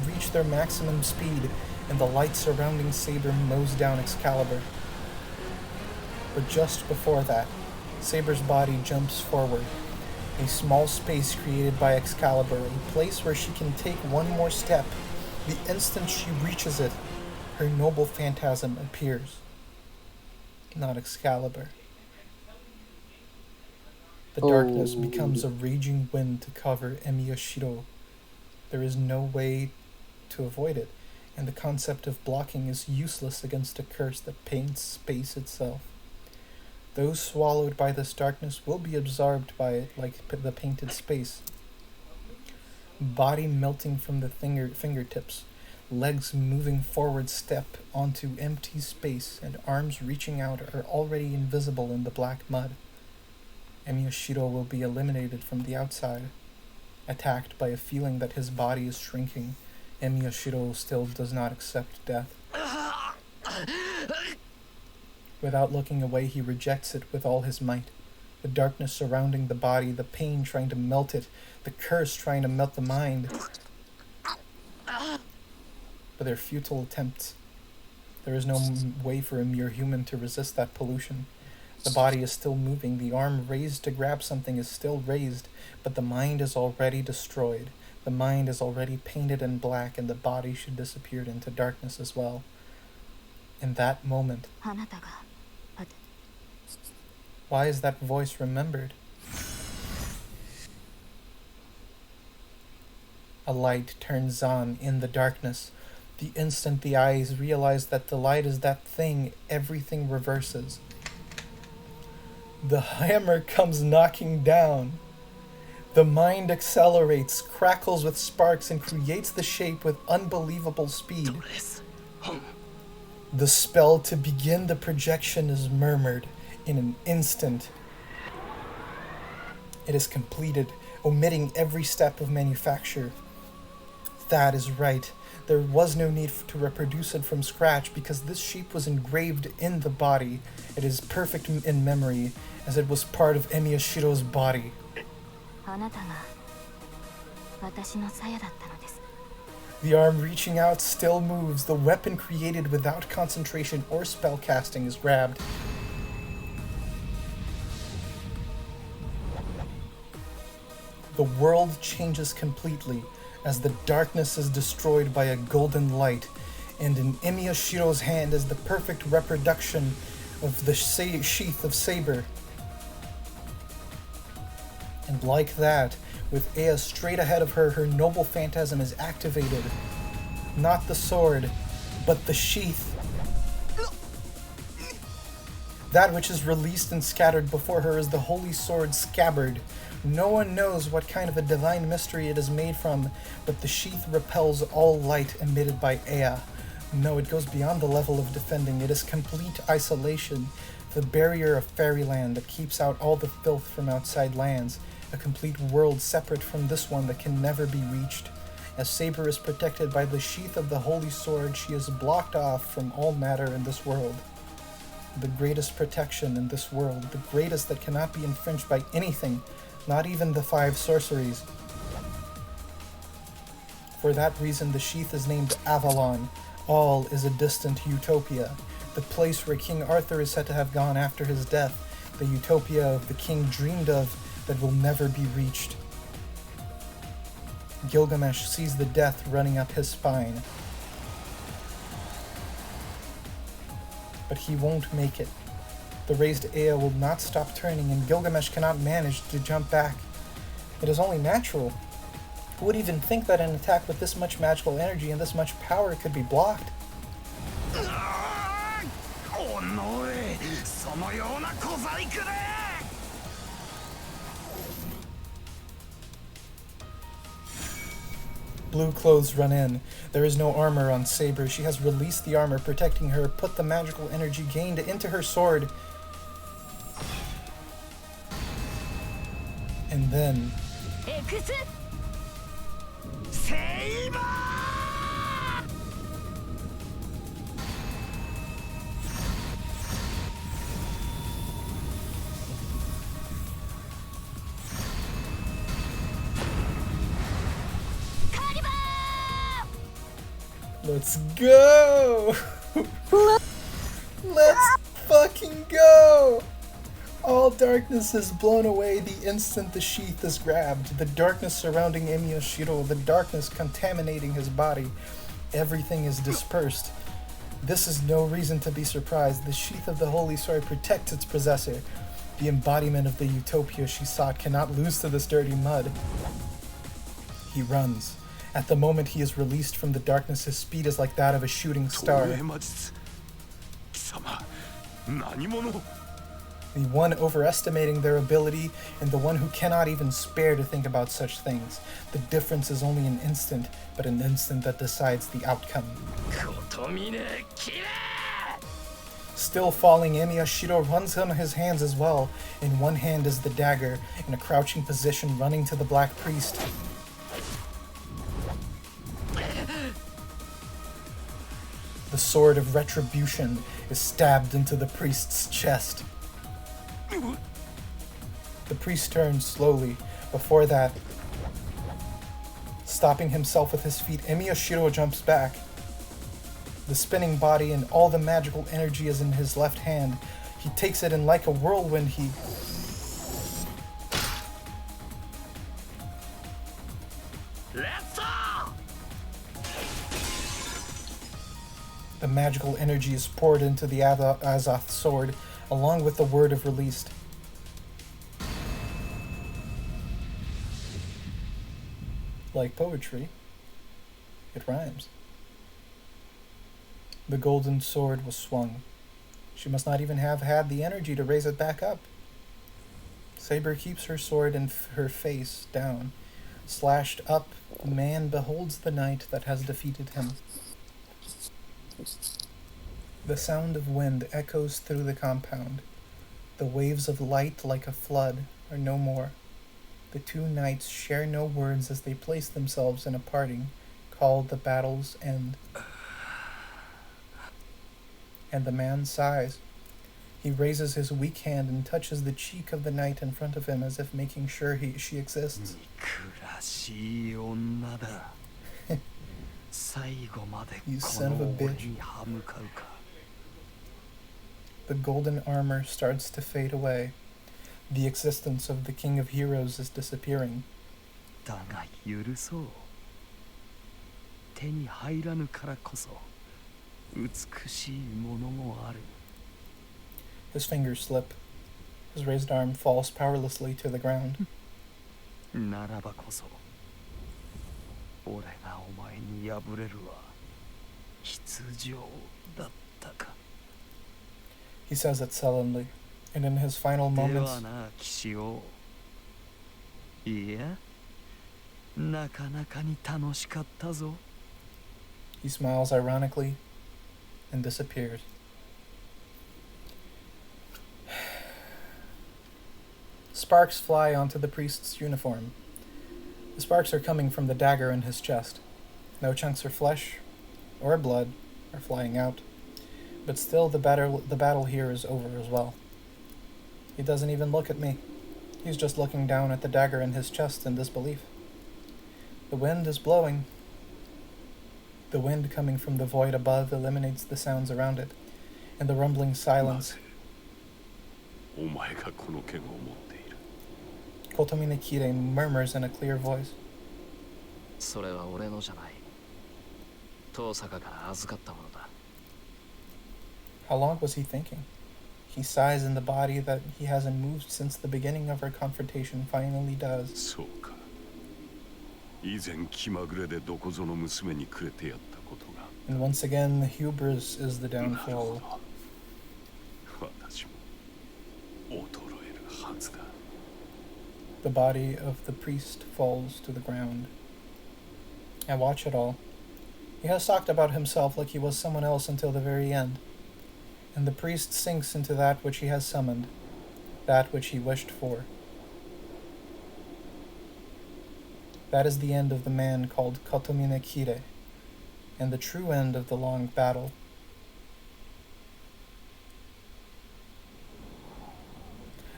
reach their maximum speed, and the light surrounding Saber mows down Excalibur. But just before that, Saber's body jumps forward. A small space created by Excalibur, a place where she can take one more step. The instant she reaches it, her noble phantasm appears. Not Excalibur. The darkness becomes a raging wind to cover Emiyashiro. There is no way to avoid it, and the concept of blocking is useless against a curse that paints space itself. Those swallowed by this darkness will be absorbed by it like the painted space. Body melting from the fingertips, legs moving forward step onto empty space, and arms reaching out are already invisible in the black mud. Emiyashiro will be eliminated from the outside. Attacked by a feeling that his body is shrinking, Emiyashiro still does not accept death. Without looking away, he rejects it with all his might. The darkness surrounding the body, the pain trying to melt it, the curse trying to melt the mind. But they're futile attempts. There is no way for a mere human to resist that pollution. The body is still moving, the arm raised to grab something is still raised, but the mind is already destroyed. The mind is already painted in black, and the body should disappear into darkness as well. In that moment, why is that voice remembered? A light turns on in the darkness. The instant the eyes realize that the light is that thing, everything reverses. The hammer comes knocking down. The mind accelerates, crackles with sparks, and creates the shape with unbelievable speed. The spell to begin the projection is murmured in an instant. It is completed, omitting every step of manufacture. That is right. There was no need to reproduce it from scratch because this shape was engraved in the body. It is perfect in memory, as it was part of Emiyashiro's body. The arm reaching out still moves. The weapon created without concentration or spell casting is grabbed. The world changes completely as the darkness is destroyed by a golden light, and in Emiyashiro's hand is the perfect reproduction of the sheath of Saber. And like that, with Ea straight ahead of her, her noble phantasm is activated. Not the sword, but the sheath. That which is released and scattered before her is the holy sword scabbard. No one knows what kind of a divine mystery it is made from, but the sheath repels all light emitted by Ea. No, it goes beyond the level of defending. It is complete isolation, the barrier of fairyland that keeps out all the filth from outside lands, a complete world separate from this one that can never be reached. As Saber is protected by the sheath of the holy sword, she is blocked off from all matter in this world. the greatest protection in this world, the greatest that cannot be infringed by anything, not even the 5 sorceries. For that reason, the sheath is named Avalon. All is a distant utopia, the place where King Arthur is said to have gone after his death, the utopia of the king dreamed of that will never be reached. Gilgamesh sees the death running up his spine. But he won't make it. The raised Ea will not stop turning, and Gilgamesh cannot manage to jump back. It is only natural. Who would even think that an attack with this much magical energy and this much power could be blocked? Blue clothes run in. There is no armor on Saber. She has released the armor protecting her, put the magical energy gained into her sword. And then... Let's go! Let's fucking go! All darkness is blown away the instant the sheath is grabbed. The darkness surrounding Emiyashiro, the darkness contaminating his body. Everything is dispersed. This is no reason to be surprised. The sheath of the holy sword protects its possessor. The embodiment of the utopia she sought cannot lose to this dirty mud. He runs. At the moment he is released from the darkness, his speed is like that of a shooting star. The one overestimating their ability, and the one who cannot even spare to think about such things. The difference is only an instant, but an instant that decides the outcome. Still falling, Emiyashiro runs on his hands as well. In one hand is the dagger, in a crouching position running to the Black Priest. The sword of retribution is stabbed into the priest's chest. The priest turns slowly. Before that, stopping himself with his feet, Emiyashiro jumps back. The spinning body and all the magical energy is in his left hand. He takes it and like a whirlwind he... The magical energy is poured into the Azoth sword, along with the word of released. Like poetry, it rhymes. The golden sword was swung. She must not even have had the energy to raise it back up. Saber keeps her sword and her face down. Slashed up, the man beholds the knight that has defeated him. The sound of wind echoes through the compound. The waves of light like a flood are no more. The two knights share no words as they place themselves in a parting called the battle's end. And the man sighs. He raises his weak hand and touches the cheek of the knight in front of him as if making sure she exists. You son of a bitch. The golden armor starts to fade away. The existence of the King of Heroes is disappearing. His fingers slip. His raised arm falls powerlessly to the ground. He says it sullenly, and in his final moments, he smiles ironically and disappears. Sparks fly onto the priest's uniform. The sparks are coming from the dagger in his chest. No chunks of flesh or blood are flying out. But still, the battle here is over as well. He doesn't even look at me. He's just looking down at the dagger in his chest in disbelief. The wind is blowing. The wind coming from the void above eliminates the sounds around it, and the rumbling silence. Kotomine Kire murmurs in a clear voice. それは俺のじゃない。遠坂から預かったものだ。How long was he thinking? He sighs in the body that he hasn't moved since the beginning of our confrontation finally does. そうか。以前気まぐれでどこぞの娘にくれてやったことが。And once again, the hubris is the downfall. 私も衰えるはずだ。The body of the priest falls to the ground. I watch it all. He has talked about himself like he was someone else until the very end. And the priest sinks into that which he has summoned, that which he wished for. That is the end of the man called Kotomine Kire, and the true end of the long battle.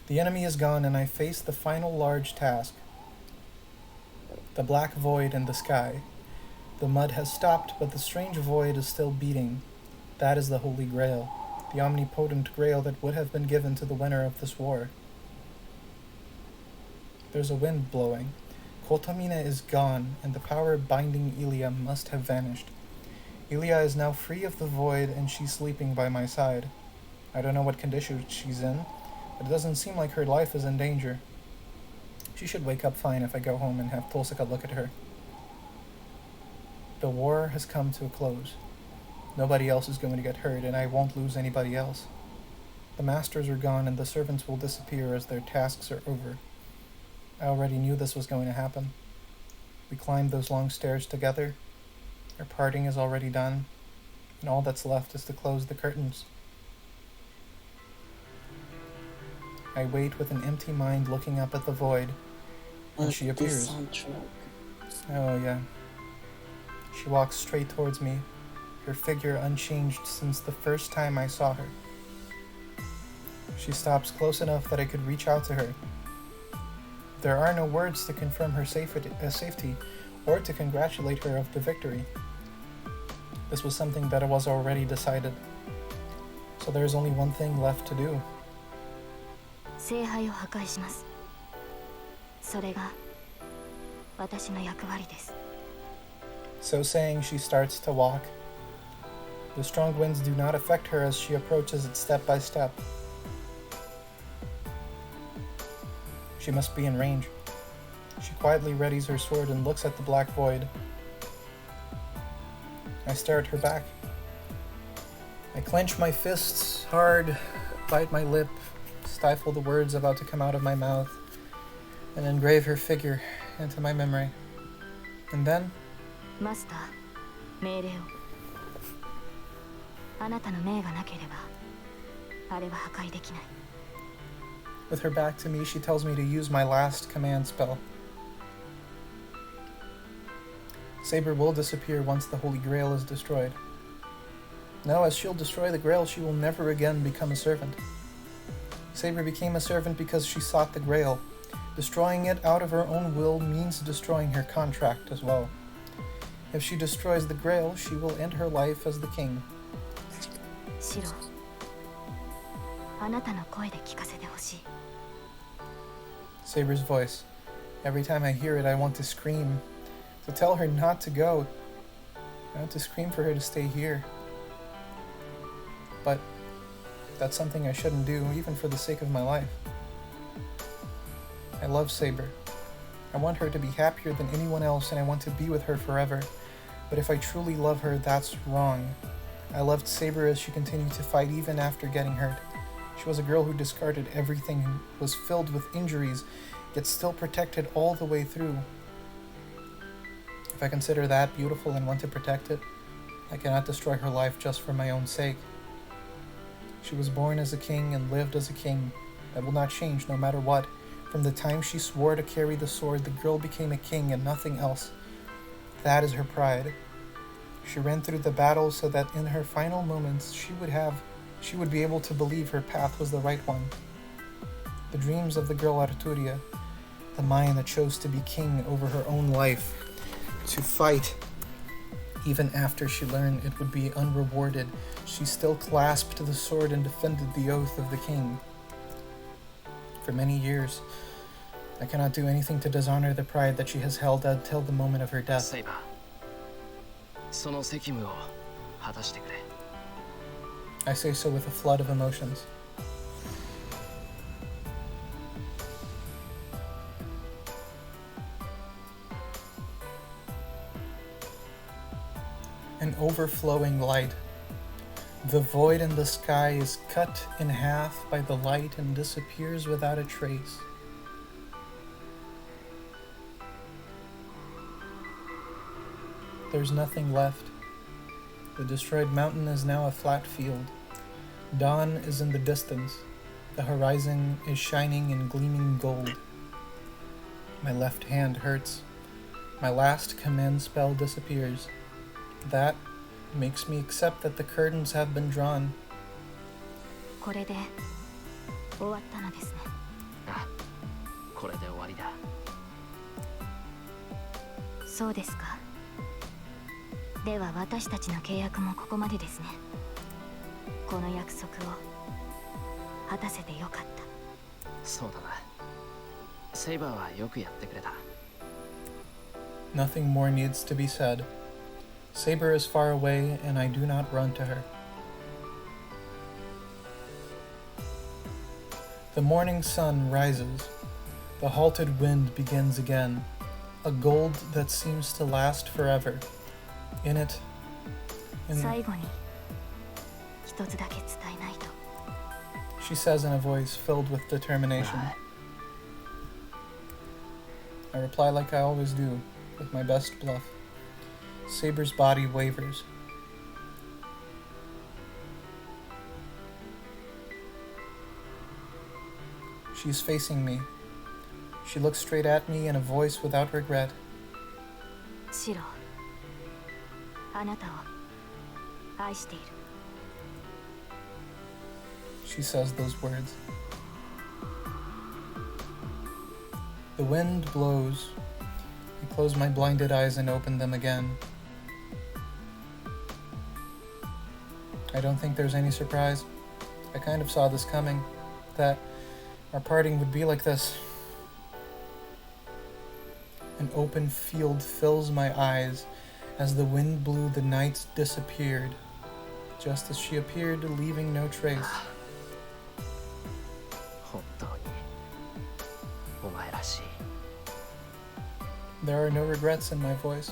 The enemy is gone, and I face the final large task. The black void in the sky. The mud has stopped, but the strange void is still beating. That is the Holy Grail, the omnipotent Grail that would have been given to the winner of this war. There's a wind blowing. Kotomine is gone, and the power binding Ilya must have vanished. Ilya is now free of the void, and she's sleeping by my side. I don't know what condition she's in, but it doesn't seem like her life is in danger. She should wake up fine if I go home and have Tosaka look at her. The war has come to a close. Nobody else is going to get hurt, and I won't lose anybody else. The masters are gone, and the servants will disappear as their tasks are over. I already knew this was going to happen. We climbed those long stairs together. Our parting is already done, and all that's left is to close the curtains. I wait with an empty mind looking up at the void, and she appears. Oh yeah. She walks straight towards me, her figure unchanged since the first time I saw her. She stops close enough that I could reach out to her. There are no words to confirm her safety or to congratulate her of the victory. This was something that was already decided. So there's only one thing left to do. 聖杯を破壊します。それが私の役割です。 So saying, she starts to walk. The strong winds do not affect her as she approaches it step by step. She must be in range. She quietly readies her sword and looks at the black void. I stare at her back. I clench my fists hard, bite my lip, stifle the words about to come out of my mouth, and engrave her figure into my memory. And then... マスター、命令を。あなたの命がなければ、あれは破壊できない。 With her back to me, she tells me to use my last command spell. Saber will disappear once the Holy Grail is destroyed. No, as she'll destroy the Grail, she will never again become a servant. Saber became a servant because she sought the Grail. Destroying it out of her own will means destroying her contract as well. If she destroys the Grail, she will end her life as the king. シロ、あなたの声で聞かせてほしい。 Saber's voice. Every time I hear it, I want to scream. To tell her not to go. I want to scream for her to stay here. But that's something I shouldn't do, even for the sake of my life. I love Saber. I want her to be happier than anyone else, and I want to be with her forever. But if I truly love her, that's wrong. I loved Saber as she continued to fight even after getting hurt. She was a girl who discarded everything, who was filled with injuries, yet still protected all the way through. If I consider that beautiful and want to protect it, I cannot destroy her life just for my own sake. She was born as a king and lived as a king. That will not change no matter what. From the time she swore to carry the sword, the girl became a king and nothing else. That is her pride. She ran through the battle so that in her final moments she would be able to believe her path was the right one. The dreams of the girl Arturia, the mind that chose to be king over her own life, to fight even after she learned it would be unrewarded, she still clasped the sword and defended the oath of the king. For many years, I cannot do anything to dishonor the pride that she has held until the moment of her death. Saber, その責務を果たしてくれ。 I say so with a flood of emotions. An overflowing light. The void in the sky is cut in half by the light and disappears without a trace. There's nothing left. The destroyed mountain is now a flat field. Dawn is in the distance. The horizon is shining in gleaming gold. My left hand hurts. My last command spell disappears. That makes me accept that the curtains have been drawn. これで終わったのですね。あ、これで終わりだ。そうですか。では私たちの契約もここまでですね。この約束を果たせてよかった。そうだな。セイバーはよくやってくれた。Nothing more needs to be said. Saber is far away, and I do not run to her. The morning sun rises. The halted wind begins again. A gold that seems to last forever. In it, 最後に一つだけ伝えないと。 she says in a voice filled with determination. I reply like I always do, with my best bluff. Saber's body wavers. She's facing me. She looks straight at me in a voice without regret. シロ、あなたを愛している。 She says those words. The wind blows. I close my blinded eyes and open them again. I don't think there's any surprise. I kind of saw this coming, that our parting would be like this. An open field fills my eyes as the wind blew, the night disappeared, just as she appeared, leaving no trace. 本当にお前らしい。 There are no regrets in my voice.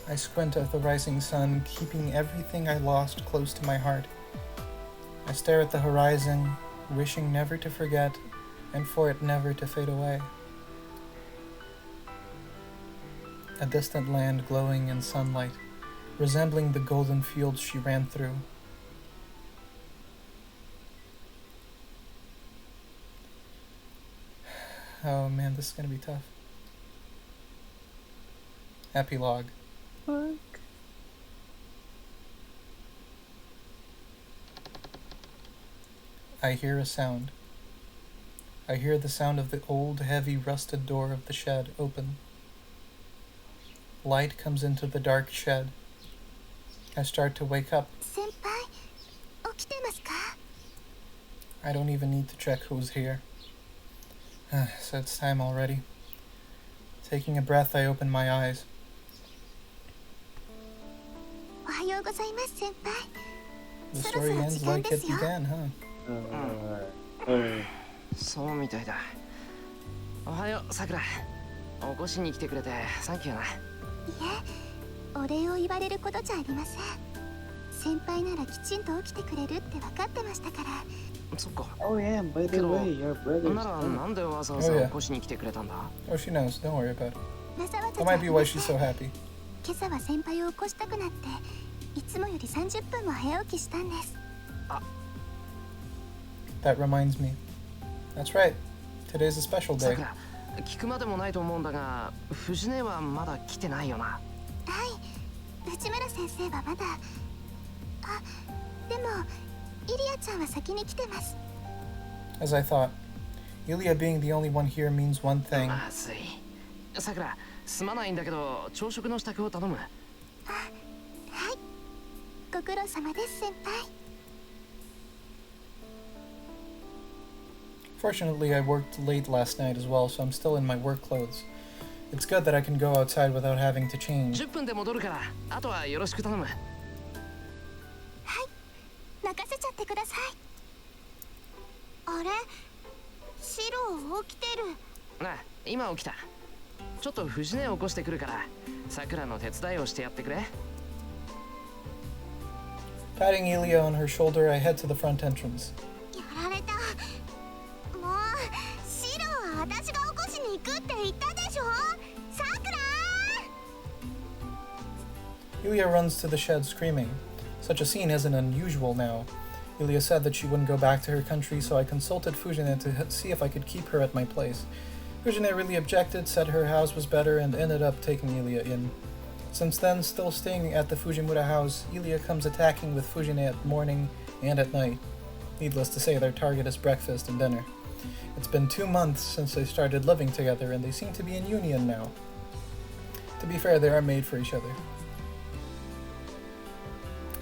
I squint at the rising sun, keeping everything I lost close to my heart. I stare at the horizon, wishing never to forget, and for it never to fade away. A distant land glowing in sunlight, resembling the golden fields she ran through. Oh man, this is gonna be tough. Epilogue. Fuck. I hear a sound. I hear the sound of the old, heavy, rusted door of the shed open. Light comes into the dark shed. I start to wake up. 先輩、起きてますか? I don't even need to check who's here. So it's time already. Taking a breath, I open my eyes. おはようございます、先輩。 The そろそろ story 時 ends 間 like で it すよ。 began, huh? そうみたいだ。おはよう、さくら。起こしに来てくれてサンキューな。いえ、お礼を言われることじゃありません。先輩ならきちんと起きてくれるって分かってましたから。そっか。 Oh yeah, by け the ど way, your brother's なら son. なんでわざわざ Oh, yeah. 起こしに来てくれたんだ？ Oh, she knows. Don't worry about it. わざわざ That じゃ might あ be り why ま she's せん。 so happy. 今朝は先輩を起こしたくなって、いつもより30分も早起きしたんです。 That reminds me. That's right. Today's a special さ day. くら、聞くまでもないと思うんだが、藤根はまだ来てないよな。はい、内村先生はまだ。あ、でもイリアちゃんは先に来てます。 As I thought, Ilia being the only one here means one thing. まずい。さくら、すまないんだけど朝食の支度を頼む。あ、はい。ご苦労様です先輩。 Fortunately, I worked late last night as well, so I'm still in my work clothes. It's good that I can go outside without having to change. 10分で戻るから、あとはよろしく頼む。はい。任せちゃってください。あれ？シロ起きてる。なあ、今起きた。ちょっと藤根を起こしてくるから、さくらの手伝いをしてやってくれ。Patting Ilia on her shoulder, I head to the front entrance. やられた。もう、シロは私が起こしに行くって言ったでしょ。さくらIlia runs to the shed screaming. Such a scene isn't unusual now. Ilia said that she wouldn't go back to her country, so I consulted Fujine to see if I could keep her at my place. Fujine really objected, said her house was better, and ended up taking Ilia in. Since then, still staying at the Fujimura house, Ilia comes attacking with Fujine at morning and at night. Needless to say, their target is breakfast and dinner. It's been 2 months since they started living together, and they seem to be in union now. To be fair, they are made for each other.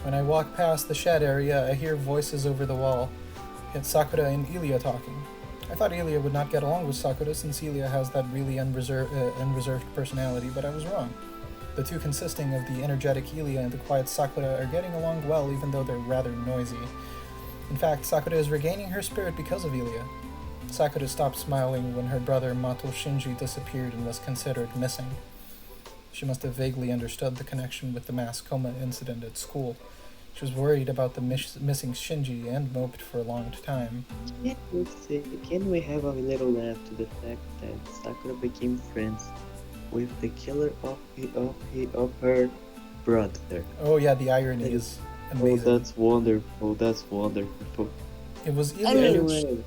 When I walk past the shed area, I hear voices over the wall. It's Sakura and Ilia talking. I thought Ilia would not get along with Sakura since Ilia has that really unreserved personality, but I was wrong. The two consisting of the energetic Ilia and the quiet Sakura are getting along well even though they're rather noisy. In fact, Sakura is regaining her spirit because of Ilia. Sakura stopped smiling when her brother Mato Shinji disappeared and was considered missing. She must have vaguely understood the connection with the mass coma incident at school. She was worried about the missing Shinji and moped for a long time. Can we have a little laugh to the fact that Sakura became friends with the killer of her brother? Oh yeah, the irony is amazing. Oh, that's wonderful. That's wonderful. It was Ilia. Anyway,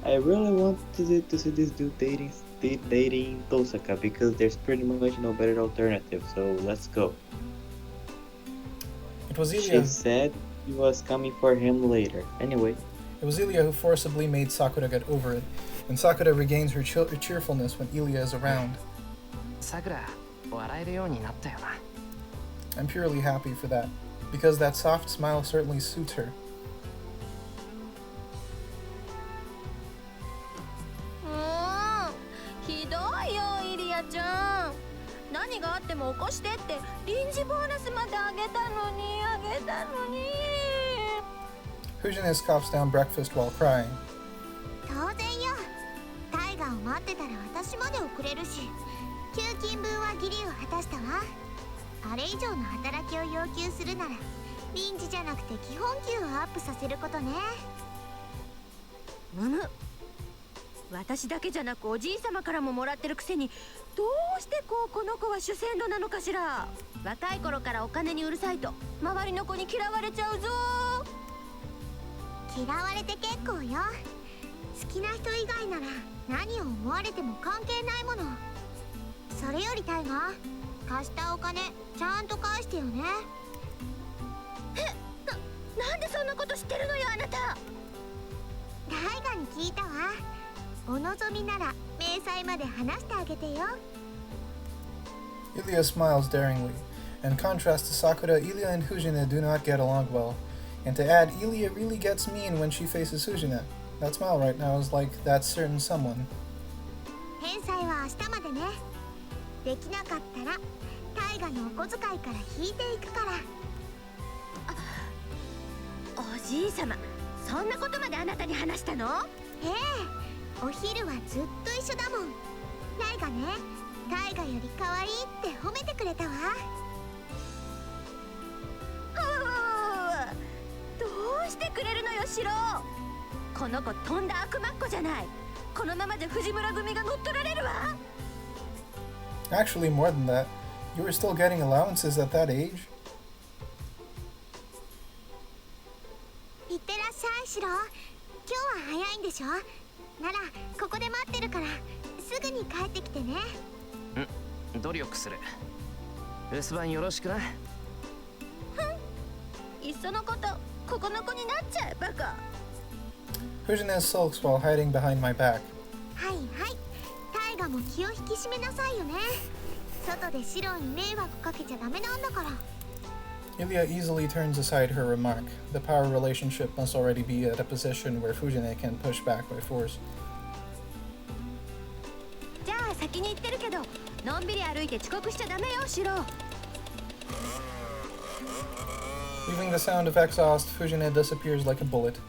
I really wanted to see this dude dating Tosaka because there's pretty much no better alternative. So let's go. It was Ilia. She said he was coming for him later. Anyway. It was Ilia who forcibly made Sakura get over it, and Sakura regains her cheerfulness when Ilia is around. Sakura, 笑えるようになったよな。I'm purely happy for that, because that soft smile certainly suits her. ひどいよ、イリアちゃん。何があっても起こしてって臨時ボーナスまであげたのに。Fujine scoffs down breakfast while crying. 当然よ。タイガーを待ってたら私まで遅れるし、給金分は義理を果たしたわ。あれ以上の働きを要求するなら、臨時じゃなくて基本給をアップさせることね。私だけじゃなくおじい様からももらってるくせに、どうしてこの子は主戦度なのかしら。若い頃からお金にうるさいと周りの子に嫌われちゃうぞ。嫌われて結構よ。好きな人以外なら何を思われても関係ないもの。それよりタイガー、貸したお金ちゃんと返してよね。なんでそんなこと知ってるのよ、あなた。タイガに聞いたわ。お望みなら明細まで話してあげてよ。Ilia smiles daringly. In contrast to Sakura, Ilia and Fujine do not get along well. And to add, Ilia really gets mean when she faces Fujine. That smile right now is like that certain someone. 返済は明日までね。できなかったらタイガのお小遣いから引いていくから。おじい様、そんなことまであなたに話したの？ええ。お昼はずっと一緒だもん。タイガね、タイガより可愛いって褒めてくれたわ。どうしてくれるのよ、シロ。この子とんだ悪魔っ子じゃない。このままじゃ藤村組が乗っ取られるわ。Actually, more than that. You were still getting allowances at that age? いってらっしゃい、シロ。今日は早いんでしょ。ならここで待ってるからすぐに帰ってきてね。努力する。留守番よろしくな。いっそのことここの子になっちゃえバカ。 Fujine sulks while hiding behind my back. はいはい、タイガも気を引き締めなさいよね。外でシロに迷惑かけちゃダメなんだから。Ilya easily turns aside her remark. The power relationship must already be at a position where Fujine can push back by force. じゃあ先に行ってるけど、のんびり歩いて遅刻しちゃダメよシロ。Leaving the sound of exhaust, Fujine disappears like a bullet.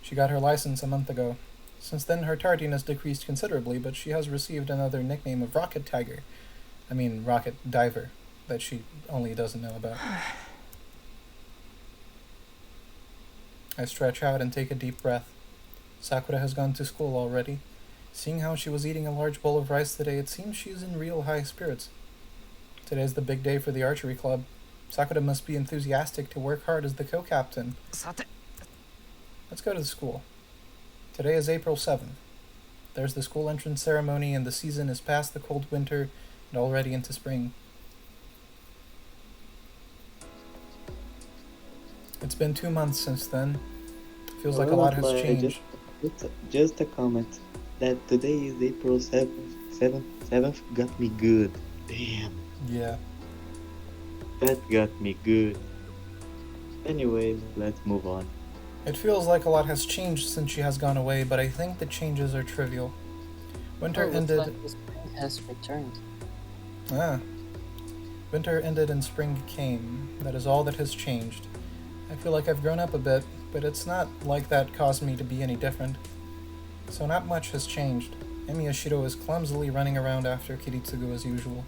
She got her license a month ago. Since then, her tardiness decreased considerably, but she has received another nickname of Rocket Tiger. I mean, Rocket Diver, that she only doesn't know about. I stretch out and take a deep breath. Sakura has gone to school already. Seeing how she was eating a large bowl of rice today, it seems she is in real high spirits. Today's the big day for the archery club. Sakura must be enthusiastic to work hard as the co-captain. Let's go to the school. Today is April 7th. There's the school entrance ceremony and the season is past the cold winter and already into spring. It's been 2 months since then. Feels like a lot has changed. Just a comment. That today is April 7th got me good. Damn. Yeah. That got me good. Anyways, let's move on. It feels like a lot has changed since she has gone away, but I think the changes are trivial. Winter ended. Like the spring has returned. Winter ended and spring came. That is all that has changed. I feel like I've grown up a bit, but it's not like that caused me to be any different. So not much has changed. Miyashiro is clumsily running around after Kiritsugu as usual.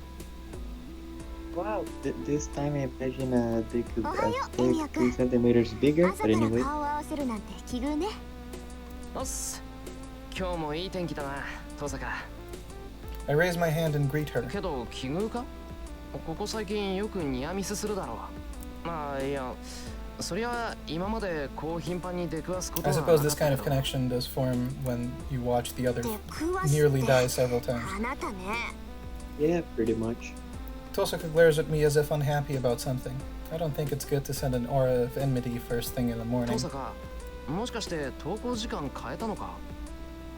Wow, this time I imagine they could take 3 centimeters bigger, but anyway. おっす。今日もいい天気だな、登坂。I raise my hand and greet her. けど奇遇か？ここ最近よくニアミスするだろう。まあいや、そりゃ今までこう頻繁に出くわすことは I なかった suppose けど。 this kind of connection does form when you watch the other nearly die several times. あなたね。 Yeah, pretty much. Tosaka glares at me as if unhappy about something. I don't think it's good to send an aura of enmity first thing in the morning. 登坂、もしかして登校時間変えたのか？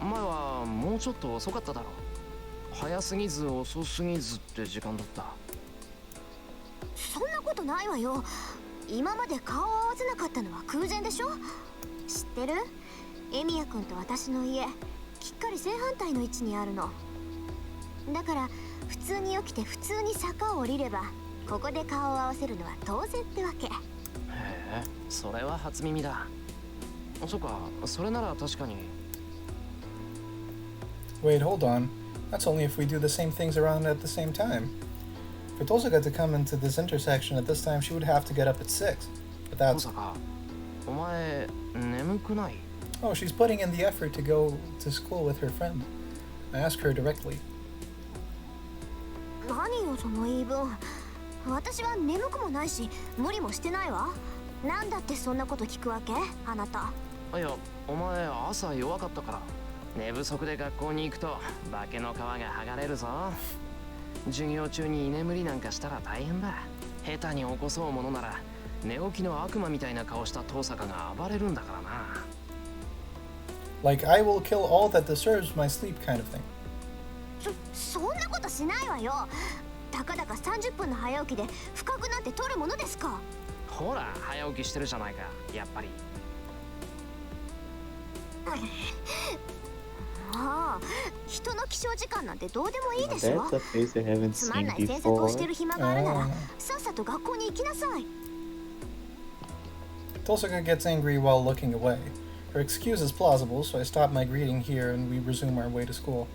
前はもうちょっと遅かっただろう。早すぎず遅すぎずって時間だった。そんなことないわよ。今まで顔を合わせなかったのは空前でしょ。知ってる？エミヤ君と私の家、きっかり正反対の位置にあるの。だから普通に起きて普通に坂を降りれば、ここで顔を合わせるのは当然ってわけ。へえ、それは初耳だ。そうか、それなら確かに。Wait, hold on. That's only if we do the same things around at the same time. For Tosaka to come into this intersection at this time, she would have to get up at 6. But that's... 登坂、お前眠くない？ Oh, she's putting in the effort to go to school with her friend. I ask her directly. 何よその言い分。私は眠くもないし無理もしてないわ。なんだってそんなこと聞くわけ？あなた。いや、お前朝弱かったから。寝不足で学校に行くと化けの皮が剥がれるぞ。授業中に居眠りなんかしたら大変だ。下手に起こそうものなら寝起きの悪魔みたいな顔した登坂が暴れるんだからな。Like, I will kill all that disturbs my sleep kind of thing. そんなことしないわよ。たかだか30分の早起きで深くなんて取るものですか。ほら、早起きしてるじゃないか、やっぱり。ああ、人の起床時間なんてどうでもいいでしょ。 That's a face I haven't つまん seen ない詮索をしてる before. 暇があるなら、さっさと学校に行きなさい。Tosaka gets angry while looking away. Her excuse is plausible, so I stop my greeting here and we resume our way to school.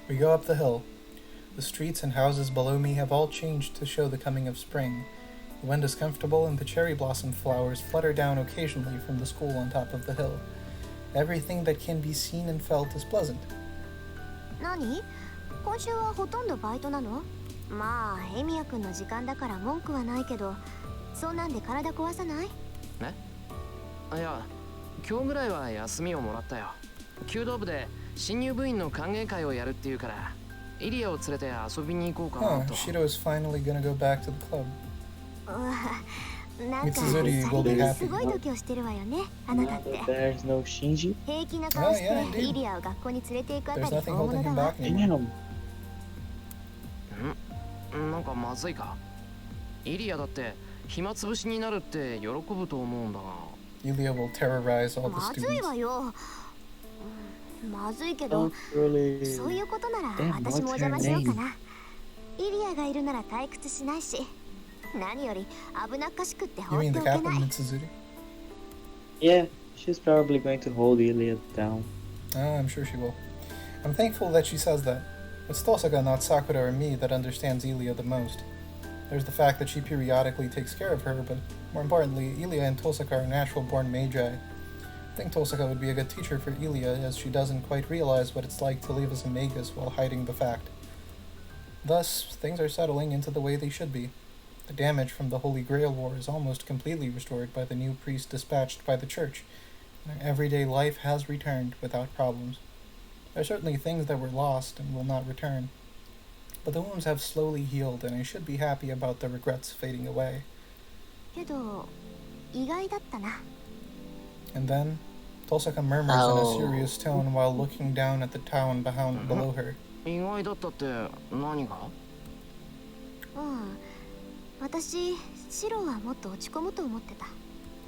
We go up the hill. The streets and houses below me have all changed to show the coming of spring. The wind is comfortable and the cherry blossom flowers flutter down occasionally from the school on top of the hill. Everything that can be seen and felt is pleasant. 何？今週はほとんどバイトなの？まあ、エミヤ君の時間だから文句はないけど、そんなんで体壊さない？え？いや、今日ぐらいは休みをもらったよ。弓道部で新入部員の歓迎会をやるっていうから、イリアを連れて遊びに行こうかな Huh, と。 Shiro is finally gonna go back to the club. なんか Mitsuzuri will be す happy. ごい度胸してるわよね、あなたっ Now て。 that there's no Shinji. 平気な顔し Oh, yeah, て indeed. イリアを学校に連れて行くあた There's り nothing 大 holding 物 him だわ。 back anymore. Damn. なんかまずいか。イリアだって暇つぶしになるって喜ぶと思うんだが。 Ilia will terrorize all the まずい students. わよ。まずいけど、 Oh, really? そういうことなら Damn, 私もお what's 邪 her 魔しようか name? な。イリアがいるなら退屈しないし、何より危なっかしくって You 放っ mean て the おけ Captain ない。 Mitsuzuri? Yeah, she's probably going to hold Iliad down. I'm sure she will. I'm thankful that she says that. It's Tosaka, not Sakura or me, that understands Ilia the most. There's the fact that she periodically takes care of her, but more importantly, Ilia and Tosaka are natural-born magi. I think Tosaka would be a good teacher for Ilia, as she doesn't quite realize what it's like to live as a magus while hiding the fact. Thus, things are settling into the way they should be. The damage from the Holy Grail War is almost completely restored by the new priest dispatched by the church, and everyday life has returned without problems. There are certainly things that were lost and will not return, but the wounds have slowly healed, and I should be happy about the regrets fading away. けど、意外だったな。 And then, Tosaka murmurs in a Oh. serious tone while looking down at the town below her. 意外だったって何が？うん。私、シロはもっと落ち込むと思ってた。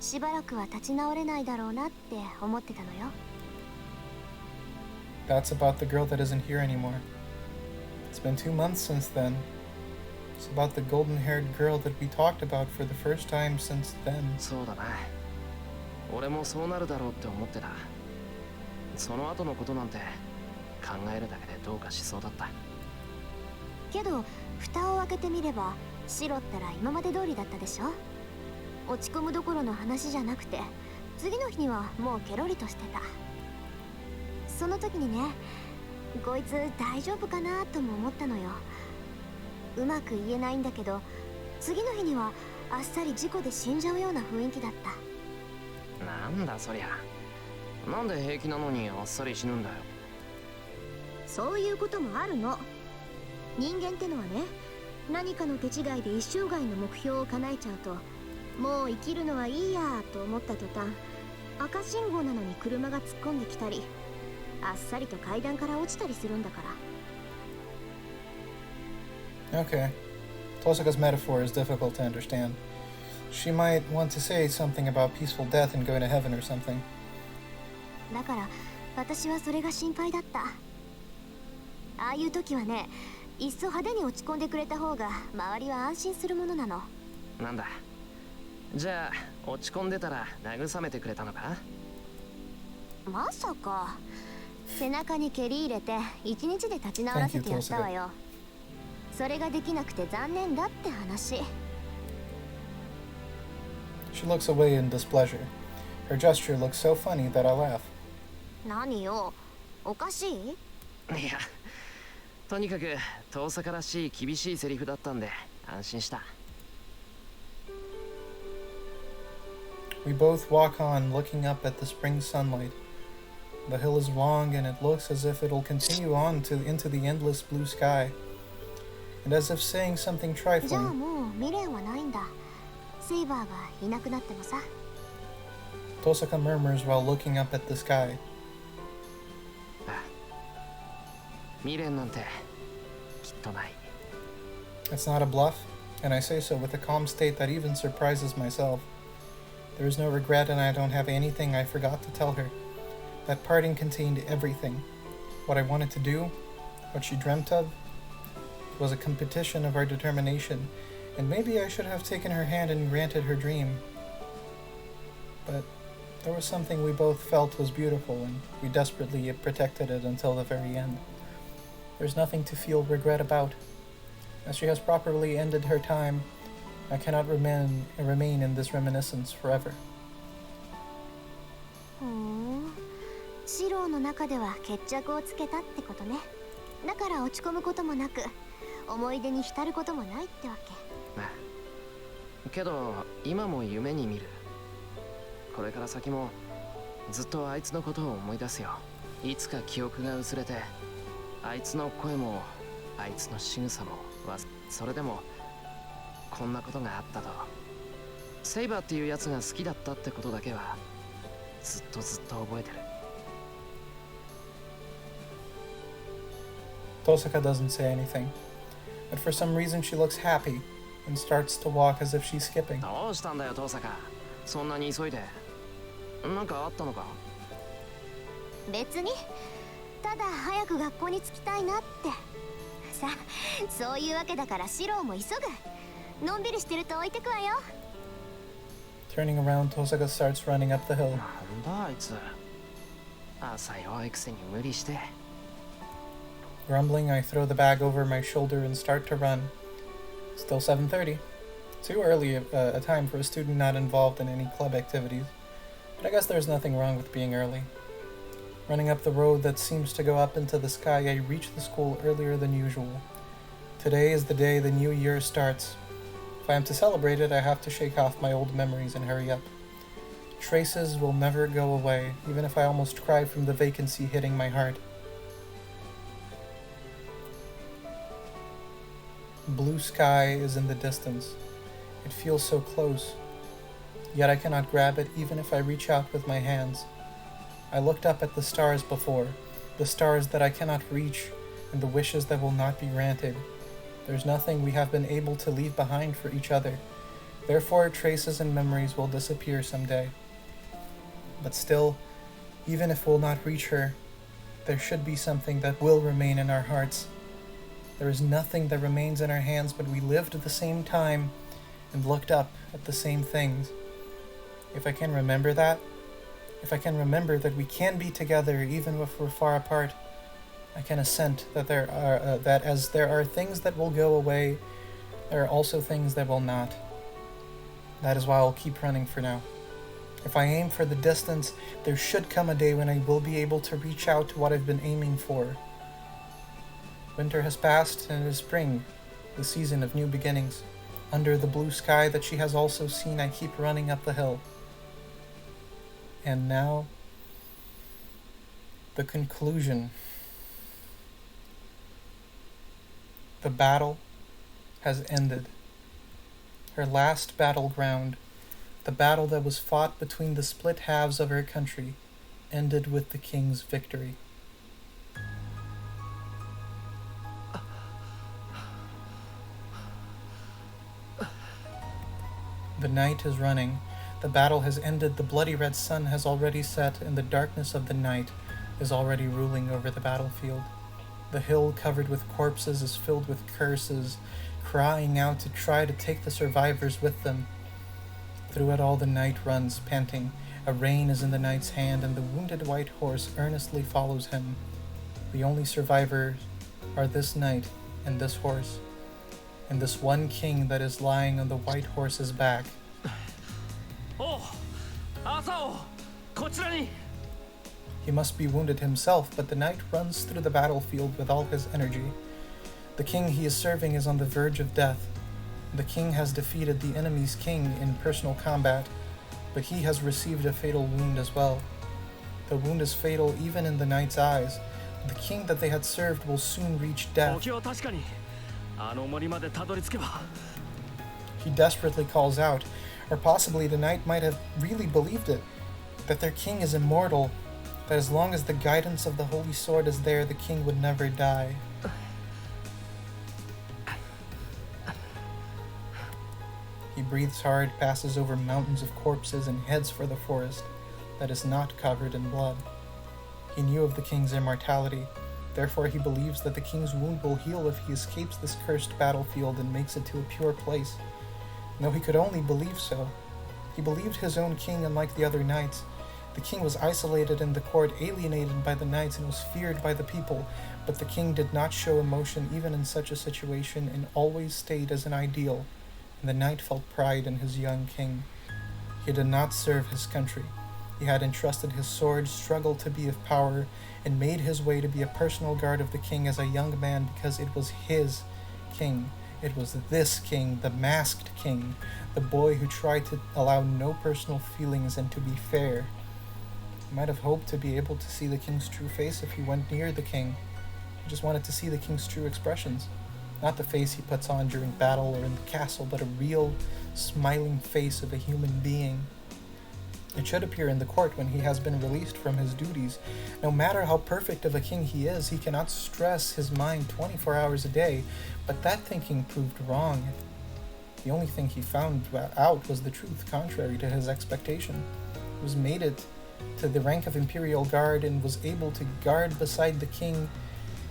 しばらくは立ち直れないだろうなって思ってたのよ。 That's about the girl that isn't here anymore. It's been 2 months since then. It's about the golden-haired girl that we talked about for the first time since then. そうだな。俺もそうなるだろうって思ってた。その後のことなんて考えるだけでどうかしそうだった。けど、蓋を開けてみれば、シロったら今まで通りだったでしょ。落ち込むどころの話じゃなくて、次の日にはもうケロリとしてた。その時にね、こいつ大丈夫かなとも思ったのよ。うまく言えないんだけど、次の日にはあっさり事故で死んじゃうような雰囲気だった。なんだそりゃ。なんで平気なのにあっさり死ぬんだよ。そういうこともあるの。人間ってのはね、何かの手違いで一生涯の目標を叶えちゃうと、もう生きるのはいいやと思った途端、赤信号なのに車が突っ込んできたり、あっさりと階段から落ちたりするんだから。 Okay. Tosaka's metaphor is difficult to understand. She might want to say something about peaceful death and going to heaven or something. だから私はそれが心配だった。ああいう時はね、いっそ派手に落ち込んでくれた方が周りは安心するものなの。なんだ。じゃあ落ち込んでたら慰めてくれたのか？まさか。背中に蹴り入れて一日で立ち直らせてやったわよ。それができなくて残念だって話。 She looks away in displeasure. Her gesture looks so funny that I laugh. 何よ、おかしい？いや、とにかく遠さからしい厳しいセリフだったんで安心した。 We both walk on, looking up at the spring sunlight. The hill is long, and it looks as if it'll continue on into the endless blue sky. And as if saying something じゃあ trifling, もう未練はないんだ。セイバーがいなくなってもさ。 Tosaka murmurs while looking up at the sky. 未練なんてきっとない。 It's not a bluff, and I say so with a calm state that even surprises myself. There is no regret, and I don't have anything I forgot to tell her. That parting contained everything. What I wanted to do, what she dreamt of. It was a competition of our determination, and maybe I should have taken her hand and granted her dream. But there was something we both felt was beautiful, and we desperately protected it until the very end. There's nothing to feel regret about. As she has properly ended her time, I cannot remain in this reminiscence forever. ふん。シローの中では決着をつけたってことね。だから落ち込むこともなく、思い出に浸ることもないってわけ。ああけど今も夢に見る。これから先もずっとあいつのことを思い出すよ。いつか記憶が薄れて、あいつの声もあいつの仕草もそれでもこんなことがあったと。セイバーっていうやつが好きだったってことだけはずっと覚えてる。Tosaka doesn't say anything, but for some reason she looks happy and starts to walk as if she's skipping. どうしたんだよトサカ、そんなに急いで。なんかあったのか？別に、ただ早く学校に着きたいなって。さあ、そういうわけだからシローも急ぐ。のんびりしてると置いてくわよ。Turning around, Tosaka starts running up the hill. なんだあいつ。朝弱いくせに無理して。Grumbling, I throw the bag over my shoulder and start to run. Still 7:30. Too early a time for a student not involved in any club activities. But I guess there's nothing wrong with being early. Running up the road that seems to go up into the sky, I reach the school earlier than usual. Today is the day the new year starts. If I am to celebrate it, I have to shake off my old memories and hurry up. Traces will never go away, even if I almost cry from the vacancy hitting my heart. Blue sky is in the distance. It feels so close. Yet I cannot grab it even if I reach out with my hands. I looked up at the stars before, the stars that I cannot reach, and the wishes that will not be granted. There's nothing we have been able to leave behind for each other. Therefore, traces and memories will disappear someday. But still, even if we'll not reach her, there should be something that will remain in our hearts. There is nothing that remains in our hands, but we lived at the same time and looked up at the same things. If I can remember that, if I can remember that we can be together even if we're far apart, I can assent that that as there are things that will go away, there are also things that will not. That is why I'll keep running for now. If I aim for the distance, there should come a day when I will be able to reach out to what I've been aiming for. Winter has passed and it is spring, the season of new beginnings. Under the blue sky that she has also seen, I keep running up the hill. And now, the conclusion. The battle has ended. Her last battleground, the battle that was fought between the split halves of her country, ended with the king's victory. The night is running. The battle has ended. The bloody red sun has already set, and the darkness of the night is already ruling over the battlefield. The hill covered with corpses is filled with curses, crying out to try to take the survivors with them. Through it all the knight runs, panting. A rein is in the knight's hand, and the wounded white horse earnestly follows him. The only survivors are this knight and this horse, and this one king that is lying on the white horse's back. He must be wounded himself, but the knight runs through the battlefield with all his energy. The king he is serving is on the verge of death. The king has defeated the enemy's king in personal combat, but he has received a fatal wound as well. The wound is fatal even in the knight's eyes. The king that they had served will soon reach death. He desperately calls out, or possibly the knight might have really believed it, that their king is immortal, that as long as the guidance of the holy sword is there, the king would never die. He breathes hard, passes over mountains of corpses, and heads for the forest that is not covered in blood. He knew of the king's immortality, therefore he believes that the king's wound will heal if he escapes this cursed battlefield and makes it to a pure place. No, he could only believe so. He believed his own king unlike the other knights. The king was isolated in the court, alienated by the knights, and was feared by the people, but the king did not show emotion even in such a situation and always stayed as an ideal, and the knight felt pride in his young king. He did not serve his country. He had entrusted his sword, struggled to be of power, and made his way to be a personal guard of the king as a young man because it was his king. It was this king, the masked king, the boy who tried to allow no personal feelings and to be fair. He might have hoped to be able to see the king's true face if he went near the king. He just wanted to see the king's true expressions. Not the face he puts on during battle or in the castle, but a real, smiling face of a human being. It should appear in the court when he has been released from his duties. No matter how perfect of a king he is, he cannot stress his mind 24 hours a day, but that thinking proved wrong. The only thing he found out was the truth, contrary to his expectation. He was made it to the rank of Imperial Guard and was able to guard beside the king.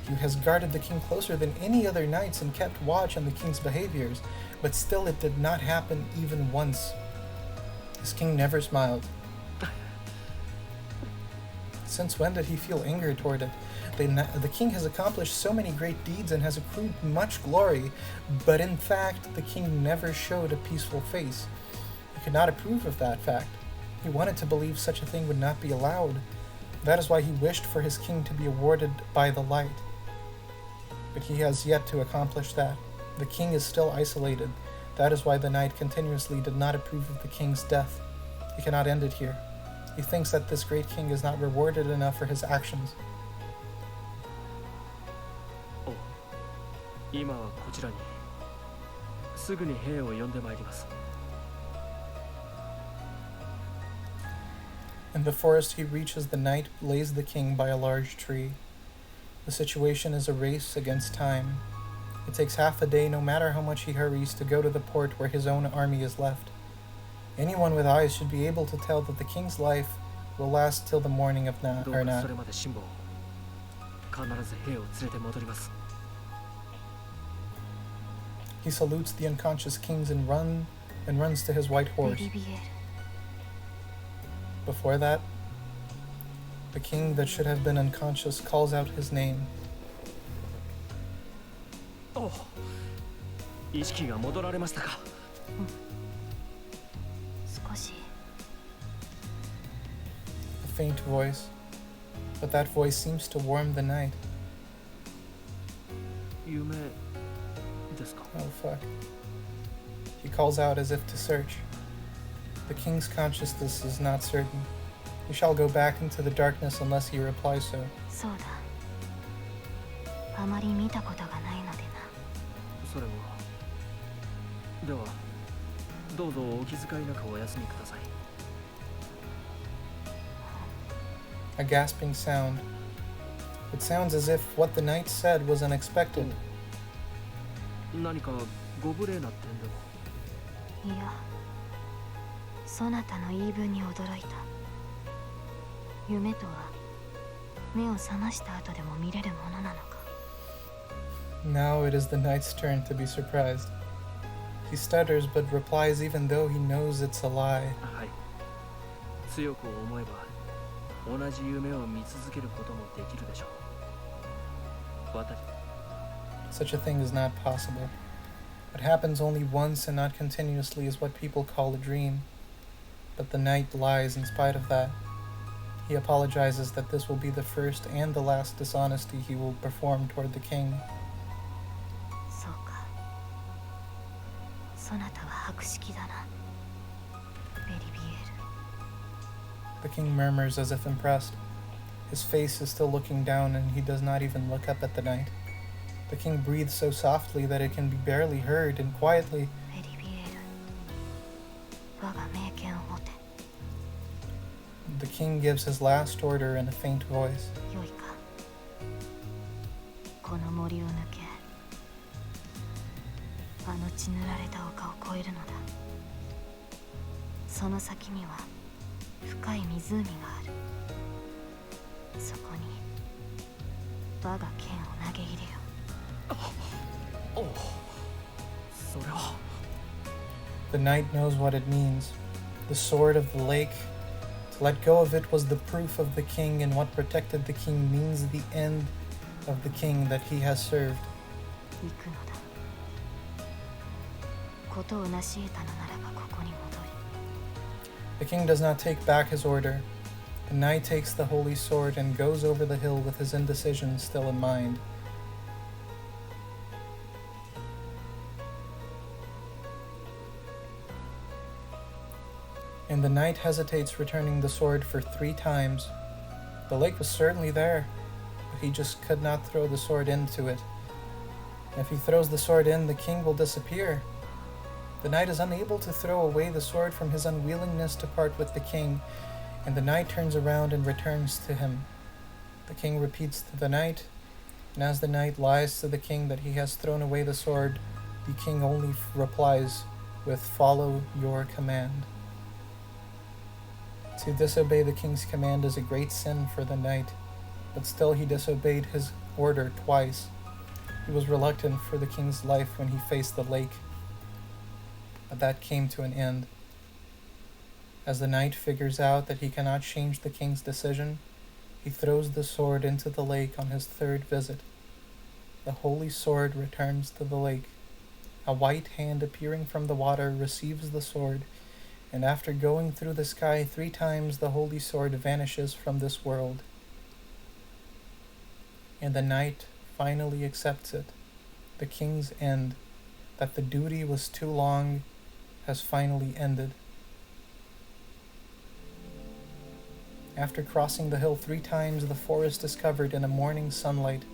He has guarded the king closer than any other knights and kept watch on the king's behaviors, but still it did not happen even once. His king never smiled. Since when did he feel anger toward it? The king has accomplished so many great deeds and has accrued much glory, but in fact, the king never showed a peaceful face. He could not approve of that fact. He wanted to believe such a thing would not be allowed. That is why he wished for his king to be awarded by the light. But he has yet to accomplish that. The king is still isolated. That is why the knight continuously did not approve of the king's death. He cannot end it here. He thinks that this great king is not rewarded enough for his actions. 今はこちらにすぐに兵を呼んでまいります。 In the forest he reaches the knight lays the king by a large tree. The situation is a race against time. It takes half a day, no matter how much he hurries, to go to the port where his own army is left. Anyone with eyes should be able to tell that the king's life will last till the morning of night. それまで辛抱。必ず兵を連れて戻ります。 He salutes the unconscious kings and runs to his white horse. Before that, the king that should have been unconscious calls out his name. お、意識が戻られましたか。少し。 A faint voice, but that voice seems to warm the night. 夢ですか。 Oh fuck. He calls out as if to search. The king's consciousness is not certain. He shall go back into the darkness unless he replies so. そうだ。あまり見たことがないのでな。それは。では、どうぞお気遣いなくお休みください。 A gasping sound. It sounds as if what the knight said was unexpected. 何かご無礼な点でも。いや、そなたの言い分に驚いた。夢とは目を覚ました後でも見れるものなのか。 Now it is the knight's turn to be surprised. He stutters but replies even though he knows it's a lie. はい。強く思えば同じ夢を見続けることもできるでしょう。私。 Such a thing is not possible. What happens only once and not continuously is what people call a dream. But the knight lies in spite of that. He apologizes that this will be the first and the last dishonesty he will perform toward the king. そうか。そなたは博識だな。ベリビエール。 The king murmurs as if impressed. His face is still looking down and he does not even look up at the knight. The king breathes so softly that it can be barely heard and quietly. ベリビエール。我が命権を持て。 The king gives his last order in a faint voice. よいか。この森を抜け、あの血塗られた丘を越えるのだ。その先には深い湖がある。そこに我が剣を投げ入れよ。 お、それは。 The knight knows what it means. The sword of the lake. To let go of it was the proof of the king, and what protected the king means the end of the king that he has served. 行くのだ。ことを成し得たのならばここに戻り。 The king does not take back his order. The knight takes the holy sword and goes over the hill with his indecision still in mind. And the knight hesitates, returning the sword for 3 times. The lake was certainly there, but he just could not throw the sword into it. If he throws the sword in, the king will disappear. The knight is unable to throw away the sword from his unwillingness to part with the king, and the knight turns around and returns to him. The king repeats to the knight, and as the knight lies to the king that he has thrown away the sword, the king only replies with, "Follow your command." To disobey the king's command is a great sin for the knight, but still he disobeyed his order twice. He was reluctant for the king's life when he faced the lake, but that came to an end. As the knight figures out that he cannot change the king's decision, he throws the sword into the lake on his 3rd visit. The holy sword returns to the lake. A white hand appearing from the water receives the sword, and after going through the sky 3 times, the holy sword vanishes from this world. And the knight finally accepts it. The king's end, that the duty was too long, has finally ended. After crossing the hill 3 times, the forest is covered in a morning sunlight.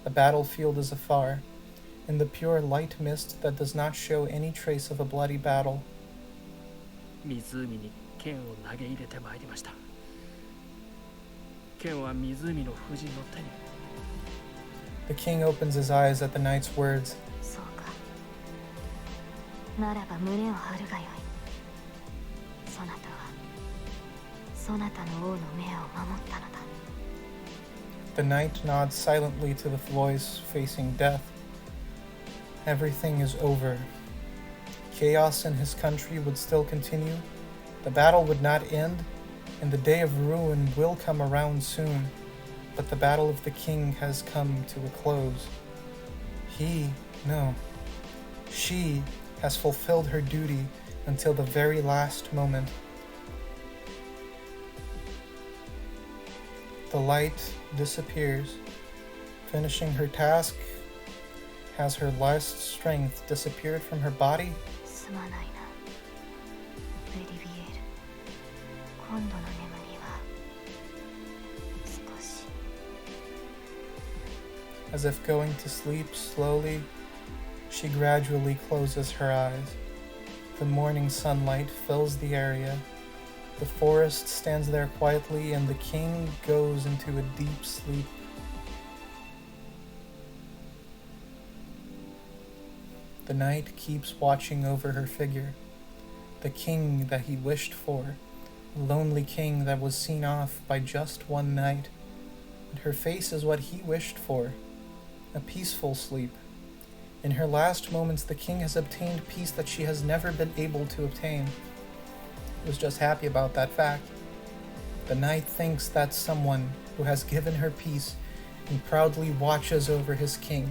The battlefield is afar, in the pure light mist that does not show any trace of a bloody battle. 湖に剣を投げ入れてまいりました。剣は湖の夫人の手に。The king opens his eyes at the knight's words. そうか。ならば胸を張るがよい。そなたはそなたの王の命を守ったのだ。The knight nods silently to the voice facing death. Everything is over. Chaos in his country would still continue, the battle would not end, and the day of ruin will come around soon, but the battle of the king has come to a close. She has fulfilled her duty until the very last moment. The light disappears, finishing her task. Has her last strength disappeared from her body? すまないな。ベリビエール。今度の眠りは少し。As if going to sleep slowly, she gradually closes her eyes. The morning sunlight fills the area. The forest stands there quietly, and the king goes into a deep sleep. The knight keeps watching over her figure. The king that he wished for, a lonely king that was seen off by just one night. And her face is what he wished for, a peaceful sleep. In her last moments, the king has obtained peace that she has never been able to obtain. He was just happy about that fact. The knight thinks that's someone who has given her peace and proudly watches over his king.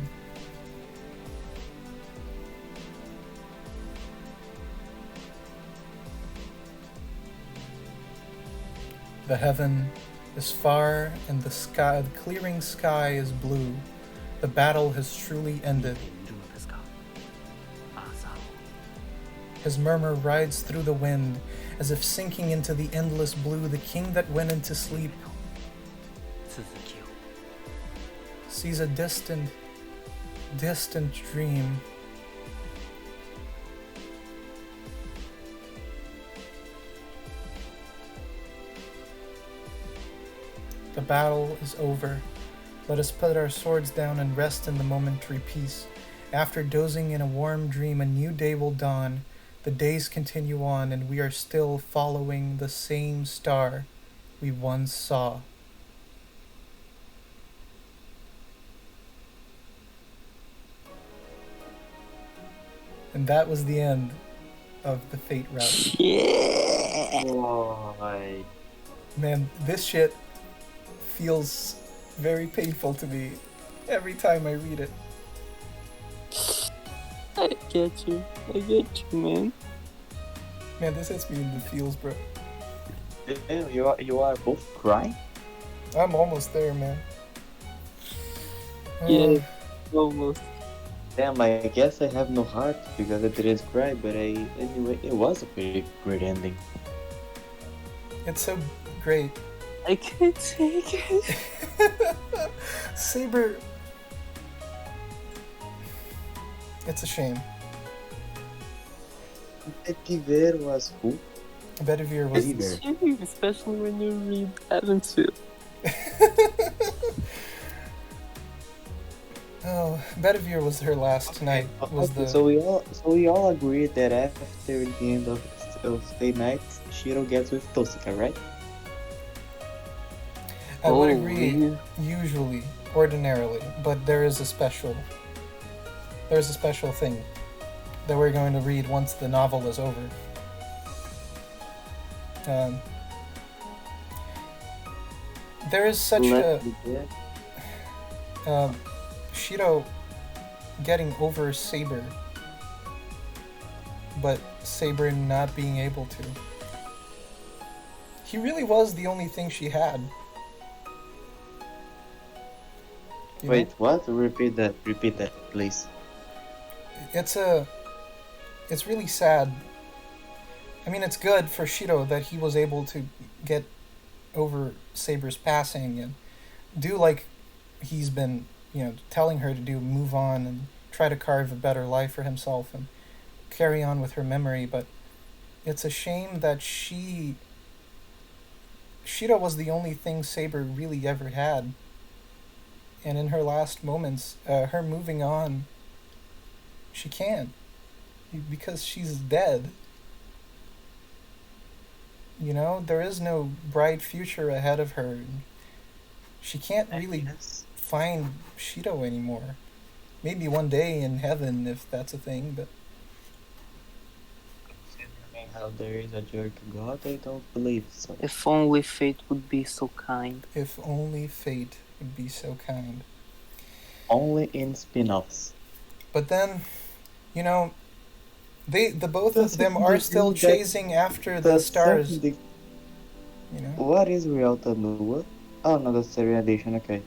The heaven is far and the clearing sky is blue. The battle has truly ended. His murmur rides through the wind, as if sinking into the endless blue. The king that went into sleep sees a distant dream. The battle is over. Let us put our swords down and rest in the momentary peace. After dozing in a warm dream, a new day will dawn. The days continue on, and we are still following the same star we once saw. And that was the end of the Fate route. Yeah! Boy. Man, this shit feels very painful to me every time I read it. I get you, man. Man, this hits me in the feels, bro. Damn, you are both crying? I'm almost there, man. Yeah, almost. Damn, I guess I have no heart because I didn't cry, but anyway, it was a pretty great ending. It's so great. I can't take it. Saber. It's a shame. Etiver was who? Bedivere was. Etiver. Especially when you read Evansville. Oh, Bedivere was her last night. Was the So we all agreed that after the end of stay night, Shiro gets with Tosika, right? I would Oh, agree really? usually, ordinarily, but there's a special thing that we're going to read once the novel is over. There is such a Shiro getting over Saber, but Saber not being able to. He really was the only thing she had. You Wait, know? what? Repeat that, please. It's really sad. I mean, it's good for Shiro that he was able to get over Saber's passing and do like he's been, telling her to do, move on and try to carve a better life for himself and carry on with her memory. But it's a shame that Shiro was the only thing Saber really ever had. And in her last moments, her moving on, she can't. Because she's dead. There is no bright future ahead of her. She can't really find Shiro anymore. Maybe one day in heaven, if that's a thing, but... Considering how there is a jerk god, I don't believe so. If only fate would be so kind. If only fate would be so kind. Only in spin-offs. But then, the both of them are still chasing after the stars. What is Realta Nua? Oh no, that's the edition, okay.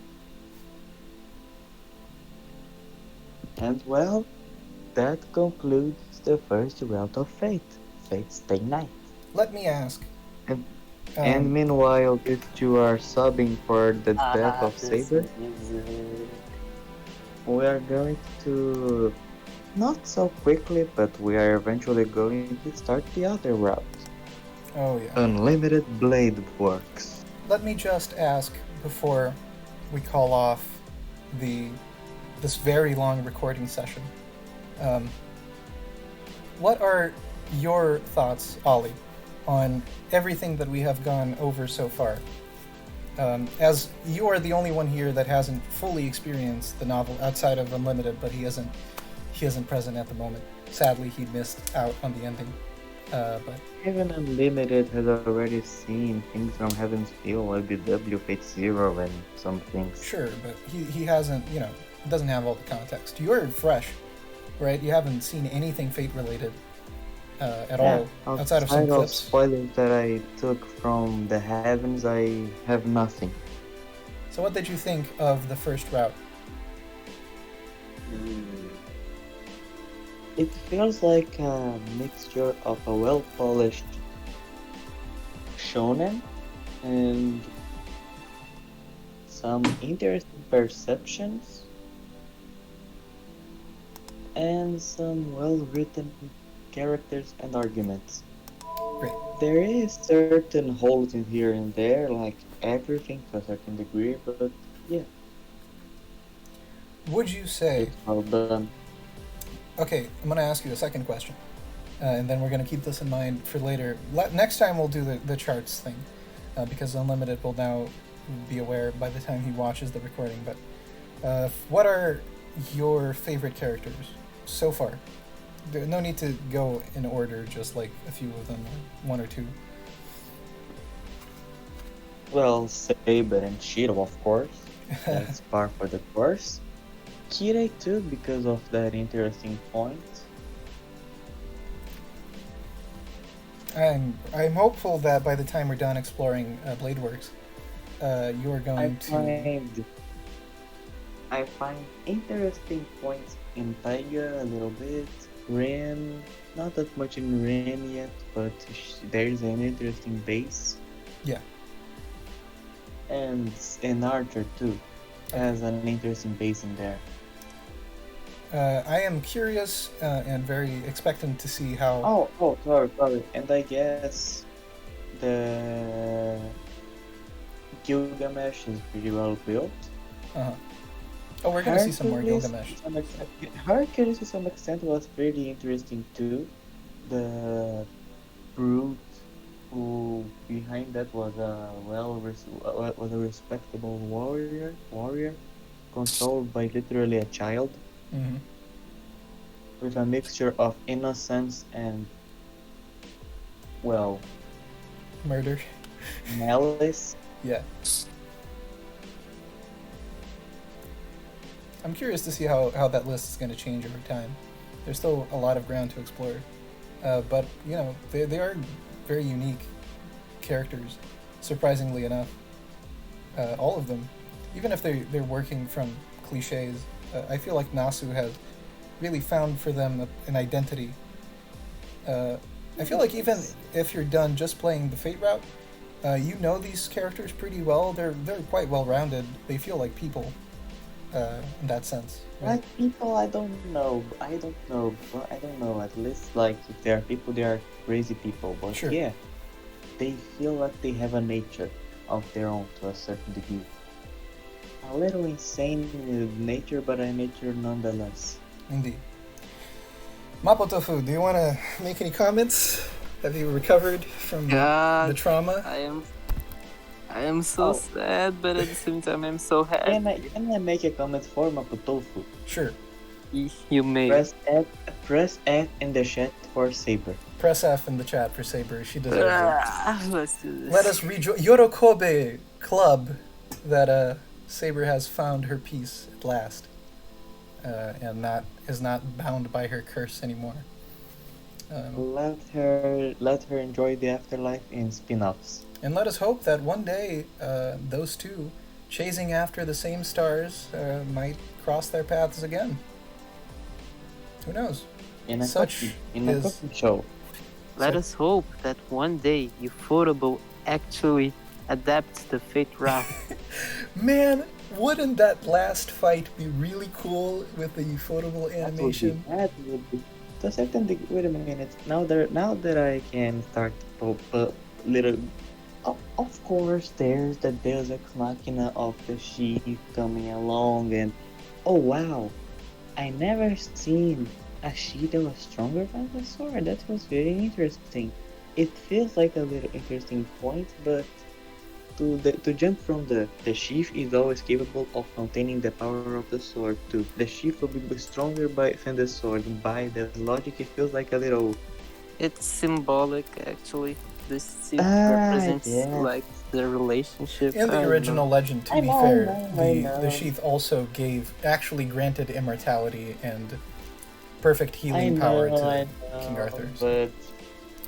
And well, that concludes the first route of Fate. Fate's Day Night. Let me ask. And meanwhile, if you are sobbing for the death of Saber, we are going to, not so quickly, but we are eventually going to start the other route. Oh yeah. Unlimited Blade Works. Let me just ask before we call off this very long recording session. What are your thoughts, Olly, on everything that we have gone over so far? As you are the only one here that hasn't fully experienced the novel outside of Unlimited, but he isn't present at the moment. Sadly, he missed out on the ending. But Even Unlimited has already seen things from Heaven's Feel, LBW, Fate Zero, and some things. sure, but he hasn't, doesn't have all the context. You're fresh, right? You haven't seen anything Fate related at all outside of some clips. Spoilers that I took from the Heavens, I have nothing. So what did you think of the first route? It feels like a mixture of a well-polished shonen and some interesting perceptions and some well-written characters and arguments. Great. There is certain holes in here and there, like everything to a certain degree, but yeah, Would you say... it's well done. Okay, I'm going to ask you a second question. And then we're going to keep this in mind for later. Next time we'll do the charts thing. Because Unlimited will now be aware by the time he watches the recording. But what are your favorite characters so far? No need to go in order, just like a few of them, or one or two. Well, Saber and Shiro, of course. That's par for the course. CXLII too, because of that interesting point. I'm hopeful that by the time we're done exploring Bladeworks, you're going I find interesting points in Taiga a little bit. Ren, not that much in Ren yet, but there is an interesting base. Yeah. And Archer too has an interesting base in there. I am curious and very expectant to see how. Sorry. And I guess the Gilgamesh is pretty well built. Uh-huh. Oh, we're gonna see some more Gilgamesh. Hercules to some extent was pretty interesting too. The brute who behind that was a respectable warrior controlled by literally a child. Mm-hmm. With a mixture of innocence and, well, Murder. malice. Yeah. I'm curious to see how that list is going to change over time. There's still a lot of ground to explore. But, you know, they are very unique characters, surprisingly enough. All of them. Even if they're working from cliches, I feel like Nasu has really found for them an identity. I feel like even if you're done just playing the Fate route, you know these characters pretty well. They're quite well-rounded. They feel like people in that sense. Right? Like people, I don't know. At least, like, if they are people, they are crazy people. But Sure. yeah, they feel like they have a nature of their own to a certain degree. A little insane in nature, but a nature nonetheless. Indeed. Mapo Tofu, do you want to make any comments? Have you recovered from the trauma? I am so sad, but at the same time I'm so happy. Can I make a comment for Mapo Tofu? Sure. You may. Press F in the chat for Saber. Press F in the chat for Saber. She deserves it. Let's do this. Let us rejoice. Yorokobe Club that Saber has found her peace at last. And that is not bound by her curse anymore. Let her enjoy the afterlife in spin-offs. And let us hope that one day those two, chasing after the same stars, might cross their paths again. Who knows? In a cooking show. Let us hope that one day Ufotable actually adapts the Fate route. Man, wouldn't that last fight be really cool with the Ufotable animation? That would be. To a certain degree. Wait a minute. Now that I can start little. Of course, there's the Deus Ex Machina of the sheep coming along, and oh wow, I never seen a sheep that was stronger than the sword. That was very interesting. It feels like a little interesting point, but to jump from the sheath is always capable of containing the power of the sword too. The sheath will be stronger than the sword. By the logic, it feels like a little. It's symbolic, actually. This represents like the relationship. In the original legend, to be fair, the sheath also granted immortality and perfect healing power to King Arthur. But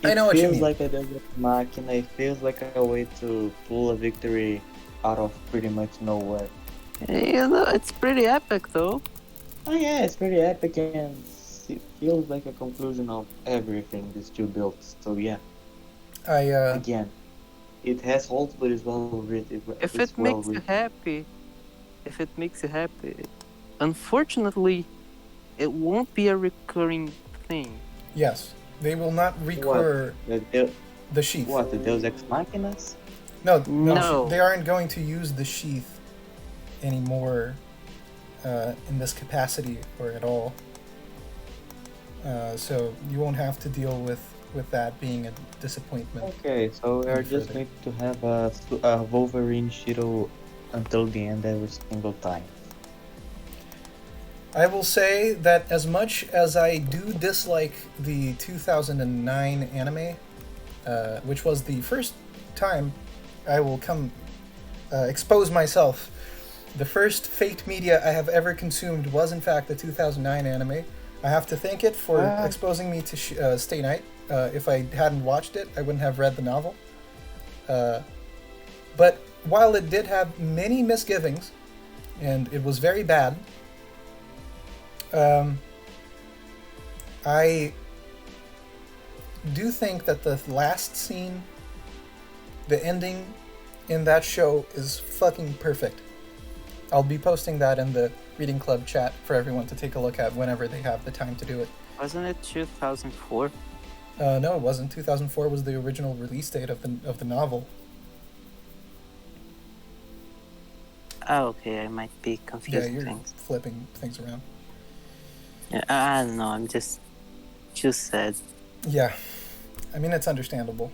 I know what you mean. It feels like a Deus Ex Machina. It feels like a way to pull a victory out of pretty much nowhere. You know, it's pretty epic, though. Oh yeah, it's pretty epic, and it feels like a conclusion of everything these two built. So yeah. Again, it has holes, but it's well written. If it makes you happy, unfortunately, it won't be a recurring thing. Yes, they will not recur the sheath. What, the Deus Ex Machinas? No, they aren't going to use the sheath anymore in this capacity or at all. So you won't have to deal with that being a disappointment. Okay, so we are just going to have a Wolverine Shiro until the end every single time. I will say that as much as I do dislike the 2009 anime, which was the first time I will expose myself. The first Fate media I have ever consumed was in fact the 2009 anime. I have to thank it for exposing me to Stay Night. If I hadn't watched it, I wouldn't have read the novel. But while it did have many misgivings, and it was very bad, I do think that the last scene The ending in that show is fucking perfect. I'll be posting that in the Reading Club chat for everyone to take a look at whenever they have the time to do it. Wasn't it 2004? No, it wasn't. 2004 was the original release date of the novel. Oh, okay, I might be confusing you're things. flipping things around. Yeah, I don't know, I'm just sad. Yeah, I mean, it's understandable.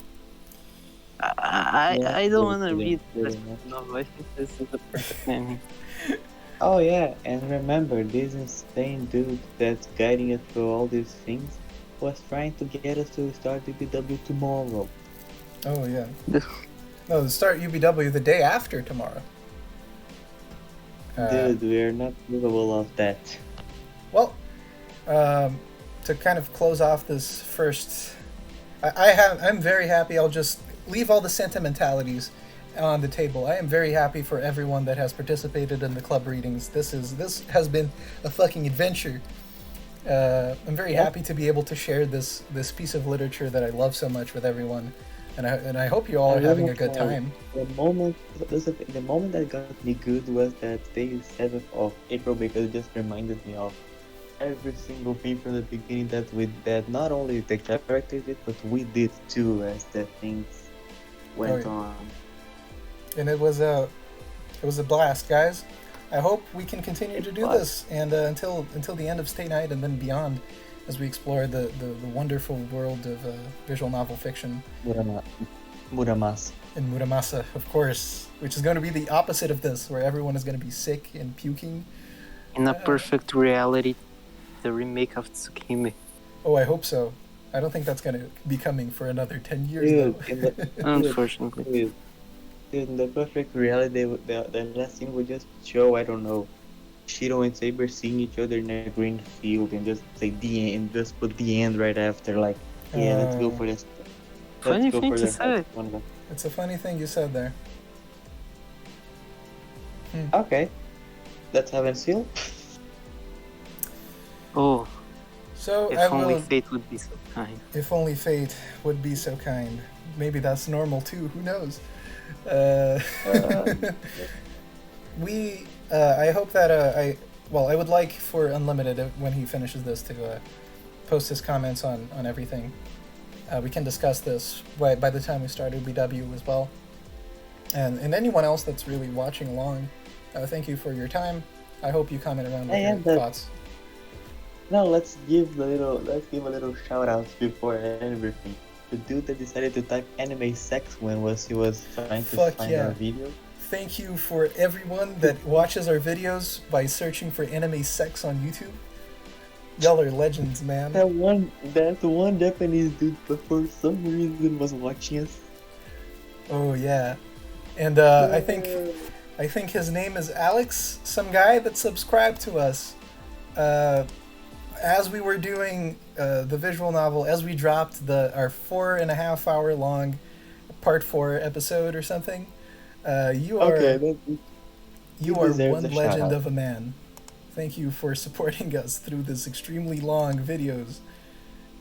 I don't want to read this novel. I think this is the perfect ending. Oh yeah, and remember, this insane dude that's guiding us through all these things was trying to get us to start UBW tomorrow. Oh yeah. No, start UBW the day after tomorrow. Dude, we are not capable of that. Well, to kind of close off this first, I'm very happy. I'll just leave all the sentimentalities on the table. I am very happy for everyone that has participated in the club readings. This has been a fucking adventure. I'm very happy to be able to share this piece of literature that I love so much with everyone, and I hope you all are having a good time. The moment that got me good was that day 7th of April, because it just reminded me of every single thing from the beginning that not only the characters did, but we did too as the things went on. And it was a blast, guys. I hope we can continue to do this and until the end of Stay Night and then beyond, as we explore the wonderful world of visual novel fiction. Muramasa. In Muramasa, of course, which is going to be the opposite of this, where everyone is going to be sick and puking. In a perfect reality, the remake of Tsukihime. Oh, I hope so. I don't think that's going to be coming for another 10 years, though. Unfortunately. Dude, in the perfect reality, the last scene would just show, I don't know, Shiro and Saber seeing each other in a green field and just say the end, just put the end right after, like, yeah, let's go for this. Funny thing to say. It's a funny thing you said there. Okay. Let's have a seal. Oh. So if only fate would be so kind. If only fate would be so kind. Maybe that's normal too, who knows? I hope that I would like for Unlimited, when he finishes this, to post his comments on everything. We can discuss this by the time we start UBW as well. And anyone else that's really watching along, thank you for your time. I hope you comment around with your thoughts. No, let's give a little shout outs before everything. The dude that decided to type anime sex when he was trying to find our video. Thank you for everyone that watches our videos by searching for anime sex on YouTube. Y'all are legends, man. That one Japanese dude, but for some reason was watching us. Oh yeah, and I think his name is Alex, some guy that subscribed to us. As we were doing the visual novel, as we dropped our 4.5 hour long part 4 episode or something, you are one legend of a man. Thank you for supporting us through this extremely long videos.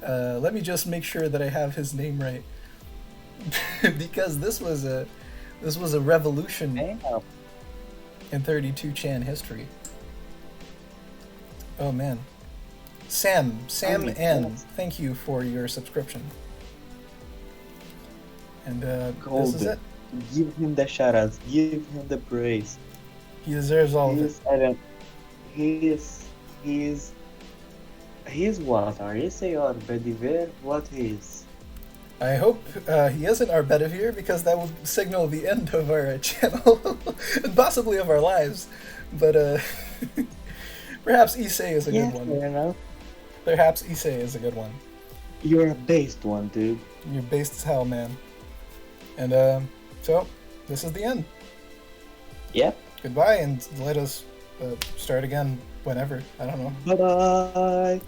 Let me just make sure that I have his name right, because this was a revolution in 32chan history. Oh man. Sam N, thank you for your subscription. And this is it. Give him the shoutouts, give him the praise. He deserves all of it. He is what? Arise or Bediver? What he is? I hope he isn't our Bedivere, because that would signal the end of our channel and possibly of our lives. But perhaps Issei is a good one. You know? Perhaps Issei is a good one. You're a based one, dude. You're based as hell, man. And so, this is the end. Yep. Goodbye, and let us start again whenever. I don't know. Bye-bye.